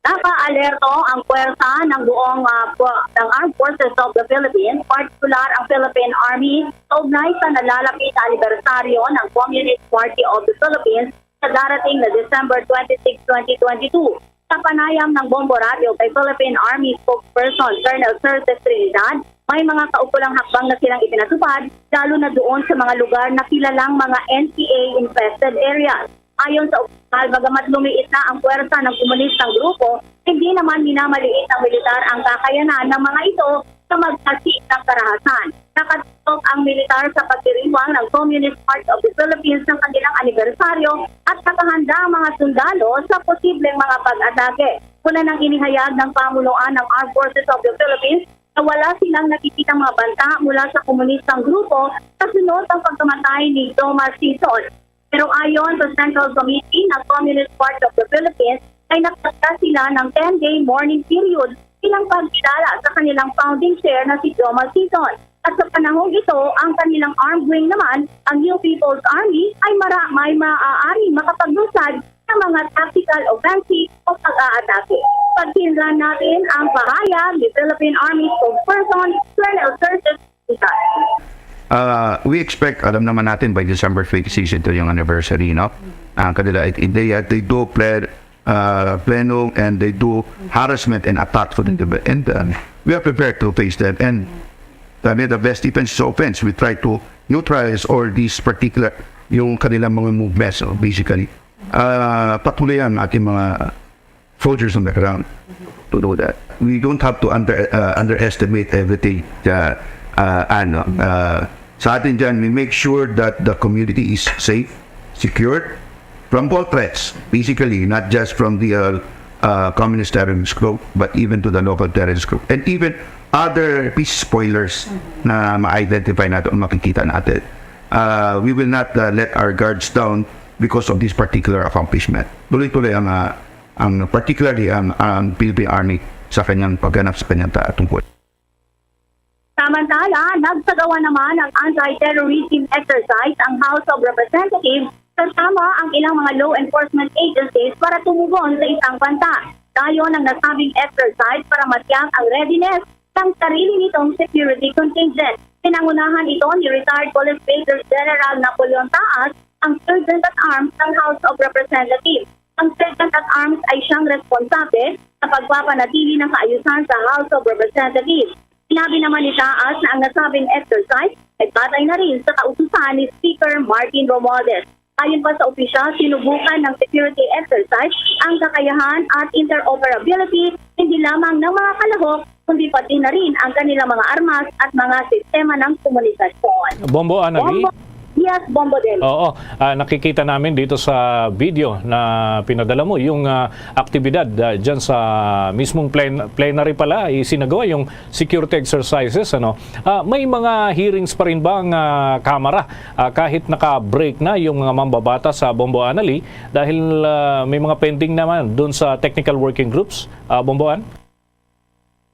Naka-alerto ang puwersa ng buong ng Armed Forces of the Philippines, partikular ang Philippine Army, kaugnay sa nalalapit na anibersaryo ng Communist Party of the Philippines sa darating na December 26, 2022. Sa panayam ng Bombo Radio kay Philippine Army spokesperson Colonel Curtis Trinidad, may mga kaukulang hakbang na silang ipinatupad, lalo na doon sa mga lugar na kilalang mga NPA-infested areas. Ayon sa opisyal, bagamat lumiit na ang puwersa ng komunistang grupo, hindi naman minamaliit ng militar ang kakayanan ng mga ito na magtasik ng karahasan. Nakatutok ang militar sa pagdiriwang ng Communist Party of the Philippines ng kanilang anibersaryo at nakahanda ang mga sundalo sa posibleng mga pag-atake. Una nang inihayag ng pamunuan ng Armed Forces of the Philippines na wala silang nakikitang mga banta mula sa komunistang grupo sa sunod ang pagkamatay ni Thomas Sison. Pero ayon sa Central Committee ng Communist Party of the Philippines, ay nakataka sila ng 10-day mourning period bilang pagkilala sa kanilang founding chair na si Thomas Sison. At sa panahong ito, ang kanilang armed wing naman, ang New People's Army, ay may maaari makapaglusad ng mga tactical offensive o pag-aatake. Pagkinlan natin ang pahayag ni Philippine Army spokesperson Colonel Sergio Isar. We expect, alam naman natin, by December 26 ito yung anniversary, no? Kanila, they do plenum and they do harassment and attack for the and we are prepared to face that. And the best defense is offense. We try to neutralize all these particular, yung kanilang mga movements, so basically. Patuloy ang ating mga soldiers on the ground to do that. We don't have to underestimate everything. Sa atin dyan, we make sure that the community is safe, secured from all threats, basically, not just from the communist terrorist group, but even to the local terrorist group. And even other peace spoilers na ma-identify natin o makikita natin. We will not let our guards down because of this particular accomplishment. Tuloy-tuloy ang particularly ang Philippine Army sa kanyang pagganap sa kanyang tungkol. Samantala, nagsagawa naman ang anti-terrorism exercise ang House of Representatives kasama ang ilang mga law enforcement agencies para tumugon sa isang banta. Dayon ang nasabing exercise para matiyak ang readiness ng sarili nitong security contingent. Pinangunahan ito ni retired Police Major General Napoleon Taas, ang Sergeant at Arms ng House of Representatives. Ang Sergeant at Arms ay siyang responsable sa pagpapanatili ng kaayusan sa House of Representatives. Sinabi naman ni Taas na ang nasabing exercise ay batay na rin sa kautusan ni Speaker Martin Romualdez. Ayon pa sa opisyal, sinubukan ng security exercise ang kakayahan at interoperability hindi lamang ng mga kalahok, kundi pati na rin ang kanilang mga armas at mga sistema ng komunikasyon. Bombo, Anali? Yes, Bombo din. Oo, nakikita namin dito sa video na pinadala mo yung aktibidad dyan sa mismong plenary pala, isinagawa yung security exercises. May mga hearings pa rin ba ang Kamara kahit naka-break na yung mga mambabata sa Bombo, Anali dahil may mga pending naman doon sa technical working groups, Bomboan?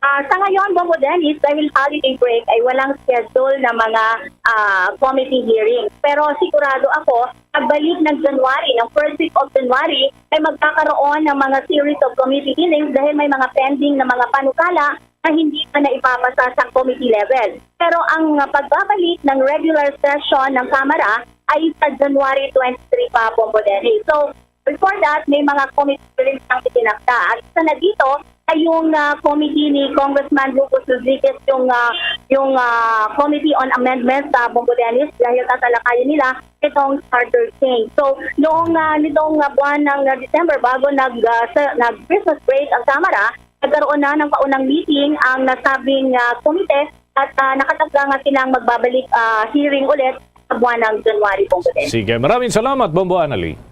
Sa ngayon, Bombo Dennis, dahil holiday break ay walang schedule na mga committee hearing. Pero sigurado ako, pagbalik ng January, ng first week of January, ay magkakaroon ng mga series of committee hearings dahil may mga pending na mga panukala na hindi pa na ipapasa sa committee level. Pero ang pagbabalik ng regular session ng Kamara ay sa January 23 pa, Bombo Dennis. So, before that, may mga committee hearings ang itinakda. At isa na dito, ay yung committee ni Congressman Rufus Rodriguez, yung Committee on Amendments sa Bombo Dennis, dahil tatalakayin nila itong starter change. So, nitong buwan ng December, bago nag-Christmas break ang Kamara, nagkaroon na ng paunang meeting ang nasabing komite at nakatagda nga silang magbabalik hearing ulit sa buwan ng January, Bombo Dennis. Sige, maraming salamat, Bombo Anali.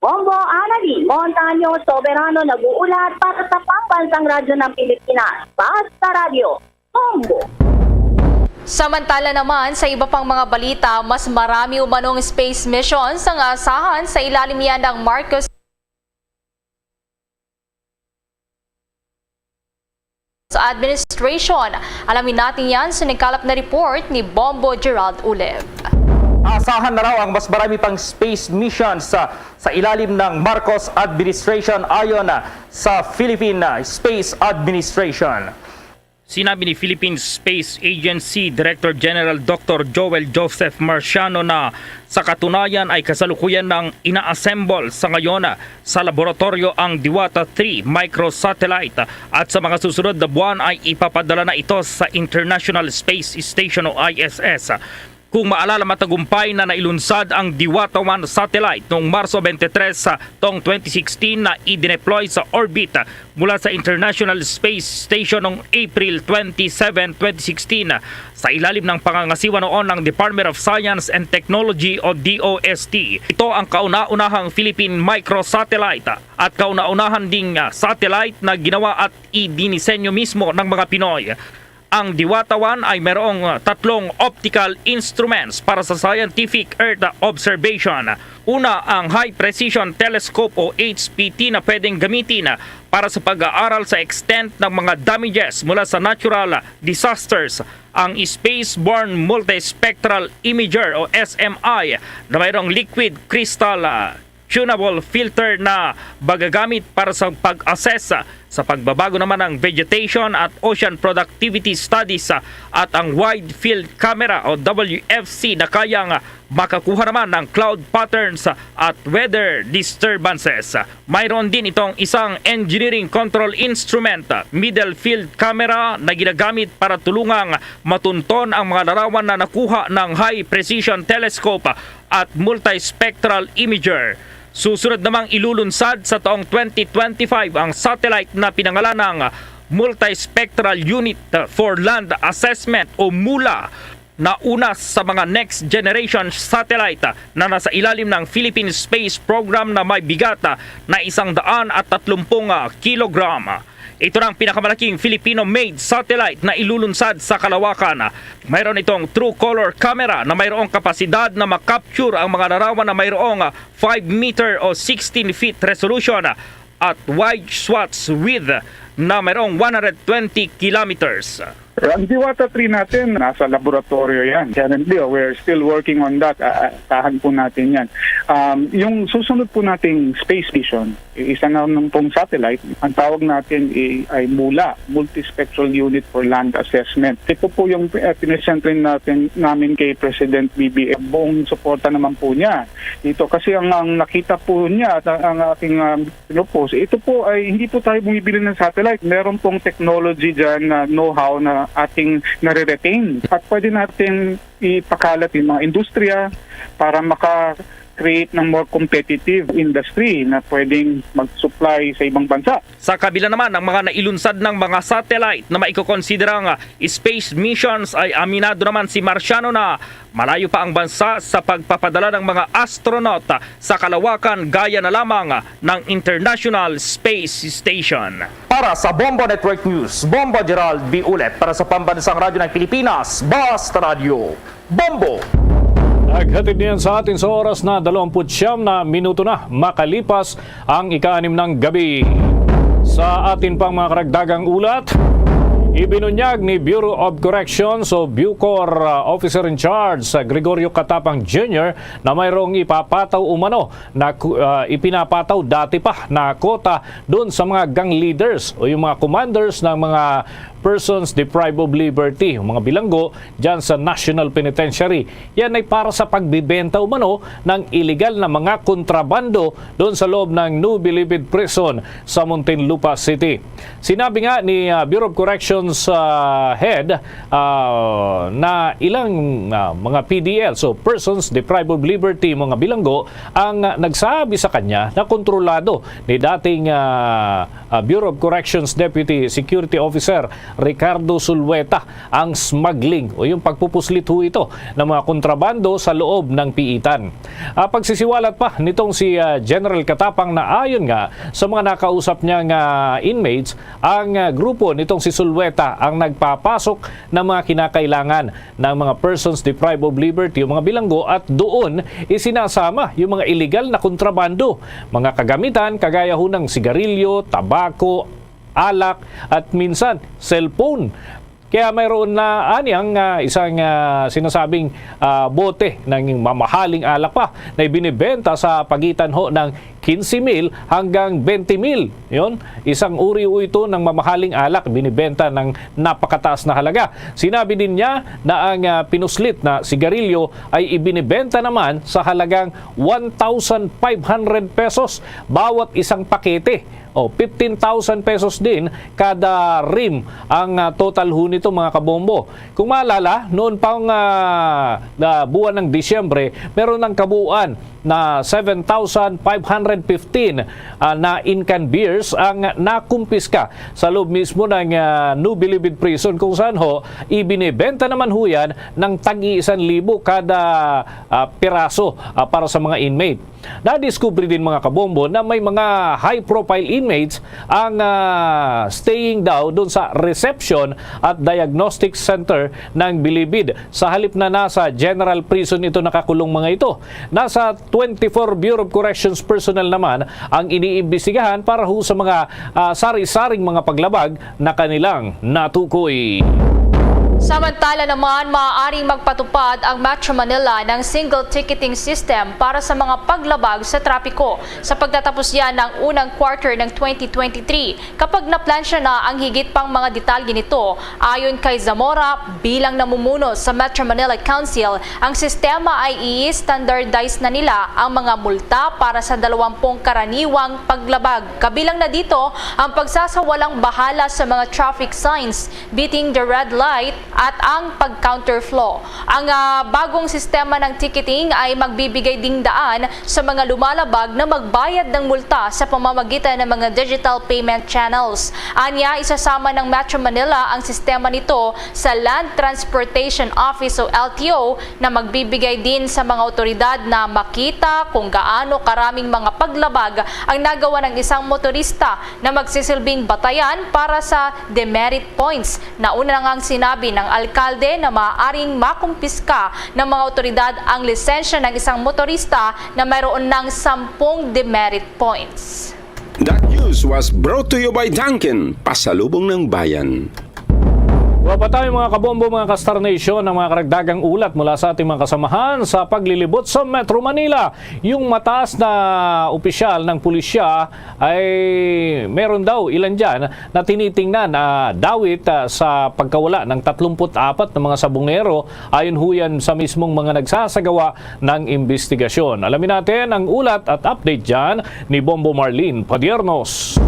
Bombo Anali, Montaño Soberano nag-uulat para sa Pambansang Radyo ng Pilipinas. Basta Radio, Bombo. Samantala naman, sa iba pang mga balita, mas marami umanong space missions ang aasahan sa ilalim yan ng Marcos administration. Alamin natin yan sa nagkalap na report ni Bombo Gerald Ulev. Asahan na raw ang mas marami pang space missions sa ilalim ng Marcos administration ayon sa Philippine Space Administration. Sinabi ni Philippine Space Agency Director General Dr. Joel Joseph Marciano na sa katunayan ay kasalukuyan ng ina-assemble sa ngayon sa laboratorio ang Diwata 3 microsatellite at sa mga susunod na buwan ay ipapadala na ito sa International Space Station o ISS. Kung maalala, matagumpay na nailunsad ang Diwata 1 satellite noong Marso 23 taong 2016 na i-deploy sa orbit mula sa International Space Station noong April 27, 2016 sa ilalim ng pangangasiwa noon ng Department of Science and Technology o DOST. Ito ang kauna-unahang Philippine microsatellite at kauna-unahan ding satellite na ginawa at idinisenyo mismo ng mga Pinoy. Ang Diwata 1 ay mayroong 3 optical instruments para sa scientific Earth observation. Una, ang High Precision Telescope o HPT na pwedeng gamitin para sa pag-aaral sa extent ng mga damages mula sa natural disasters. Ang Spaceborne Multispectral Imager o SMI na mayroong liquid crystal tunable filter na magagamit para sa pag-assess sa pagbabago naman ng vegetation at ocean productivity studies at ang wide field camera o WFC na kayang makakuha naman ng cloud patterns at weather disturbances. Mayroon din itong isang engineering control instrument, middle field camera na ginagamit para tulungang matunton ang mga larawan na nakuha ng high precision telescope at multispectral imager. Susunod namang ilulunsad sa taong 2025 ang satellite na pinangalan ng Multispectral Unit for Land Assessment o MULA na una sa mga next generation satellite na nasa ilalim ng Philippine Space Program na may bigat na 130 kilogram. Ito na ang pinakamalaking Filipino-made satellite na ilulunsad sa kalawakan. Mayroon itong true color camera na mayroong kapasidad na makapture ang mga larawan na mayroong 5 meter o 16 feet resolution at wide swaths width na mayroong 120 kilometers. Ang Diwata 3 natin, nasa laboratorio yan. Currently, we're still working on that. Tahan po natin yan. Yung susunod po nating space mission, isa na ng pong satellite, ang tawag natin ay MULA, Multispectral Unit for Land Assessment. Ito po yung pinesent rin namin kay President BBM. Buong suporta naman po niya. Ito kasi ang nakita po niya at ang ating pinupost, ito po ay hindi po tayo bumibili ng satellite. Meron pong technology dyan na know-how na ating nare-retain at pwede natin ipakalat yung mga industriya para maka-create ng more competitive industry na pwedeng mag-supply sa ibang bansa. Sa kabila naman ng mga nailunsad ng mga satellite na maikokonsiderang space missions ay aminado naman si Marciano na malayo pa ang bansa sa pagpapadala ng mga astronaut sa kalawakan gaya na lamang ng International Space Station. Para sa Bombo Network News, Bombo Gerald B. Ulet para sa Pambansang Radyo ng Pilipinas, Basta Radio, Bombo! Naghatid niyan sa atin sa oras na 29 na minuto na makalipas ang ika-6 ng gabi. Sa atin pang mga karagdagang ulat, ibinunyag ni Bureau of Corrections o Bucor Officer in Charge Gregorio Catapang Jr. na mayroong ipapataw umano na ipinapataw dati pa na kota doon sa mga gang leaders o yung mga commanders ng mga persons deprived of liberty, yung mga bilanggo dyan sa National Penitentiary. Yan ay para sa pagbibenta umano ng illegal na mga kontrabando doon sa loob ng New Bilibid Prison sa Muntinlupa City. Sinabi nga ni Bureau of Corrections head na ilang mga PDL, so persons deprived of liberty, mga bilanggo, ang nagsabi sa kanya na kontrolado ni dating Bureau of Corrections Deputy Security Officer Ricardo Sulweta ang smuggling o yung pagpupuslit ho ito ng mga kontrabando sa loob ng piitan. Pagsisiwalat pa nitong si General Catapang na ayon nga sa mga nakausap niyang inmates, ang grupo nitong si Sulweta ang nagpapasok ng mga kinakailangan ng mga persons deprived of liberty, yung mga bilanggo, at doon isinasama yung mga illegal na kontrabando, mga kagamitan kagaya ho ng sigarilyo, tabako, alak at minsan cellphone. Kaya mayroon na anyang isang sinasabing bote ng mamahaling alak pa na ibinibenta sa pagitan ho ng 15,000 hanggang 20,000. Yun, isang uri ito ng mamahaling alak binibenta ng napakataas na halaga. Sinabi din niya na ang pinuslit na sigarilyo ay ibinibenta naman sa halagang 1,500 pesos bawat isang pakete. 15,000 pesos din kada rim ang total ho nito mga kabombo. Kung maalala, noon pang buwan ng Disyembre, meron ng kabuuan na 7,515 na in-can beers ang nakumpiska sa loob mismo ng New Bilibid Prison, kung saan ho ibinibenta naman ho yan ng tag-1,000 kada piraso para sa mga inmate. Nadiskubre din mga kabombo na may mga high-profile inmates ang staying daw doon sa reception at diagnostic center ng Bilibid. Sa halip na nasa General Prison ito nakakulong mga ito. Nasa 24 Bureau of Corrections personnel naman ang iniimbestigahan para ho sa mga sari-saring mga paglabag na kanilang natukoy. Samantala naman, maaaring magpatupad ang Metro Manila ng single ticketing system para sa mga paglabag sa trapiko sa pagtatapos yan ng unang quarter ng 2023 kapag naplansya na ang higit pang mga detalye nito. Ayon kay Zamora, bilang namumuno sa Metro Manila Council, ang sistema ay i-standardize na nila ang mga multa para sa 20 karaniwang paglabag. Kabilang na dito ang pagsasawalang bahala sa mga traffic signs, beating the red light, at ang pag-counterflow. Ang bagong sistema ng ticketing ay magbibigay ding daan sa mga lumalabag na magbayad ng multa sa pamamagitan ng mga digital payment channels. Anya, isasama ng Metro Manila ang sistema nito sa Land Transportation Office o LTO na magbibigay din sa mga otoridad na makita kung gaano karaming mga paglabag ang nagawa ng isang motorista na magsisilbing batayan para sa demerit points. Nauna na ngang sinabi ng alkalde na maaaring makumpiska ng mga otoridad ang lisensya ng isang motorista na mayroon ng 10 demerit points. That news was brought to you by Dunkin', pasalubong ng bayan. Wala pa tayo mga kabombo, mga ka-Star Nation, ng mga karagdagang ulat mula sa ating mga kasamahan sa paglilibot sa Metro Manila. Yung mataas na opisyal ng pulisya ay meron daw ilan dyan na tinitingnan na dawit sa pagkawala ng 34 na mga sabungero ayon huyan sa mismong mga nagsasagawa ng investigasyon. Alamin natin ang ulat at update dyan ni Bombo Marlene Padiernos.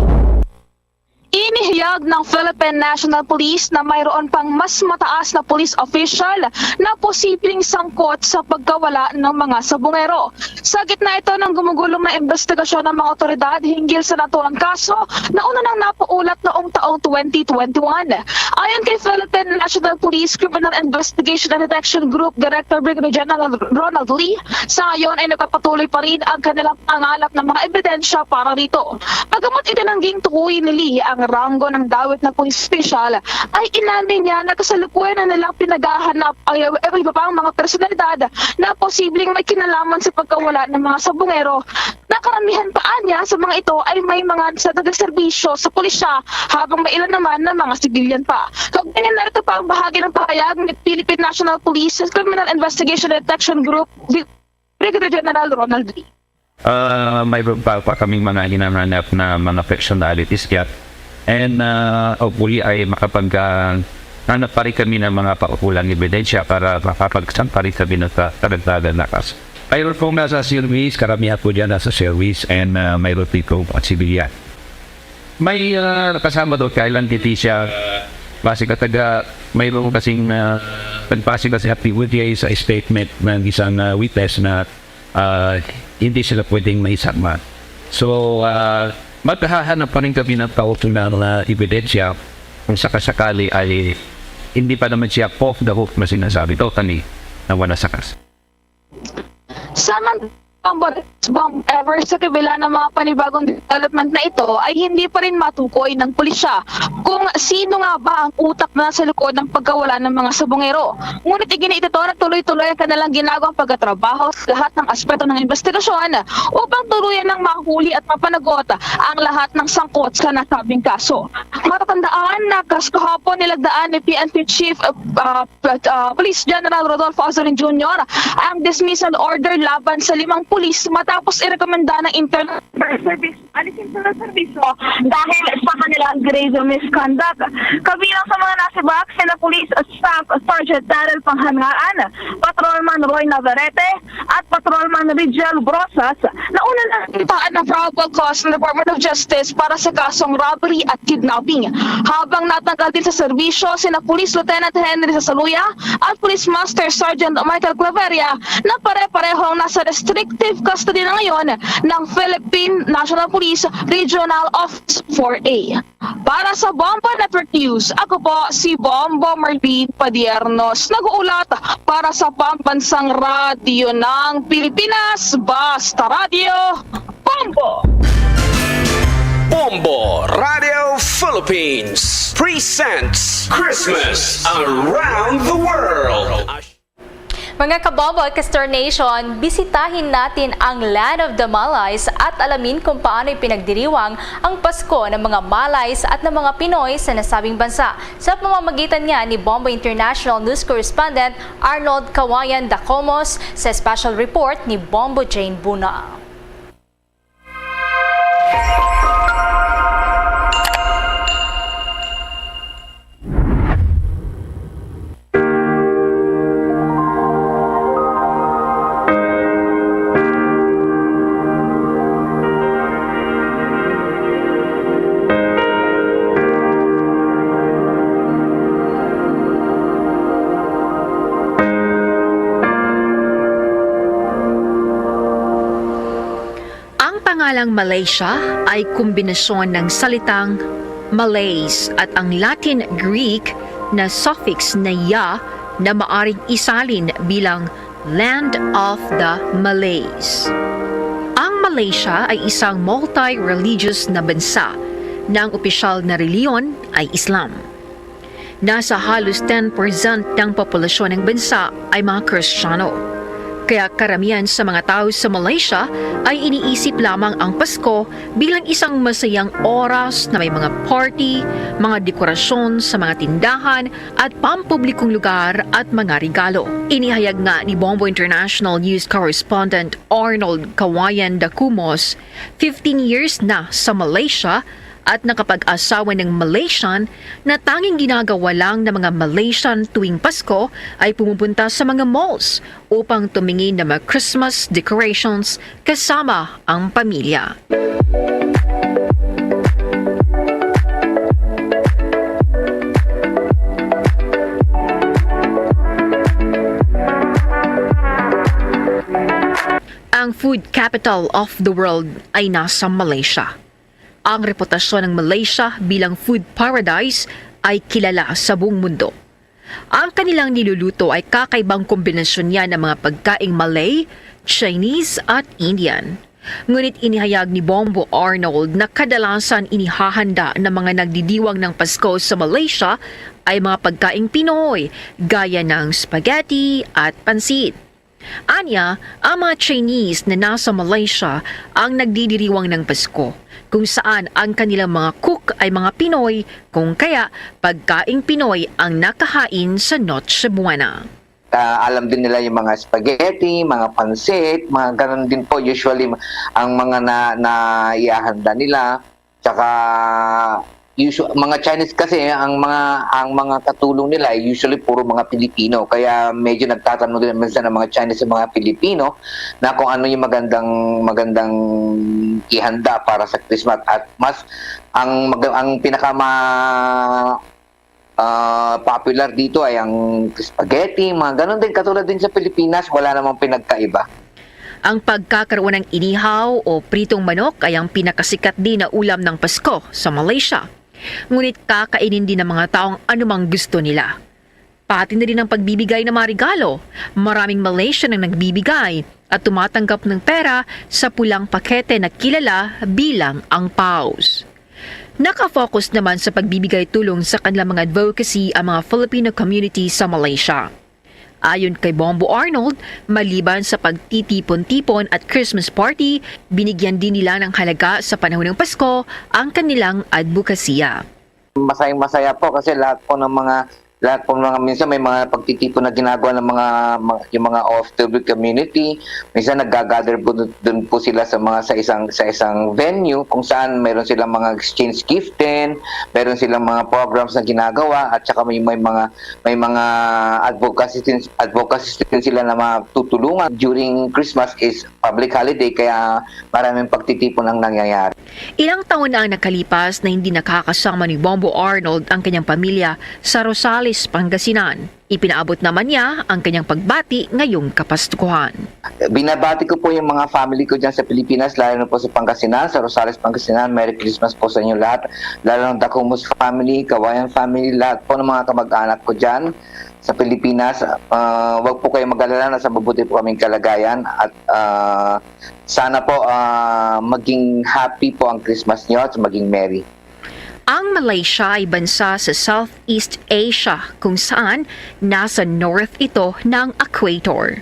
Inihayag ng Philippine National Police na mayroon pang mas mataas na police official na posibleng sangkot sa pagkawala ng mga sabungero. Sa gitna ito ng gumugulong na investigasyon ng mga otoridad hinggil sa naturang kaso na una nang napaulat noong taong 2021. Ayon kay Philippine National Police Criminal Investigation and Detection Group Director Brigadier General Ronald Lee, sa ngayon ay nagpapatuloy pa rin ang kanilang pangalap ng mga ebidensya para rito. Bagamat itinangging tukuyin ni Lee ang ranggo ng dawit na police official, ay inamin niya na kasalukuyan na nilang pinaghahanap ay iba pang mga personalidad na posibleng may kinalaman sa pagkawala ng mga sabungero, na karamihan paan niya sa mga ito ay may mga nagserbisyo sa pulisya habang may ilan naman na mga sibilyan pa. Kaganyan na ito pa ang bahagi ng pahayag ng Philippine National Police Criminal Investigation and Detection Group Brigadier General Ronald Lee. May pa kaming mga hinanap na mga personalities kaya and hopefully ay hanap pa rin kami ng mga paukulang ebidensya para makapagsampa rin kami ng karagdagan na kaso. Mayroon pong nasa service, karamihan po dyan nasa service, and mayroon po at sibilyan. May kasama doon kailan Leticia, base kataga mayroon kasing pagpasig kasi activity sa statement ng isang witness na hindi sila pwedeng maisama. So, maghahanap pa rin kami ng kautulang na ebidensya kung sakasakali ay hindi pa naman siya off the hook na sinasabi totally na wala sakas. ever sa kabila ng mga panibagong development na ito ay hindi pa rin matukoy ng pulisya kung sino nga ba ang utak na sa likod ng pagkawala ng mga sabongero. Ngunit iginiit ito na tuloy-tuloy ang kanilang ginagawang pagkatrabaho sa lahat ng aspeto ng investigasyon upang tuluyan ng mahuli at mapanagot ang lahat ng sangkot sa nasabing kaso. Matatandaan na kahapon nilagdaan ni PNP Chief Police General Rodolfo Azorin Jr. ang dismissal order laban sa 5 pulis matapos irekomenda ng internal service dahil sa kanilang grave misconduct. Kabilang sa mga nasibak, sina Police Staff Sergeant Daryl Panghangaan, Patrolman Roy Navarrete at Patrolman Rigel Brosas na una na itaan na probable cause ng Department of Justice para sa kasong robbery at kidnapping. Habang natanggal din sa serbisyo sina Police Lieutenant Henry Sasaluya at Police Master Sergeant Michael Claveria na pare-parehong nasa restrictive custody na ngayon ng Philippine National Police Regional Office 4A. Para sa Bombo Network News, ako po si Bombo Martin Padiernos, nag-uulat para sa Pambansang Radyo ng Pilipinas, Basta Radio, Bombo! Bombo Radio Philippines presents Christmas Around the World. Mga kabombo at Castor Nation, bisitahin natin ang Land of the Malays at alamin kung paano ipinagdiriwang ang Pasko ng mga Malays at ng mga Pinoy sa nasabing bansa. Sa pamamagitan niya ni Bombo International News Correspondent Arnold Kawayan Dacomos sa special report ni Bombo Jane Buna. Ang Malaysia ay kombinasyon ng salitang Malays at ang Latin Greek na suffix na ya na maaring isalin bilang Land of the Malays. Ang Malaysia ay isang multi-religious na bansa na ang opisyal na reliyon ay Islam. Nasa halos 10% ng populasyon ng bansa ay mga Kristiyano. Kaya karamihan sa mga tao sa Malaysia ay iniisip lamang ang Pasko bilang isang masayang oras na may mga party, mga dekorasyon sa mga tindahan at pampublikong lugar at mga regalo. Inihayag nga ni Bombo International News Correspondent Arnold Kawayan Dacomos, 15 years na sa Malaysia at nakapag-asawa ng Malaysian na tanging ginagawa lang ng mga Malaysian tuwing Pasko ay pumupunta sa mga malls upang tumingin ng mga Christmas decorations kasama ang pamilya. Ang food capital of the world ay nasa Malaysia. Ang reputasyon ng Malaysia bilang food paradise ay kilala sa buong mundo. Ang kanilang niluluto ay kakaibang kombinasyon niya ng mga pagkaing Malay, Chinese at Indian. Ngunit inihayag ni Bombo Arnold na kadalasan inihahanda ng mga nagdidiwang ng Pasko sa Malaysia ay mga pagkaing Pinoy, gaya ng spaghetti at pansit. Anya, ang mga Chinese na nasa Malaysia ang nagdidiriwang ng Pasko, kung saan ang kanilang mga cook ay mga Pinoy, kung kaya pagkaing Pinoy ang nakahain sa Noche Buena. Alam din nila yung mga spaghetti, mga pansit, mga ganun din po usually ang mga naihahanda nila. Tsaka mga Chinese kasi ang mga katulong nila ay usually puro mga Pilipino, kaya medyo nagtatanong din minsan ng mga Chinese sa mga Pilipino na kung ano yung magandang ihanda para sa Christmas. At mas ang pinaka popular dito ay ang spaghetti, mga ganun din, katulad din sa Pilipinas, wala namang pinagkaiba. Ang pagkakaroon ng inihaw o pritong manok ay ang pinakasikat din na ulam ng Pasko sa Malaysia. Ngunit kakainin din ng mga taong anumang gusto nila. Pati na rin ang pagbibigay ng mga regalo. Maraming Malaysian ang nagbibigay at tumatanggap ng pera sa pulang pakete na kilala bilang ang paus. Nakafocus naman sa pagbibigay tulong sa kanilang mga advocacy ang mga Filipino community sa Malaysia. Ayon kay Bombo Arnold, maliban sa pagtitipon-tipon at Christmas party, binigyan din nila ng halaga sa panahon ng Pasko ang kanilang advokasya. Masayang-masaya po kasi lahat po ng mga minsan may mga pagtitipon na ginagawa ng yung mga off-the community. Minsan naggagather po doon po sila sa isang venue kung saan meron silang mga exchange gifting, meron silang mga programs na ginagawa at saka may mga advocacy din sila na matutulungan. During Christmas is public holiday kaya maraming pagtitipon ang nangyayari. Ilang taon na ang nakalipas na hindi nakakasama ni Bombo Arnold ang kanyang pamilya sa Rosales, Pangasinan. Ipinaabot naman niya ang kanyang pagbati ngayong Kapaskuhan. Binabati ko po yung mga family ko dyan sa Pilipinas, lalo na po sa Pangasinan, sa Rosales, Pangasinan. Merry Christmas po sa inyo lahat. Lalo ng Dacumus family, Kawayan family, lahat po ng mga kamag-anak ko dyan sa Pilipinas. Huwag po kayo mag-alala, nasa mabuti po kaming kalagayan at sana po maging happy po ang Christmas niyo at maging merry. Ang Malaysia ay bansa sa Southeast Asia kung saan nasa north ito ng equator.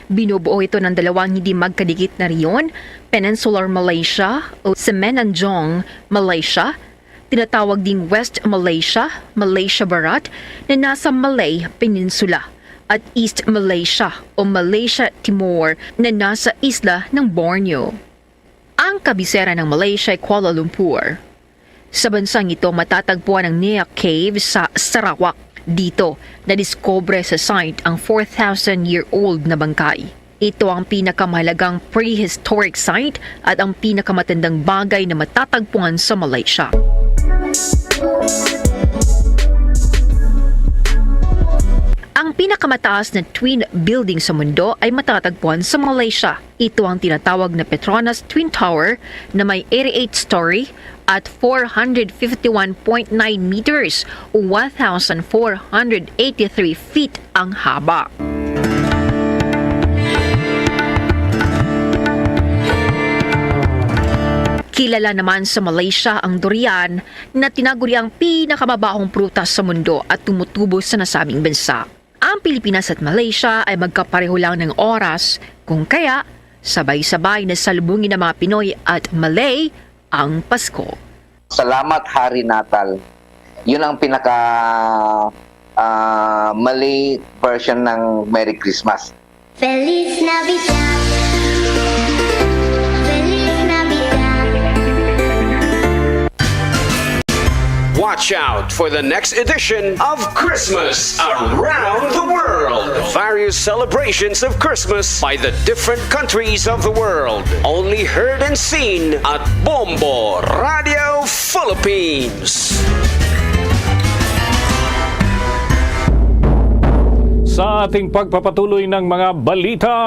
Binubuo ito ng dalawang hindi magkadikit na riyon, Peninsular Malaysia o Semenanjung, Malaysia, tinatawag ding West Malaysia, Malaysia Barat na nasa Malay Peninsula at East Malaysia o Malaysia Timor na nasa isla ng Borneo. Ang kabisera ng Malaysia ay Kuala Lumpur. Sa bansang ito matatagpuan ang Nea Cave sa Sarawak. Dito, nadiskubre sa site ang 4,000-year-old na bangkay. Ito ang pinakamahalagang prehistoric site at ang pinakamatandang bagay na matatagpuan sa Malaysia. Ang pinakamataas na twin building sa mundo ay matatagpuan sa Malaysia. Ito ang tinatawag na Petronas Twin Tower na may 88-story at 451.9 meters o 1,483 feet ang haba. Kilala naman sa Malaysia ang durian na tinaguriang pinakamabahong prutas sa mundo at tumutubo sa nasabing bansa. Ang Pilipinas at Malaysia ay magkapareho lang ng oras, kung kaya sabay-sabay na salubungin ng mga Pinoy at Malay ang Pasko. Salamat Hari Natal. Yun ang pinaka Malay version ng Merry Christmas. Feliz Navidad. Feliz Navidad. Watch out for the next edition of Christmas Around the World. Various celebrations of Christmas by the different countries of the world. Only heard and seen at Bombo Radio Philippines. Sa ating pagpapatuloy ng mga balita,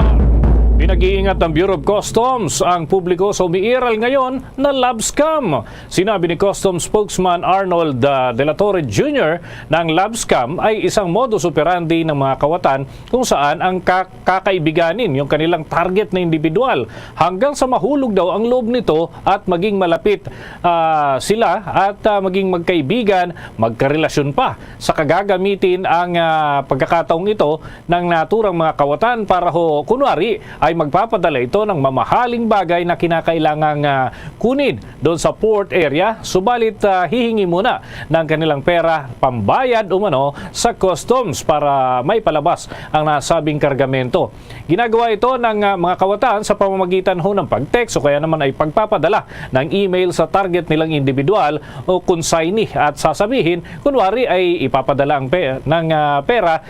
pinag-iingat ng Bureau of Customs ang publiko sa umiiral ngayon na love scam. Sinabi ni Customs spokesman Arnold De La Torre Jr. na ang love scam ay isang modus operandi ng mga kawatan kung saan ang kakaibiganin yung kanilang target na individual hanggang sa mahulog daw ang loob nito at maging malapit sila at maging magkaibigan, magkarelasyon pa. Sa kagagamitin ang pagkakataong ito ng naturang mga kawatan para kunwari ay magpapadala ito ng mamahaling bagay na kinakailangang kunin doon sa port area, subalit hihingi muna ng kanilang pera pambayad umano sa customs para may palabas ang nasabing kargamento. Ginagawa ito ng mga kawatan sa pamamagitan ng pag-text o kaya naman ay pagpapadala ng email sa target nilang individual o consignee at sasabihin kunwari ay ipapadala ang pera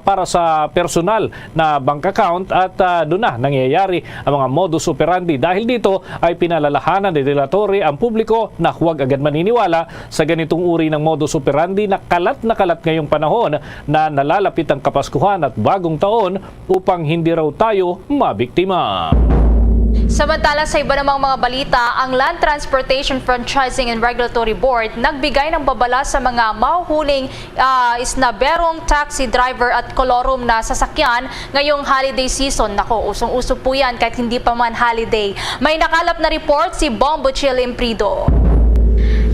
para sa personal na bank account at doon na nangyayari ang mga modus operandi. Dahil dito ay pinalalahanan ni De La Torre ang publiko na huwag agad maniniwala sa ganitong uri ng modus operandi na kalat ngayong panahon na nalalapit ang Kapaskuhan at Bagong Taon upang hindi raw tayo mabiktima. Samantala sa iba namang mga balita, ang Land Transportation Franchising and Regulatory Board nagbigay ng babala sa mga mahuhuling isnaberong taxi driver at kolorum na sasakyan ngayong holiday season. Nako, usong-uso po yan kahit hindi pa man holiday. May nakalap na report si Bombo Chilimprido.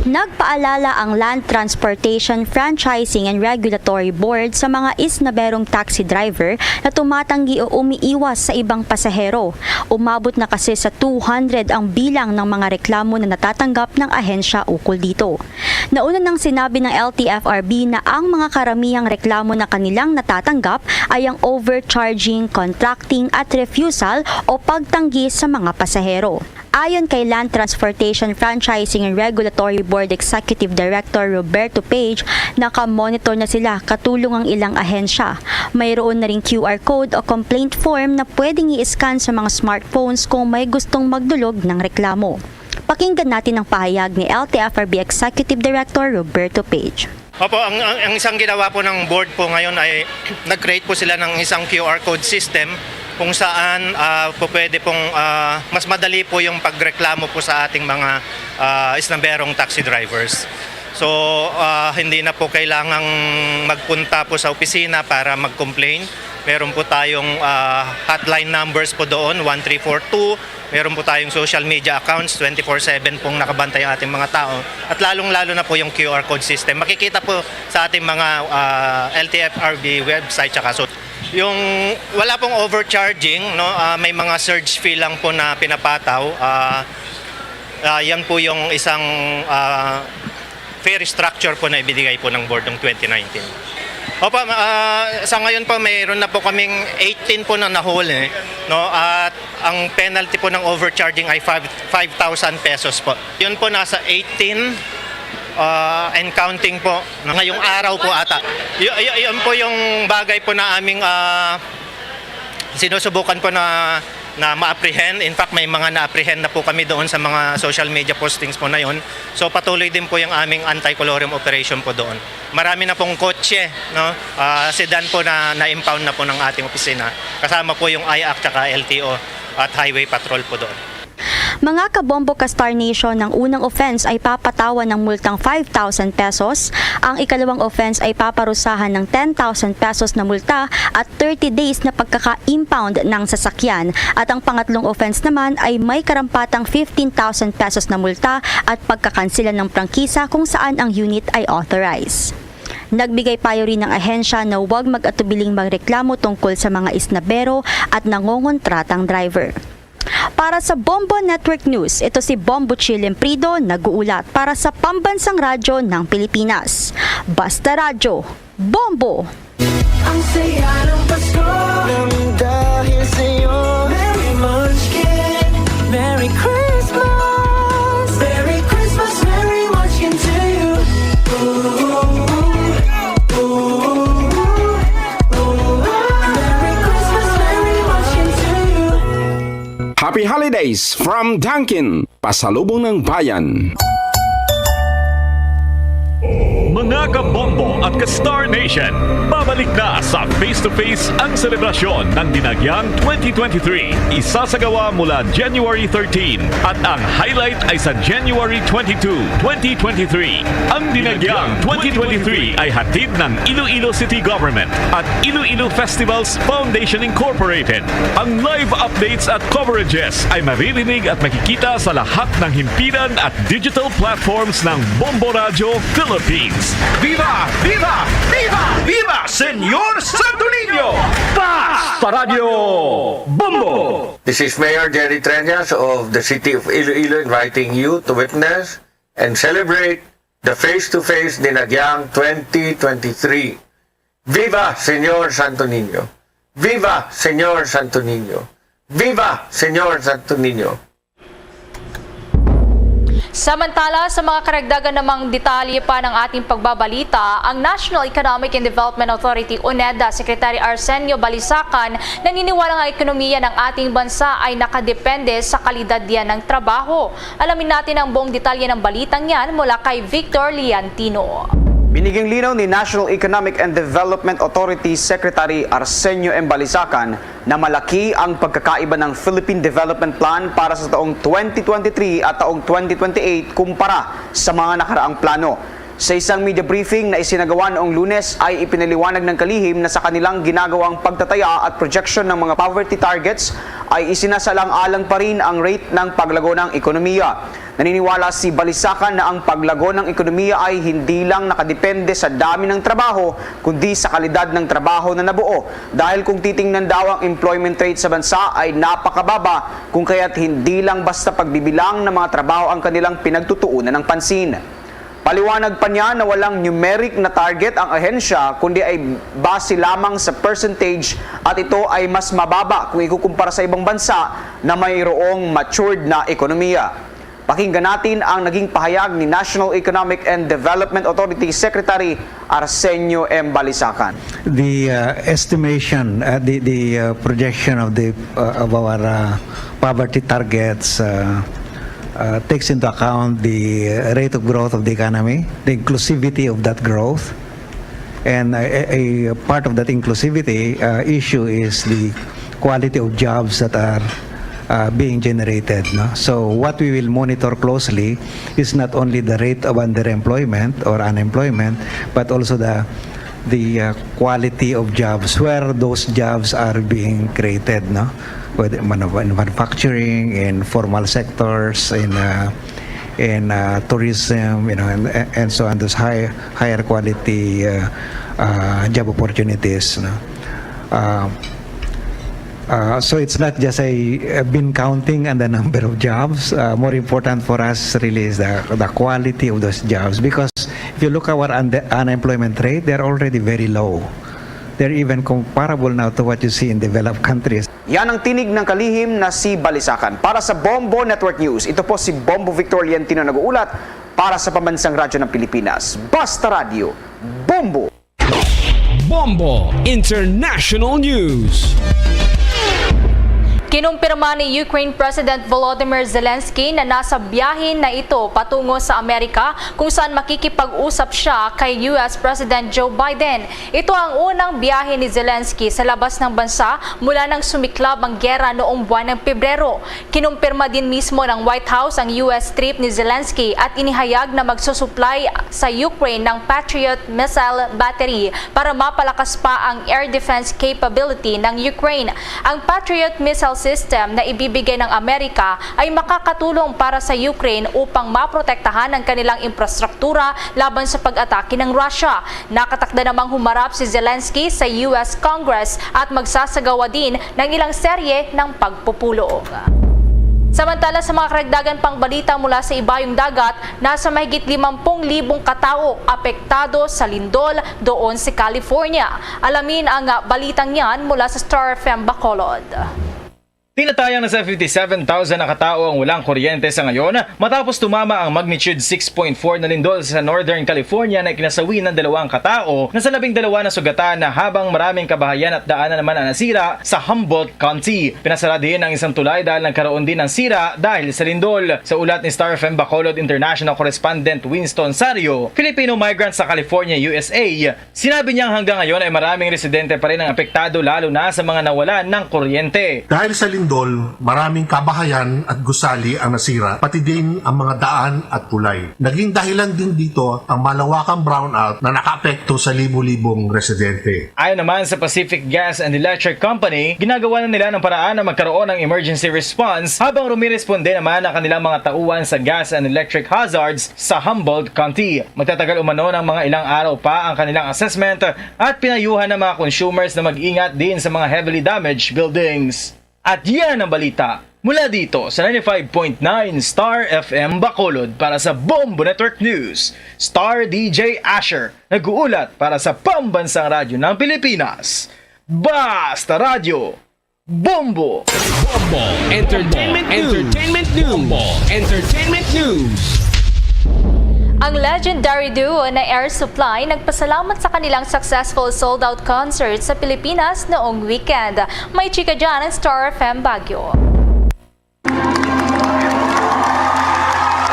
Nagpaalala ang Land Transportation Franchising and Regulatory Board sa mga isnaberong taxi driver na tumatanggi o umiiwas sa ibang pasahero. Umabot na kasi sa 200 ang bilang ng mga reklamo na natatanggap ng ahensya ukol dito. Nauna nang sinabi ng LTFRB na ang mga karamihang reklamo na kanilang natatanggap ay ang overcharging, contracting at refusal o pagtanggi sa mga pasahero. Ayon kay Land Transportation Franchising and Regulatory Board Executive Director Roberto Page, nakamonitor na sila katulong ang ilang ahensya. Mayroon na ring QR code o complaint form na pwedeng i-scan sa mga smartphones kung may gustong magdulog ng reklamo. Pakinggan natin ang pahayag ni LTFRB Executive Director Roberto Page. Opo, ang isang ginawa po ng board po ngayon ay nag-create po sila ng isang QR code system kung saan po pwede pong mas madali po yung pagreklamo po sa ating mga isnaberong taxi drivers. So hindi na po kailangang magpunta po sa opisina para mag-complain. Meron po tayong hotline numbers po doon, 1342. Meron po tayong social media accounts, 24/7 pong nakabantay ang ating mga tao. At lalong-lalo na po yung QR code system. Makikita po sa ating mga LTFRB website tsaka so. Yung wala pong overcharging, no, may mga surge fee lang po na pinapataw. Yan po yung isang fare structure po na ibinigay po ng board ng 2019. Opo, sa ngayon po mayroon na po kaming 18 po na nahuli, no, at ang penalty po ng overcharging ay 5,000 pesos po. Yun po nasa 18 and counting po ngayong araw po ata. Yun po yung bagay po na aming sinusubukan po na ma-apprehend. In fact, may mga na-apprehend na po kami doon sa mga social media postings po na yun. So patuloy din po yung aming anti-colorium operation po doon. Marami na pong kotse, no? Sedan po na na-impound na po ng ating opisina. Kasama po yung IAC at LTO at Highway Patrol po doon. Mga kabombo ka-Star Nation, ng unang offense ay papatawan ng multang 5,000 pesos, ang ikalawang offense ay paparusahan ng 10,000 pesos na multa at 30 days na pagkaka-impound ng sasakyan, at ang pangatlong offense naman ay may karampatang 15,000 pesos na multa at pagkakansila ng prangkisa kung saan ang unit ay authorized. Nagbigay payo rin ng ahensya na huwag mag-atubiling magreklamo tungkol sa mga isnabero at nangongontratang driver. Para sa Bombo Network News, ito si Bombo Chilimprido, nag-uulat para sa Pambansang Radyo ng Pilipinas. Basta Radyo, Bombo! Ang saya ng Pasko nang dahil sa'yo, Merry Munchkin, Merry Christmas, Merry Christmas, Merry Munchkin to you. Happy Holidays from Dunkin, pasalubong ng bayan. Mga kabombo at ka-Star Nation, babalik na sa face-to-face ang selebrasyon ng Dinagyang 2023. Isasagawa mula January 13 at ang highlight ay sa January 22, 2023. Ang Dinagyang 2023 ay hatid ng Iloilo City Government at Iloilo Festivals Foundation Incorporated. Ang live updates at coverages ay maririnig at makikita sa lahat ng himpilan at digital platforms ng Bombo Radio Philippines. Viva! Viva! Viva! Viva! Senyor Santo Niño! Basta Radio Bombo! This is Mayor Jerry Treñas of the City of Iloilo inviting you to witness and celebrate the face-to-face Dinagyang 2023. Viva Senyor Santo Niño! Viva Senyor Santo Niño! Viva Senyor Santo Niño! Samantala, sa mga karagdagan namang detalye pa ng ating pagbabalita, ang National Economic and Development Authority o NEDA Secretary Arsenio Balisacan naniniwala ang ekonomiya ng ating bansa ay nakadepende sa kalidad diyan ng trabaho. Alamin natin ang buong detalye ng balitang yan mula kay Victor Liantino. Binigyang linaw ni National Economic and Development Authority Secretary Arsenio M. Balisacan na malaki ang pagkakaiba ng Philippine Development Plan para sa taong 2023 at taong 2028 kumpara sa mga nakaraang plano. Sa isang media briefing na isinagawa noong Lunes ay ipinaliwanag ng kalihim na sa kanilang ginagawang pagtataya at projection ng mga poverty targets ay isinasalang-alang pa rin ang rate ng paglago ng ekonomiya. Naniniwala si Balisacan na ang paglago ng ekonomiya ay hindi lang nakadepende sa dami ng trabaho, kundi sa kalidad ng trabaho na nabuo. Dahil kung titingnan daw ang employment rate sa bansa ay napakababa, kung kaya't hindi lang basta pagbibilang ng mga trabaho ang kanilang pinagtutuunan ng pansin. Paliwanag pa niya na walang numeric na target ang ahensya kundi ay base lamang sa percentage at ito ay mas mababa kung ikukumpara sa ibang bansa na mayroong matured na ekonomiya. Pakinggan natin ang naging pahayag ni National Economic and Development Authority Secretary Arsenio M. Balisacan. The estimation, the projection of our poverty targets takes into account the rate of growth of the economy, the inclusivity of that growth, and a part of that inclusivity issue is the quality of jobs that are being generated. No? So what we will monitor closely is not only the rate of underemployment or unemployment, but also the quality of jobs, where those jobs are being created, no? Whether in manufacturing, in formal sectors, in tourism, and so on. Those higher quality job opportunities. No? So it's not just a bin counting and the number of jobs. More important for us really is the quality of those jobs, because if you look at our unemployment rate, they're already very low. They're even comparable now to what you see in developed countries. Yan ang tinig ng kalihim na si Balisacan. Para sa Bombo Network News, ito po si Bombo Victor Liantino nag-uulat para sa Pambansang Radyo ng Pilipinas. Basta Radio, Bombo! Bombo International News. Kinumpirma ni Ukraine President Volodymyr Zelensky na nasa biyahe na ito patungo sa Amerika kung saan makikipag-usap siya kay US President Joe Biden. Ito ang unang biyahe ni Zelensky sa labas ng bansa mula nang sumiklab ang giyera noong buwan ng Pebrero. Kinumpirma din mismo ng White House ang US trip ni Zelensky at inihayag na magsusupply sa Ukraine ng Patriot missile battery para mapalakas pa ang air defense capability ng Ukraine. Ang Patriot missile system na ibibigay ng Amerika ay makakatulong para sa Ukraine upang maprotektahan ang kanilang infrastruktura laban sa pag-atake ng Russia. Nakatakda namang humarap si Zelensky sa US Congress at magsasagawa din ng ilang serye ng pagpupulong. Samantala sa mga karagdagan pang balita mula sa ibayong dagat, nasa mahigit 50,000 katao apektado sa lindol doon sa California. Alamin ang balitang yan mula sa Star FM Bacolod. Tinatayang nasa 57,000 na katao ang walang kuryente sa ngayon matapos tumama ang magnitude 6.4 na lindol sa Northern California na ikinasawi ng 2 katao na sa 12 na sugatan na habang maraming kabahayan at daanan naman ang nasira sa Humboldt County. Pinasara din ang isang tulay dahil nagkaroon din ng sira dahil sa lindol. Sa ulat ni Star FM Bacolod International Correspondent Winston Sario, Filipino migrant sa California, USA, sinabi niyang hanggang ngayon ay maraming residente pa rin ang apektado lalo na sa mga nawalan ng kuryente. Dahil sa lindol, maraming kabahayan at gusali ang nasira, pati din ang mga daan at tulay. Naging dahilan din dito ang malawakang brownout na nakaapekto sa libu-libong residente. Ayon naman sa Pacific Gas and Electric Company, ginagawa na nila ng paraan na magkaroon ng emergency response habang rumiresponde naman ang kanilang mga tauhan sa gas and electric hazards sa Humboldt County. Magtatagal umano ng mga ilang araw pa ang kanilang assessment at pinayuhan ng mga consumers na mag-ingat din sa mga heavily damaged buildings. At yan ang balita mula dito sa 95.9 Star FM Bacolod para sa Bombo Network News. Star DJ Asher nag-uulat para sa Pambansang Radyo ng Pilipinas. Basta Radio, Bombo! Bombo Entertainment News. Bombo Entertainment News. Ang legendary duo na Air Supply nagpasalamat sa kanilang successful sold-out concert sa Pilipinas noong weekend. May chika dyan ang Star FM Baguio.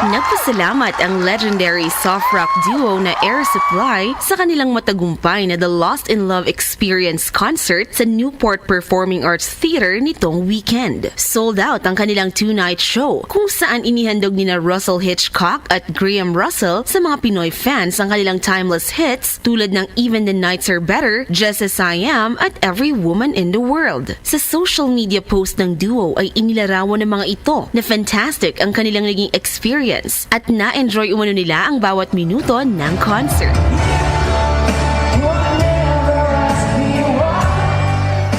Nagpasalamat ang legendary soft rock duo na Air Supply sa kanilang matagumpay na The Lost in Love Experience concert sa Newport Performing Arts Theater nitong weekend. Sold out ang kanilang two-night show kung saan inihandog nina Russell Hitchcock at Graham Russell sa mga Pinoy fans ang kanilang timeless hits tulad ng Even the Nights Are Better, Just As I Am at Every Woman in the World. Sa social media post ng duo ay inilarawan ng mga ito na fantastic ang kanilang naging experience at na-enjoy umano nila ang bawat minuto ng concert.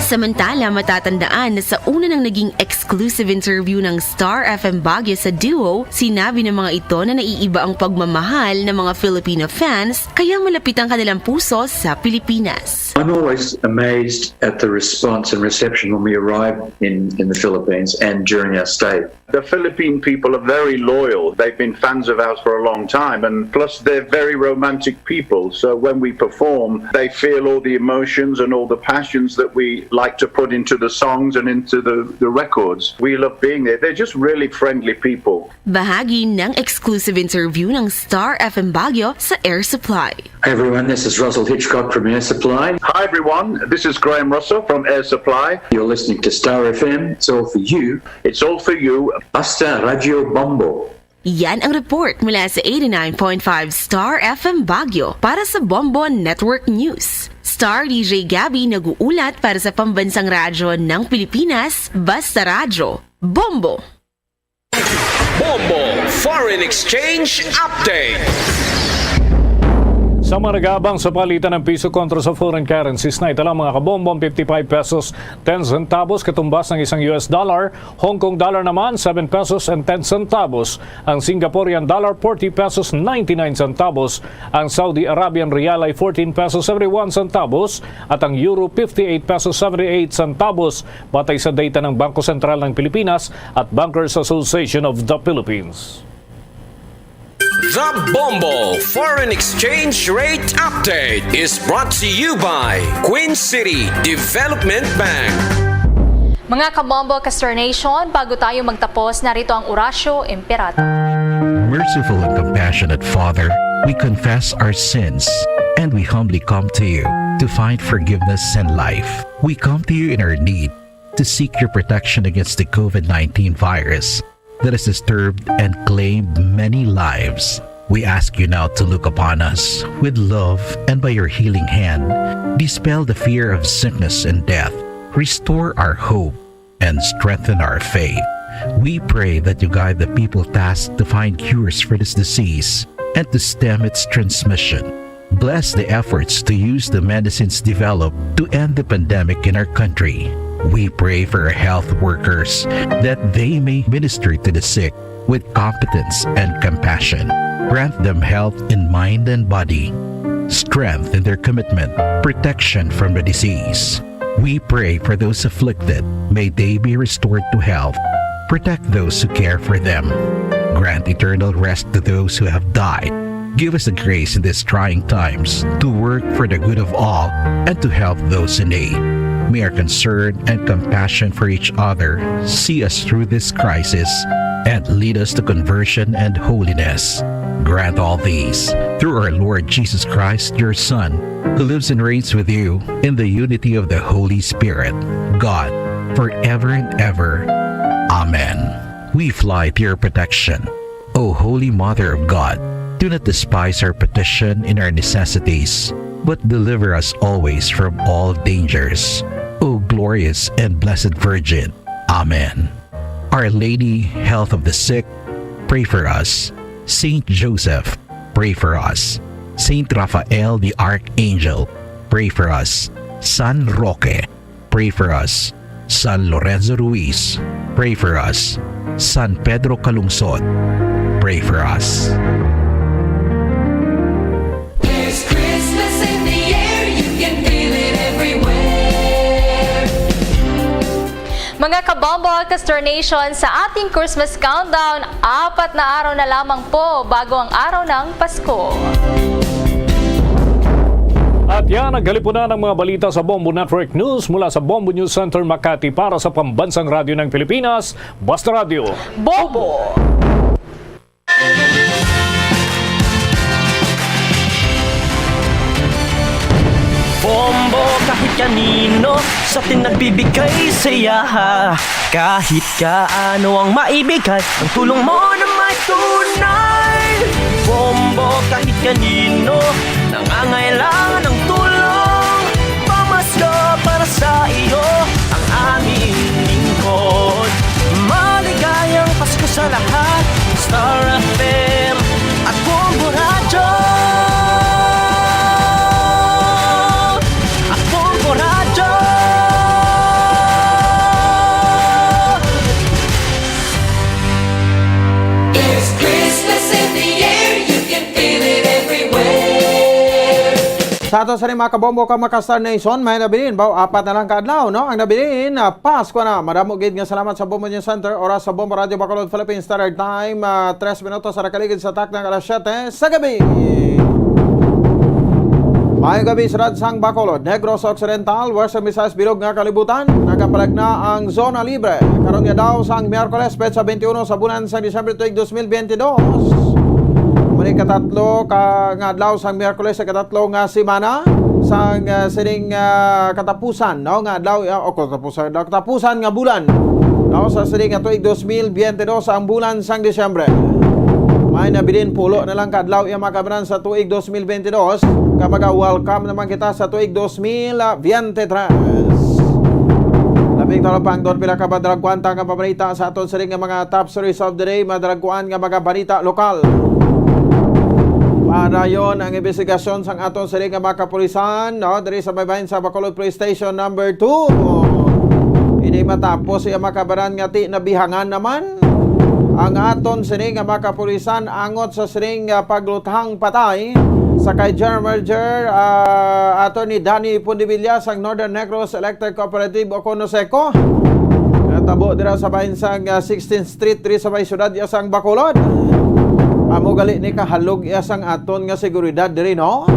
Samantala, matatandaan na sa una ng naging exclusive interview ng Star FM Baguio sa duo, sinabi ng mga ito na naiiba ang pagmamahal ng mga Filipino fans kaya malapit ang kanilang puso sa Pilipinas. I'm always amazed at the response and reception when we arrive in the Philippines and during our stay. The Philippine people are very loyal. They've been fans of ours for a long time, and plus they're very romantic people. So when we perform, they feel all the emotions and all the passions that we like to put into the songs and into the records. We love being there. They're just really friendly people. Bahagi ng exclusive interview ng Star FM Baguio sa Air Supply. Hey everyone, this is Russell Hitchcock from Air Supply. Hi everyone, this is Graham Russell from Air Supply. You're listening to Star FM. It's all for you. It's all for you. Basta Radio Bombo. Yan ang report mula sa 89.5 Star FM Baguio para sa Bombo Network News. Star DJ Gabby nag-uulat para sa Pambansang Radyo ng Pilipinas, Basta Radyo, Bombo! Bombo Foreign Exchange Update. Sa maragabang sa palitan ng piso kontra sa foreign currencies na ito lang mga kabombong 55 pesos 10 centavos katumbas ng isang US dollar, Hong Kong dollar naman 7 pesos and 10 centavos, ang Singaporean dollar 40 pesos 99 centavos, ang Saudi Arabian rial ay 14 pesos 71 centavos at ang euro 58 pesos 78 centavos batay sa data ng Bangko Sentral ng Pilipinas at Bankers Association of the Philippines. The Bombo Foreign Exchange Rate Update is brought to you by Queen City Development Bank. Mga kabombo Castor Nation, bago tayo magtapos, narito ang Orasyo Imperator. Merciful and compassionate Father, we confess our sins and we humbly come to you to find forgiveness and life. We come to you in our need to seek your protection against the COVID-19 virus that has disturbed and claimed many lives. We ask you now to look upon us with love and by your healing hand, dispel the fear of sickness and death, restore our hope, and strengthen our faith. We pray that you guide the people tasked to find cures for this disease and to stem its transmission. Bless the efforts to use the medicines developed to end the pandemic in our country. We pray for our health workers that they may minister to the sick with competence and compassion. Grant them health in mind and body, strength in their commitment, protection from the disease. We pray for those afflicted. May they be restored to health. Protect those who care for them. Grant eternal rest to those who have died. Give us the grace in these trying times to work for the good of all and to help those in need. May our concern and compassion for each other see us through this crisis and lead us to conversion and holiness. Grant all these through our Lord Jesus Christ, your Son, who lives and reigns with you in the unity of the Holy Spirit, God, forever and ever. Amen. We fly to your protection, O Holy Mother of God. Do not despise our petition in our necessities, but deliver us always from all dangers. O glorious and blessed Virgin. Amen. Our Lady, health of the sick, pray for us. Saint Joseph, pray for us. Saint Raphael the Archangel, pray for us. San Roque, pray for us. San Lorenzo Ruiz, pray for us. San Pedro Calungsod, pray for us. Mga kabombo Castor Nation, sa ating Christmas countdown, 4 na araw na lamang po bago ang araw ng Pasko. At yan ang galipunan ng mga balita sa Bombo Network News mula sa Bombo News Center Makati para sa Pambansang Radyo ng Pilipinas, Basta Radio. Bombo! kanino sa nagbibigay saya. Kahit kaano ang maibigay, ang tulong mo na may tunay. Bombo kahit kanino, nangangailangan ng tulong. Pamasko para sa iyo, ang aming lingkod. Maligayang Pasko sa lahat, Star FM at Bombo Radyo. At Bombo Radyo. There's Christmas in the air, you can feel it everywhere. Sa ato sa mga kabombo ka Star Nation, may nabilin baw apat na lang kaadlaw, no? Ang nabilin na Pasko na. Madamo gid nga salamat sa Bombo News Center, oras sa Bombo Radio Bacolod Philippines Standard Time, 3 minutos sa nakaligid sa taknang alas 7 sa gabi. May gabi sa Radsang Bacolod, Negros Occidental, Western Visayas, Bilog nga kalibutan, nagapalag na ang zona libre. Karon nga daw sang Miyerkules, petsa 21 sa bulan sa Disyembre tuig 2022. Muli katatlo ka nga adlaw sang Miyerkules sa katatlo nga semana sang sining katapusan, no? Nga adlaw o katapusan nga bulan, no? Sa sining nga tuig 2022 ang bulan sang Disyembre. May nabilin pulo na lang kadlaw iya makabanan sa tuig 2022. Kapag welcome naman kita sa tuig 2023. Labing talapang doon pila ka madragkuan nga pabalita sa aton sining nga mga top stories of the day, madragkuan nga mga balita lokal. Para yon ang investigasyon sang aton sining nga mga kapulisan, no? Diri sa baybayin sa Bacolod Police Station number 2. Ini matapos iya makabaran nga ti nabihangan naman ang aton sining nga mga kapulisan angot sa sining pagluthang patay sa kay General Manager Attorney Danny Pundivilla sang Northern Negros Electric Cooperative o Conoseco. Natabo dira sa bahin sang 16th Street diri sa may syudad iya sang Bacolod. Amo gali ni kahalog iya sang aton nga seguridad diri, no?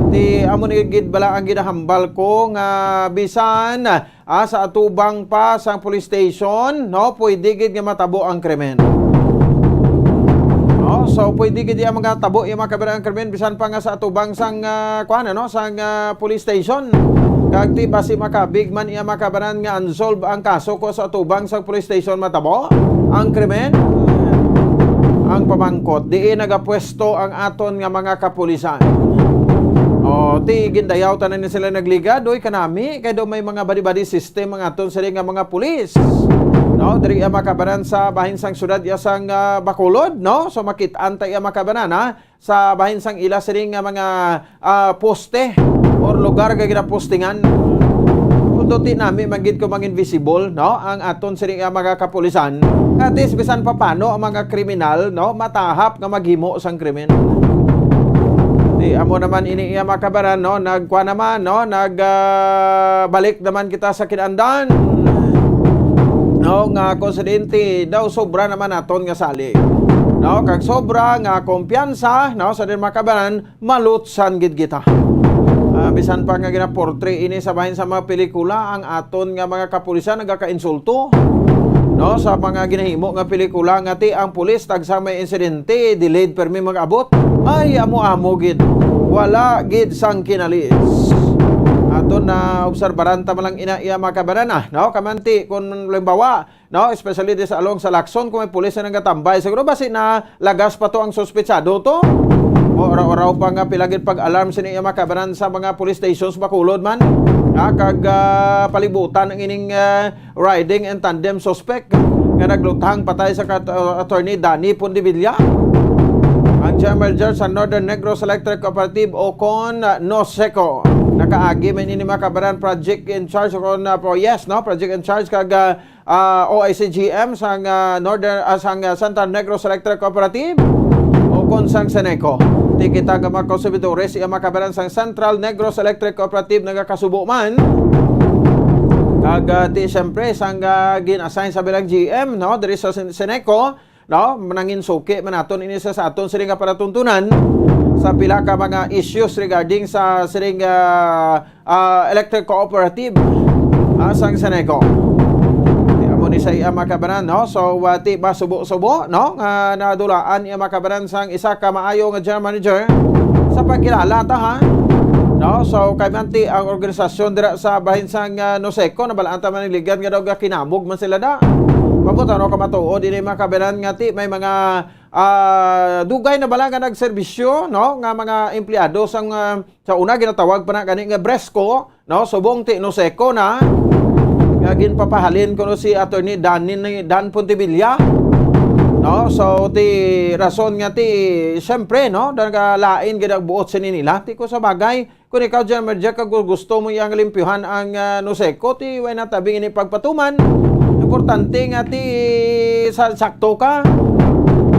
Di amo ni gid bala ang ginahambal ko nga bisan sa atubang pa sang police station, no? Pwede gid nga matabo ang krimen. No? So pwede gid iya mga tabo iya makabira ang krimen bisan pa nga sa atubang sang sang police station. Kag ti basi makabig man iya makabaran nga unsolved ang kaso ko sa atubang sang police station matabo ang krimen. Ang pamangkot di nagapwesto ang aton nga mga kapulisan. O ti gindayaw tanan ni sila nagligad oy kanami kay do may mga body system ang aton sila nga mga pulis. No, diri makabanan sa bahin sang syudad ya sang Bacolod, no? So makit-an ta iya makabanan sa bahin sang ila sila nga mga poste or lugar nga ginapostingan. Ti nami magid ko mang invisible, no? Ang aton sila nga mga kapulisan. Katis bisan pa paano ang mga kriminal, no? Matahap nga maghimo sang krimen. Di amo naman ini iya makabaran, no? Nagkuha naman, no? Balik naman kita sa kinandan. No, nga konsidente daw sobra naman aton nga sali. No, kag sobra nga kumpiyansa, no? Sa din makabaran malutsan gid kita. Bisan pa nga gina-portray ini sa bahin sa mga pelikula ang aton nga mga kapulisan nagaka-insulto, no? Sa mga ginahimo nga pelikula nga ti ang pulis tag sa may insidente delayed permi mag-abot ay amo-amo gid wala gid sang kinalis. Aton na obserbaran ta malang ina iya makabanan, no? Kamanti kun limbawa, no, especially sa along sa Lacson kung may pulis na nagatambay siguro basi na lagas pa to ang suspetsado to. Oraw-oraw pa nga pilagid pag-alarm sini iya makabanan sa mga police stations Bacolod man. Kag palibutan ang ining riding and tandem suspect nga nagluthang patay sa Attorney Danny Pundivilla. Ang General Manager sa Northern Negros Electric Cooperative o Conoseco. Nakaagi man ini makabaran project in charge kon project in charge kag OICGM sang Northern sang Central Negros Electric Cooperative o kon sang Seneco. Ti kita nga mga konsumidores iya makabaran sang Central Negros Electric Cooperative nagakasubo man. Kag ti siyempre sang gin-assign sa bilang GM, no, diri sa Seneco, no, manangin suki man aton ini sa aton sila nga palatuntunan sa pila ka mga issues regarding sa siring electric cooperative sang Seneco. Ni sa iya makabanan, no? So ti masubo-subo, no? Nadulaan iya makabanan sang isa ka maayo nga general manager sa pagkilala ta, ha? No, so kay manti ang organisasyon dira sa bahin sang Noseco nabalaan ta man ligan nga daw kinamog man sila da. Pamuta no kamatuod dinhi makabenan nga ti may mga dugay na bala nga nagserbisyo no nga mga empleyado sang sa una ginatawag pa na gani nga Bresco no subong ti Noseco na nga ginpapahalin kuno si Attorney Dan Pontevilla. No, so ti rason nga ti syempre no lain gid buot sa nila ti ko sa bagay kung ikaw dyan medya kag gusto mo yang limpyuhan ang Noseco ti way na tabing ini pagpatuman importante nga ti sakto ka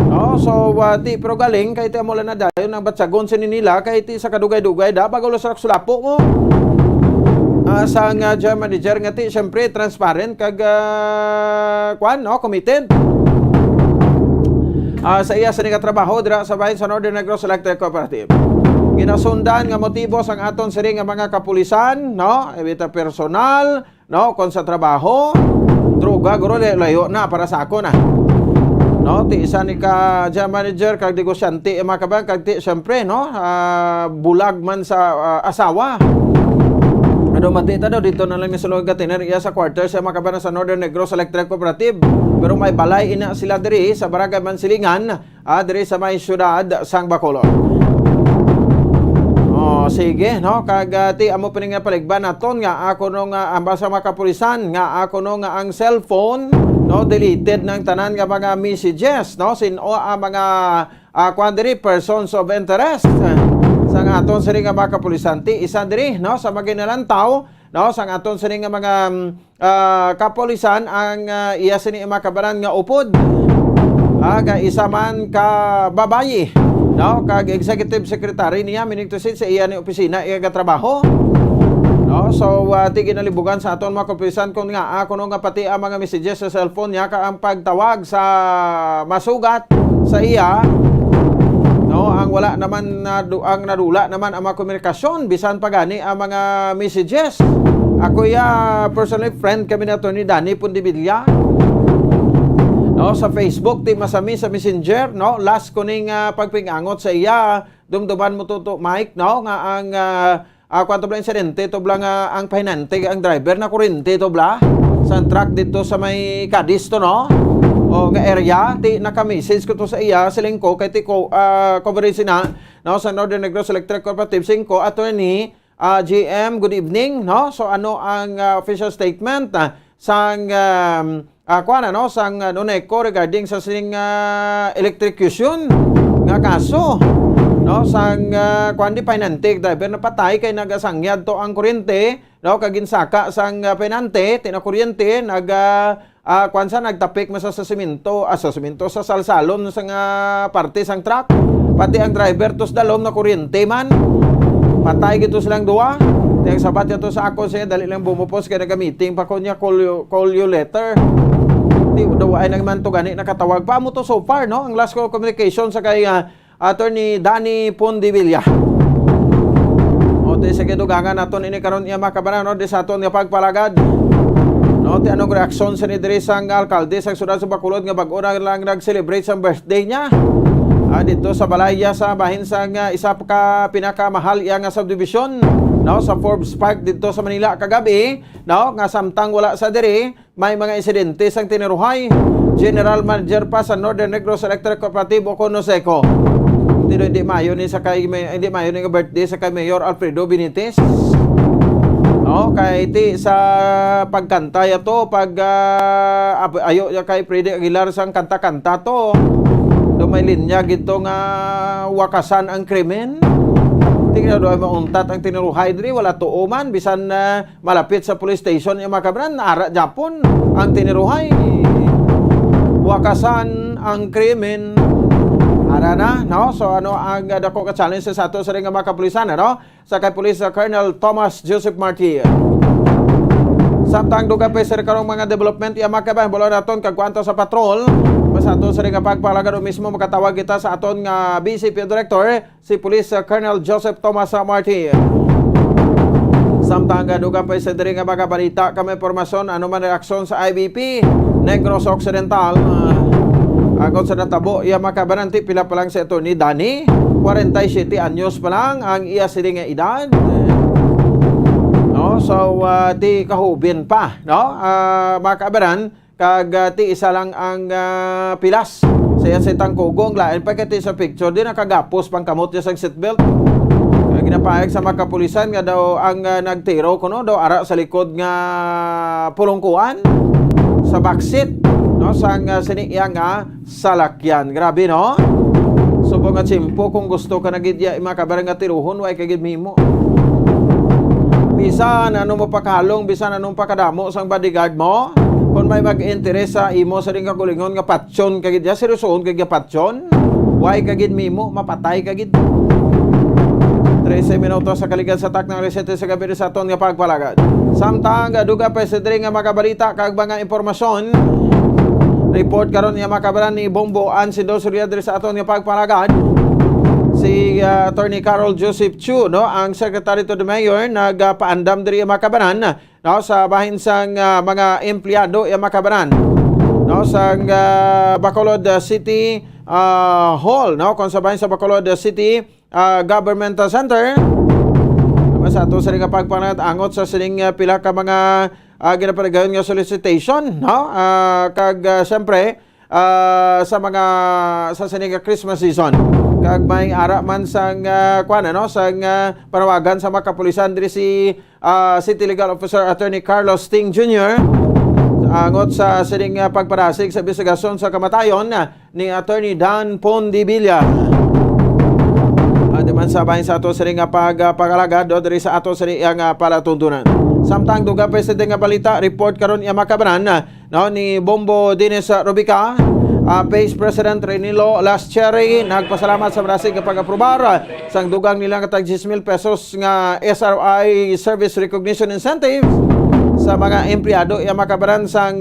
no so ti pero galing kay ti amo na dayon ang batsagon sa nila kay ti sa kadugay-dugay da bago sa sulapo mo sa nga dyan manager nga ti syempre transparent kag kwan no committed sa iya sa trabaho dira sa bahin sa Northern Negros Electric Cooperative. Ginasundan nga motibo sang aton siri nga mga kapulisan, no? Ebita personal, no? Kon sa trabaho, droga guro layo na para sa ako na. No, ti isa ni ka manager kag negosyante makabang kag ti syempre no, bulag man sa asawa. Ano matita daw dito na lang ni sulod gatiner iya sa quarter sa makabana sa Northern Negros Electric Cooperative. Pero may balay ina sila diri sa Barangay Mansilingan, diri sa may syudad sang Bacolod. Sige no kag ti amo pining paligban naton nga ako no nga ambasa makapulisan nga ako no nga ang cellphone no deleted ng tanan nga mga messages no sino ang mga quandary persons of interest sa aton sini nga makapulisan ti isa diri no sa maginalantaw no sa aton sini nga mga kapulisan ang iya sini makabaran nga upod aga isa man ka babayi no kag executive secretary niya minigtusin sa iya ni opisina iya ga trabaho no so ti ginalibugan sa aton mga kapulisan kun nga ako no nga pati ang mga messages sa cellphone niya ka ang pagtawag sa masugat sa iya no ang wala naman ang nadula naman ang mga komunikasyon bisan pagani ang mga messages ako ya personally friend kami na Attorney Danny Pontevilla no sa Facebook ti masami sa Messenger no last kuning pagpingangot sa iya dumduman mo to Mike no nga ang kwanto bla insidente to bla nga ang pahinante ang driver na kurente to bla sa truck dito sa may Cadiz to no o nga area ti naka-message ko to sa iya siling ko kay ti ko coverage na no sa Northern Negros Electric Cooperative 5 Attorney GM good evening no so ano ang official statement sang kuan no sang Noneco regarding sa sining electrocution nga kaso no sang kuan di pinante driver na patay kay nagasangyad to ang kuryente no kaginsaka sang pinante tinakuryente kuan sa nagtapik man sa semento sa salsalon sang parte sang truck pati ang driver tos dalom na kuryente man patay gito silang duwa. Tiyang sabat yato sa ako siya dali lang bumupos kaya nag-meeting pa ko niya call you later. Di daw ay nagman to gani nakatawag pa mo to so far no ang last call communication sa kay Attorney Danny Pontevilla. O te sige dugangan naton ini karon iya makabanan no di sa aton nga pagpalagad. No ti anong reaksyon sa ni diri sang alkalde sa siyudad sa Bacolod nga bag-o lang nag-celebrate sa birthday niya. Dito sa Balaya sa bahin sang isa ka pinakamahal iya nga subdivision no sa Forbes Park dito sa Manila kagabi no nga samtang wala sa diri may mga insidente sang tiniruhay General Manager pa sa Northern Negros Electric Cooperative o Noseco hindi mayo ni sa kay hindi mayo ni nga birthday sa kay Mayor Alfredo Benitez no kay ti sa pagkanta yato pag ayo kay Freddy Aguilar sang kanta-kanta to may linya gito nga wakasan ang krimen. Tingnan do ay mauntat ang tiniruhay diri wala tuoman bisan malapit sa police station yung makabran ara Japon ang tiniruhay. Wakasan ang krimen. Ara na no so ano ang dako ka challenge sa ato sa ring mga kapulisan no sa kay Police Colonel Thomas Joseph Martir. Samtang duga pa sa karong mga development iya makabayan bola naton kag kwanto sa patrol sa aton sa ring pagpalagad mismo makatawag kita sa aton nga BCP Director si Police Colonel Joseph Thomas Martir. Samtang duga pa sa diri nga mga balita kami impormasyon ano man reaksyon sa IBP Negros Occidental agon sa natabo iya makabananti pila pa lang si Attorney Danny 47 anyos pa lang ang iya siling nga edad. No, so ti kahubin pa, no? Mga kaabaran, kag ti isa lang ang pilas. Saya sa tangkugong lain pa kati sa picture din nakagapos pang kamot niya sa seatbelt. Ginapayag sa mga kapulisan nga daw ang nagtiro kuno daw ara sa likod nga pulungkuan sa backseat, no, sang siniya nga salakyan. Grabe, no? Subong nga tsimpo kung gusto ka nagidya mga kabarang nga tiruhon way kagid mimo. Bisan ano mo pakalong, bisan anong pakadamo sang bodyguard mo, kung may mag-interest sa imo sa ring kagulingon nga patsyon kagid ya, seryosoon kagid patsyon, way kagid mimo, mapatay kagid. 13 minutos sa kaligan sa tak ng resete sa gabi sa aton nga pagpalagad. Samtang duga pa sa diri nga makabalita kag mga impormasyon. Report karon nga makabaran ni Bombo Ansido Surya diri sa aton nga pagpalagad. Si Attorney Carol Joseph Chu, no, ang Secretary to the Mayor, nagpaandam diri makabaran, no, sa bahin sang mga empleyado ya makabaran, no, sang Bacolod City Hall, no, kung sa bahin sa Bacolod City Government Center. Sa ato sa ring pagpanat angot sa sining pila ka mga ginapanagayon nga solicitation, no, kag siyempre sa mga sa sining Christmas season. Kag may ara man sang kuan ano sang panawagan sa mga kapulisan diri si City Legal Officer Attorney Carlos Ting Jr. angot sa sining pagparasig sa investigasyon sa kamatayon ni Attorney Dan Pondibilla. Adiman sa bahin sa ato sining pag-alagad do diri sa ato sining palatuntunan. Samtang duga pa sa nga balita report karon iya makabaran no ni Bombo Dines Rubica. Vice President Renilo Lascherry nagpasalamat sa Brasig nga pag-aprobar sang dugang nila nga tag 10,000 pesos nga SRI Service Recognition Incentive sa mga empleyado iya makabaran sang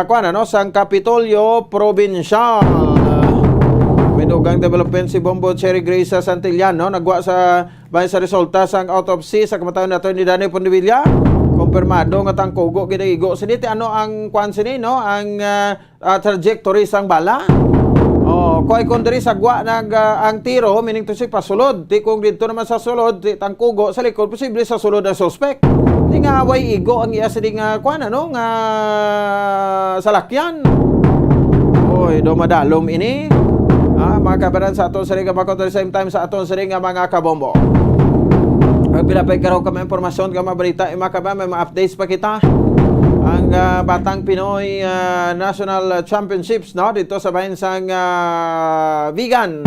kuan ano sang Kapitolyo Provincial. May dugang development si Bombo Cherry Grace Santillán, no, nagwa sa bahin sa resulta sang autopsy sa kamatayon na Attorney Danny Pondibilla. Kumpirmado nga tangkugo gidagigo siniti ano ang kwan sini, no, ang trajectory sang bala. Koy kon diri sagwa nag ang tiro meaning to say pasulod, ti kung dito naman sa sulod ti tangkugo sa likod posible sa sulod ang suspect. Di nga way igo ang iya sini nga kwan ano nga salakyan. Oy, do madalom ini. Mga kabaran sa aton sa ring at the same time sa aton sa ring mga kabombo. Pagpilapay karon ka mga impormasyon ka mga balita, may mga updates pa kita. Ang Batang Pinoy National Championships, no, dito sa bahin sang Vigan.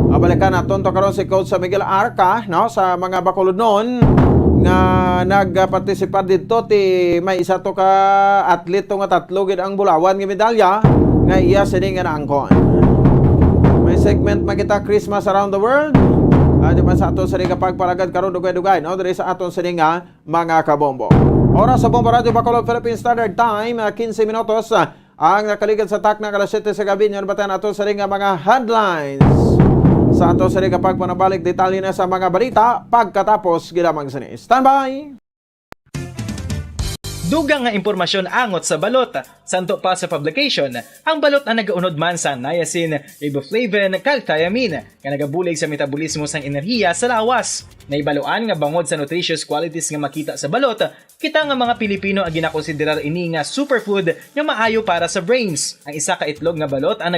Balikan naton to karon si Coach Miguel Arca, no, sa mga Bacolod noon nga nagpartisipar dito ti may isa to ka atlet to nga tatlo gid ang bulawan nga medalya nga iya sini nga naangkon. May segment makita Christmas around the world. Di ba sa aton sa ring pagparagad karon dugay-dugay, no, diri sa aton sa ring mga kabombo. Oras sa Bombo Radio Bacolod Philippine Standard Time 15 minutos ang nakaligid sa tak ng alas 7 sa gabi. Yan batayan aton sa ring mga headlines. Sa aton sa ring pagpanabalik detalye na sa mga balita pagkatapos gidamang sini. Standby. Dugang nga impormasyon angot sa balot. Santo pa sa publication, ang balot na nagaunod man sa niacin, riboflavin, calthiamine, nga nagabulig sa metabolismo sang enerhiya sa lawas. Naibaloan nga bangod sa nutritious qualities nga makita sa balot, kita nga mga Pilipino ang ginakonsiderar ini nga superfood nga maayo para sa brains. Ang isa ka itlog nga balot ang